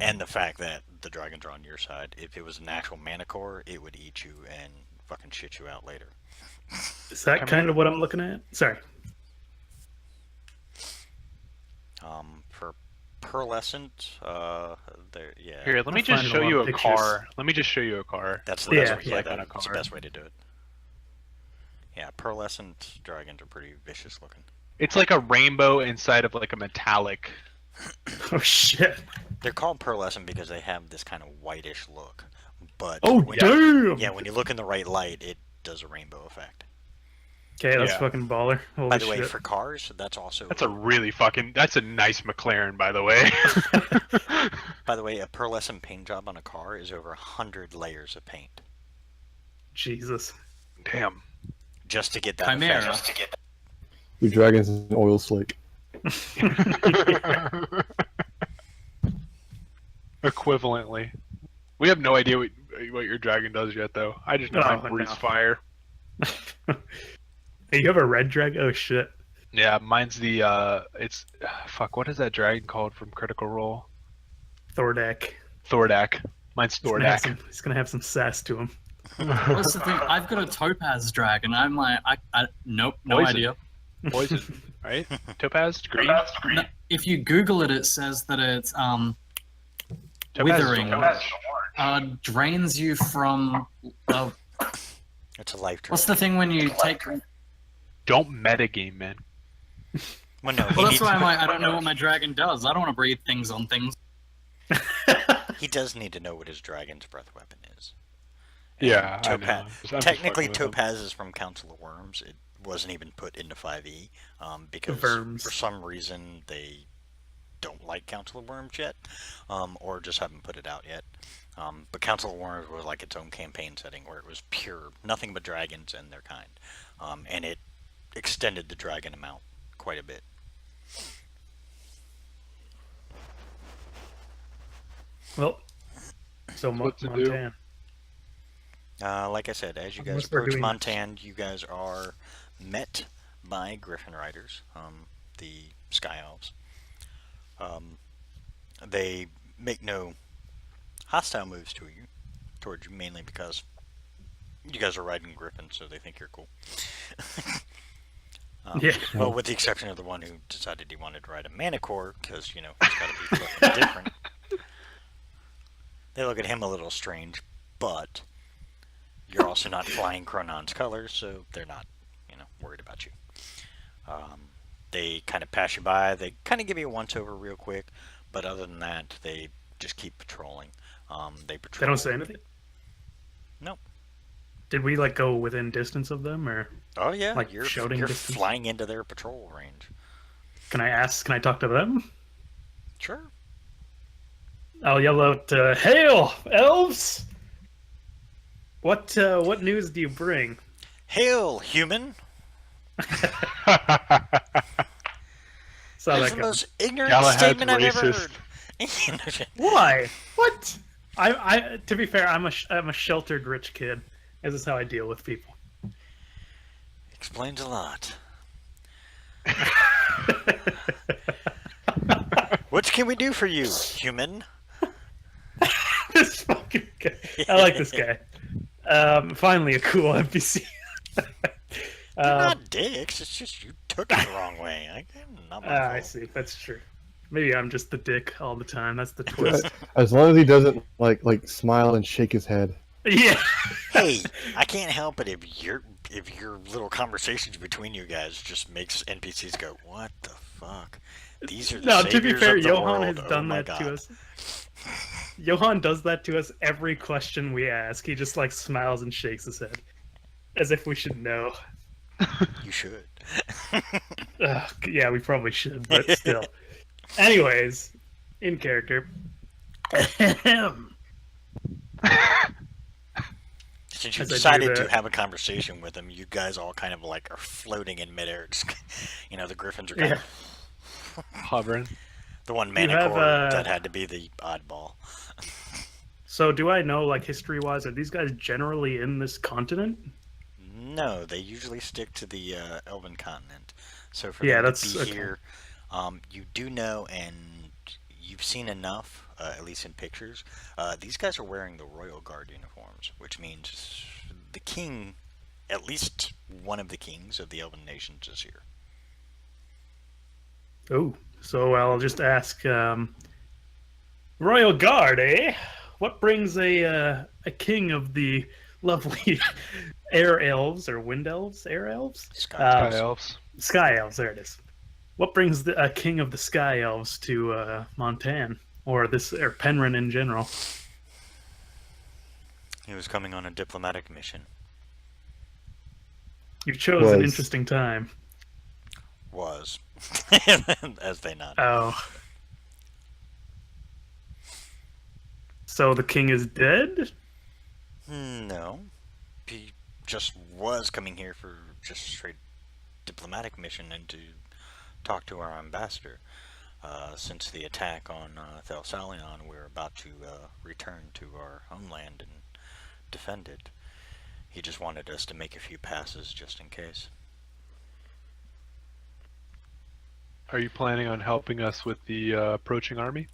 and the fact that the dragons are on your side, if it was an actual manicore, it would eat you and fucking shit you out later. is that kind of what I'm looking at? Sorry. For pearlescent, there, yeah. Here, let me I'll just find a show lot you of a pictures. car. Let me just show you a car. That's Yeah, that's yeah. that's the best way to do it. Yeah, pearlescent dragons are pretty vicious looking. It's like a rainbow inside of like a metallic. Oh shit. They're called pearlescent because they have this kind of whitish look. But Oh when damn. yeah, when you look in the right light, it does a rainbow effect. Okay, that's Yeah. fucking baller. Holy By the way, shit. for cars, that's also That's a really fucking. That's a nice McLaren, by the way. by the way, a pearlescent paint job on a car is over 100 layers of paint Jesus. Damn. just to get that Chimera. effect. Your dragon's an oil slick. Equivalently. We have no idea what your dragon does yet, though. I just know Oh, mine breathes no. fire. Hey, you have a red dragon? Oh shit. Yeah, mine's the it's fuck. What is that dragon called from Critical Role? Thordak. Thordak. Mine's Thordak. He's gonna have some sass to him. What's the thing? I've got a topaz dragon. I'm like, nope, no Poison. idea. Poison, right? Topaz, green. No, if you Google it, it says that it's Withering drains you from. It's a life drain. What's the thing when you take? Don't metagame, man. Well, no, Well, that's why I don't know what my dragon does. I don't want to breathe things on things. he does need to know what his dragon's breath weapon is. Yeah, I know. Topaz. I'm just Technically, fucking with him. Topaz is from Council of Worms. It wasn't even put into 5e because Worms. for some reason they don't like Council of Worms yet, or just haven't put it out yet. But Council of Worms was like its own campaign setting where it was pure, nothing but dragons and their kind, and it extended the dragon amount quite a bit. Well, so What to do? Montan. Like I said, as you guys Unless they're approach doing- Montan, you guys are met by Griffin Riders, the Sky Elves. They make no hostile moves towards you, mainly because you guys are riding Griffin, so they think you're cool. Yeah. Well, with the exception of the one who decided he wanted to ride a Manicore, because, you know, he's got to be fucking different. They look at him a little strange, but you're also not flying Chronon's colors, so they're not, you know, worried about you. They kind of pass you by. They kind of give you a once-over real quick, but other than that, they just keep patrolling. They patrol. They don't say anything? No. Did we like go within distance of them, or Oh yeah, Like you're shouting you're distance? flying into their patrol range. can I ask? Can I talk to them? Sure. I'll yell out, "Hail, elves! What news do you bring?" Hail, human! Saw That's that the coming. most ignorant Galahad's statement I've ever racist. heard. Why? What? I to be fair, I'm a sheltered rich kid. This is how I deal with people. Explains a lot. What can we do for you, human? This fucking guy. I like this guy. Finally, a cool NPC. They're not dicks. It's just you took it the wrong way. Not my I fault. see. That's true. Maybe I'm just the dick all the time. That's the twist. As long as he doesn't like smile and shake his head. Yeah. Hey, I can't help it if your little conversations between you guys just makes NPCs go, "What the fuck?" These are the No, to be saviors fair, of the Johan world. has Oh done my that God. to us. Johan does that to us every question we ask. He just like smiles and shakes his head, as if we should know. You should. Yeah, we probably should, but still. Anyways, in character. Since you As I do decided to that- have a conversation with him, you guys all kind of like are floating in midair. Just, you know, the griffins are kind of Hovering. the one You Manicore have, that had to be the oddball. So, do I know, like, history-wise, are these guys generally in this continent? No, they usually stick to the Elven continent. So for Yeah, them that's- to be okay. here, you do know, and you've seen enough, at least in pictures. These guys are wearing the Royal Guard uniforms, which means the king, at least one of the kings of the Elven nations, is here. Oh, so I'll just ask, Royal Guard, eh? What brings a king of the lovely air elves, or wind elves? Air elves? Sky Sky elves. Sky elves, there it is. What brings a king of the Sky Elves to Montan, or Penryn in general? He was coming on a diplomatic mission. You chose an Was. interesting time. Was. As they nod. Oh. So the king is dead? No. He just was coming here for just a straight diplomatic mission and to talk to our ambassador. Since the attack on Thelsalion, we're about to return to our homeland and defend it. He just wanted us to make a few passes just in case. Are you planning on helping us with the approaching army?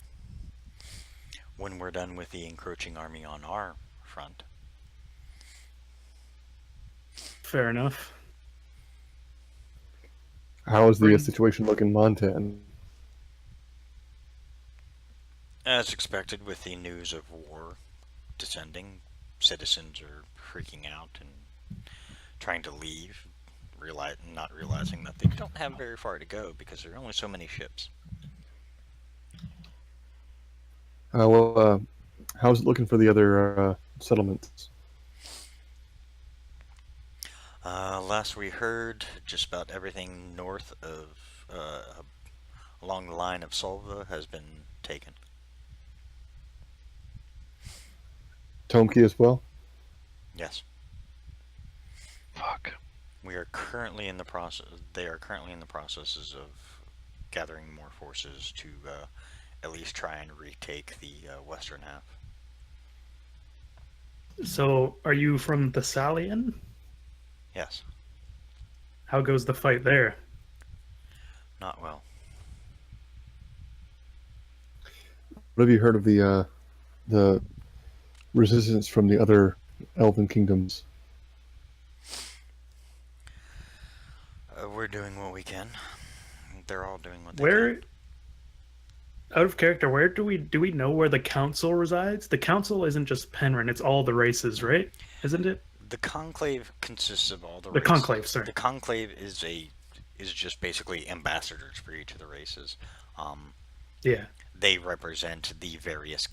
When we're done with the encroaching army on our front. Fair enough. How is the situation looking in Montan? As expected, with the news of war descending, citizens are freaking out and trying to leave, not realizing that they don't have very far to go because there are only so many ships. How's it looking for the other settlements? Last we heard, just about everything north of, along the line of Solva has been taken. Tomki as well? Yes. Fuck. We are currently in the process. They are currently in the processes of gathering more forces to at least try and retake the western half. So, are you from Thessalian? Yes. How goes the fight there? Not well. What have you heard of the resistance from the other elven kingdoms? We're doing what we can. They're all doing what they Where, can. out of character, where do we know where the council resides? The council isn't just Penryn; it's all the races, right? Isn't it? The conclave consists of all the The races. conclave, sorry. The conclave is just basically ambassadors for each of the races. Yeah. They represent the various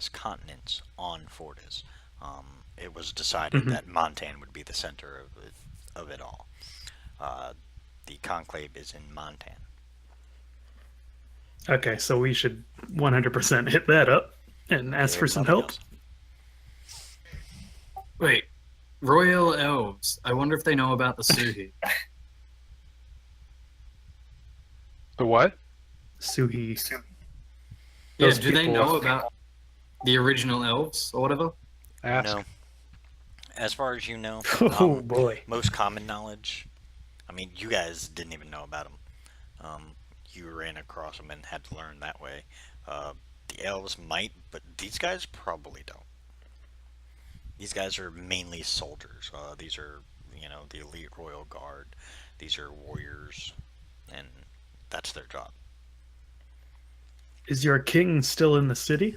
continents on Fortis. It was decided Mhm. that Montan would be the center of it all. The conclave is in Montan. Okay, so we should 100% hit that up and ask for some Nothing help. else. Wait, Royal Elves. I wonder if they know about the Suhi. The what? Suhi. Yeah, Those do they people- know about the original elves or whatever? Ask. No. As far as you know, Oh boy. most common knowledge. I mean, you guys didn't even know about them. You ran across them and had to learn that way. The elves might, but these guys probably don't. These guys are mainly soldiers. These are, the elite royal guard. These are warriors, and that's their job. Is your king still in the city?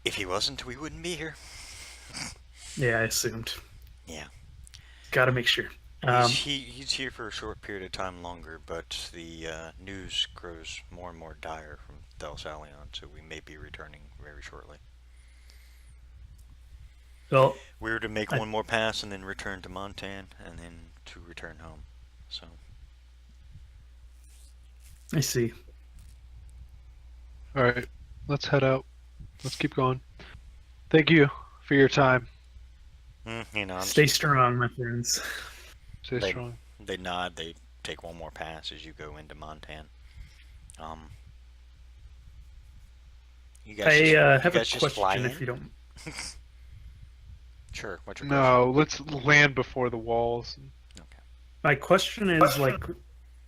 If he wasn't, we wouldn't be here. Yeah, I assumed. Yeah. Gotta make sure. He's here for a short period of time longer, but the news grows more and more dire from Thessalion, so we may be returning very shortly. Well, We were to make one more pass and then return to Montan, and then to return home. So I see. All right, let's head out. Let's keep going. Thank you for your time. I'm Stay strong, my friends. Stay They- strong. They nod. They take one more pass as you go into Montan. You guys I just, have you a guys just fly question in? if you don't. Sure. What's your No, let's land before the walls. My question is like,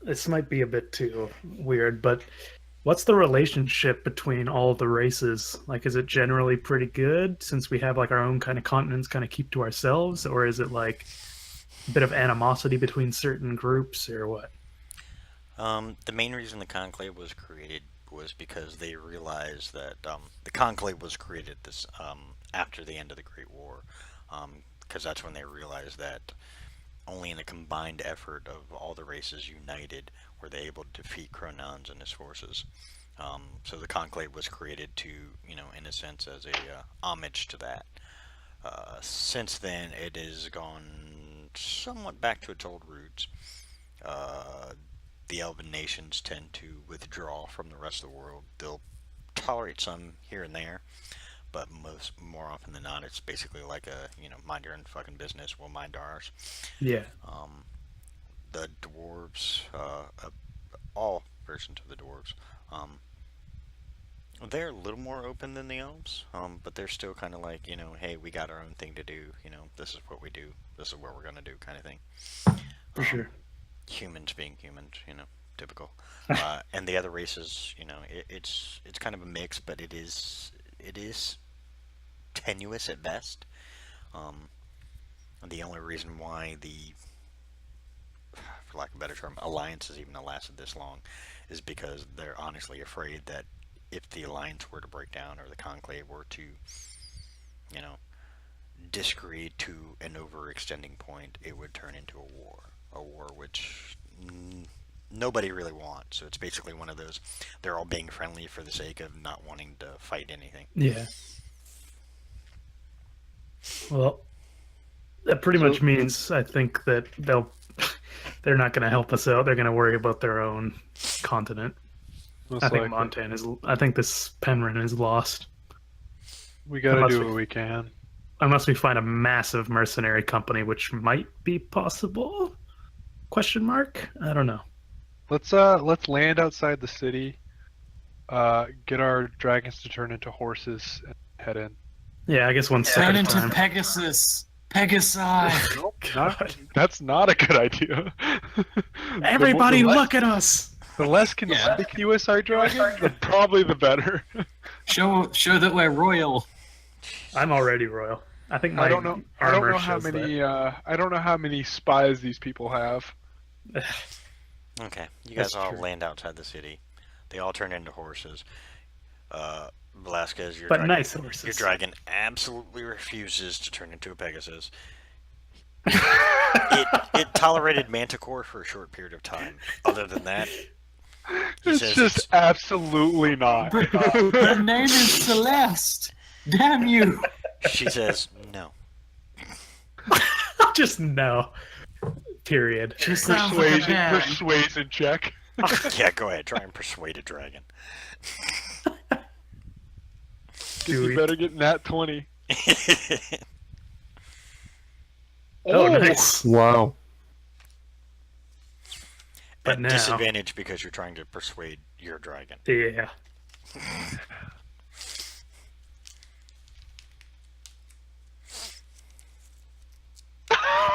this might be a bit too weird, but what's the relationship between all the races? Like, is it generally pretty good since we have like our own kind of continents kind of keep to ourselves, or is it like a bit of animosity between certain groups, or what? The main reason the conclave was created was because they realized that the conclave was created after the end of the Great War, because that's when they realized that only in a combined effort of all the races united were they able to defeat Cronons and his forces. So the conclave was created to, in a sense, as a homage to that. Since then, it has gone somewhat back to its old roots. The Elven nations tend to withdraw from the rest of the world. They'll tolerate some here and there, but more often than not, it's basically like a, mind your own fucking business, we'll mind ours. Yeah. The dwarves, all versions of the dwarves, they're a little more open than the elves, but they're still kind of like, hey, we got our own thing to do, this is what we do, this is what we're going to do kind of thing. For sure. Humans being humans, typical. And the other races, it's kind of a mix, but it is tenuous at best. The only reason why the for lack of a better term, alliances even lasted this long, is because they're honestly afraid that if the alliance were to break down or the conclave were to, you know, disagree to an overextending point, it would turn into a war which nobody really wants. So it's basically one of those, they're all being friendly for the sake of not wanting to fight anything. Yeah. Well, that pretty much means I think that they're not going to help us out. They're going to worry about their own continent. Most I think likely. Montana is. I think this Penryn is lost. We gotta Unless do we- what we can. Unless we find a massive mercenary company, which might be possible. Question mark? I don't know. Let's land outside the city. Get our dragons to turn into horses and head in. Yeah, I guess one Turn second into time. Pegasus. Pegasi. That's not a good idea. Everybody, the less, look at us! The less conspicuous our dragon, probably the better. Show that we're royal. I'm already royal. I think my I don't know armor how shows many. I don't know how many spies these people have. Okay, you That's guys all true. land outside the city. They all turn into horses. Velasquez, your But dragon, nice horses. your dragon absolutely refuses to turn into a Pegasus. it tolerated Manticore for a short period of time. Other than that, he It's says just absolutely not. Her name is Celeste. Damn you. she says no. Just no. Period. She sounds like a Persuasion, man. persuasion check. Yeah, go ahead. Try and persuade a dragon. You better get nat 20. Oh, nice. Wow. But At now- disadvantage because you're trying to persuade your dragon. Yeah.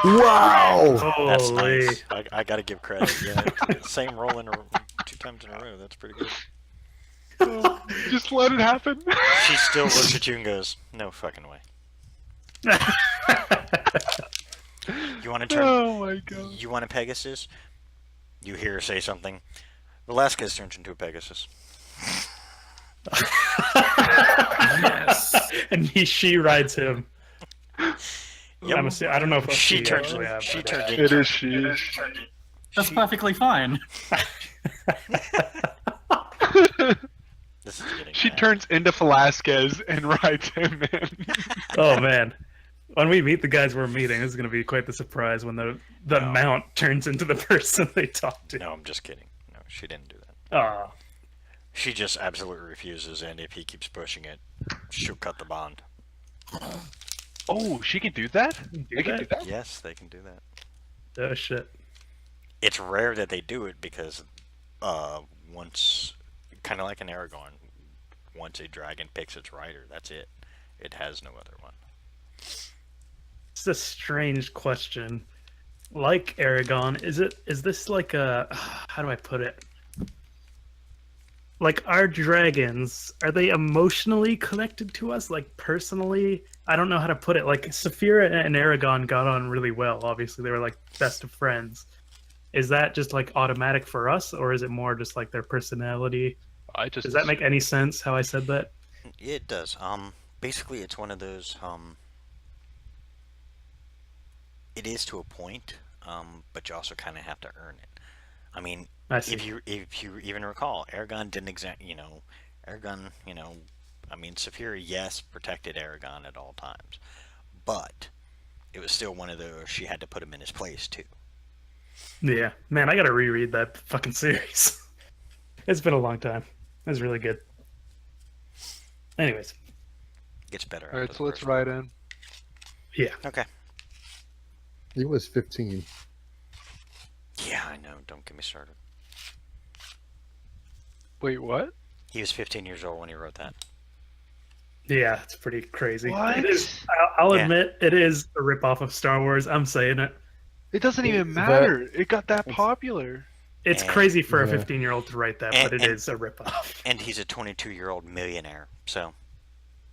Wow. That's Holy. nice. I gotta give credit. Yeah, same roll in 2 times in a row. That's pretty good. Just let it happen. She still looks at you and goes, "No fucking way." You want to turn? Oh my god. You want a Pegasus? You hear her say something. Velasquez turns into a Pegasus. Yes. And she rides him. Yep. I don't know if She turns. actually have She that. turns It into. is she. That's perfectly fine. This is getting. She bad. turns into Velasquez and rides him in. Oh man. When we meet the guys we're meeting, this is going to be quite the surprise when the No. mount turns into the person they talk to. No, I'm just kidding. No, she didn't do that. Aw. She just absolutely refuses, and if he keeps pushing it, she'll cut the bond. Oh, she can do that? Do They can that? do that? Yes, they can do that. Oh shit. It's rare that they do it because once, kind of like an Aragorn, once a dragon picks its rider, that's it. It has no other one. It's a strange question. Like Aragon, is this like a how do I put it? Like our dragons, are they emotionally connected to us? Like personally? I don't know how to put it. Like Saphira and Aragon got on really well. Obviously, they were like best of friends. Is that just like automatic for us, or is it more just like their personality? Does that make any sense how I said that? It does. Basically, it's one of those. It is to a point, but you also kind of have to earn it. I mean, I see. if you even recall, Aragon didn't Aragon, I mean, Saphira, yes, protected Aragon at all times, but it was still one of those. She had to put him in his place too. Yeah, man, I gotta reread that fucking series. It's been a long time. It was really good. Anyways, Gets better. Alright, after so the let's first one. ride in. yeah. Okay. He was 15. Yeah, I know. Don't get me started. Wait, what? He was 15 years old when he wrote that. Yeah, it's pretty crazy. What? It is. I'll Yeah. admit, it is a ripoff of Star Wars. I'm saying it. It doesn't even That- matter. It got that popular. It's And- crazy for a Yeah. 15-year-old to write that, And- but it and- is a ripoff. And he's a 22-year-old millionaire. So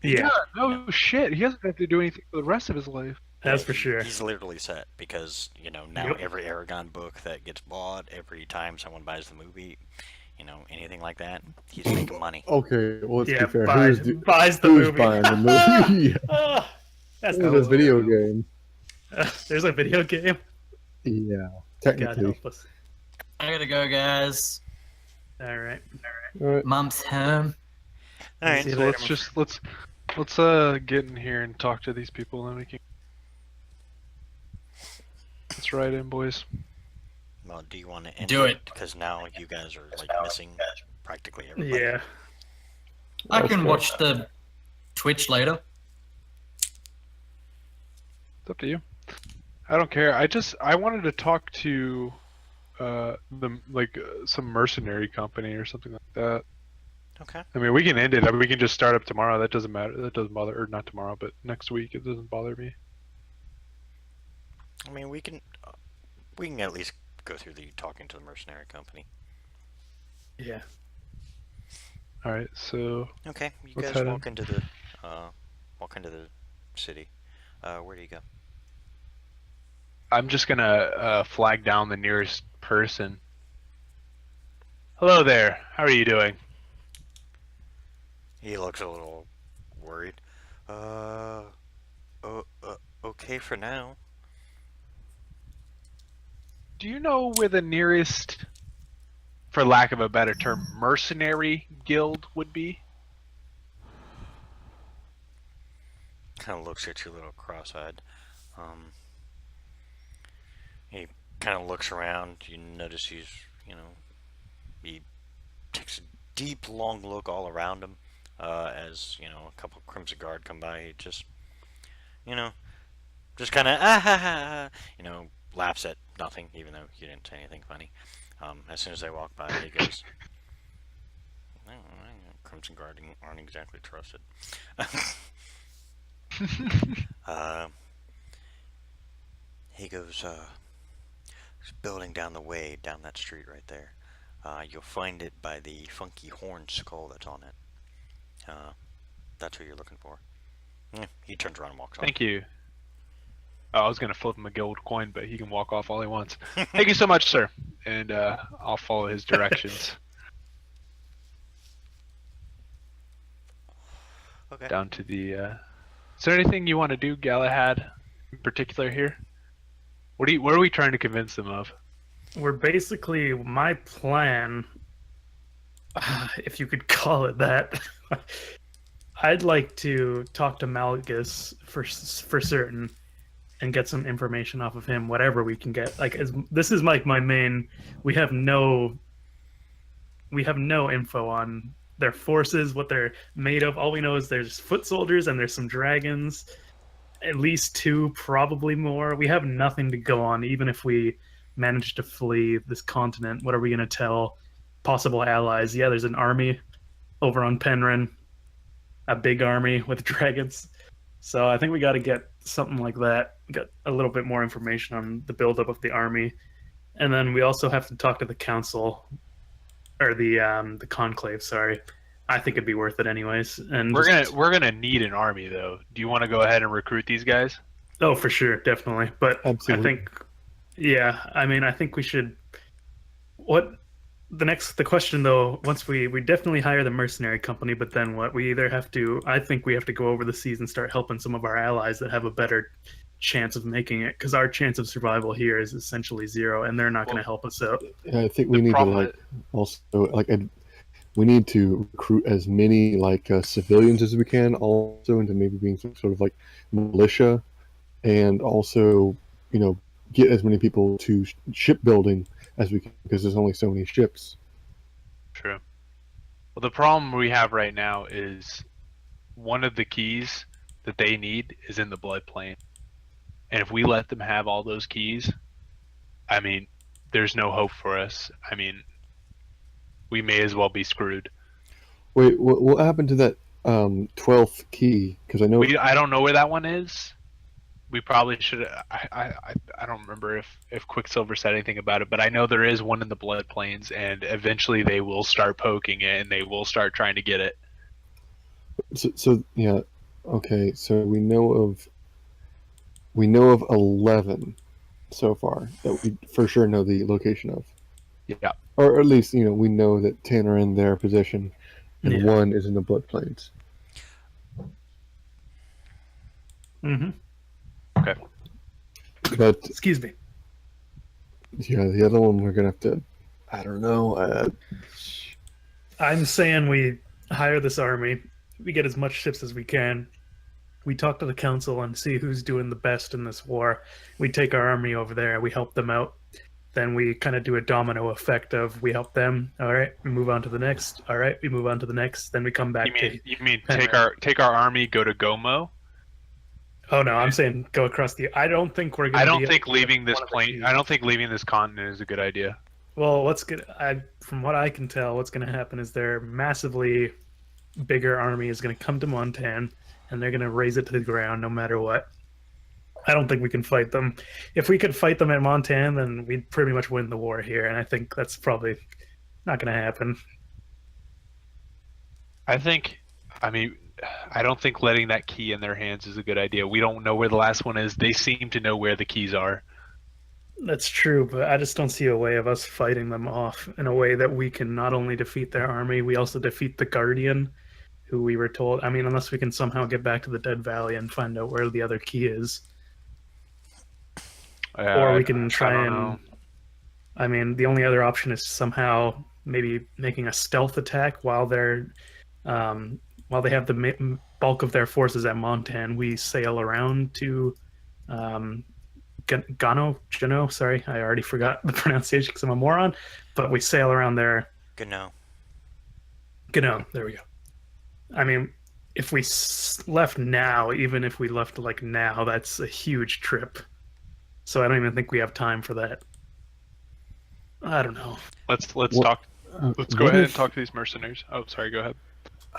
Yeah. No shit. He hasn't have to do anything for the rest of his life. That's for sure. He's literally set because now Yep. every Aragon book that gets bought, every time someone buys the movie, anything like that, he's making money. Okay, well, let's Yeah, be fair. buys the who's movie. buying the movie? Yeah. Ah, that's It's not a what video we do. game. There's a video game. Yeah, God technically. help us. I gotta go, guys. All right. All right. Mum's home. All right. See you So later, let's get in here and talk to these people, and then we can. Let's ride in, boys. Well, do you want to end Do it. Because now you guys are like missing practically everybody. Yeah. I can watch the Twitch later. It's up to you. I don't care. I wanted to talk to some mercenary company or something like that. Okay. I mean, we can end it. I mean, we can just start up tomorrow. That doesn't matter. That doesn't bother, or not tomorrow, but next week. It doesn't bother me. I mean, we can at least go through the talking to the mercenary company. Yeah. All right. So Okay, you Let's guys head in. walk into the city. Where do you go? I'm just gonna flag down the nearest person. Hello there. How are you doing? He looks a little worried. Okay for now. Do you know where the nearest, for lack of a better term, mercenary guild would be? Kind of looks at you a little cross-eyed. He kind of looks around. You notice he takes a deep, long look all around him. As a couple of Crimson Guard come by, he just kind of laughs at nothing, even though you didn't say anything funny. As soon as they walk by, he goes, Crimson Guard aren't exactly trusted. He goes, there's a building down the way, down that street right there. You'll find it by the funky horn skull that's on it. That's who you're looking for. He turns around and walks off. Thank you. Oh, I was gonna flip him a gold coin, but he can walk off all he wants. Thank you so much, sir. And I'll follow his directions. Okay. Down to the. Is there anything you want to do, Galahad, in particular here? What are we trying to convince them of? We're basically my plan, if you could call it that. I'd like to talk to Malgus for certain and get some information off of him, whatever we can get. This is like my main. We have no info on their forces, what they're made of. All we know is there's foot soldiers and there's some dragons, at least 2, probably more. We have nothing to go on, even if we manage to flee this continent. What are we going to tell possible allies? Yeah, there's an army over on Penryn, a big army with dragons. So I think we got to get something like that, get a little bit more information on the buildup of the army. And then we also have to talk to the council, or the conclave, sorry. I think it'd be worth it anyways. And We're gonna need an army though. Do you want to go ahead and recruit these guys? Oh, for sure, definitely. But Absolutely. I think we should. The question though, once we definitely hire the mercenary company, but then what? We either have to. I think we have to go over the seas and start helping some of our allies that have a better chance of making it, because our chance of survival here is essentially 0, and they're not going to help us out. Yeah, I think we need to we need to recruit as many civilians as we can, also into maybe being some sort of militia, and also get as many people to shipbuilding as we can, because there's only so many ships. True. Well, the problem we have right now is one of the keys that they need is in the blood plane. And if we let them have all those keys, I mean, there's no hope for us. I mean, we may as well be screwed. Wait, what happened to that 12th key? Because I know I don't know where that one is. We probably should. I don't remember if Quicksilver said anything about it, but I know there is one in the blood planes, and eventually they will start poking it, and they will start trying to get it. So yeah, okay. So we know of we know of 11 so far that we for sure know the location of. Yeah. Or at least, we know that 10 are in their position and Yeah. 1 is in the Blood Plains. Mm-hmm. But, Excuse me. yeah, the other one we're going to have to, I don't know. I'm saying we hire this army. We get as much ships as we can. We talk to the council and see who's doing the best in this war. We take our army over there. We help them out. Then we kind of do a domino effect of we help them. All right, we move on to the next. All right, we move on to the next. Then we come back You mean take our army, go to Gomo? Oh no, I'm saying go across the. I don't think we're gonna. I don't think leaving this plane. I don't think leaving this continent is a good idea. Well, from what I can tell, what's gonna happen is their massively bigger army is gonna come to Montan, and they're gonna raise it to the ground no matter what. I don't think we can fight them. If we could fight them at Montan, then we'd pretty much win the war here, and I think that's probably not gonna happen. I don't think letting that key in their hands is a good idea. We don't know where the last one is. They seem to know where the keys are. That's true, but I just don't see a way of us fighting them off in a way that we can not only defeat their army, we also defeat the Guardian, who we were told. I mean, unless we can somehow get back to the Dead Valley and find out where the other key is. Or we can try and. I mean, the only other option is somehow maybe making a stealth attack while they're. While they have the bulk of their forces at Montan, we sail around to Gano, sorry, I already forgot the pronunciation because I'm a moron, but we sail around there. Gano, there we go. I mean, if we left now, even if we left like now, that's a huge trip. So I don't even think we have time for that. I don't know. Let's What- talk. Let's go what ahead if- and talk to these mercenaries. Oh, sorry. Go ahead.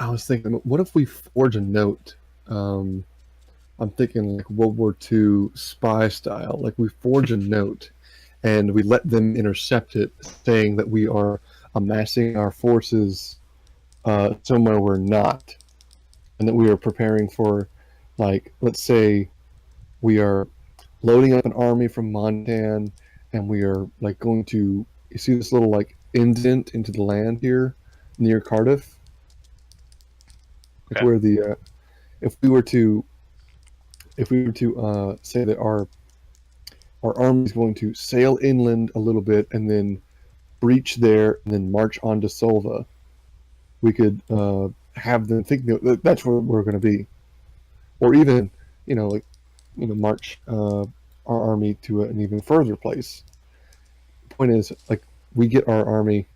I was thinking, what if we forge a note? I'm thinking like World War II spy style. Like we forge a note and we let them intercept it, saying that we are amassing our forces somewhere we're not, and that we are preparing for, like, let's say we are loading up an army from Montan, and we are like going to. You see this little like indent into the land here near Cardiff. Like Okay. where the if we were to say that our army is going to sail inland a little bit and then breach there and then march on to Solva, we could have them think that that's where we're going to be, or even march our army to an even further place. The point is, like, we get our army.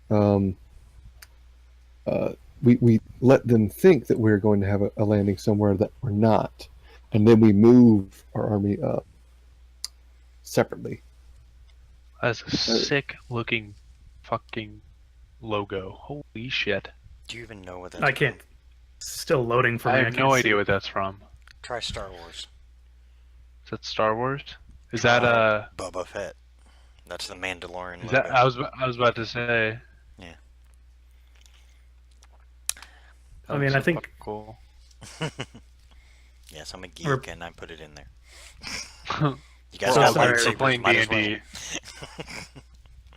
We let them think that we're going to have a landing somewhere that we're not, and then we move our army up separately. That's a sick looking fucking logo. Holy shit. do you even know what that's I can't. Still loading for me. I I have can't no see. idea what that's from. Try Star Wars. Is that Star Wars? Is that Boba Fett. That's the Mandalorian Is logo. that I was about to say. I mean, That's I so think fucking cool. Yes, I'm a We're- geek and I put it in there. Well, You guys So got sorry, lightsabers, we're playing might as well. D&D.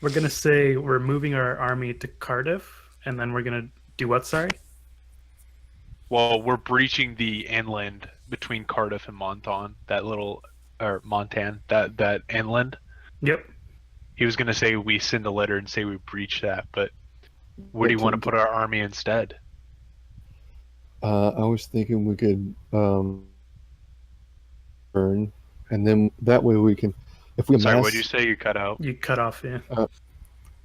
we're gonna say we're moving our army to Cardiff, and then we're gonna do what? Sorry. Well, we're breaching the inland between Cardiff and Montan. Montan. That inland. Yep. He was gonna say we send a letter and say we breach that, but where do you want to put our army instead? I was thinking we could burn, and then that way we can, if we Sorry, amass, what did you say? You cut out. You cut off, yeah.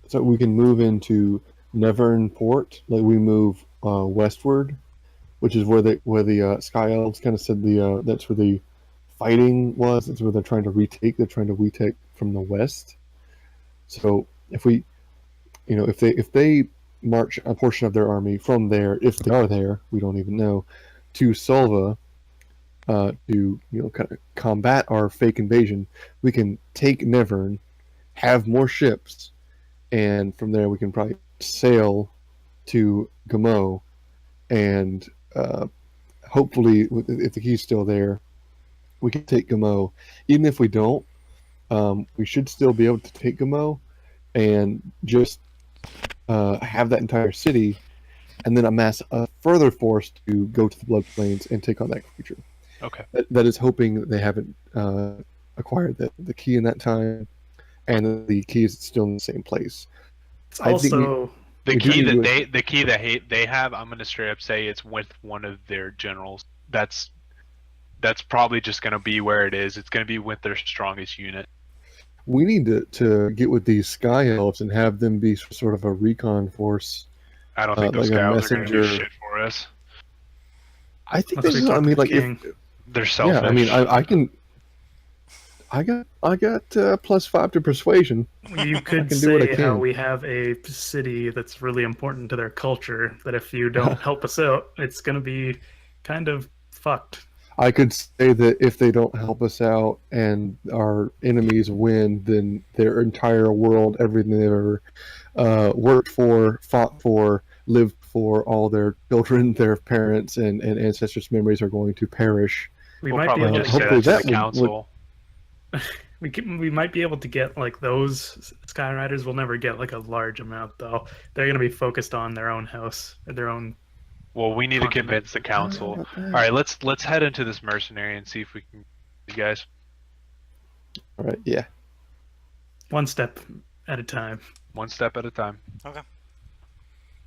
so we can move into Nevern Port, like we move westward, which is where the Sky Elves kind of said that's where the fighting was. That's where they're trying to retake. They're trying to retake from the west. So if we, if they march a portion of their army from there, if they are there, we don't even know, to Solva, to kind of combat our fake invasion, we can take Nevern, have more ships, and from there we can probably sail to Gamo, and hopefully, if the key's still there, we can take Gamo. Even if we don't, we should still be able to take Gamo and just have that entire city, and then amass a further force to go to the Blood Plains and take on that creature. Okay. That is hoping that they haven't acquired the key in that time, and that the key is still in the same place. It's I think we- also The We do key need that to- they have, I'm gonna straight up say it's with one of their generals. That's probably just gonna be where it is. It's gonna be with their strongest unit. We need to get with these Sky Elves and have them be sort of a recon force. I don't think those like a guys are gonna do messenger. shit for us. I think Let's this is. I talk mean, to like, King. They're selfish. yeah. I mean, I can. I got +5 to persuasion. You could can do what I say how can. we have a city that's really important to their culture, that if you don't help us out, it's going to be kind of fucked. I could say that if they don't help us out and our enemies win, then their entire world, everything they've ever worked for, fought for, lived for, all their children, their parents, and ancestors' memories are going to perish. We We'll might be probably able just to say hopefully that to the that would- council. we might be able to get like those Skyriders. We'll never get like a large amount though. They're going to be focused on their own house, or their own. Well, we need to Continent. convince the council. All right, let's head into this mercenary and see if we can. You guys. All right, yeah. One step at a time. One step at a time.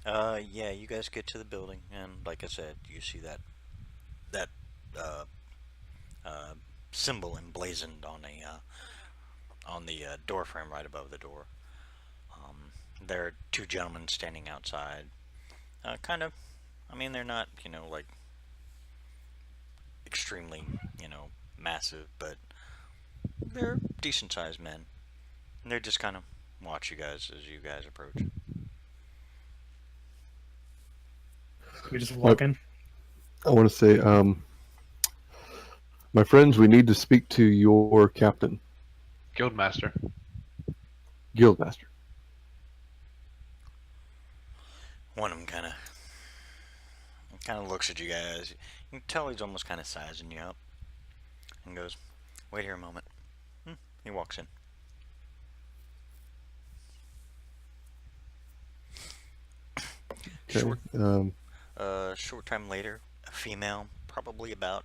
Yeah, you guys get to the building, and like I said, you see that symbol emblazoned on the door frame right above the door. There are two gentlemen standing outside. Kind of, I mean, they're not, like extremely, massive, but they're decent-sized men. And they're just kind of watch you guys as you guys approach. We just walk in. I want to say, my friends, we need to speak to your captain, Guildmaster. Guildmaster. One of them kind of looks at you guys. You can tell he's almost kind of sizing you up, and goes, "Wait here a moment." He walks in. Okay. Short, short time later, a female, probably about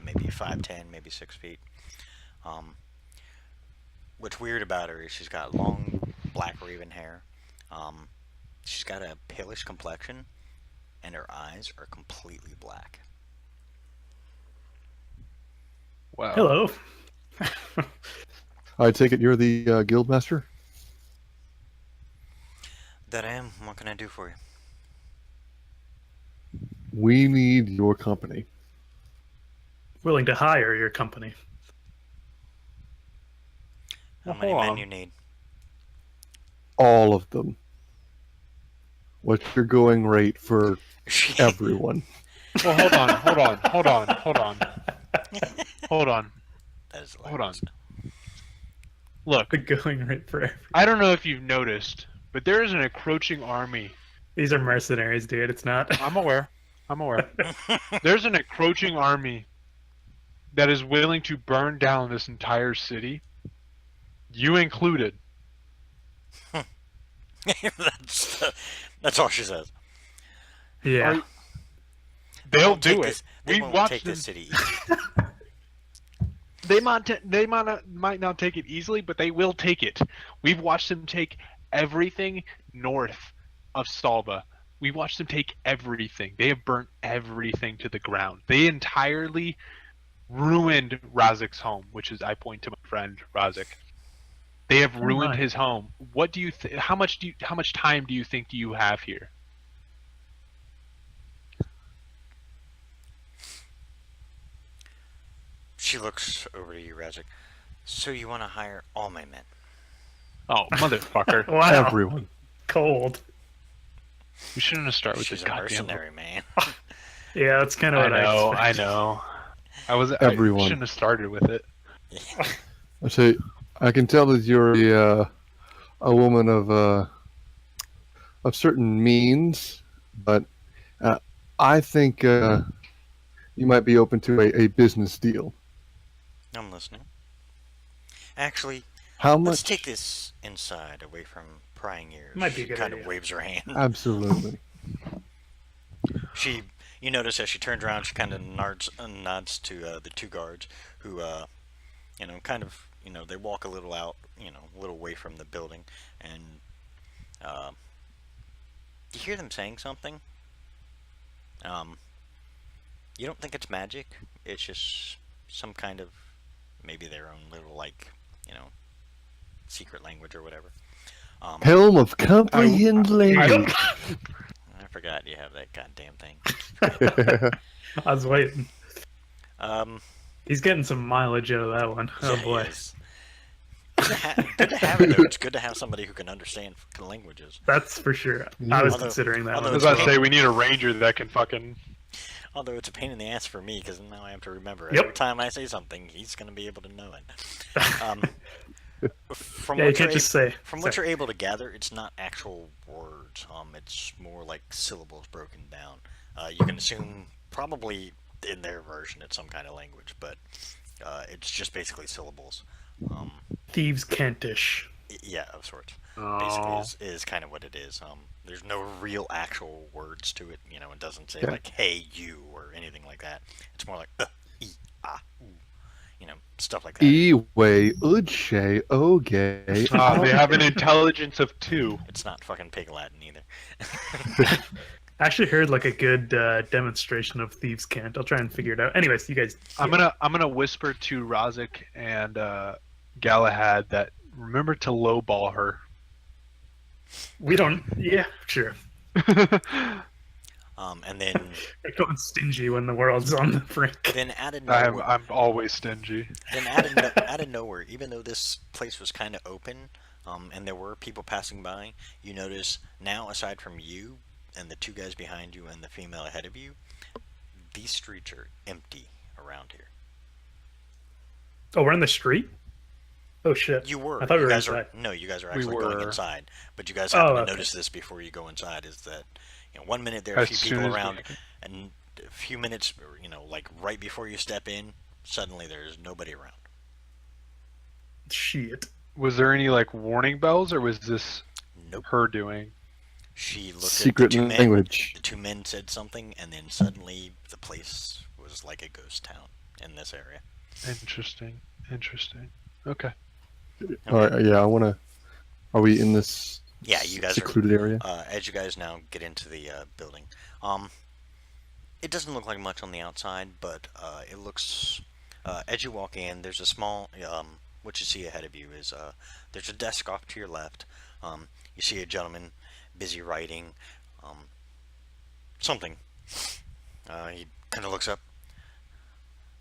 maybe 5'10", maybe 6 feet. What's weird about her is she's got long black raven hair. She's got a palish complexion, and her eyes are completely black. Wow. Hello. I take it you're the Guildmaster? That I am. What can I do for you? We need your company. Willing to hire your company. How Well, many hold men on. you need? All of them. What's your going rate for everyone? Well, hold on. That is Hold on. hilarious. Look, The going rate for I don't know if you've noticed, but there is an encroaching army. these are mercenaries, dude. It's not. I'm aware. There's an encroaching army that is willing to burn down this entire city, you included. That's all she says. Yeah. Are- They'll won't take do it. this- They We won't watched take them. this city easy. They might not take it easily, but they will take it. We've watched them take everything north of Stalva. We watched them take everything. They have burnt everything to the ground. They entirely ruined Razik's home, which is I point to my friend Razik. They have ruined my. his home. What do you how much time do you think you have here? She looks over to you, Razik. So you want to hire all my men? Oh, motherfucker. Wow. Everyone. Cold. We shouldn't have started with She's this a goddamn. mercenary, man. Yeah, that's kind of what I expected. know. I Everyone. shouldn't have started with it. I say, I can tell that you're a woman of certain means, but I think you might be open to a business deal. I'm listening. Actually, How let's much? take this inside, away from prying ears. Might be a She good kind of idea. waves her hand. Absolutely. You notice as she turns around, she kind of nods to the two guards, who, kind of, they walk a little out, a little away from the building, and you hear them saying something. You don't think it's magic. It's just some kind of, maybe their own little, secret language or whatever. Helm of comprehend language. I forgot you have that goddamn thing. I was waiting. Um, He's getting some mileage out of that one. Oh yeah, boy. yes. Good to have it, though. It's good to have somebody who can understand fucking languages. That's for sure. I was Although- considering that although one. I was it's about to say we need a ranger that can fucking. Although it's a pain in the ass for me, because now I have to remember Yep. every time I say something, he's going to be able to know it. From Yeah, you what can't you're just say. From what you're able to gather, it's not actual words. It's more like syllables broken down. You can assume probably in their version it's some kind of language, but it's just basically syllables. Thieves' Kentish. Yeah, of sorts. Oh. Basically, is kind of what it is. There's no real actual words to it. It doesn't say Okay. like "Hey, you" or anything like that. It's more like "E, ah, ooh," stuff like that. Ewe, udshe, oge. They have an intelligence of 2. It's not fucking Pig Latin either. I actually heard like a good demonstration of Thieves' Cant. I'll try and figure it out. Anyways, you guys. I'm gonna whisper to Razik and Galahad that remember to lowball her. We don't. Yeah, sure. And then We're going stingy when the world's on the brink. then out of nowhere, I'm always stingy. then out of nowhere, even though this place was kind of open, and there were people passing by, you notice now, aside from you and the two guys behind you and the female ahead of you, these streets are empty around here. Oh, we're in the street. Oh shit. You were. I thought we you were guys inside. No, you guys are We actually going were. inside. But you guys Oh, happen to okay. notice this before you go inside. Is that 1 minute there are a As few soon people as we- around, and a few minutes, like right before you step in, suddenly there's nobody around. Shit. Was there any like warning bells, or was this Nope. her doing? She looked Secret at the two men. language. The two men said something, and then suddenly the place was like a ghost town in this area. Interesting. Okay. All right, yeah, I want to. Are we in this Yeah, you guys are. secluded area? As you guys now get into the building, it doesn't look like much on the outside, but it looks. As you walk in, there's a small. What you see ahead of you is there's a desk off to your left. You see a gentleman busy writing something. He kind of looks up.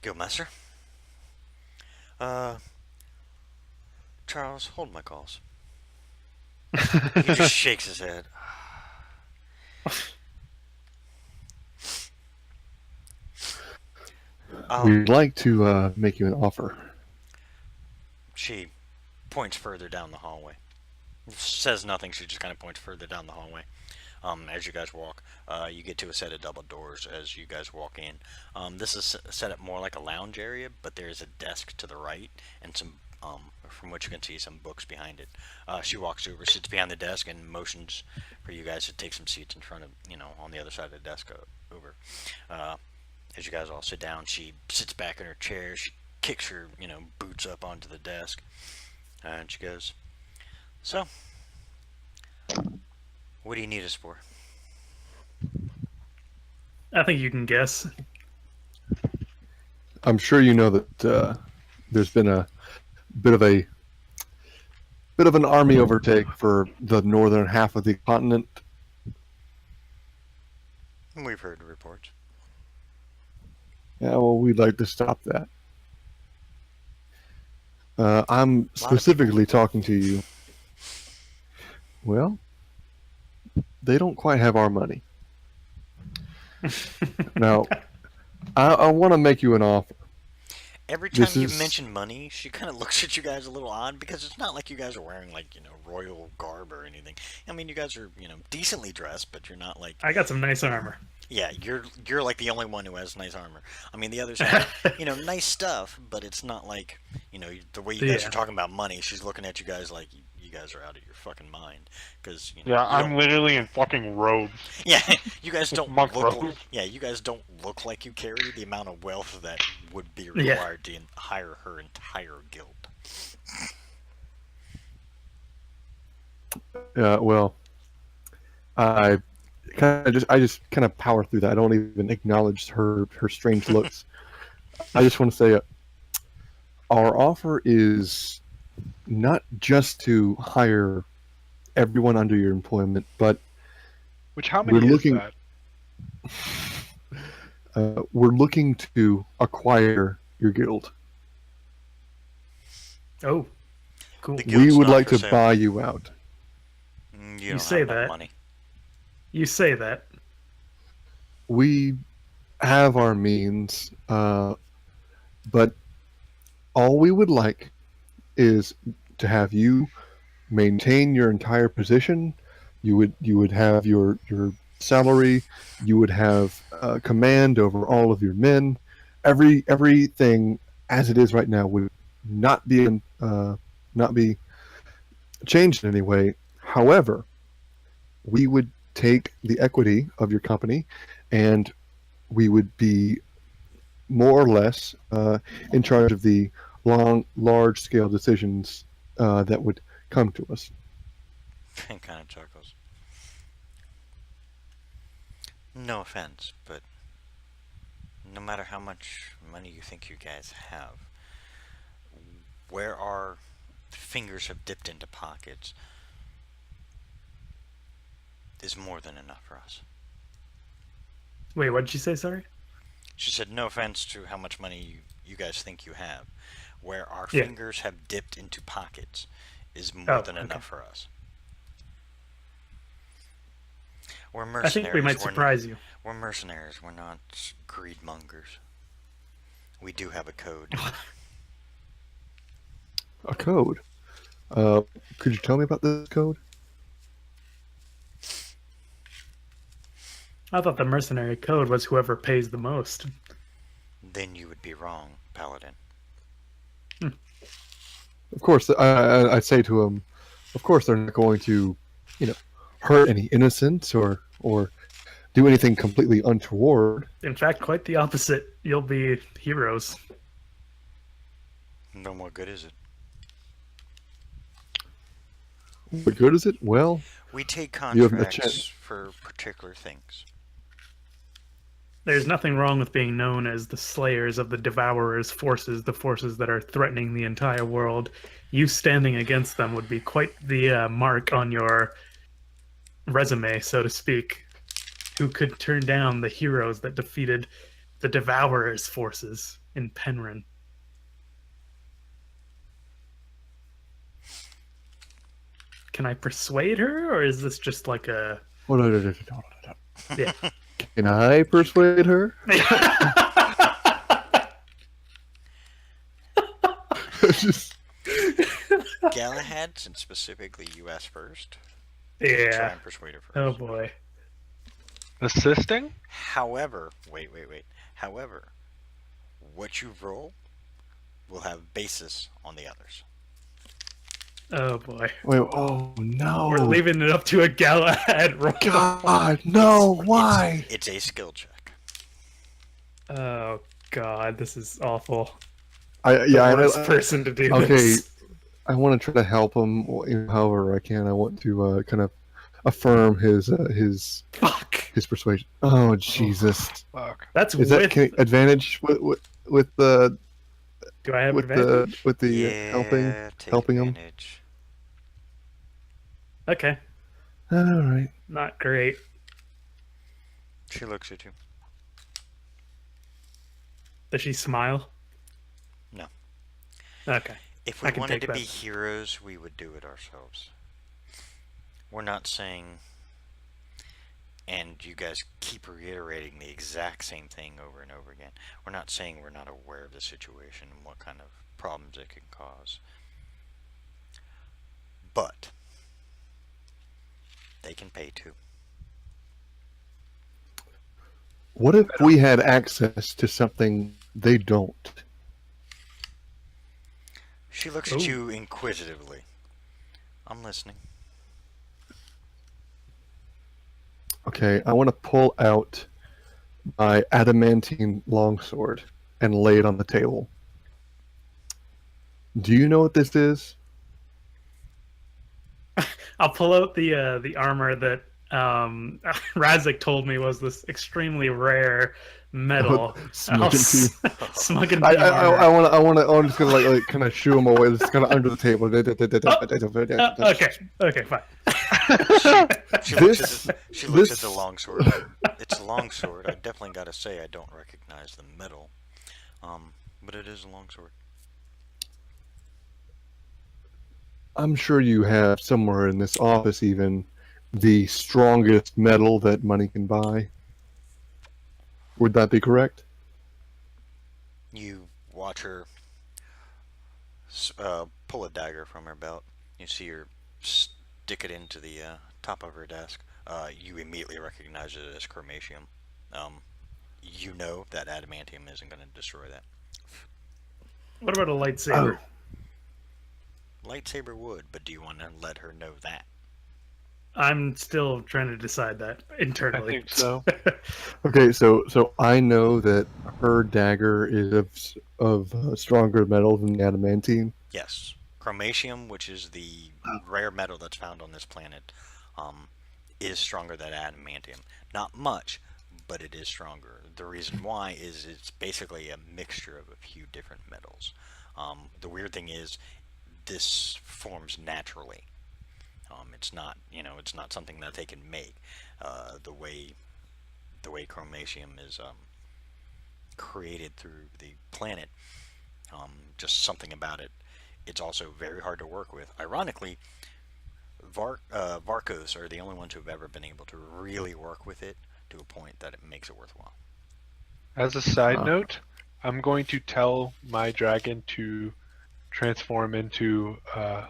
Guildmaster. Charles, hold my calls. He just shakes his head. We'd like to make you an offer. She points further down the hallway. Says nothing, she just kind of points further down the hallway. As you guys walk, you get to a set of double doors as you guys walk in. This is set up more like a lounge area, but there's a desk to the right and some, from what you can see, some books behind it. She walks over, sits behind the desk, and motions for you guys to take some seats in front of, on the other side of the desk over. As you guys all sit down, she sits back in her chair, she kicks her, boots up onto the desk, and she goes, "So, what do you need us for?" I think you can guess. I'm sure you know that there's been a bit of an army overtake for the northern half of the continent. We've heard reports. Yeah, well, we'd like to stop that. I'm specifically talking to you. Well, they don't quite have our money. Now, I want to make you an offer. Every time This you is- mention money, she kind of looks at you guys a little odd, because it's not like you guys are wearing, like, royal garb or anything. I mean, you guys are, decently dressed, but you're not like... I got some nice armor. Yeah, you're like the only one who has nice armor. I mean, the others have, nice stuff, but it's not like, the way you guys Yeah. are talking about money. She's looking at you guys like you guys are out of your fucking mind, because Yeah, you I'm don't- literally in fucking robes. Yeah, you guys don't Monk look. robes. Yeah, you guys don't look like you carry the amount of wealth that would be Yeah. required to hire her entire guild. Well, I I just kind of power through that. I don't even acknowledge her strange looks. I just want to say, our offer is not just to hire everyone under your employment, but Which how many we're is looking. that? We're looking to acquire your guild. Oh, cool. The We guild's would not like for to sale. buy you out. You don't say have enough that. money. You say that. We have our means, but all we would like is to have you maintain your entire position. You would have your salary. You would have command over all of your men. Everything as it is right now would not be changed in any way. However, we would take the equity of your company, and we would be more or less in charge of the large scale decisions that would come to us. Finn kind of chuckles. No offense, but no matter how much money you think you guys have, where our fingers have dipped into pockets is more than enough for us. Wait, what did you say? Sorry. She said, no offense to how much money you guys think you have. Where our Yeah. fingers have dipped into pockets is more than okay. enough for us. We're I mercenaries. think we might surprise you. We're mercenaries. We're not greed mongers. We do have a code. A code. Could you tell me about this code? I thought the mercenary code was whoever pays the most. Then you would be wrong, Paladin. Of course, I'd say to him, of course they're not going to, hurt any innocents or do anything completely untoward. In fact, quite the opposite. You'll be heroes. Then what good is it? What good is it? Well, We take You have a contracts chance. for particular things. There's nothing wrong with being known as the slayers of the Devourer's forces, the forces that are threatening the entire world. You standing against them would be quite the mark on your resume, so to speak. Who could turn down the heroes that defeated the Devourer's forces in Penryn? Can I persuade her, or is this just like a... hold on. Yeah. Can I persuade her? Just- Galahad, since specifically you asked first, try Yeah. and persuade her first. Oh boy. Assisting? However, wait. However, what you roll will have basis on the others. Oh boy. Wait, oh no! We're leaving it up to a Galahad roll. God, no! Why? It's a skill check. Oh god, this is awful. I The worst person to do okay. this. I want to try to help him however I can. I want to kind of affirm his Fuck. his persuasion. Oh Jesus! Fuck. That's Is with. that advantage with the Do I have with advantage? the Yeah, take helping him? advantage. Okay. All right. Not great. She looks at you. Does she smile? No. Okay. If I we can wanted take to that. be heroes, we would do it ourselves. We're not saying, and you guys keep reiterating the exact same thing over and over again. We're not saying we're not aware of the situation and what kind of problems it can cause. But they can pay too. What if we had access to something they don't? She looks at you inquisitively. I'm listening. Okay, I want to pull out my adamantine longsword and lay it on the table. Do you know what this is? I'll pull out the armor that Razik told me was this extremely rare metal. Smug and Team. Smug and I Team armor. I'm just gonna like kind of shoo him away. It's kind of under the table. Okay, fine. She looks at the longsword. It's a longsword. I definitely got to say I don't recognize the metal, but it is a longsword. I'm sure you have somewhere in this office even the strongest metal that money can buy. Would that be correct? You watch her pull a dagger from her belt. You see her stick it into the top of her desk. You immediately recognize it as chromatium. You know that adamantium isn't going to destroy that. What about a lightsaber? Lightsaber would, but do you want to let her know that? I'm still trying to decide that internally. I think so. Okay, so I know that her dagger is of stronger metal than the adamantine. Yes. Chromatium, which is the rare metal that's found on this planet, is stronger than adamantium. Not much, but it is stronger. The reason why is it's basically a mixture of a few different metals. The weird thing is this forms naturally. It's not, it's not something that they can make. The way chromatium is created through the planet, just something about it. It's also very hard to work with. Ironically, Varkos are the only ones who have ever been able to really work with it to a point that it makes it worthwhile. As a side note, I'm going to tell my dragon to transform into a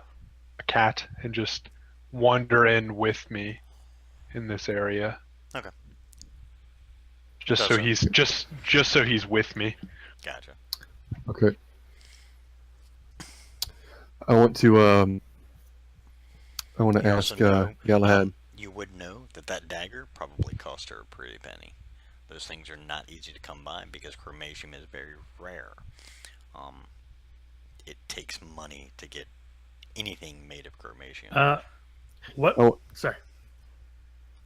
cat and just wander in with me in this area. Okay. Just so he's just so he's with me. Gotcha. Okay. I want to ask Galahad. You would know that dagger probably cost her a pretty penny. Those things are not easy to come by because chromatium is very rare. It takes money to get anything made of chromatium. What? Oh, sorry.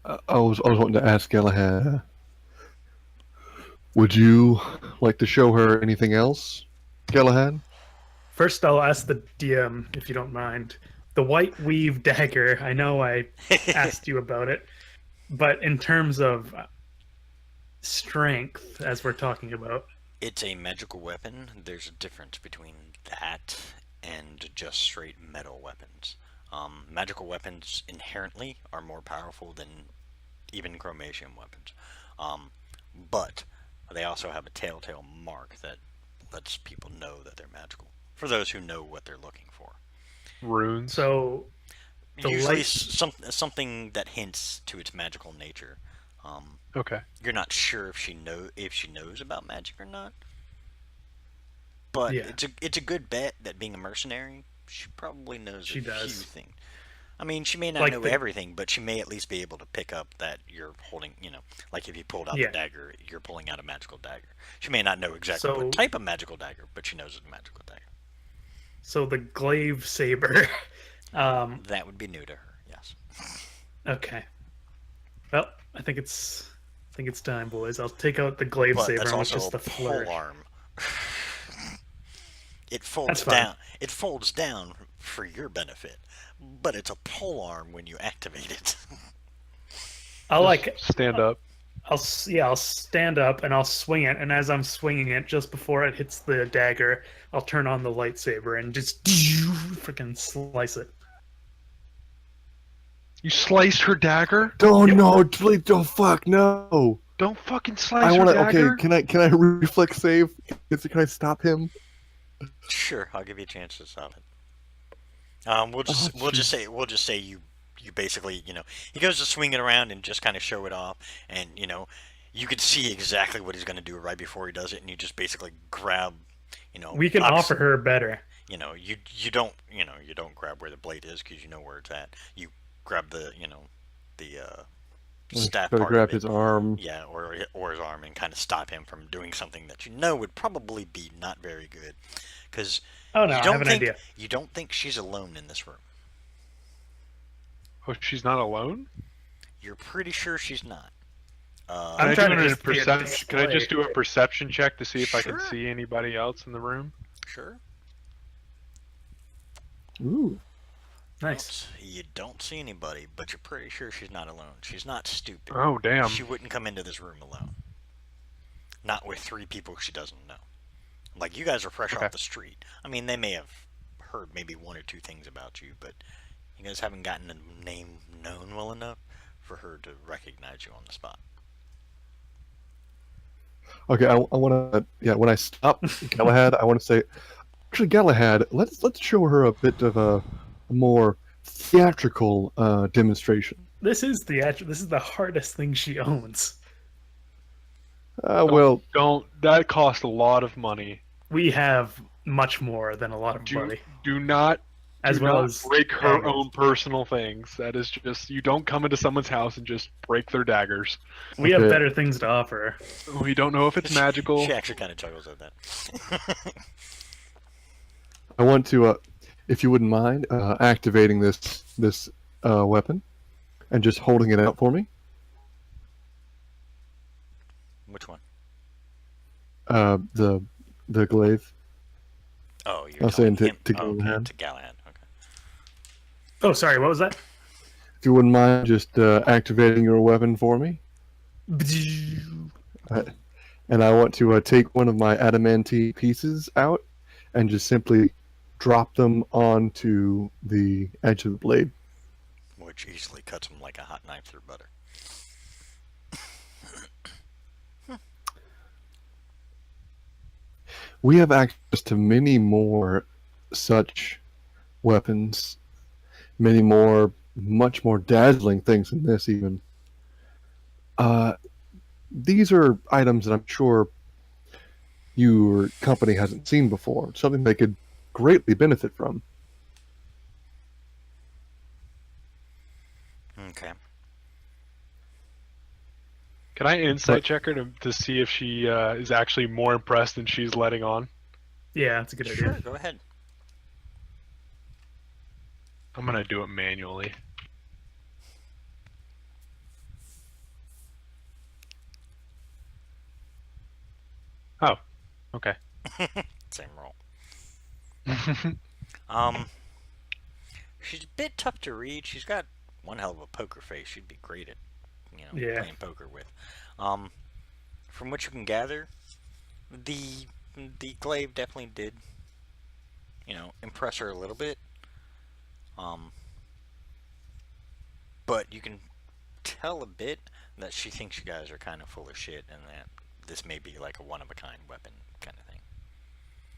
I was wanting to ask Galahad. Would you like to show her anything else, Galahad? First, I'll ask the DM if you don't mind. The white weave dagger. I know I asked you about it, but in terms of strength, as we're talking about, it's a magical weapon. There's a difference between that and just straight metal weapons. Magical weapons inherently are more powerful than even chromatium weapons, but they also have a telltale mark that lets people know that they're magical. For those who know what they're looking for, runes. So usually something that hints to its magical nature. Okay. You're not sure if she knows about magic or not, but yeah. it's a good bet that being a mercenary, she probably knows She a does. few things. I mean, she may not Like know everything, but she may at least be able to pick up that you're holding, like if you pulled out Yeah. the dagger, you're pulling out a magical dagger. She may not know exactly what type of magical dagger, but she knows it's a magical dagger. So the glaive saber. That would be new to her, yes. Okay. Well, I think it's time, boys. I'll take out the glaive But saber that's with also just a the flourish. pole arm. It folds That's fine. down. It folds down for your benefit, but it's a pole arm when you activate it. I'll like stand up. I'll stand up and I'll swing it, and as I'm swinging it, just before it hits the dagger, I'll turn on the lightsaber and just freaking slice it. You sliced her dagger? No, please, don't fuck, no. Don't fucking slice I her want to. dagger. Okay, can I reflex save? Can I stop him? Sure, I'll give you a chance to stop it. We'll just say you basically, he goes to swing it around and just kind of show it off, and you could see exactly what he's going to do right before he does it, and you just basically grab, We can obviously, offer her better. you don't grab where the blade is because you know where it's at. You grab the staff Try to part grab of it. his arm. Yeah, or his arm, and kind of stop him from doing something that you know would probably be not very good, because Oh no, you I don't have an think idea. you don't think she's alone in this room. Oh, she's not alone? You're pretty sure she's not. I'm Can trying I to do just a see a perception? Can I just do a display. perception check to see if I can Sure. see anybody else in the room? Sure. Ooh. Nice. You don't see anybody, but you're pretty sure she's not alone. She's not stupid. Oh damn! She wouldn't come into this room alone. Not with 3 people she doesn't know. Like, you guys are fresh Okay. off the street. I mean, they may have heard maybe 1 or 2 things about you, but you guys haven't gotten a name known well enough for her to recognize you on the spot. Okay, I want to. Yeah, when I stop Galahad, I want to say, actually, Galahad, let's show her a bit of a more theatrical demonstration. This is the hardest thing she owns. Well, Don't. That cost a lot of money. We have much more than a lot of Do money, do not as do well not as break her daggers. own personal things. That is just you don't come into someone's house and just break their daggers. We have Okay. better things to offer. We don't know if it's magical. She actually kind of chuckles at that. I want to, if you wouldn't mind, activating this weapon and just holding it out for me. Which one? The glaive. Oh, you're I'll say telling to- him. to Oh, okay, Galahad. to Galahad. Okay. Oh, sorry. What was that? If you wouldn't mind just activating your weapon for me. And I want to take one of my adamantine pieces out and just simply drop them onto the edge of the blade. Which easily cuts him like a hot knife through butter. We have access to many more such weapons, many more, much more dazzling things than this even. These are items that I'm sure your company hasn't seen before, something they could greatly benefit from. Okay. Can I insight check her to see if she is actually more impressed than she's letting on? Yeah, that's a good Sure, idea. go ahead. I'm gonna do it manually. Oh, okay. Same roll. She's a bit tough to read. She's got one hell of a poker face. She'd be great at, Yeah. playing poker with. From what you can gather, the glaive definitely did, impress her a little bit. But you can tell a bit that she thinks you guys are kind of full of shit, and that this may be like a one-of-a-kind weapon kind of thing.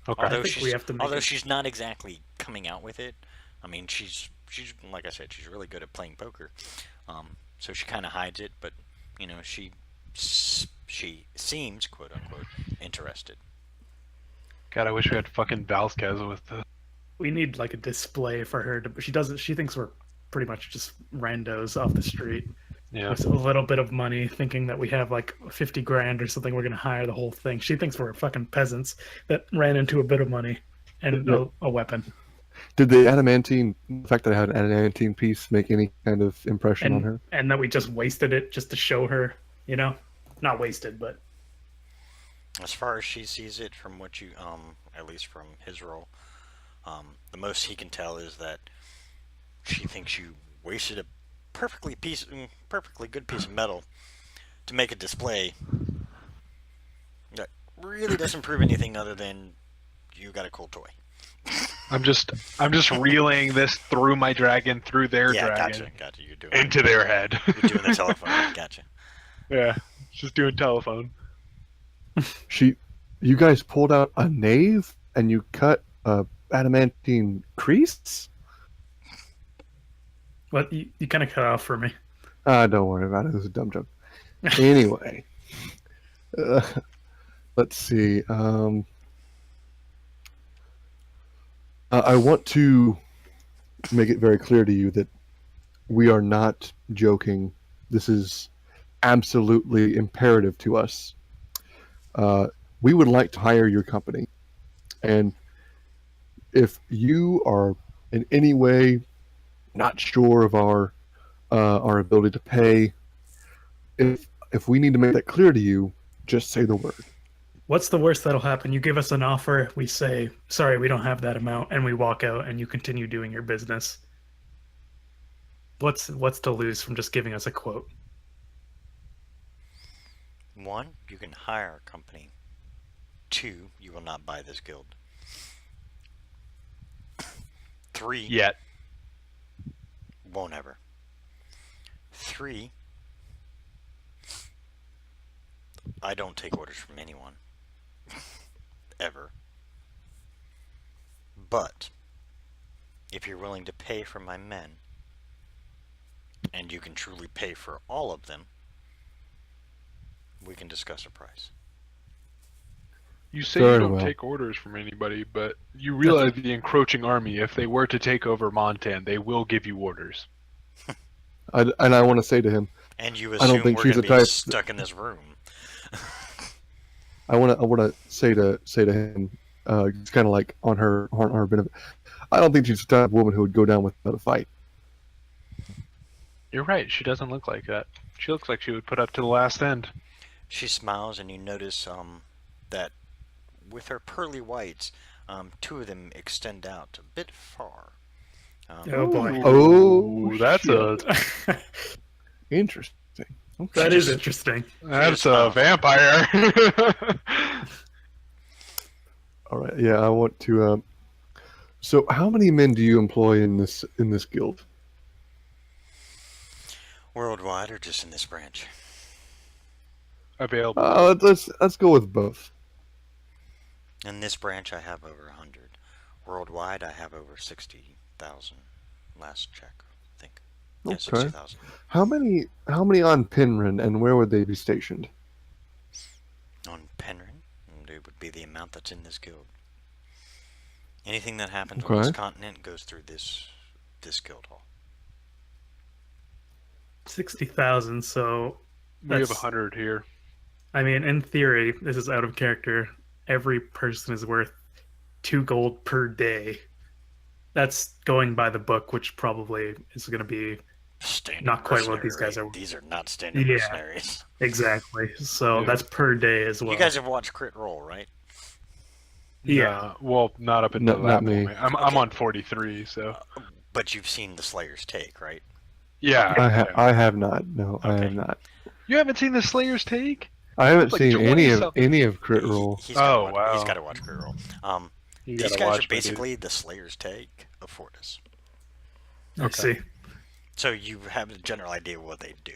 Okay. Although think we have to make although it- she's not exactly coming out with it. I mean, she's like I said, she's really good at playing poker. So she kind of hides it, but she seems, quote unquote, interested. God, I wish we had fucking Vasquez with the. We need like a display for her to. She thinks we're pretty much just randos off the street Yeah. with a little bit of money, thinking that we have like 50 grand or something. We're gonna hire the whole thing. She thinks we're fucking peasants that ran into a bit of money and a weapon. Did the fact that I had an adamantine piece, make any kind of impression on her? And that we just wasted it just to show her, not wasted, but As far as she sees it, from what you, at least from his role, the most he can tell is that she thinks you wasted a perfectly good piece of metal to make a display that really doesn't prove anything other than you got a cool toy. I'm just relaying this through my dragon, through their Yeah, dragon, gotcha. You're doing into their head. You're doing the telephone. Gotcha. Yeah, just doing telephone. You guys pulled out a knave and you cut adamantine crease? what you kind of cut off for me. Don't worry about it. It was a dumb joke. Anyway, Let's see. I want to make it very clear to you that we are not joking. This is absolutely imperative to us. We would like to hire your company, and if you are in any way not sure of our ability to pay, if we need to make that clear to you, just say the word. What's the worst that'll happen? You give us an offer, we say, sorry, we don't have that amount, and we walk out and you continue doing your business. What's to lose from just giving us a quote? 1, you can hire our company. 2, you will not buy this guild. 3, Yet. won't ever. 3, I don't take orders from anyone. Ever. But, if you're willing to pay for my men, and you can truly pay for all of them, we can discuss a price. You say Very you don't well. take orders from anybody, but you realize the encroaching army, if they were to take over Montan, they will give you orders. And I want to say to him, And you I don't assume think we're she's going to the be type- stuck in this room. I want to say to him, it's kind of like on her benefit. I don't think she's the type of woman who would go down without a fight. You're right. She doesn't look like that. She looks like she would put up to the last end. She smiles, and you notice that with her pearly whites, 2 of them extend out a bit far. Oh boy. Oh, that's shit. Interesting. Okay. That is interesting. That's a vampire. All right. Yeah, I want to. So, how many men do you employ in this guild? Worldwide, or just in this branch? Available. Let's go with both. In this branch, I have over 100. Worldwide, I have over 60,000. Last check, I think. Yeah, Okay. 60,000. How many on Penryn, and where would they be stationed? On Penryn, it would be the amount that's in this guild. Anything that happens on this Okay. continent goes through this guild hall. 60,000, so We have that's- 100 here. I mean, in theory, this is out of character. Every person is worth 2 gold per day. That's going by the book, which probably is going to be Standard not quite what these mercenary guys are. rate. These are not standard Yeah. mercenaries. Exactly. So Yeah. that's per day as well. You guys have watched Crit Roll, right? Yeah. Well, not up until No, that not me. point. I'm on 43, so. But you've seen the Slayer's Take, right? Yeah. I have not. No, I Okay. have not. You haven't seen the Slayer's Take? I haven't Like seen 20 any something. of Crit Roll. He's gotta Oh, watch, wow. He's got to watch Crit Roll. You These gotta guys watch, are my dude. basically the Slayer's Take of Fortis. I see. So you have a general idea what they do.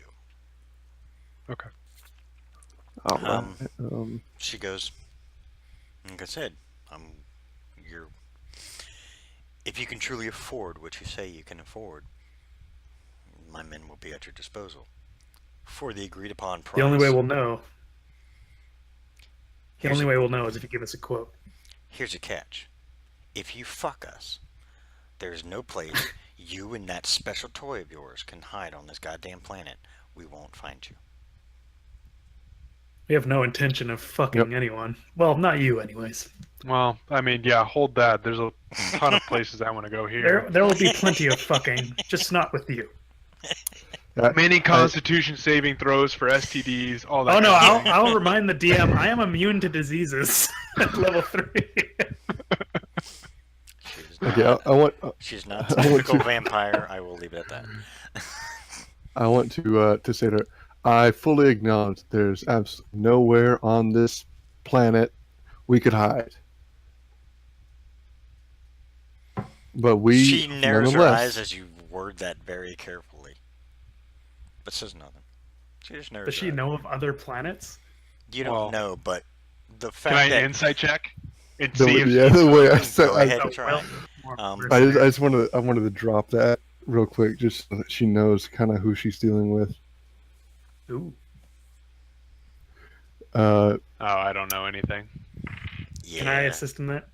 Okay. All right. She goes, like I said, you're. If you can truly afford what you say you can afford, my men will be at your disposal for the agreed upon price. The only way we'll know. The Here's only a- way we'll know is if you give us a quote. Here's a catch: if you fuck us, there's no place you and that special toy of yours can hide on this goddamn planet. We won't find you. We have no intention of fucking anyone. Well, not you, anyways. Well, I mean, yeah, hold that. There's a ton of places I want to go here. There will be plenty of fucking, just not with you. Many Constitution saving throws for STDs, all that. Oh no, kind of thing. I'll remind the DM I am immune to diseases at level 3. Okay, I want. She's not a I want typical to- vampire. I will leave it at that. I want to say to her, I fully acknowledge there's absolutely nowhere on this planet we could hide. But we, She narrows her nonetheless- eyes as you word that very carefully, but says nothing. She just narrows Does she her eyes. know of other planets? You don't Well, know, but the Can fact I that insight check? And The, see if yeah, the way I Go said, ahead I, and try. I just wanted to drop that real quick, just so that she knows kind of who she's dealing with. Ooh. Oh, I don't know anything. Yeah. Can I assist in that?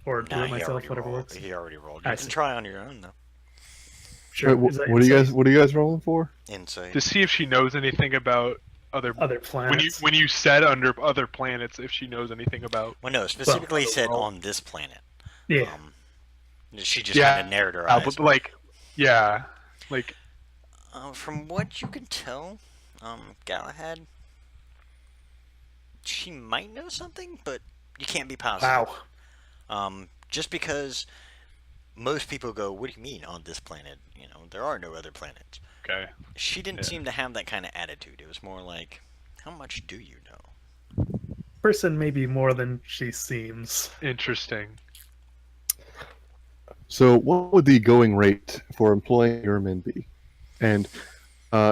Or do Nah, it he myself, already whatever rolled. works? He already rolled. I You can see. try on your own though. Sure. Wait, Is that what are you insight? guys? What are you guys rolling for? Insight. To see if she knows anything about other planets. when you said under other planets, if she knows anything about. Well, no, specifically Well, said well- on this planet. Yeah. She just kind of narrowed her eyes. But like, yeah, like. From what you can tell, Galahad, she might know something, but you can't be positive. Wow. Just because most people go, what do you mean on this planet? You know, there are no other planets. Okay. She didn't Yeah. seem to have that kind of attitude. It was more like, how much do you know? Person maybe more than she seems. Interesting. So, what would the going rate for employing airmen be? And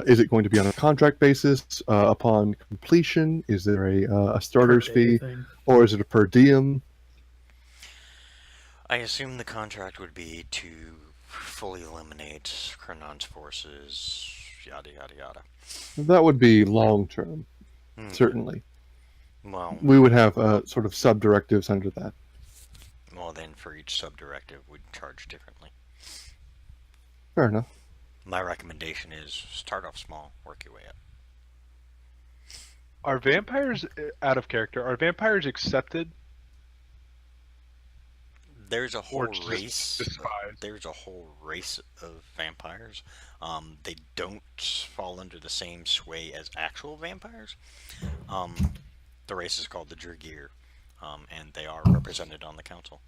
is it going to be on a contract basis upon completion? Is there a starter's Per day fee, thing. or is it a per diem? I assume the contract would be to fully eliminate Kernon's forces, yada yada yada. That would be long term, Hmm. certainly. Well, We would have sort of sub directives under that. well, then for each sub-directive, we'd charge differently. Fair enough. My recommendation is start off small, work your way up. Are vampires out of character? Are vampires accepted? There's a whole Or just race. despised? There's a whole race of vampires. They don't fall under the same sway as actual vampires. The race is called the Dragir, and they are represented on the council.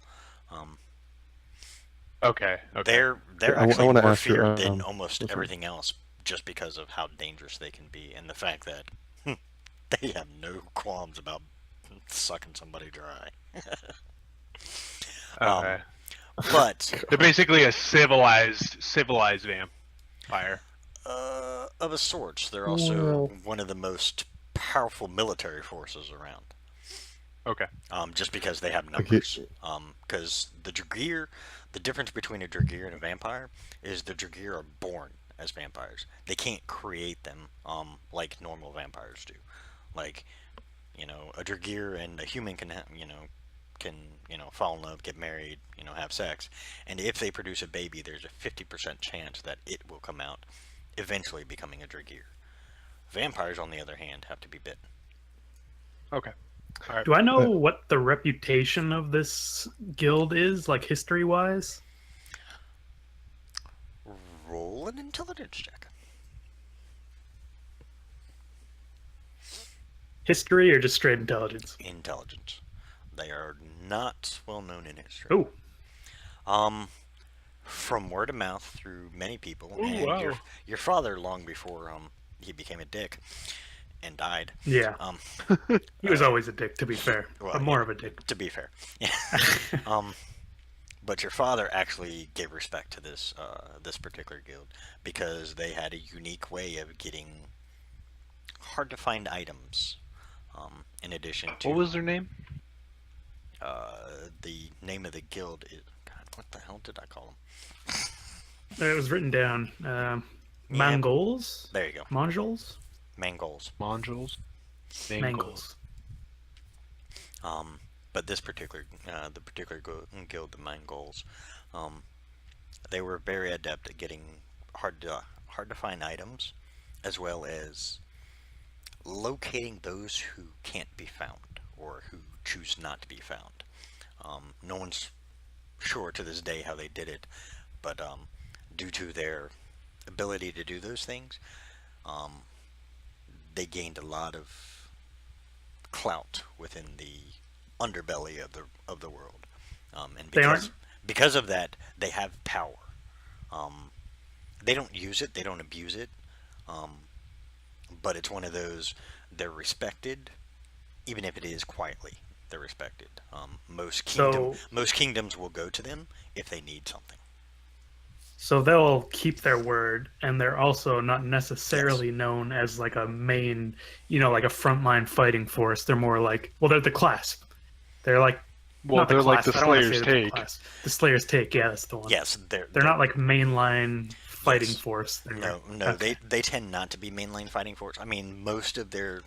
Okay. They're I actually wanna more ask you, feared than almost what's everything else, just because of how dangerous they can be, and the fact that they have no qualms about sucking somebody dry. Okay. But They're basically a civilized vampire. of a sort, they're also one of the most powerful military forces around. Okay. Just because they have numbers. Because the Dragir, the difference between a Dragir and a vampire is the Dragir are born as vampires. They can't create them like normal vampires do. Like, you know, a Dragir and a human can, fall in love, get married, have sex. And if they produce a baby, there's a 50% chance that it will come out, eventually becoming a Dragir. Vampires, on the other hand, have to be bitten. Okay. All right. Do I know what the reputation of this guild is, like history-wise? Roll an intelligence check. History or just straight intelligence? Intelligence. They are not well known in history. Oh. From word of mouth through many people, Ooh, and wow. your father, long before he became a dick and died. Yeah. He was always a dick, to be fair. Well, But more yeah, of a dick. to be fair. But your father actually gave respect to this this particular guild because they had a unique way of getting hard to find items. In addition to What was their name? the name of the guild is, God, what the hell did I call them? It was written down. Mongols? There you go. Mongols? Mongols. Mongols. Mongols. But this particular, the particular guild, the Mongols, they were very adept at getting hard to find items, as well as locating those who can't be found or who choose not to be found. No one's sure to this day how they did it, but due to their ability to do those things, they gained a lot of clout within the underbelly of the world, and because of that, they have power. They don't use it, they don't abuse it, but it's one of those, they're respected, even if it is quietly. They're respected. Most kingdoms will go to them if they need something. So they'll keep their word, and they're also not necessarily known as like a main, like a frontline fighting force. They're more like, well, they're the Clasp. They're like, Well, they're like the Clasp, I don't wanna Slayer's say they're the Take. Clasp. The Slayer's Take, yeah, that's the one. Yes, They're not like mainline fighting force. No, Okay. they tend not to be mainline fighting force. I mean, most of their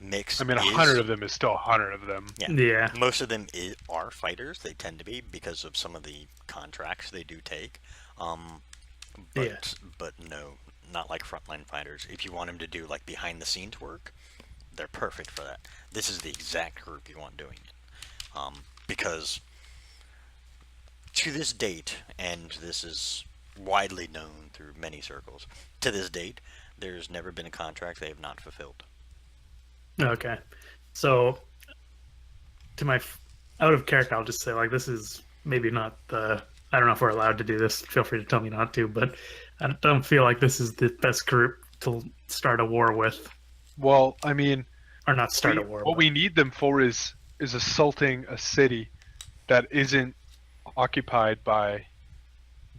mix. I mean, 100 of them is still 100 of them. Yeah. Most of them are fighters. They tend to be because of some of the contracts they do take. But no, not like frontline fighters. If you want them to do like behind the scenes work, they're perfect for that. This is the exact group you want doing it. Because to this date, and this is widely known through many circles, to this date, there's never been a contract they have not fulfilled. Okay. So, to my out of character, I'll just say, like, this is maybe not the. I don't know if we're allowed to do this. Feel free to tell me not to, but I don't feel like this is the best group to start a war with. Well, I mean, or not start a war. What we need them for is assaulting a city that isn't occupied by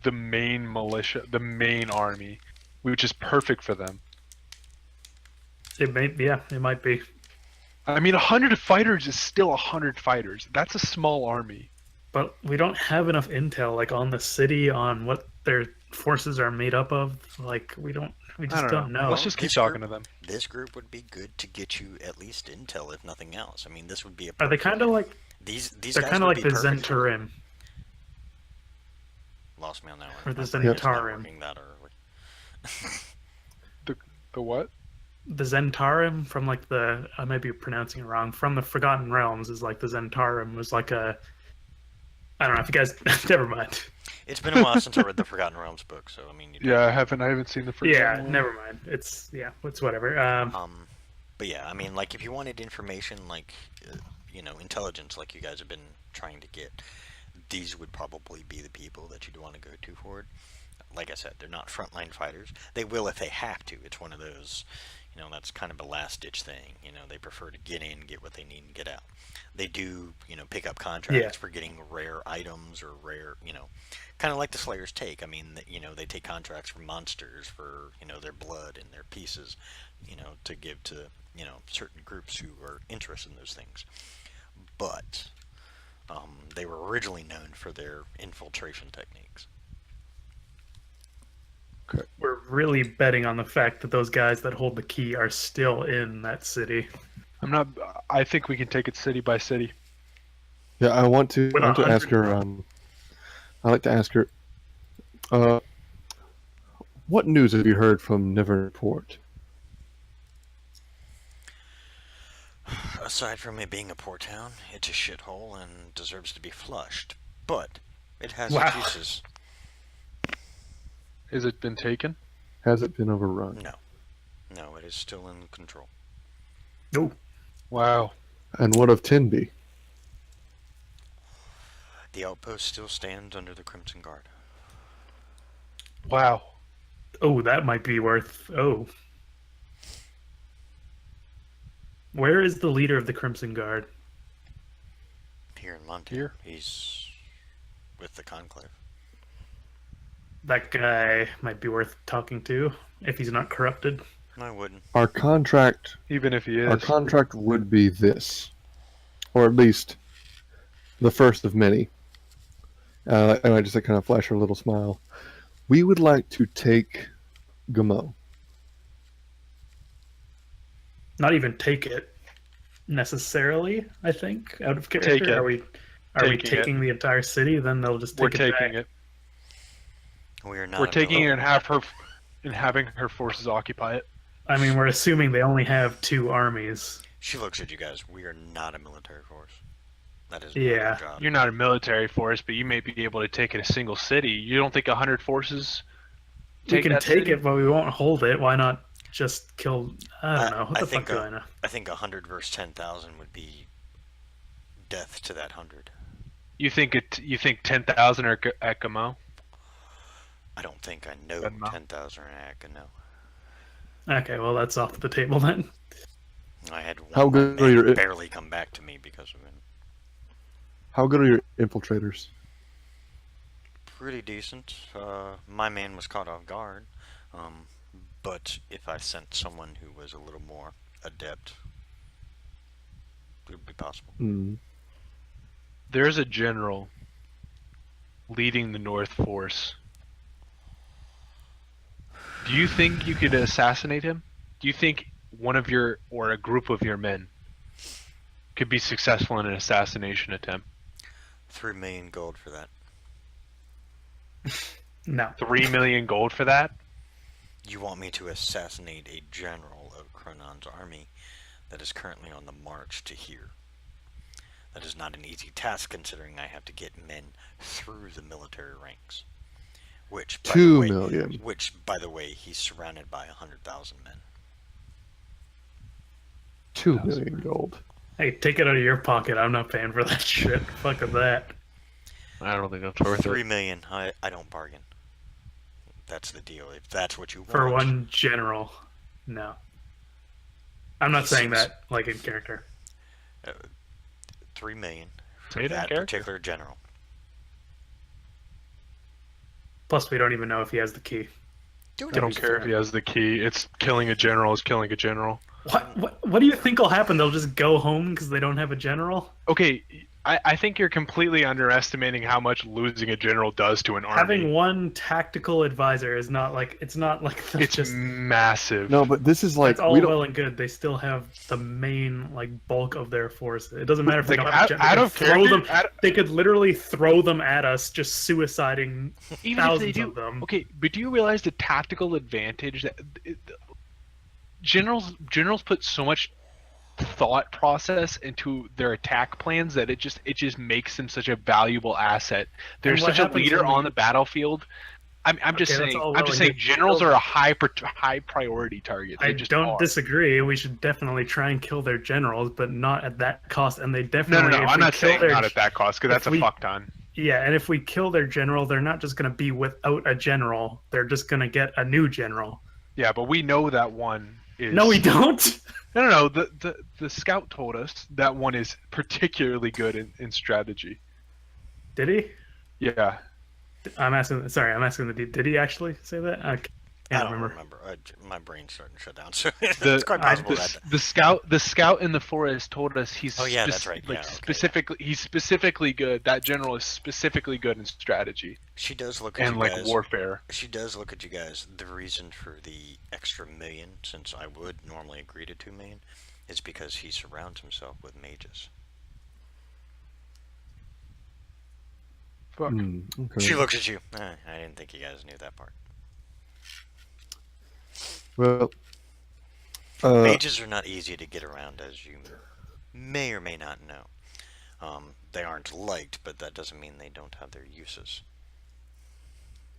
the main militia, the main army, which is perfect for them. It may, yeah, it might be. I mean, 100 fighters is still 100 fighters. That's a small army. But we don't have enough intel, like, on the city, on what their forces are made up of. Like, we just don't know. Let's just keep talking to them. This group would be good to get you at least intel, if nothing else. I mean, this would be a. Are they kind of like? These They're guys kind of would like be the perfect for- Zentarim. Lost me on that one. Or the My brain's not Zentarim. working that early. The what? The Zentarim from like the I may be pronouncing it wrong. From the Forgotten Realms is like the Zentarim was like a. I don't know if you guys. Never mind. It's been a while since I read the Forgotten Realms book, so I mean. Yeah, I haven't seen the first. Yeah, one. never mind. It's whatever. But yeah, I mean, like if you wanted information, like intelligence, like you guys have been trying to get, these would probably be the people that you'd want to go to for it. Like I said, they're not frontline fighters. They will if they have to. It's one of those, that's kind of a last-ditch thing. They prefer to get in, get what they need, and get out. They do, pick up contracts for getting rare items or rare, kind of like the Slayers take. I mean, they take contracts for monsters, for, their blood and their pieces, to give to, certain groups who are interested in those things. But they were originally known for their infiltration techniques. We're really betting on the fact that those guys that hold the key are still in that city. I think we can take it city by city. Yeah, I want to With ask her. I like to ask her. What news have you heard from Neverport? Aside from it being a poor town, it's a shithole and deserves to be flushed. But it has its uses. Has it been taken? Has it been overrun? No, it is still in control. No. Wow. And what of Tenby? The outpost still stands under the Crimson Guard. Wow. Oh, that might be worth. Oh. Where is the leader of the Crimson Guard? Here in Montana. He's with the Conclave. That guy might be worth talking to if he's not corrupted. I wouldn't. Our contract, even if he is, our contract would be this, or at least the first of many. And I just kind of flash her a little smile. We would like to take Gamo. Not even take it necessarily. I think out of character. Take it. Are we taking the entire city? Then they'll just take We're it taking back. it. We're not. We're taking it and having her forces occupy it. I mean, we're assuming they only have 2 armies. She looks at you guys. We are not a military force. That is Yeah. not our job. You're not a military force, but you may be able to take it a single city. You don't think 100 forces We can that take city? it, but we won't hold it. Why not just kill? I don't know. What the fuck do I know? I think 100 versus 10,000 would be death to that 100. You think 10,000 are at Gamo? I don't think I know Good enough. 10,000 at Gano. Okay, well that's off the table then. I had one How good man are your- barely come back to me because of it. How good are your infiltrators? Pretty decent. My man was caught off guard. But if I sent someone who was a little more adept, it would be possible. Mm. There's a general leading the North Force. Do you think you could assassinate him? Do you think one of your or a group of your men could be successful in an assassination attempt? 3 million gold for that. No. 3 million gold for that? You want me to assassinate a general of Cronon's army that is currently on the march to here? That is not an easy task, considering I have to get men through the military ranks. Which, by 2 the way, million. Which, by the way, he's surrounded by 100,000 men. 2 million gold. Hey, take it out of your pocket. I'm not paying for that shit. Fuck with that. I don't think that's worth 3 it. million. I don't bargain. That's the deal. If that's what you want. For one general. No. I'm not saying that like in character. 3 million for Say it in that character. particular general. Plus, we don't even know if he has the key. Do I don't care if he has the key. It's killing a general is killing a general. What do you think will happen? They'll just go home because they don't have a general? Okay, I think you're completely underestimating how much losing a general does to an army. Having one tactical advisor is not like it's not like It's just massive. No, but this is like it's all we don't. well and good. They still have the main like bulk of their force. It doesn't matter if they Like, don't have a general. out They of could throw character, them. They could literally throw them at us, just suiciding even if thousands they do, of them. okay, but do you realize the tactical advantage that generals put so much thought process into their attack plans that it just makes them such a valuable asset. They're And what such a happens leader when on we- the battlefield. I'm just Okay, that's saying. all I'm well just and saying. good. Generals are a high priority target. They I just don't are. disagree. We should definitely try and kill their generals, but not at that cost. And they No, definitely. no, no. if I'm we not kill saying their- not at that cost because that's if a we- fuck ton. Yeah, and if we kill their general, they're not just going to be without a general. They're just going to get a new general. Yeah, but we know that one is. No, we don't. No. The scout told us that one is particularly good in strategy. Did he? Yeah. I'm asking. Sorry, I'm asking. Did he actually say that? I I can't don't remember. remember. My brain's starting to shut down, so The, it's quite possible that. the scout in the forest told us he's Oh, yeah, that's right. like Yeah, okay, yeah. specifically he's specifically good. That general is specifically good in strategy She does look at and you like guys. warfare. She does look at you guys. The reason for the extra million, since I would normally agree to 2 million, is because he surrounds himself with mages. Fuck. Okay. She looks at you. I didn't think you guys knew that part. Well, Mages are not easy to get around, as you may or may not know. They aren't liked, but that doesn't mean they don't have their uses.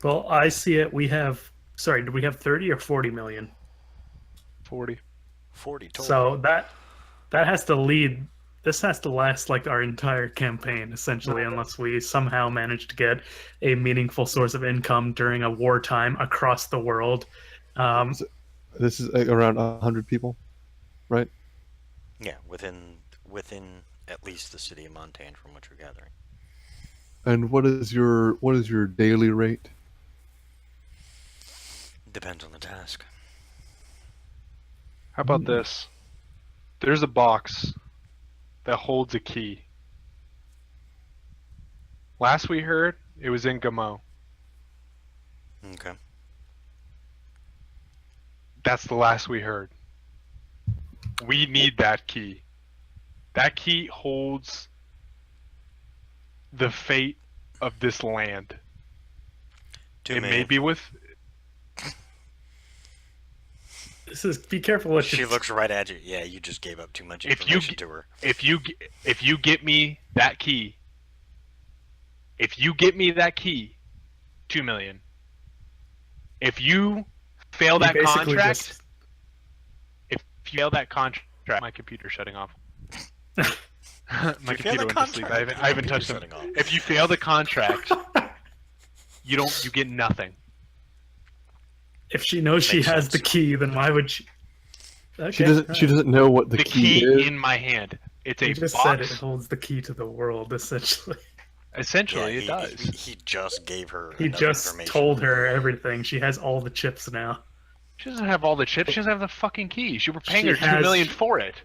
Well, I see it. We have. Sorry, do we have 30 or 40 million? 40. 40 total. So that has to lead. This has to last like our entire campaign, essentially, unless we somehow manage to get a meaningful source of income during a wartime across the world. this is around 100 people, right? Yeah, within at least the city of Montana, from what you're gathering. And what is your daily rate? Depends on the task. How about this? There's a box that holds a key. Last we heard, it was in Gamo. Okay. That's the last we heard. We need that key. That key holds the fate of this land. 2 It million. may be with. This is be careful what She you. looks right at you. Yeah, you just gave up too much If you information to her. If you get me that key, 2 million. If you fail that basically contract, just- if you fail that contract, my computer's shutting off. If My you fail computer the went to sleep. I contract, haven't your touched computer's them. shutting off. If you fail the contract, you get nothing. If she knows she Makes has sense. the key, then why would she? Okay, She doesn't know what the The key key is. in my hand. It's You a just said it box. holds the key to the world, essentially. Essentially, Yeah, it does. He just gave her. He enough just information. told her everything. She has all the chips now. She doesn't have all the chips. She doesn't have the fucking key. She were paying She her 2 has- million for it.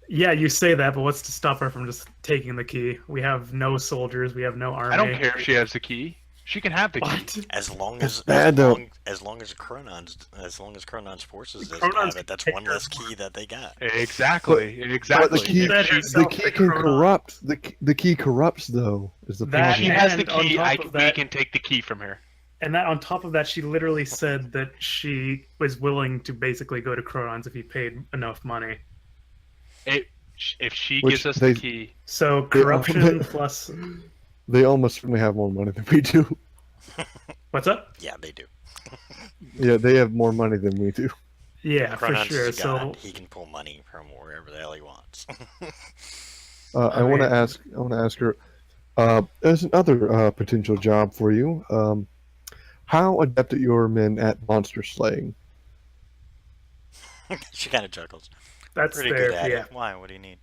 Yeah, you say that, but what's to stop her from just taking the key? We have no soldiers. We have no army. I don't care if she has the key. She can have the key. What? As long That's as bad, though. as long as Chronon's forces doesn't Chronon's have it, that's take one her less key that they got. Exactly. But Exactly. the key, That She- herself, the key the can Chronon- corrupt. The key corrupts, though. Is the That- if she problem? has the And on key, top of we that- can take the key from her. And that on top of that, she literally said that she was willing to basically go to Chronon's if he paid enough money. If she Which gives us they- the key, So They- corruption plus They almost certainly have more money than we do. what's up? Yeah, they do. Yeah, they have more money than we do. Yeah, for Chronon's sure. is a god. So He can pull money from wherever the hell he wants. I want mean- to ask. I want to ask her. As another potential job for you, how adept are your men at monster slaying? She kind of chuckles. that's Pretty there. good at Yeah. it. Why? What do you need?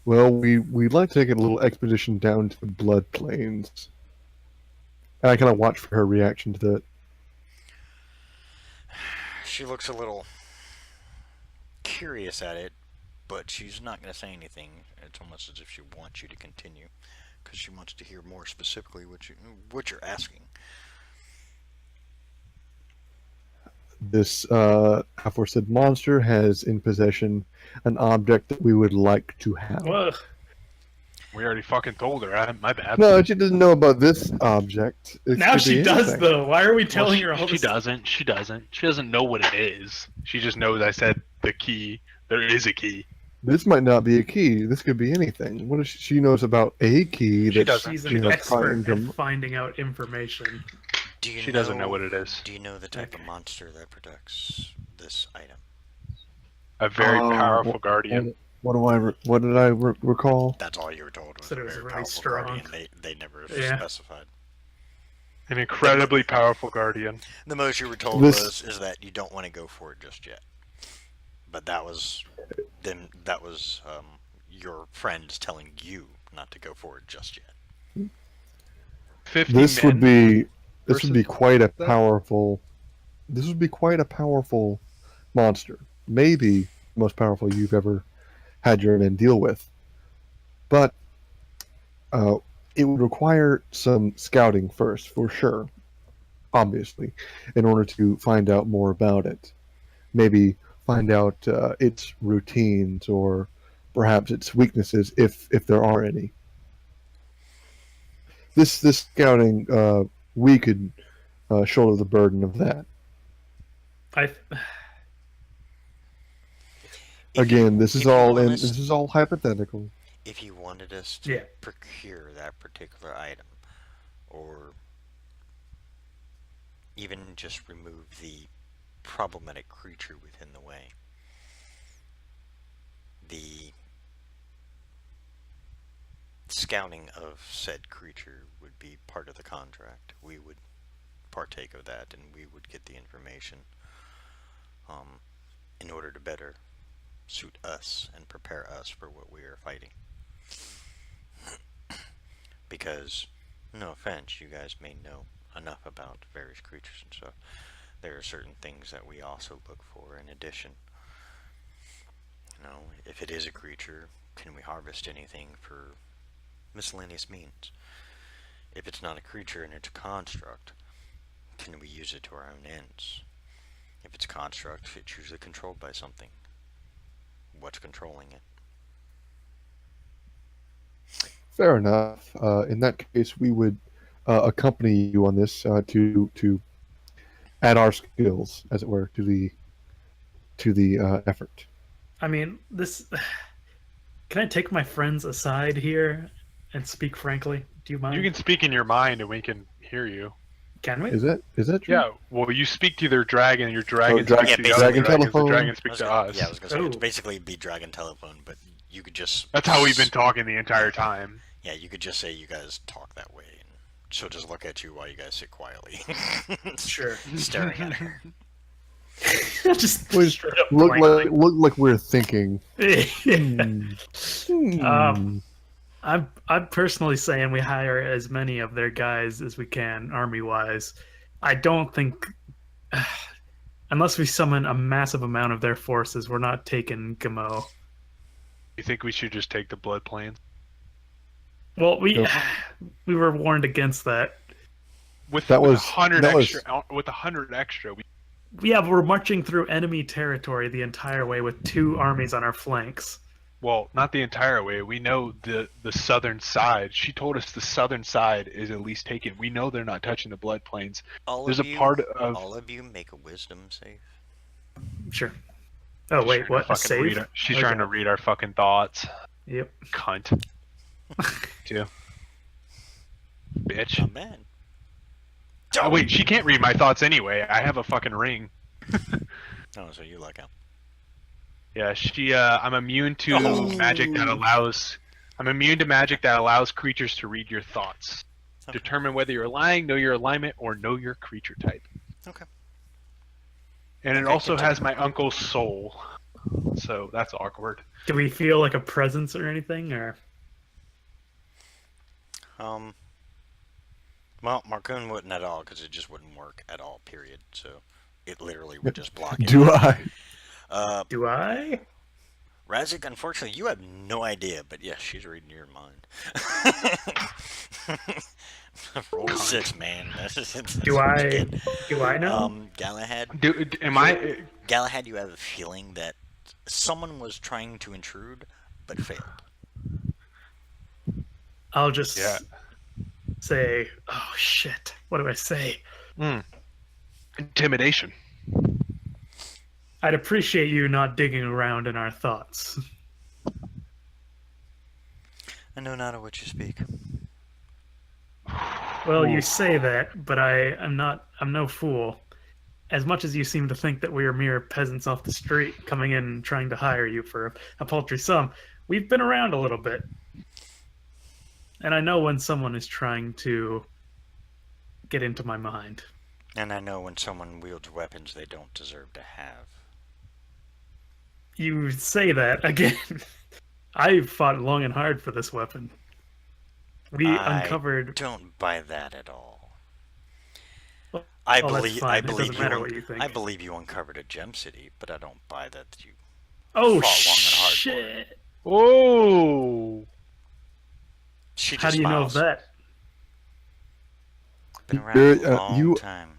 Well, we'd like to take a little expedition down to the Blood Plains. And I kind of watch for her reaction to that. She looks a little curious at it, but she's not going to say anything. It's almost as if she wants you to continue, because she wants to hear more specifically what you're asking. This aforesaid monster has in possession an object that we would like to have. Well, we already fucking told her. My bad. No, she doesn't know about this object. It now could she be does anything. though. Why are we Well, telling her all she this? doesn't. She doesn't. She doesn't know what it is. She just knows I said the key. There is a key. This might not be a key. This could be anything. What if she knows about a key She that doesn't. She's she an has expert primed at finding out information. Do you She doesn't know what it is. Do you know the type of monster that protects this item? A very Oh, powerful guardian. What did I recall? That's all you were told. Was Said a it was very really powerful strong. guardian. They never Yeah. specified. An incredibly powerful guardian. The most you were told This- is that you don't want to go for it just yet. But that was them. That was your friends telling you not to go for it just yet. 50 This men. would be this would be versus quite a that? powerful. This would be quite a powerful monster. Maybe the most powerful you've ever had your men deal with. But it would require some scouting first, for sure. Obviously, in order to find out more about it. Maybe find out its routines or perhaps its weaknesses, if there are any. This scouting, we could shoulder the burden of that. Again, this is all hypothetical. If you wanted us to Yeah. procure that particular item, or even just remove the problematic creature within the way, the scouting of said creature would be part of the contract. We would partake of that, and we would get the information in order to better suit us and prepare us for what we are fighting. Because, no offense, you guys may know enough about various creatures and stuff. There are certain things that we also look for in addition. You know, if it is a creature, can we harvest anything for miscellaneous means? If it's not a creature and it's a construct, can we use it to our own ends? If it's a construct, it's usually controlled by something. What's controlling it? Fair enough. In that case, we would accompany you on this to add our skills, as it were, to the effort. I mean, this. Can I take my friends aside here and speak frankly? Do you mind? You can speak in your mind and we can hear you. Can we? Is that true? Yeah, well, you speak to their dragon, your dragon dragon- speaks to the yeah, other dragon dragons, telephone. the dragon I speaks was to gonna- us. Yeah, I was gonna say, it's Oh. basically be dragon telephone, but you could just... That's how we've been talking the entire time. Yeah, you could just say you guys talk that way, and she'll just look at you while you guys sit quietly. Sure. Staring at her. Just We straight up look blankly. like we're thinking. I'm personally saying we hire as many of their guys as we can, army-wise. I don't think, unless we summon a massive amount of their forces, we're not taking Gamo. You think we should just take the Blood Plains? Well, we Nope. we were warned against that. With That was- 100 that was- extra, with 100 extra, we Yeah, we're marching through enemy territory the entire way with 2 armies on our flanks. well, not the entire way. We know the southern side. She told us the southern side is at least taken. We know they're not touching the blood plains. There's a part of all of you make a wisdom save. Sure. Oh wait, She's trying to what? A fucking read save? our- she's Okay. trying to read our fucking thoughts. Yep. Cunt. Too. Bitch. Not bad. Oh wait, she can't read my thoughts anyway. I have a fucking ring. Oh, so you luck out. Yeah, she. I'm immune to Oh. magic that allows. I'm immune to magic that allows creatures to read your thoughts. Okay. Determine whether you're lying, know your alignment, or know your creature type. Okay. And it Okay, also has continue. my uncle's soul. So that's awkward. Do we feel like a presence or anything, or? Well, Marcoon wouldn't at all because it just wouldn't work at all. Period. So it literally would just block it. Do I? Do I? Razik, unfortunately, you have no idea, but yes, she's reading your mind. Roll 6, man. Do I know? Galahad. Am I? Galahad, you have a feeling that someone was trying to intrude, but failed. I'll just Yeah. say, oh shit. What do I say? Intimidation. I'd appreciate you not digging around in our thoughts. I know not of what you speak. Well, you say that, but I'm no fool. As much as you seem to think that we are mere peasants off the street coming in and trying to hire you for a paltry sum, we've been around a little bit. And I know when someone is trying to get into my mind. And I know when someone wields weapons they don't deserve to have. You say that again. I fought long and hard for this weapon. We I uncovered. don't buy that at all. Well, I that's believe. fine. I It believe doesn't matter what you think. I believe you uncovered a gem city, but I don't buy that you. Oh fought long and hard for it. shit! Oh. She just How do you know of smiles. that? Been around a long you- time.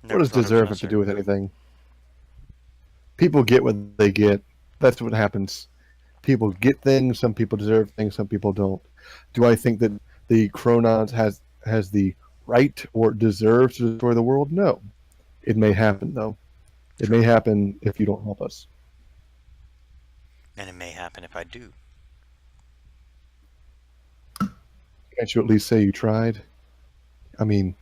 What Never does thought I would deserve have mess to her. do with anything? People get what they get. That's what happens. People get things. Some people deserve things. Some people don't. Do I think that the Chronons has the right or deserves to destroy the world? No. It may happen though. It may happen if you don't help us. And it may happen if I do. Can't you at least say you tried? I mean,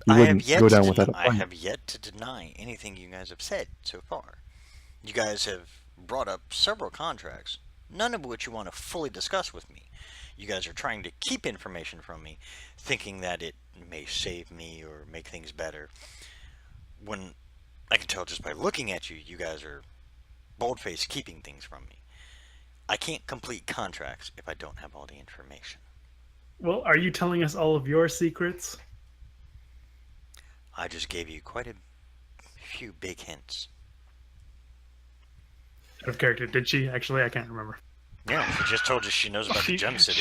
you I have wouldn't yet go to down without a I fight. have yet to deny anything you guys have said so far. You guys have brought up several contracts, none of which you want to fully discuss with me. You guys are trying to keep information from me, thinking that it may save me or make things better. When I can tell just by looking at you, you guys are bold-faced keeping things from me. I can't complete contracts if I don't have all the information. Well, are you telling us all of your secrets? I just gave you quite a few big hints. Out of character, did she? Actually, I can't remember. Yeah, she just told you she knows about the gem city.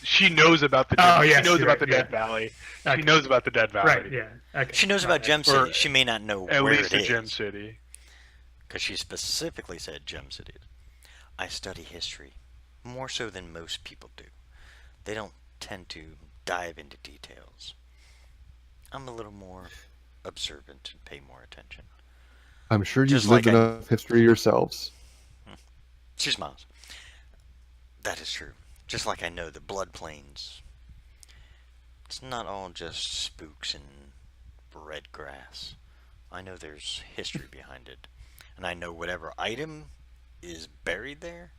She knows about the. Oh, she yes, knows you're about right, the yeah. Dead Valley. Okay. She knows about the Dead Valley. Right, yeah. Okay. She knows about Gem Or City. She may not know At where least it the Gem is, City. because she specifically said Gem City. I study history, more so than most people do. They don't tend to dive into details. I'm a little more observant and pay more attention. I'm sure you've Just lived like I- enough history yourselves. She smiles. That is true. Just like I know the Blood Plains. It's not all just spooks and red grass. I know there's history behind it. And I know whatever item is buried there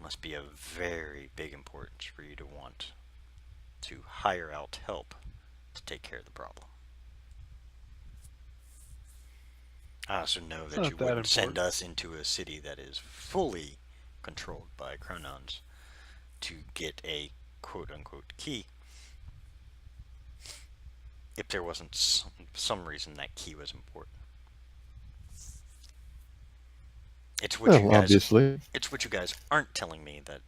must be of very big importance for you to want to hire out help to take care of the problem. I also know that Not you that wouldn't send important. us into a city that is fully controlled by Chronons to get a quote-unquote key if there wasn't some reason that key was important. It's what you Well, guys obviously. it's what you guys aren't telling me that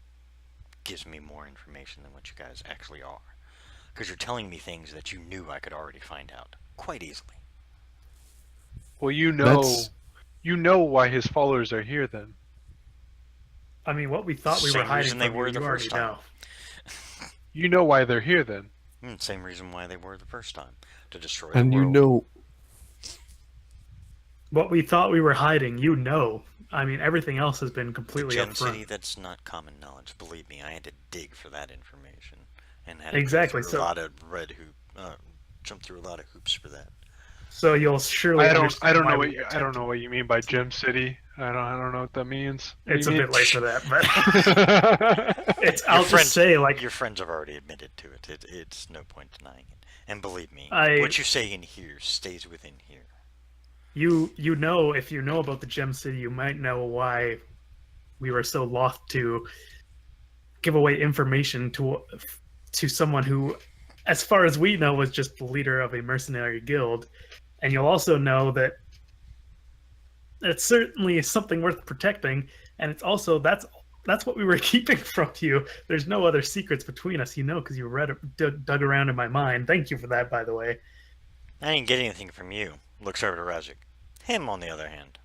gives me more information than what you guys actually are. Because you're telling me things that you knew I could already find out quite easily. Well, you know That's- why his followers are here then. I mean, what we thought we Same were hiding reason they from were you, the you already first time. know. You know why they're here then. Same reason why they were the first time. To destroy And the you world. know, What we thought we were hiding, you know. I mean, everything else has been The completely Gem upfront. City, that's not common knowledge. Believe me, I had to dig for that information. And had to Exactly, jump through so- a lot of jump through a lot of hoops for that. So you'll surely I don't understand why know we what you, I protect don't know what you mean by Gem City. I don't know what that means. What do It's a you bit late for that, but mean? it's. I'll friends- just say, like, Your friends have already admitted to it. It's no point denying it. And believe me, I- what you say in here stays within here. you know, if you know about the Gem City, you might know why we were so loth to give away information to someone who, as far as we know, was just the leader of a mercenary guild. And you'll also know that it's certainly something worth protecting, and it's also that's what we were keeping from you. There's no other secrets between us, you know, because you dug around in my mind. Thank you for that, by the way. I didn't get anything from you. Looks over to Razik. Him, on the other hand.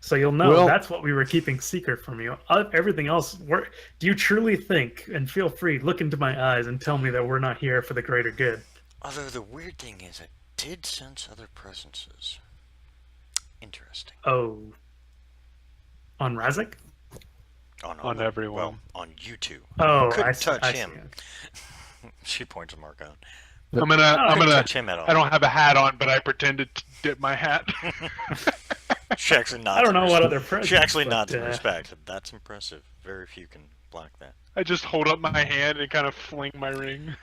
So you'll know Well- that's what we were keeping secret from you. Everything else, do you truly think, and feel free, look into my eyes and tell me that we're not here for the greater good? Although the weird thing is, I did sense other presences. Interesting. Oh. On Razik? On everyone. Well, on you two. Oh, Couldn't I see, touch I see. him. She points a mark out. I'm gonna Couldn't touch him at all. I don't have a hat on, but I pretended to dip my hat. She actually nods. I don't in know what respect. other presents. She actually but, nods in respect. That's impressive. Very few can block that. I just hold up my hand and kind of fling my ring.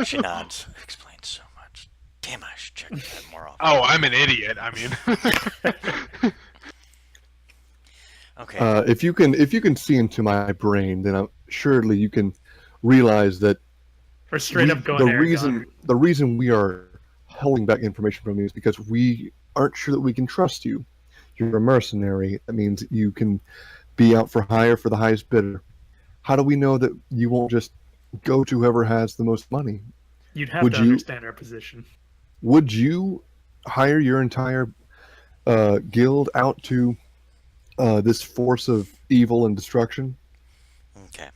She nods. Explains so much. Damn, I should check that more often. Oh, I'm an idiot. I mean, Okay. if you can see into my brain, then surely you can realize that We're straight up going the reason we are holding back information from you is because we aren't sure that we can trust you. You're a mercenary. That means you can be out for hire for the highest bidder. How do we know that you won't just go to whoever has the most money? You'd have Would to you- understand our position. Would you hire your entire guild out to this force of evil and destruction? Okay.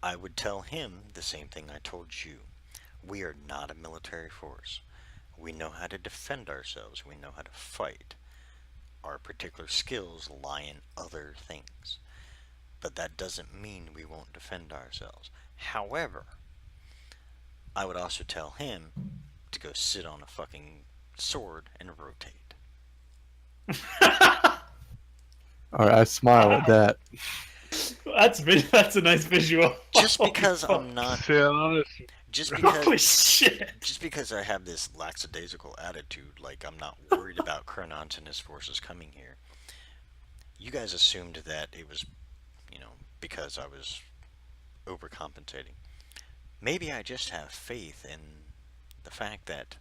I would tell him the same thing I told you. We are not a military force. We know how to defend ourselves. We know how to fight. Our particular skills lie in other things. But that doesn't mean we won't defend ourselves. However, I would also tell him to go sit on a fucking sword and rotate. All right, I smile at that. That's a nice visual. Just Holy because fuck. I'm not... say it honest. Just Holy because... shit. Just because I have this lackadaisical attitude, like I'm not worried about Kronons and his forces coming here, you guys assumed that it was, because I was overcompensating. Maybe I just have faith in the fact that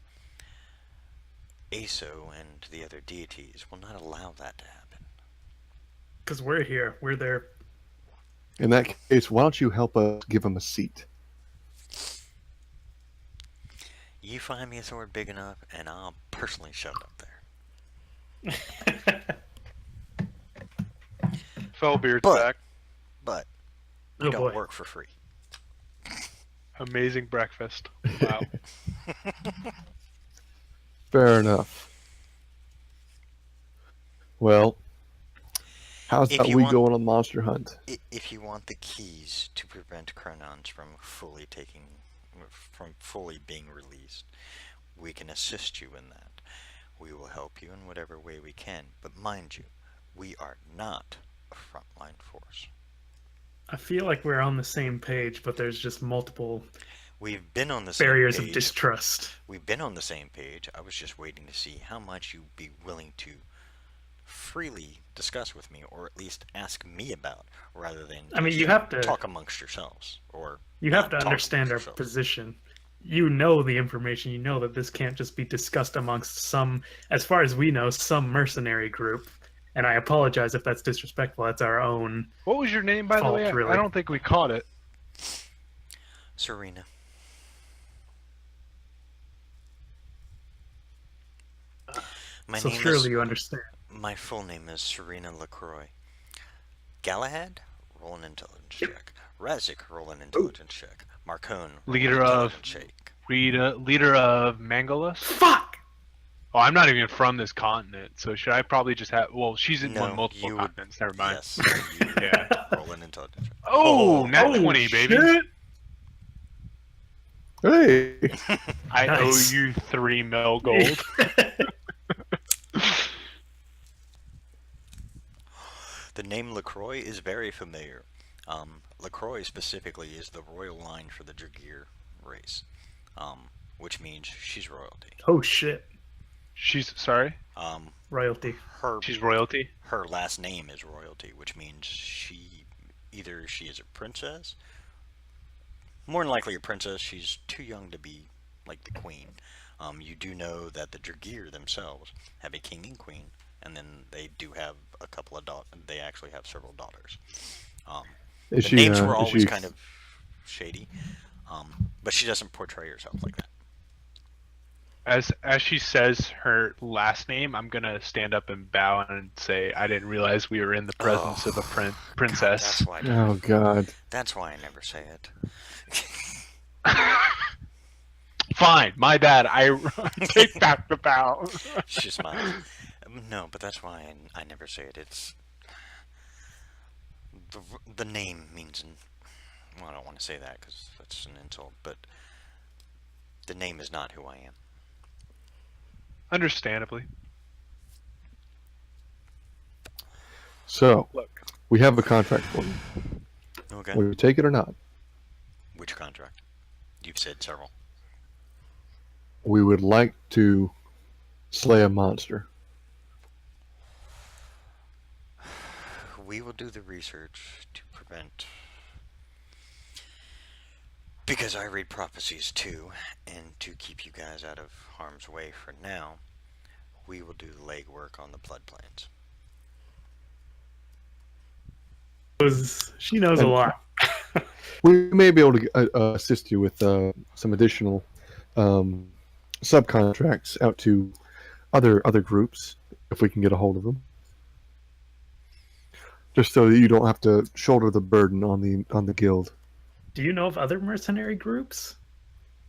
ASO and the other deities will not allow that to happen. Because we're here. We're there. In that case, why don't you help us give him a seat? You find me a sword big enough, and I'll personally shove it up there. Fellbeard's But- back. But we Oh, don't boy. work for free. Amazing breakfast. Wow. Fair enough. Well, how's If that you we want- going on Monster Hunt? If you want the keys to prevent Kronons from fully being released, we can assist you in that. We will help you in whatever way we can, but mind you, we are not a frontline force. I feel like we're on the same page, but there's just multiple We've been on the same barriers page. of distrust. We've been on the same page. I was just waiting to see how much you'd be willing to freely discuss with me, or at least ask me about, rather than I mean, just you have to- talk amongst yourselves, or You have not to talk understand amongst our yourselves. position. You know the information. You know that this can't just be discussed amongst some, as far as we know, some mercenary group. And I apologize if that's disrespectful. That's our own. What was your name, by the Fault, way? really. I don't think we caught it. Serena. My So name surely is, you understand. my full name is Serena LaCroix. Galahad, roll an intelligence check. Razik, roll an intelligence check. Marcone, roll Leader an of- intelligence check. Leader of Mangalus. Fuck! Oh, I'm not even from this continent, so should I probably just have? Well, she's in No, multiple you would- continents. Never mind. Yes. You Yeah. roll an intelligence check. Oh, nat Oh, 20, baby. shit. Hey, I Nice. owe you 3 mil gold. The name LaCroix is very familiar. LaCroix specifically is the royal line for the Dragir race, which means she's royalty. Oh shit! She's sorry. Royalty. Her She's royalty. her last name is royalty, which means she is a princess. More than likely a princess. She's too young to be like the queen. You do know that the Dragir themselves have a king and queen, and then they do have a couple of daughters. They actually have several daughters. is The she? names were is always she- kind of shady, but she doesn't portray herself like that. As she says her last name, I'm gonna stand up and bow and say, "I didn't realize we were in the presence of a princess." That's why. Oh God. That's why I never say it. Fine, my bad. I take back the bow. She smiles. No, but that's why I never say it. It's the name means. Well, I don't want to say that because that's an insult. But the name is not who I am. Understandably. So Look. we have a contract for you. Okay. Will you take it or not? Which contract? You've said several. We would like to slay a monster. We will do the research to prevent. Because I read prophecies too, and to keep you guys out of harm's way for now, we will do the legwork on the floodplains. She knows a And- lot. We may be able to assist you with some additional subcontracts out to other groups if we can get a hold of them. Just so that you don't have to shoulder the burden on the guild. Do you know of other mercenary groups?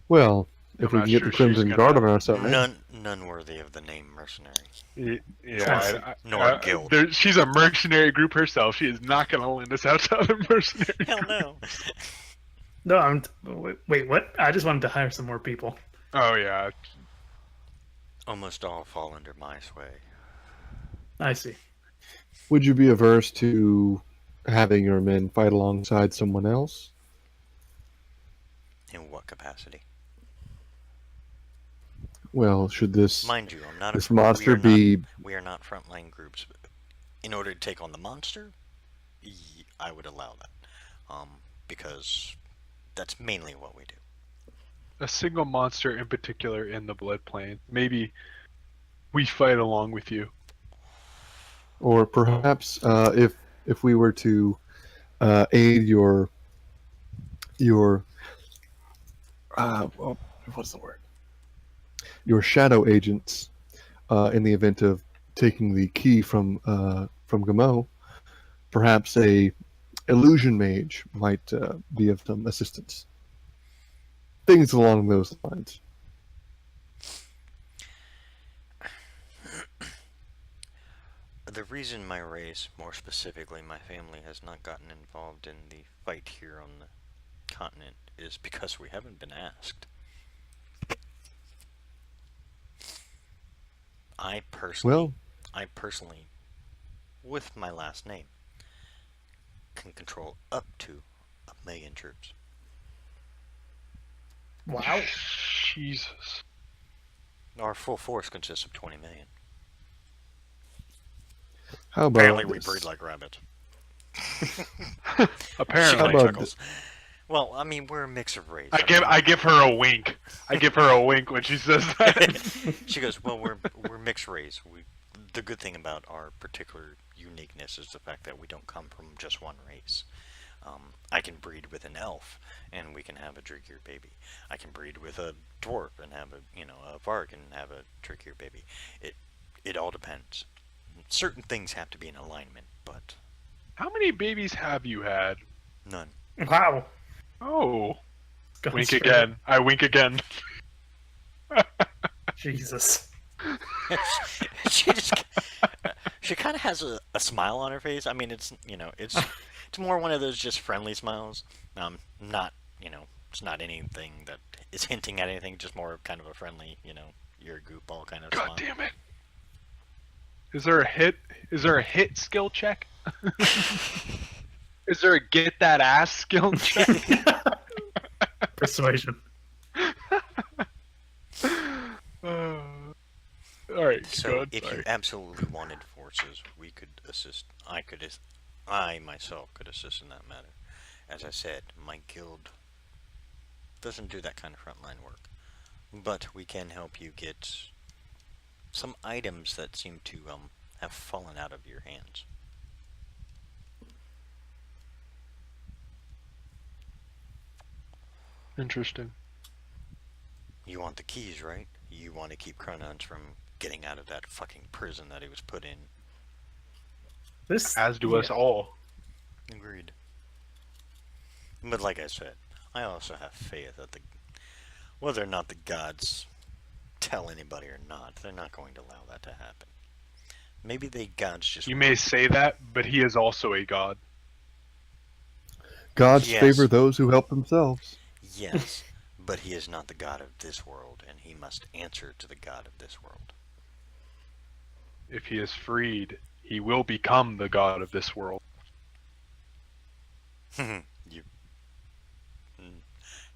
Well, if I'm we not can get sure the she's Crimson gonna- Guard on our side. None worthy of the name mercenary. Yeah. Nor guild. She's a mercenary group herself. She is not going to lend us out to other mercenaries. Hell no. No, wait, what? I just wanted to hire some more people. Oh yeah. Almost all fall under my sway. I see. Would you be averse to having your men fight alongside someone else? In what capacity? Well, should this Mind you, I'm not. this we are monster not- be? We are not frontline groups. In order to take on the monster, I would allow that, because that's mainly what we do. A single monster in particular in the blood plane. Maybe we fight along with you. Or perhaps if we were to aid your what's the word? Your shadow agents in the event of taking the key from Gamo, perhaps a illusion mage might be of some assistance. Things along those lines. The reason my race, more specifically my family, has not gotten involved in the fight here on the continent is because we haven't been asked. I personally, with my last name, can control up to 1 million troops. Wow. Jesus. Our full force consists of 20 million. How about Apparently we this? breed like rabbits. Apparently. She like about chuckles. Well, I mean, we're a mix of race. I give her a wink. I give her a wink when she says that. She goes, well, we're mixed race. the good thing about our particular uniqueness is the fact that we don't come from just one race. I can breed with an elf, and we can have a Drakir baby. I can breed with a dwarf and have a Varg and have a Drakir baby. It all depends. Certain things have to be in alignment, but How many babies have you had? none. Wow. Oh, Gone wink straight again. I wink again. up. Jesus. She kind of has a smile on her face. I mean, it's more one of those just friendly smiles. Not it's not anything that is hinting at anything. Just more kind of a friendly, you're a goofball kind of God smile. damn it! Is there a hit? Is there a hit skill check? Is there a get that ass skill check? Persuasion. All right, So go ahead. if Sorry. you absolutely wanted forces, we could assist. I myself could assist in that matter. As I said, my guild doesn't do that kind of frontline work, but we can help you get some items that seem to have fallen out of your hands. Interesting. You want the keys, right? You want to keep Chronons from getting out of that fucking prison that he was put in. This. As do us all. Agreed. But like I said, I also have faith that whether or not the gods tell anybody or not, they're not going to allow that to happen. Maybe the gods just... You may say that, but he is also a god. Gods Yes. favor those who help themselves. Yes, but he is not the god of this world, and he must answer to the god of this world. If he is freed, he will become the god of this world. You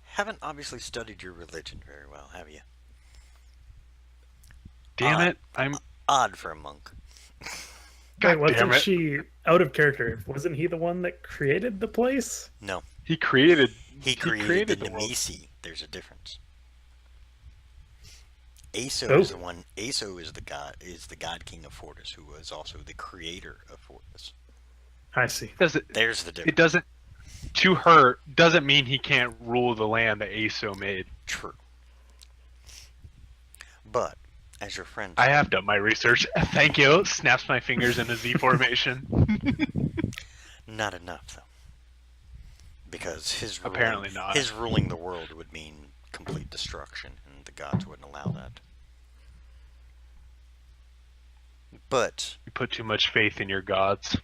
haven't obviously studied your religion very well, have you? Damn it! I'm Odd for a monk. God Wait, damn wasn't it! she out of character? Wasn't he the one that created the place? No, He created. he created, created the the world. Nemesi. There's a difference. Aso Oh. is the one. Aso is the god king of Fortis, who was also the creator of Fortis. I see. Does it? There's the difference. It doesn't. To her, doesn't mean he can't rule the land that Aso made. True. But as your friend, I have done my research. Thank you. Snaps my fingers in a Z formation. not enough though, because Apparently not. His ruling the world would mean complete destruction, and the gods wouldn't allow that. But You put too much faith in your gods.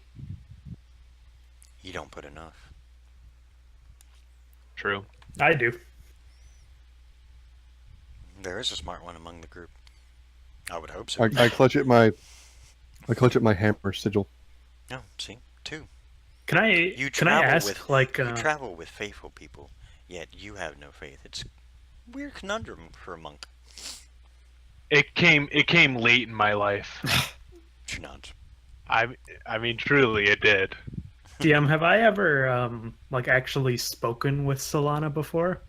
you don't put enough. True. I do. There is a smart one among the group. I would hope so. I clutch at my hammer sigil. No, see, two. Can I? You Can I travel ask? with Like, you travel with faithful people, yet you have no faith. It's a weird conundrum for a monk. It came late in my life. Should not. I mean, truly, it did. DM, have I ever like actually spoken with Solana before?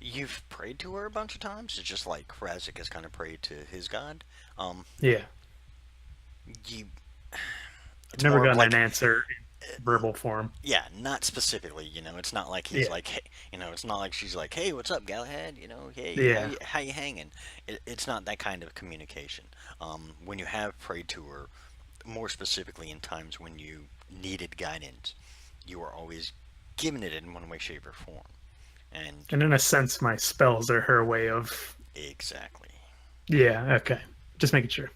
You've prayed to her a bunch of times. It's just like Razik has kind of prayed to his god. Yeah. You. I've It's never more of gotten like- an answer in verbal form. Yeah, not specifically. It's not like he's Yeah. like, hey, it's not like she's like, hey, what's up, Galahad? Hey, Yeah. how you hanging? It's not that kind of communication. When you have prayed to her, more specifically in times when you needed guidance, you are always given it in one way, shape, or form. And And in a sense, my spells are her way of. exactly. Yeah. Okay. Just making sure.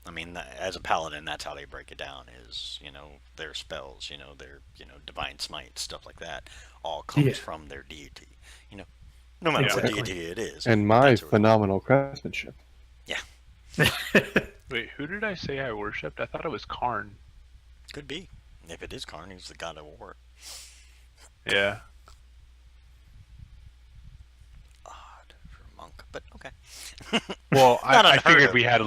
I mean, as a paladin, that's how they break it down. Is their spells, their divine smite, stuff like that, all comes Yeah. from their deity. No matter Exactly. what deity it is. And my that's what- phenomenal craftsmanship. Wait, who did I say I worshipped? I thought it was Karn. Could be. If it is Karn, he's the god of war. Yeah. Odd for a monk, but okay. Well, Not I unheard figured of. we had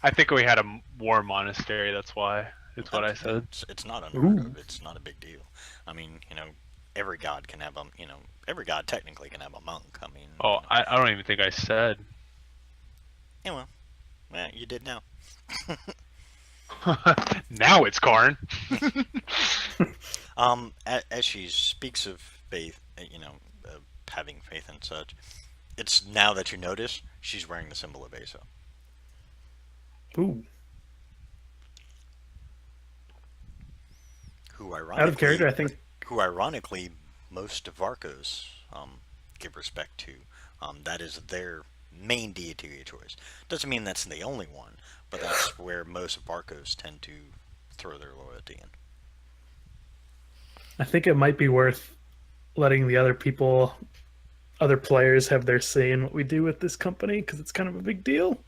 I think we had a war monastery. That's why. That's what I said. It's not unheard Ooh. of. It's not a big deal. I mean, every god can have a, every god technically can have a monk. I mean, Oh, I don't even think I said. yeah, well, Well, you did now. Now it's Karn. As she speaks of faith, having faith and such, it's now that you notice she's wearing the symbol of Asa. Ooh. Who ironically, Out of character, I think. Who ironically most of Varkos give respect to. That is their main deity of choice. Doesn't mean that's the only one, but that's where most of Varkos tend to throw their loyalty in. I think it might be worth letting the other players have their say in what we do with this company, because it's kind of a big deal.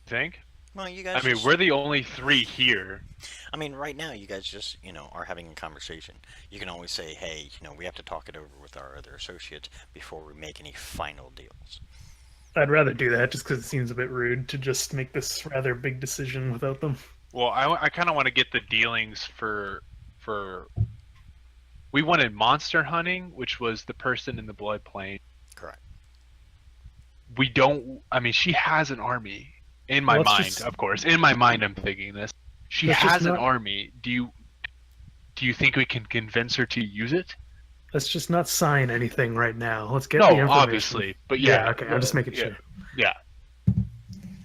Think? Well, you guys. I mean, we're the only 3 here. I mean, right now, you guys just, are having a conversation. You can always say, hey, we have to talk it over with our other associates before we make any final deals. I'd rather do that just because it seems a bit rude to just make this rather big decision without them. Well, I kind of want to get the dealings for. We wanted monster hunting, which was the person in the blood plane. Correct. We don't. I mean, she has an army. In my mind, of course. In my mind, I'm thinking this. She has an army. Do you think we can convince her to use it? Let's just not sign anything right now. Let's get the information. Obviously, but yeah. Okay, I'm just making sure. Yeah.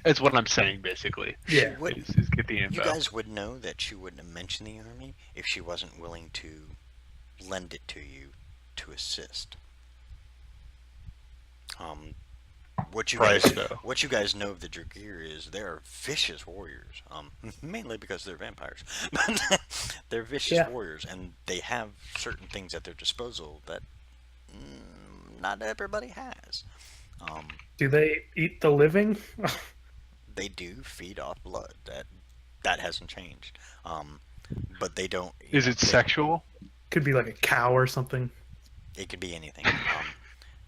That's what I'm saying, basically. Yeah. Is get the info. You guys would know that she wouldn't have mentioned the army if she wasn't willing to lend it to you to assist. What you guys know of the Dragir is they're vicious warriors. Mainly because they're vampires, but they're vicious warriors, and they have certain things at their disposal that not everybody has. Do they eat the living? They do feed off blood. That hasn't changed. But they don't. Is it sexual? Could be like a cow or something. It could be anything.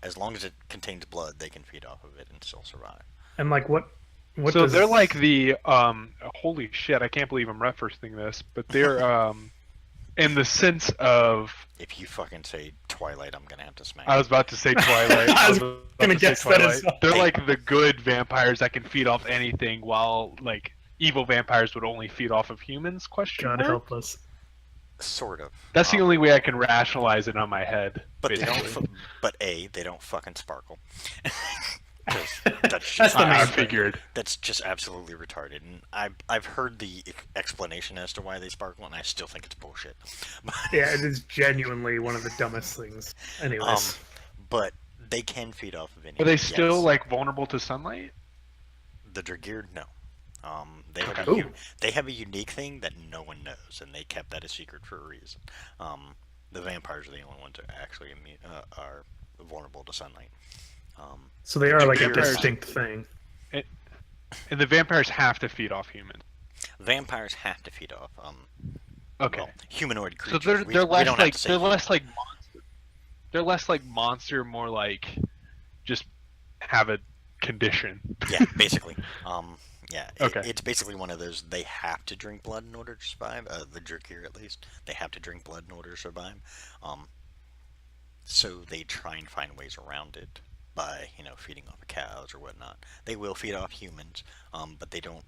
As long as it contains blood, they can feed off of it and still survive. And like what so does... they're like the holy shit, I can't believe I'm referencing this, but they're in the sense of, if you fucking say Twilight, I'm gonna have to smack I was about to say Twilight. I was gonna guess that as well. They're like the good vampires that can feed off anything, while like evil vampires would only feed off of humans. God help us. Sort of. That's the only way I can rationalize it on my head. But basically. they don't. They don't fucking sparkle. That's the main I thing. figured. That's just absolutely retarded, and I've heard the explanation as to why they sparkle, and I still think it's bullshit. Yeah, it is genuinely one of the dumbest things. Anyways, but they can feed off of anything. Are they still like vulnerable to sunlight? The Dragir? No. They have a unique thing that no one knows, and they kept that a secret for a reason. The vampires are the only ones that actually are vulnerable to sunlight. So they are like a distinct thing. And the vampires have to feed off humans. Vampires have to feed off Okay. humanoid So creatures. they're less like monster, more like just have a condition. Yeah, basically. Okay. It's basically one of those, they have to drink blood in order to survive. The Dragir, at least, they have to drink blood in order to survive. So they try and find ways around it by, feeding off of cows or whatnot. They will feed off humans, but they don't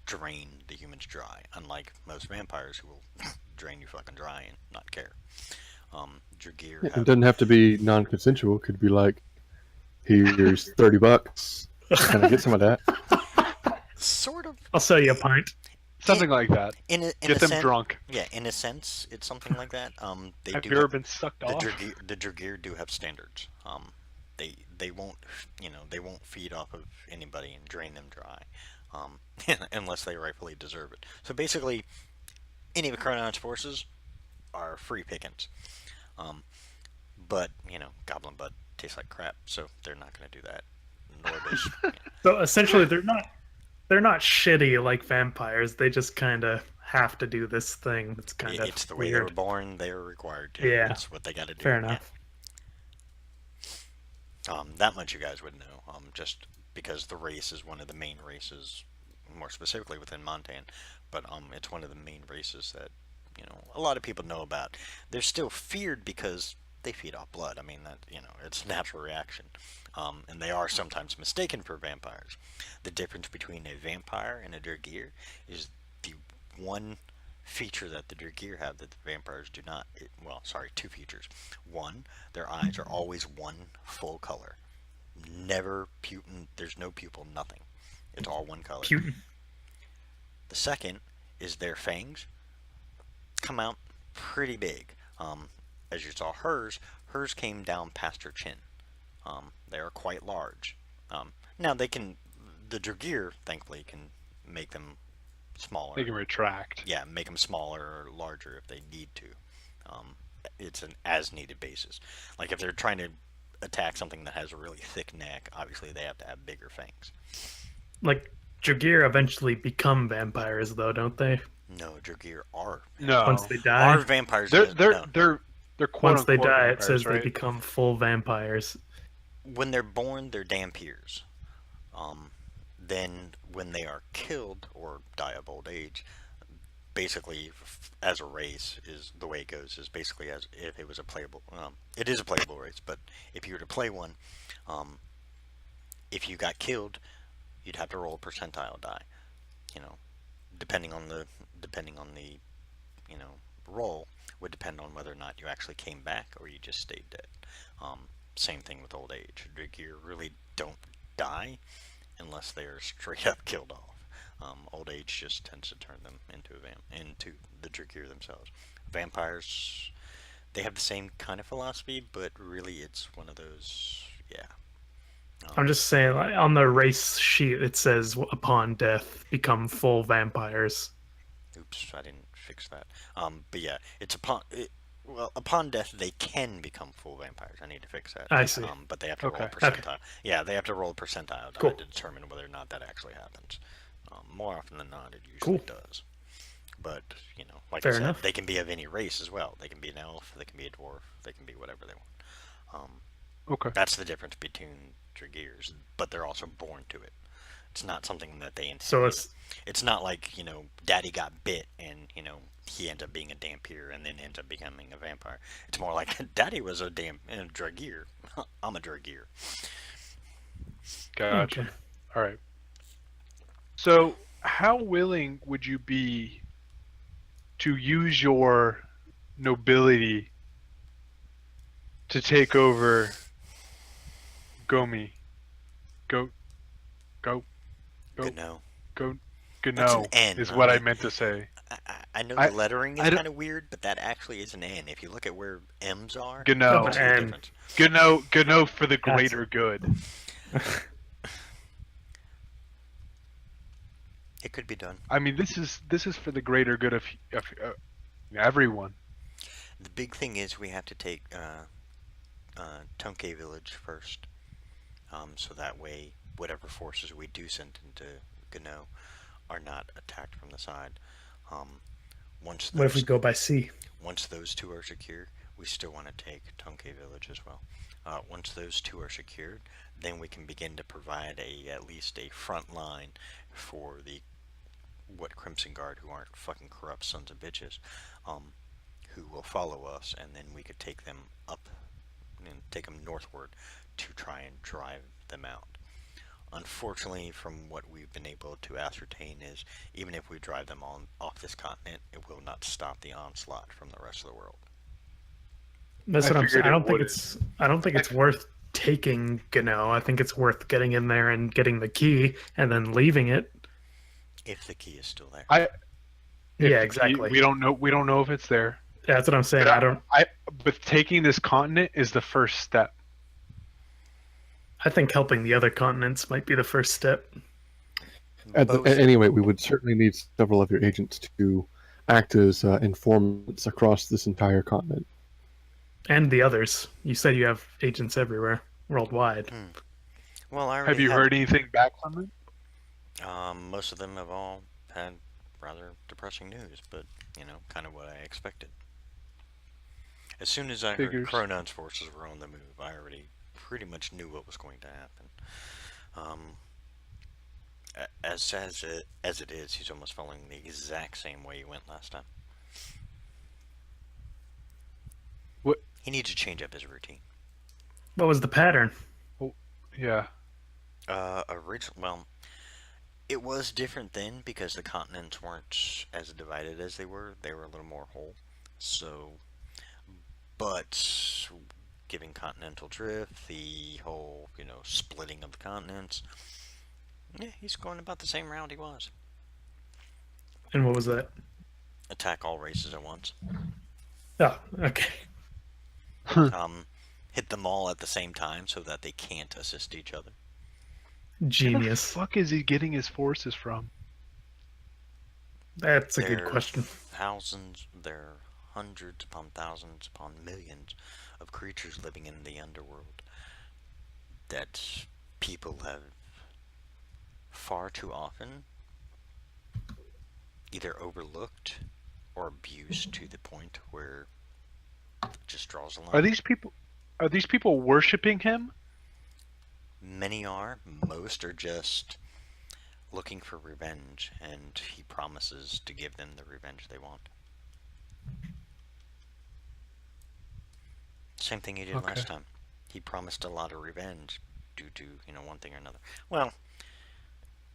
drain the humans dry, unlike most vampires who will drain you fucking dry and not care. Dragir It doesn't have to be non-consensual. It could be like, here's $30. Can I get some of that? Sort of. I'll sell you a pint. Something like that. Get them drunk. Yeah, in a sense, it's something like that. They Have do you ever been sucked off? The Dragir do have standards. They won't, they won't feed off of anybody and drain them dry, unless they rightfully deserve it. So basically, any of Carnon's forces are free pickings. But goblin blood tastes like crap, so they're not going to do that. Nor does. So essentially, they're not shitty like vampires. They just kind of have to do this thing. It's kind of It's the way weird. they were born. They were required to. Yeah. That's what they got to do. Fair enough. Yeah. That much you guys would know. Just because the race is one of the main races, more specifically within Montan, but it's one of the main races that a lot of people know about. They're still feared because they feed off blood. I mean, that, it's a natural reaction. And they are sometimes mistaken for vampires. The difference between a vampire and a Dragir is the one feature that the Dragir have that the vampires do not. Two features. One, their eyes are always one full color. Never putin. There's no pupil, nothing. It's all one color. Putin. The second is their fangs come out pretty big. As you saw hers came down past her chin. They are quite large. Now the Dragir, thankfully, can make them smaller. They can retract. Yeah, make them smaller or larger if they need to. It's an as-needed basis. Like if they're trying to attack something that has a really thick neck, obviously they have to have bigger fangs. Like, Dragir eventually become vampires, though, don't they? No, Dragir are. No. Once they die, Are vampires. They're quote once they unquote die, it vampires, says right? they become full vampires. When they're born, they're Dampirs. Then when they are killed or die of old age, basically, as a race, is the way it goes. Is basically as if it was a playable. It is a playable race, but if you were to play one, if you got killed, you'd have to roll a percentile die. Depending on the roll would depend on whether or not you actually came back or you just stayed dead. Same thing with old age. Dragir really don't die unless they are straight up killed off. Old age just tends to turn them into the Dragir themselves. Vampires, they have the same kind of philosophy, but really it's one of those, yeah. I'm just saying, like, on the race sheet, it says upon death become full vampires. Oops, I didn't fix that. But yeah, it's upon death they can become full vampires. I need to fix that. I see. But they have to roll a Okay. percentile. Yeah, they have to roll a percentile die Cool. to determine whether or not that actually happens. More often than not, it usually does. But like Fair I said, enough. they can be of any race as well. They can be an elf, they can be a dwarf, they can be whatever they want. Okay. That's the difference between Dragirs, but they're also born to it. It's not something that they inherit. So It's not like, Daddy got bit and, he ends up being a Dhampir and then ends up becoming a vampire. It's more like, Daddy was a Dragir. I'm a Dragir. Gotcha. Okay. All right. So, how willing would you be to use your nobility to take over Gomi? Go. Good no. Go. That's Gno an N, is huh? what I meant to say. I know I- the lettering I is don't- kind of weird, but that actually is an N. If you look at where M's are, Gno. you see the N. difference. Gno for the greater good. It could be done. I mean, this is for the greater good of everyone. The big thing is we have to take Tonke Village first, so that way whatever forces we do send into Gno are not attacked from the side. Once what if we those, go by sea? once those two are secure, we still want to take Tonke Village as well. Once those two are secured, then we can begin to provide at least a front line for what Crimson Guard, who aren't fucking corrupt sons of bitches, who will follow us, and then we could take them up and take them northward to try and drive them out. Unfortunately, from what we've been able to ascertain is, even if we drive them off this continent, it will not stop the onslaught from the rest of the world. That's I what I'm saying. figured I don't think it's worth taking Gno. I think it's worth getting in there and getting the key and then leaving it. If the key is still there. Yeah, exactly. We don't know. We don't know if it's there. That's what I'm saying. But But taking this continent is the first step. I think helping the other continents might be the first step. Anyway, we would certainly need several of your agents to act as informants across this entire continent. And the others. You said you have agents everywhere, worldwide. Well, I Have already you heard anything back from them? Most of them have all had rather depressing news, but, kind of what I expected. As soon as I Figures. heard Cronon's forces were on the move, I already pretty much knew what was going to happen. As sad as it is, he's almost following the exact same way he went last time. What? He needs to change up his routine. What was the pattern? Yeah. Well, it was different then because the continents weren't as divided as they were. They were a little more whole. So, but giving continental drift, the whole, splitting of the continents, yeah, he's going about the same route he was. And what was that? Attack all races at once. Oh, okay. Hit them all at the same time so that they can't assist each other. Genius. Where the fuck is he getting his forces from? That's a good There are question. There are hundreds upon thousands upon millions of creatures living in the underworld that people have far too often either overlooked or abused to the point where it just draws a line. Are these people worshiping him? Many are. Most are just looking for revenge, and he promises to give them the revenge they want. Same thing he did last time. He promised a lot of revenge due to, one thing or another. Well,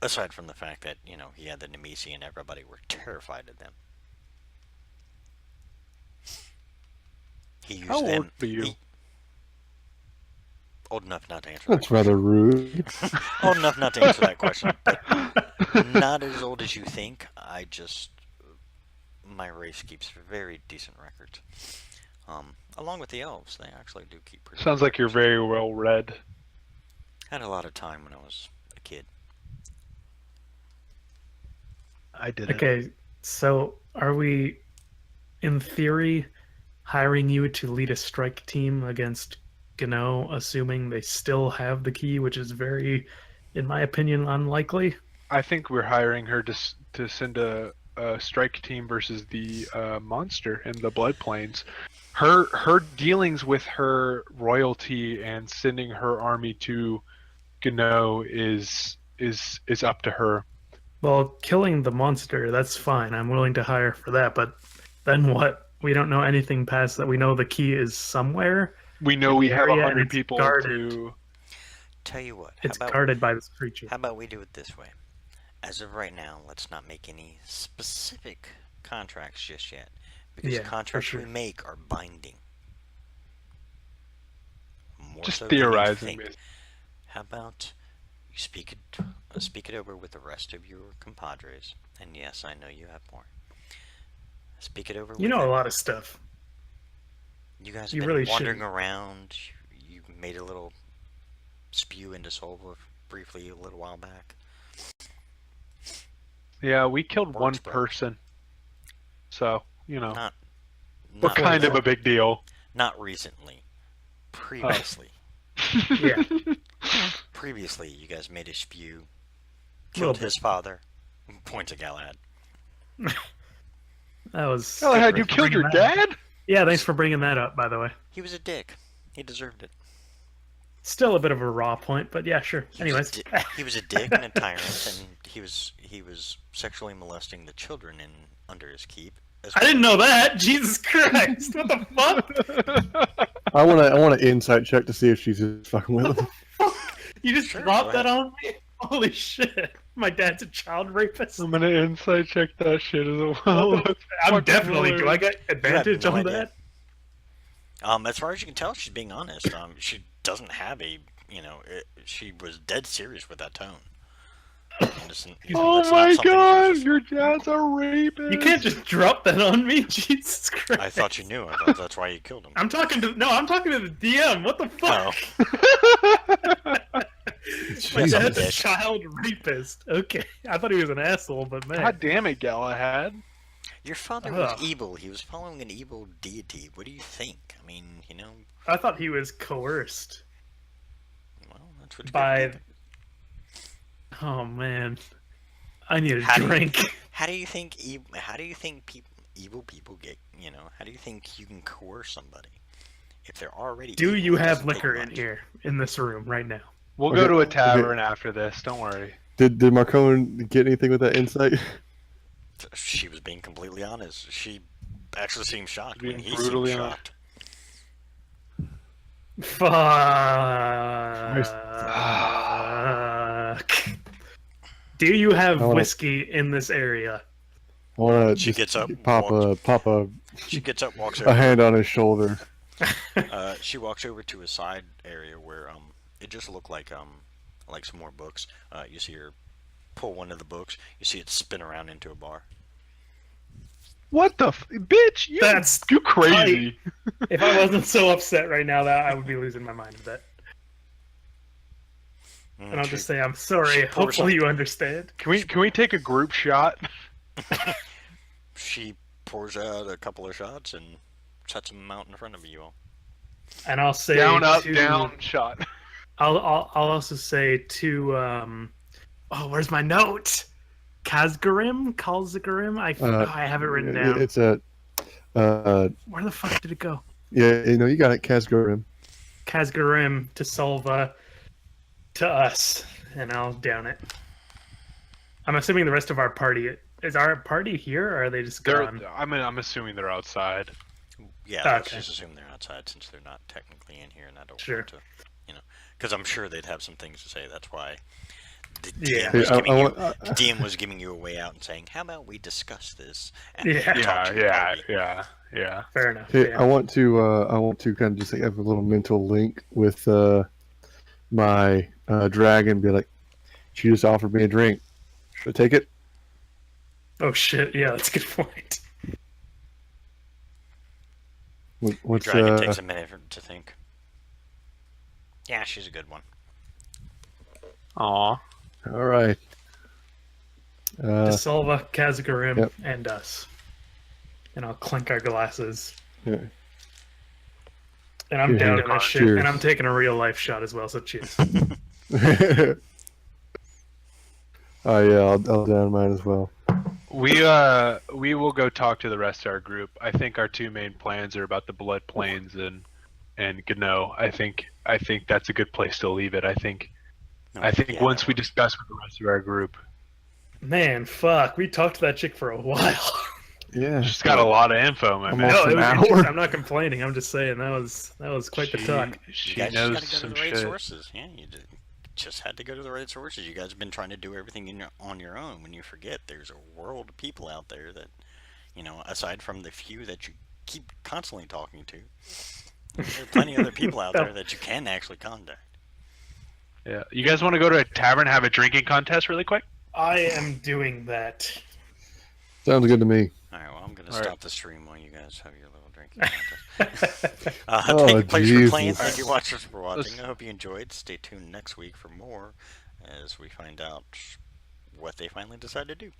aside from the fact that, he had the Nemesi and everybody were terrified of them. He used How them. old are you? Old enough not to answer That's that question. rather rude. Old enough not to answer that question. But not as old as you think. My race keeps very decent records. Along with the elves, they actually do keep pretty Sounds good like you're records. very well read. Had a lot of time when I was a kid. I didn't. Okay, so are we, in theory, hiring you to lead a strike team against Gano, assuming they still have the key, which is very, in my opinion, unlikely? I think we're hiring her to send a strike team versus the monster in the Blood Plains. Her dealings with her royalty and sending her army to Gano is up to her. Well, killing the monster, that's fine. I'm willing to hire for that, but then what? We don't know anything past that. We know the key is somewhere. We know in we the have area, and 100 it's people guarded. to. Tell you what, It's guarded by this creature. how about we do it this way? As of right now, let's not make any specific contracts just yet. Because Yeah, the for contracts sure. we make are binding. More Just so than you theorizing. think. How about you speak it over with the rest of your compadres? And yes, I know you have more. Speak it over with You know them. a lot of stuff. You guys have You been really wandering shouldn't. around. You made a little spew into Solva briefly a little while back. Yeah, we killed one Works, bro. person. So, Not what kind of a big deal? Not recently. Previously. Yeah. Previously, you guys made a spew. Little Killed his father. Point to Galahad. That was. Galahad, thanks you for killed your bringing that up. dad? Yeah, thanks for bringing that up, by the way. He was a dick. He deserved it. Still a bit of a raw point, but yeah, sure. He Anyways. was a he was a dick and a tyrant, and he was sexually molesting the children under his keep. I didn't know that. Jesus Christ! What the fuck? I want an insight check to see if she's just fucking with him. You just Sure, dropped go that on me? Holy shit! My dad's a child rapist. I'm gonna inside check that shit as well. I'm definitely. Do I get You have advantage no on idea. that? As far as you can tell, she's being honest. She doesn't have she was dead serious with that tone. And Oh that's not my something you god, just- your dad's a rapist. You can't just drop that on me, Jesus Christ! I thought you knew. I thought that's why you killed him. I'm talking to the DM. What the fuck? Oh, My Jesus. dad's a Dick. child rapist. Okay, I thought he was an asshole, but man, God damn it, Galahad. your father was Ugh. evil. He was following an evil deity. What do you think? I mean, I thought he was coerced well, that's what you by. gotta think. Oh man, I need a How do you- drink. How do you think? How do you think evil people get? How do you think you can coerce somebody if they're already? Do evil, you it have doesn't take liquor in much. here in this room right now? We'll Okay, go to a okay. tavern after this, don't worry. Did Marcone get anything with that insight? She was being completely honest. She actually seemed shocked Being when he brutally seemed honest. shocked. Fuck. Do you have I wanna- whiskey in this area? I want to She just gets up, pop a She gets up, walks a over. hand on his shoulder. She walks over to a side area where it just looked like some more books. You see her pull one of the books. You see it spin around into a bar. What the bitch? You crazy? If I wasn't so upset right now, that I would be losing my mind a bit. And I'll she, just say I'm sorry. pours Hopefully you understand. Can we take a group shot? she pours out a couple of shots and sets them out in front of you all. And I'll say Down, up, to- down, shot. I'll also say to oh, where's my note? Kazgarim? I have it written down. It's a Where the fuck did it go? yeah, you got it, Kazgarim. Kazgarim to Solva to us, and I'll down it. I'm assuming the rest of our party is our party here, or are they just gone? I'm assuming they're outside. Yeah, let's Okay. just assume they're outside since they're not technically in here, and I don't Sure. want to, because I'm sure they'd have some things to say. That's why the Yeah. DM, was Hey, I giving you, want- the DM was giving you a way out and saying, "How about we discuss this?" And Yeah. talk to your party." Yeah. Fair enough. Hey, yeah. I want to kind of just like have a little mental link with my dragon. Be like, she just offered me a drink. Should I take it? Oh shit! Yeah, that's a good point. What's Dragon takes a minute to think. Yeah, she's a good one. Aw. all right? To Solva, Kazgarim, Yep. and us. And I'll clink our glasses. Yeah. And I'm Cheers. down in this shit. Cheers. And I'm taking a real life shot as well. So cheers. Oh yeah, I'll down mine as well. We will go talk to the rest of our group. I think our two main plans are about the Blood Plains and Gano. I think that's a good place to leave it. I think Yeah, once we discuss with the rest of our group, Man, fuck. We talked to that chick for a while. Yeah, she's got a lot of info, my man. Almost No, it an was hour. interesting. I'm not complaining. I'm just saying that was quite the talk. She you guys knows just gotta go some to the right shit. sources. Yeah, just had to go to the right sources. You guys have been trying to do everything on your own. When you forget, there's a world of people out there that, aside from the few that you keep constantly talking to, there are plenty of other people out there that you can actually contact. Yeah. You guys want to go to a tavern and have a drinking contest really quick? I am doing that. Sounds good to me. All right, well, I'm going to All right. stop the stream while you guys have your little drinking contest. Oh, Thank you, Place for playing. Jesus. Thank you, watchers, for watching. I hope you enjoyed. Stay tuned next week for more as we find out what they finally decide to do.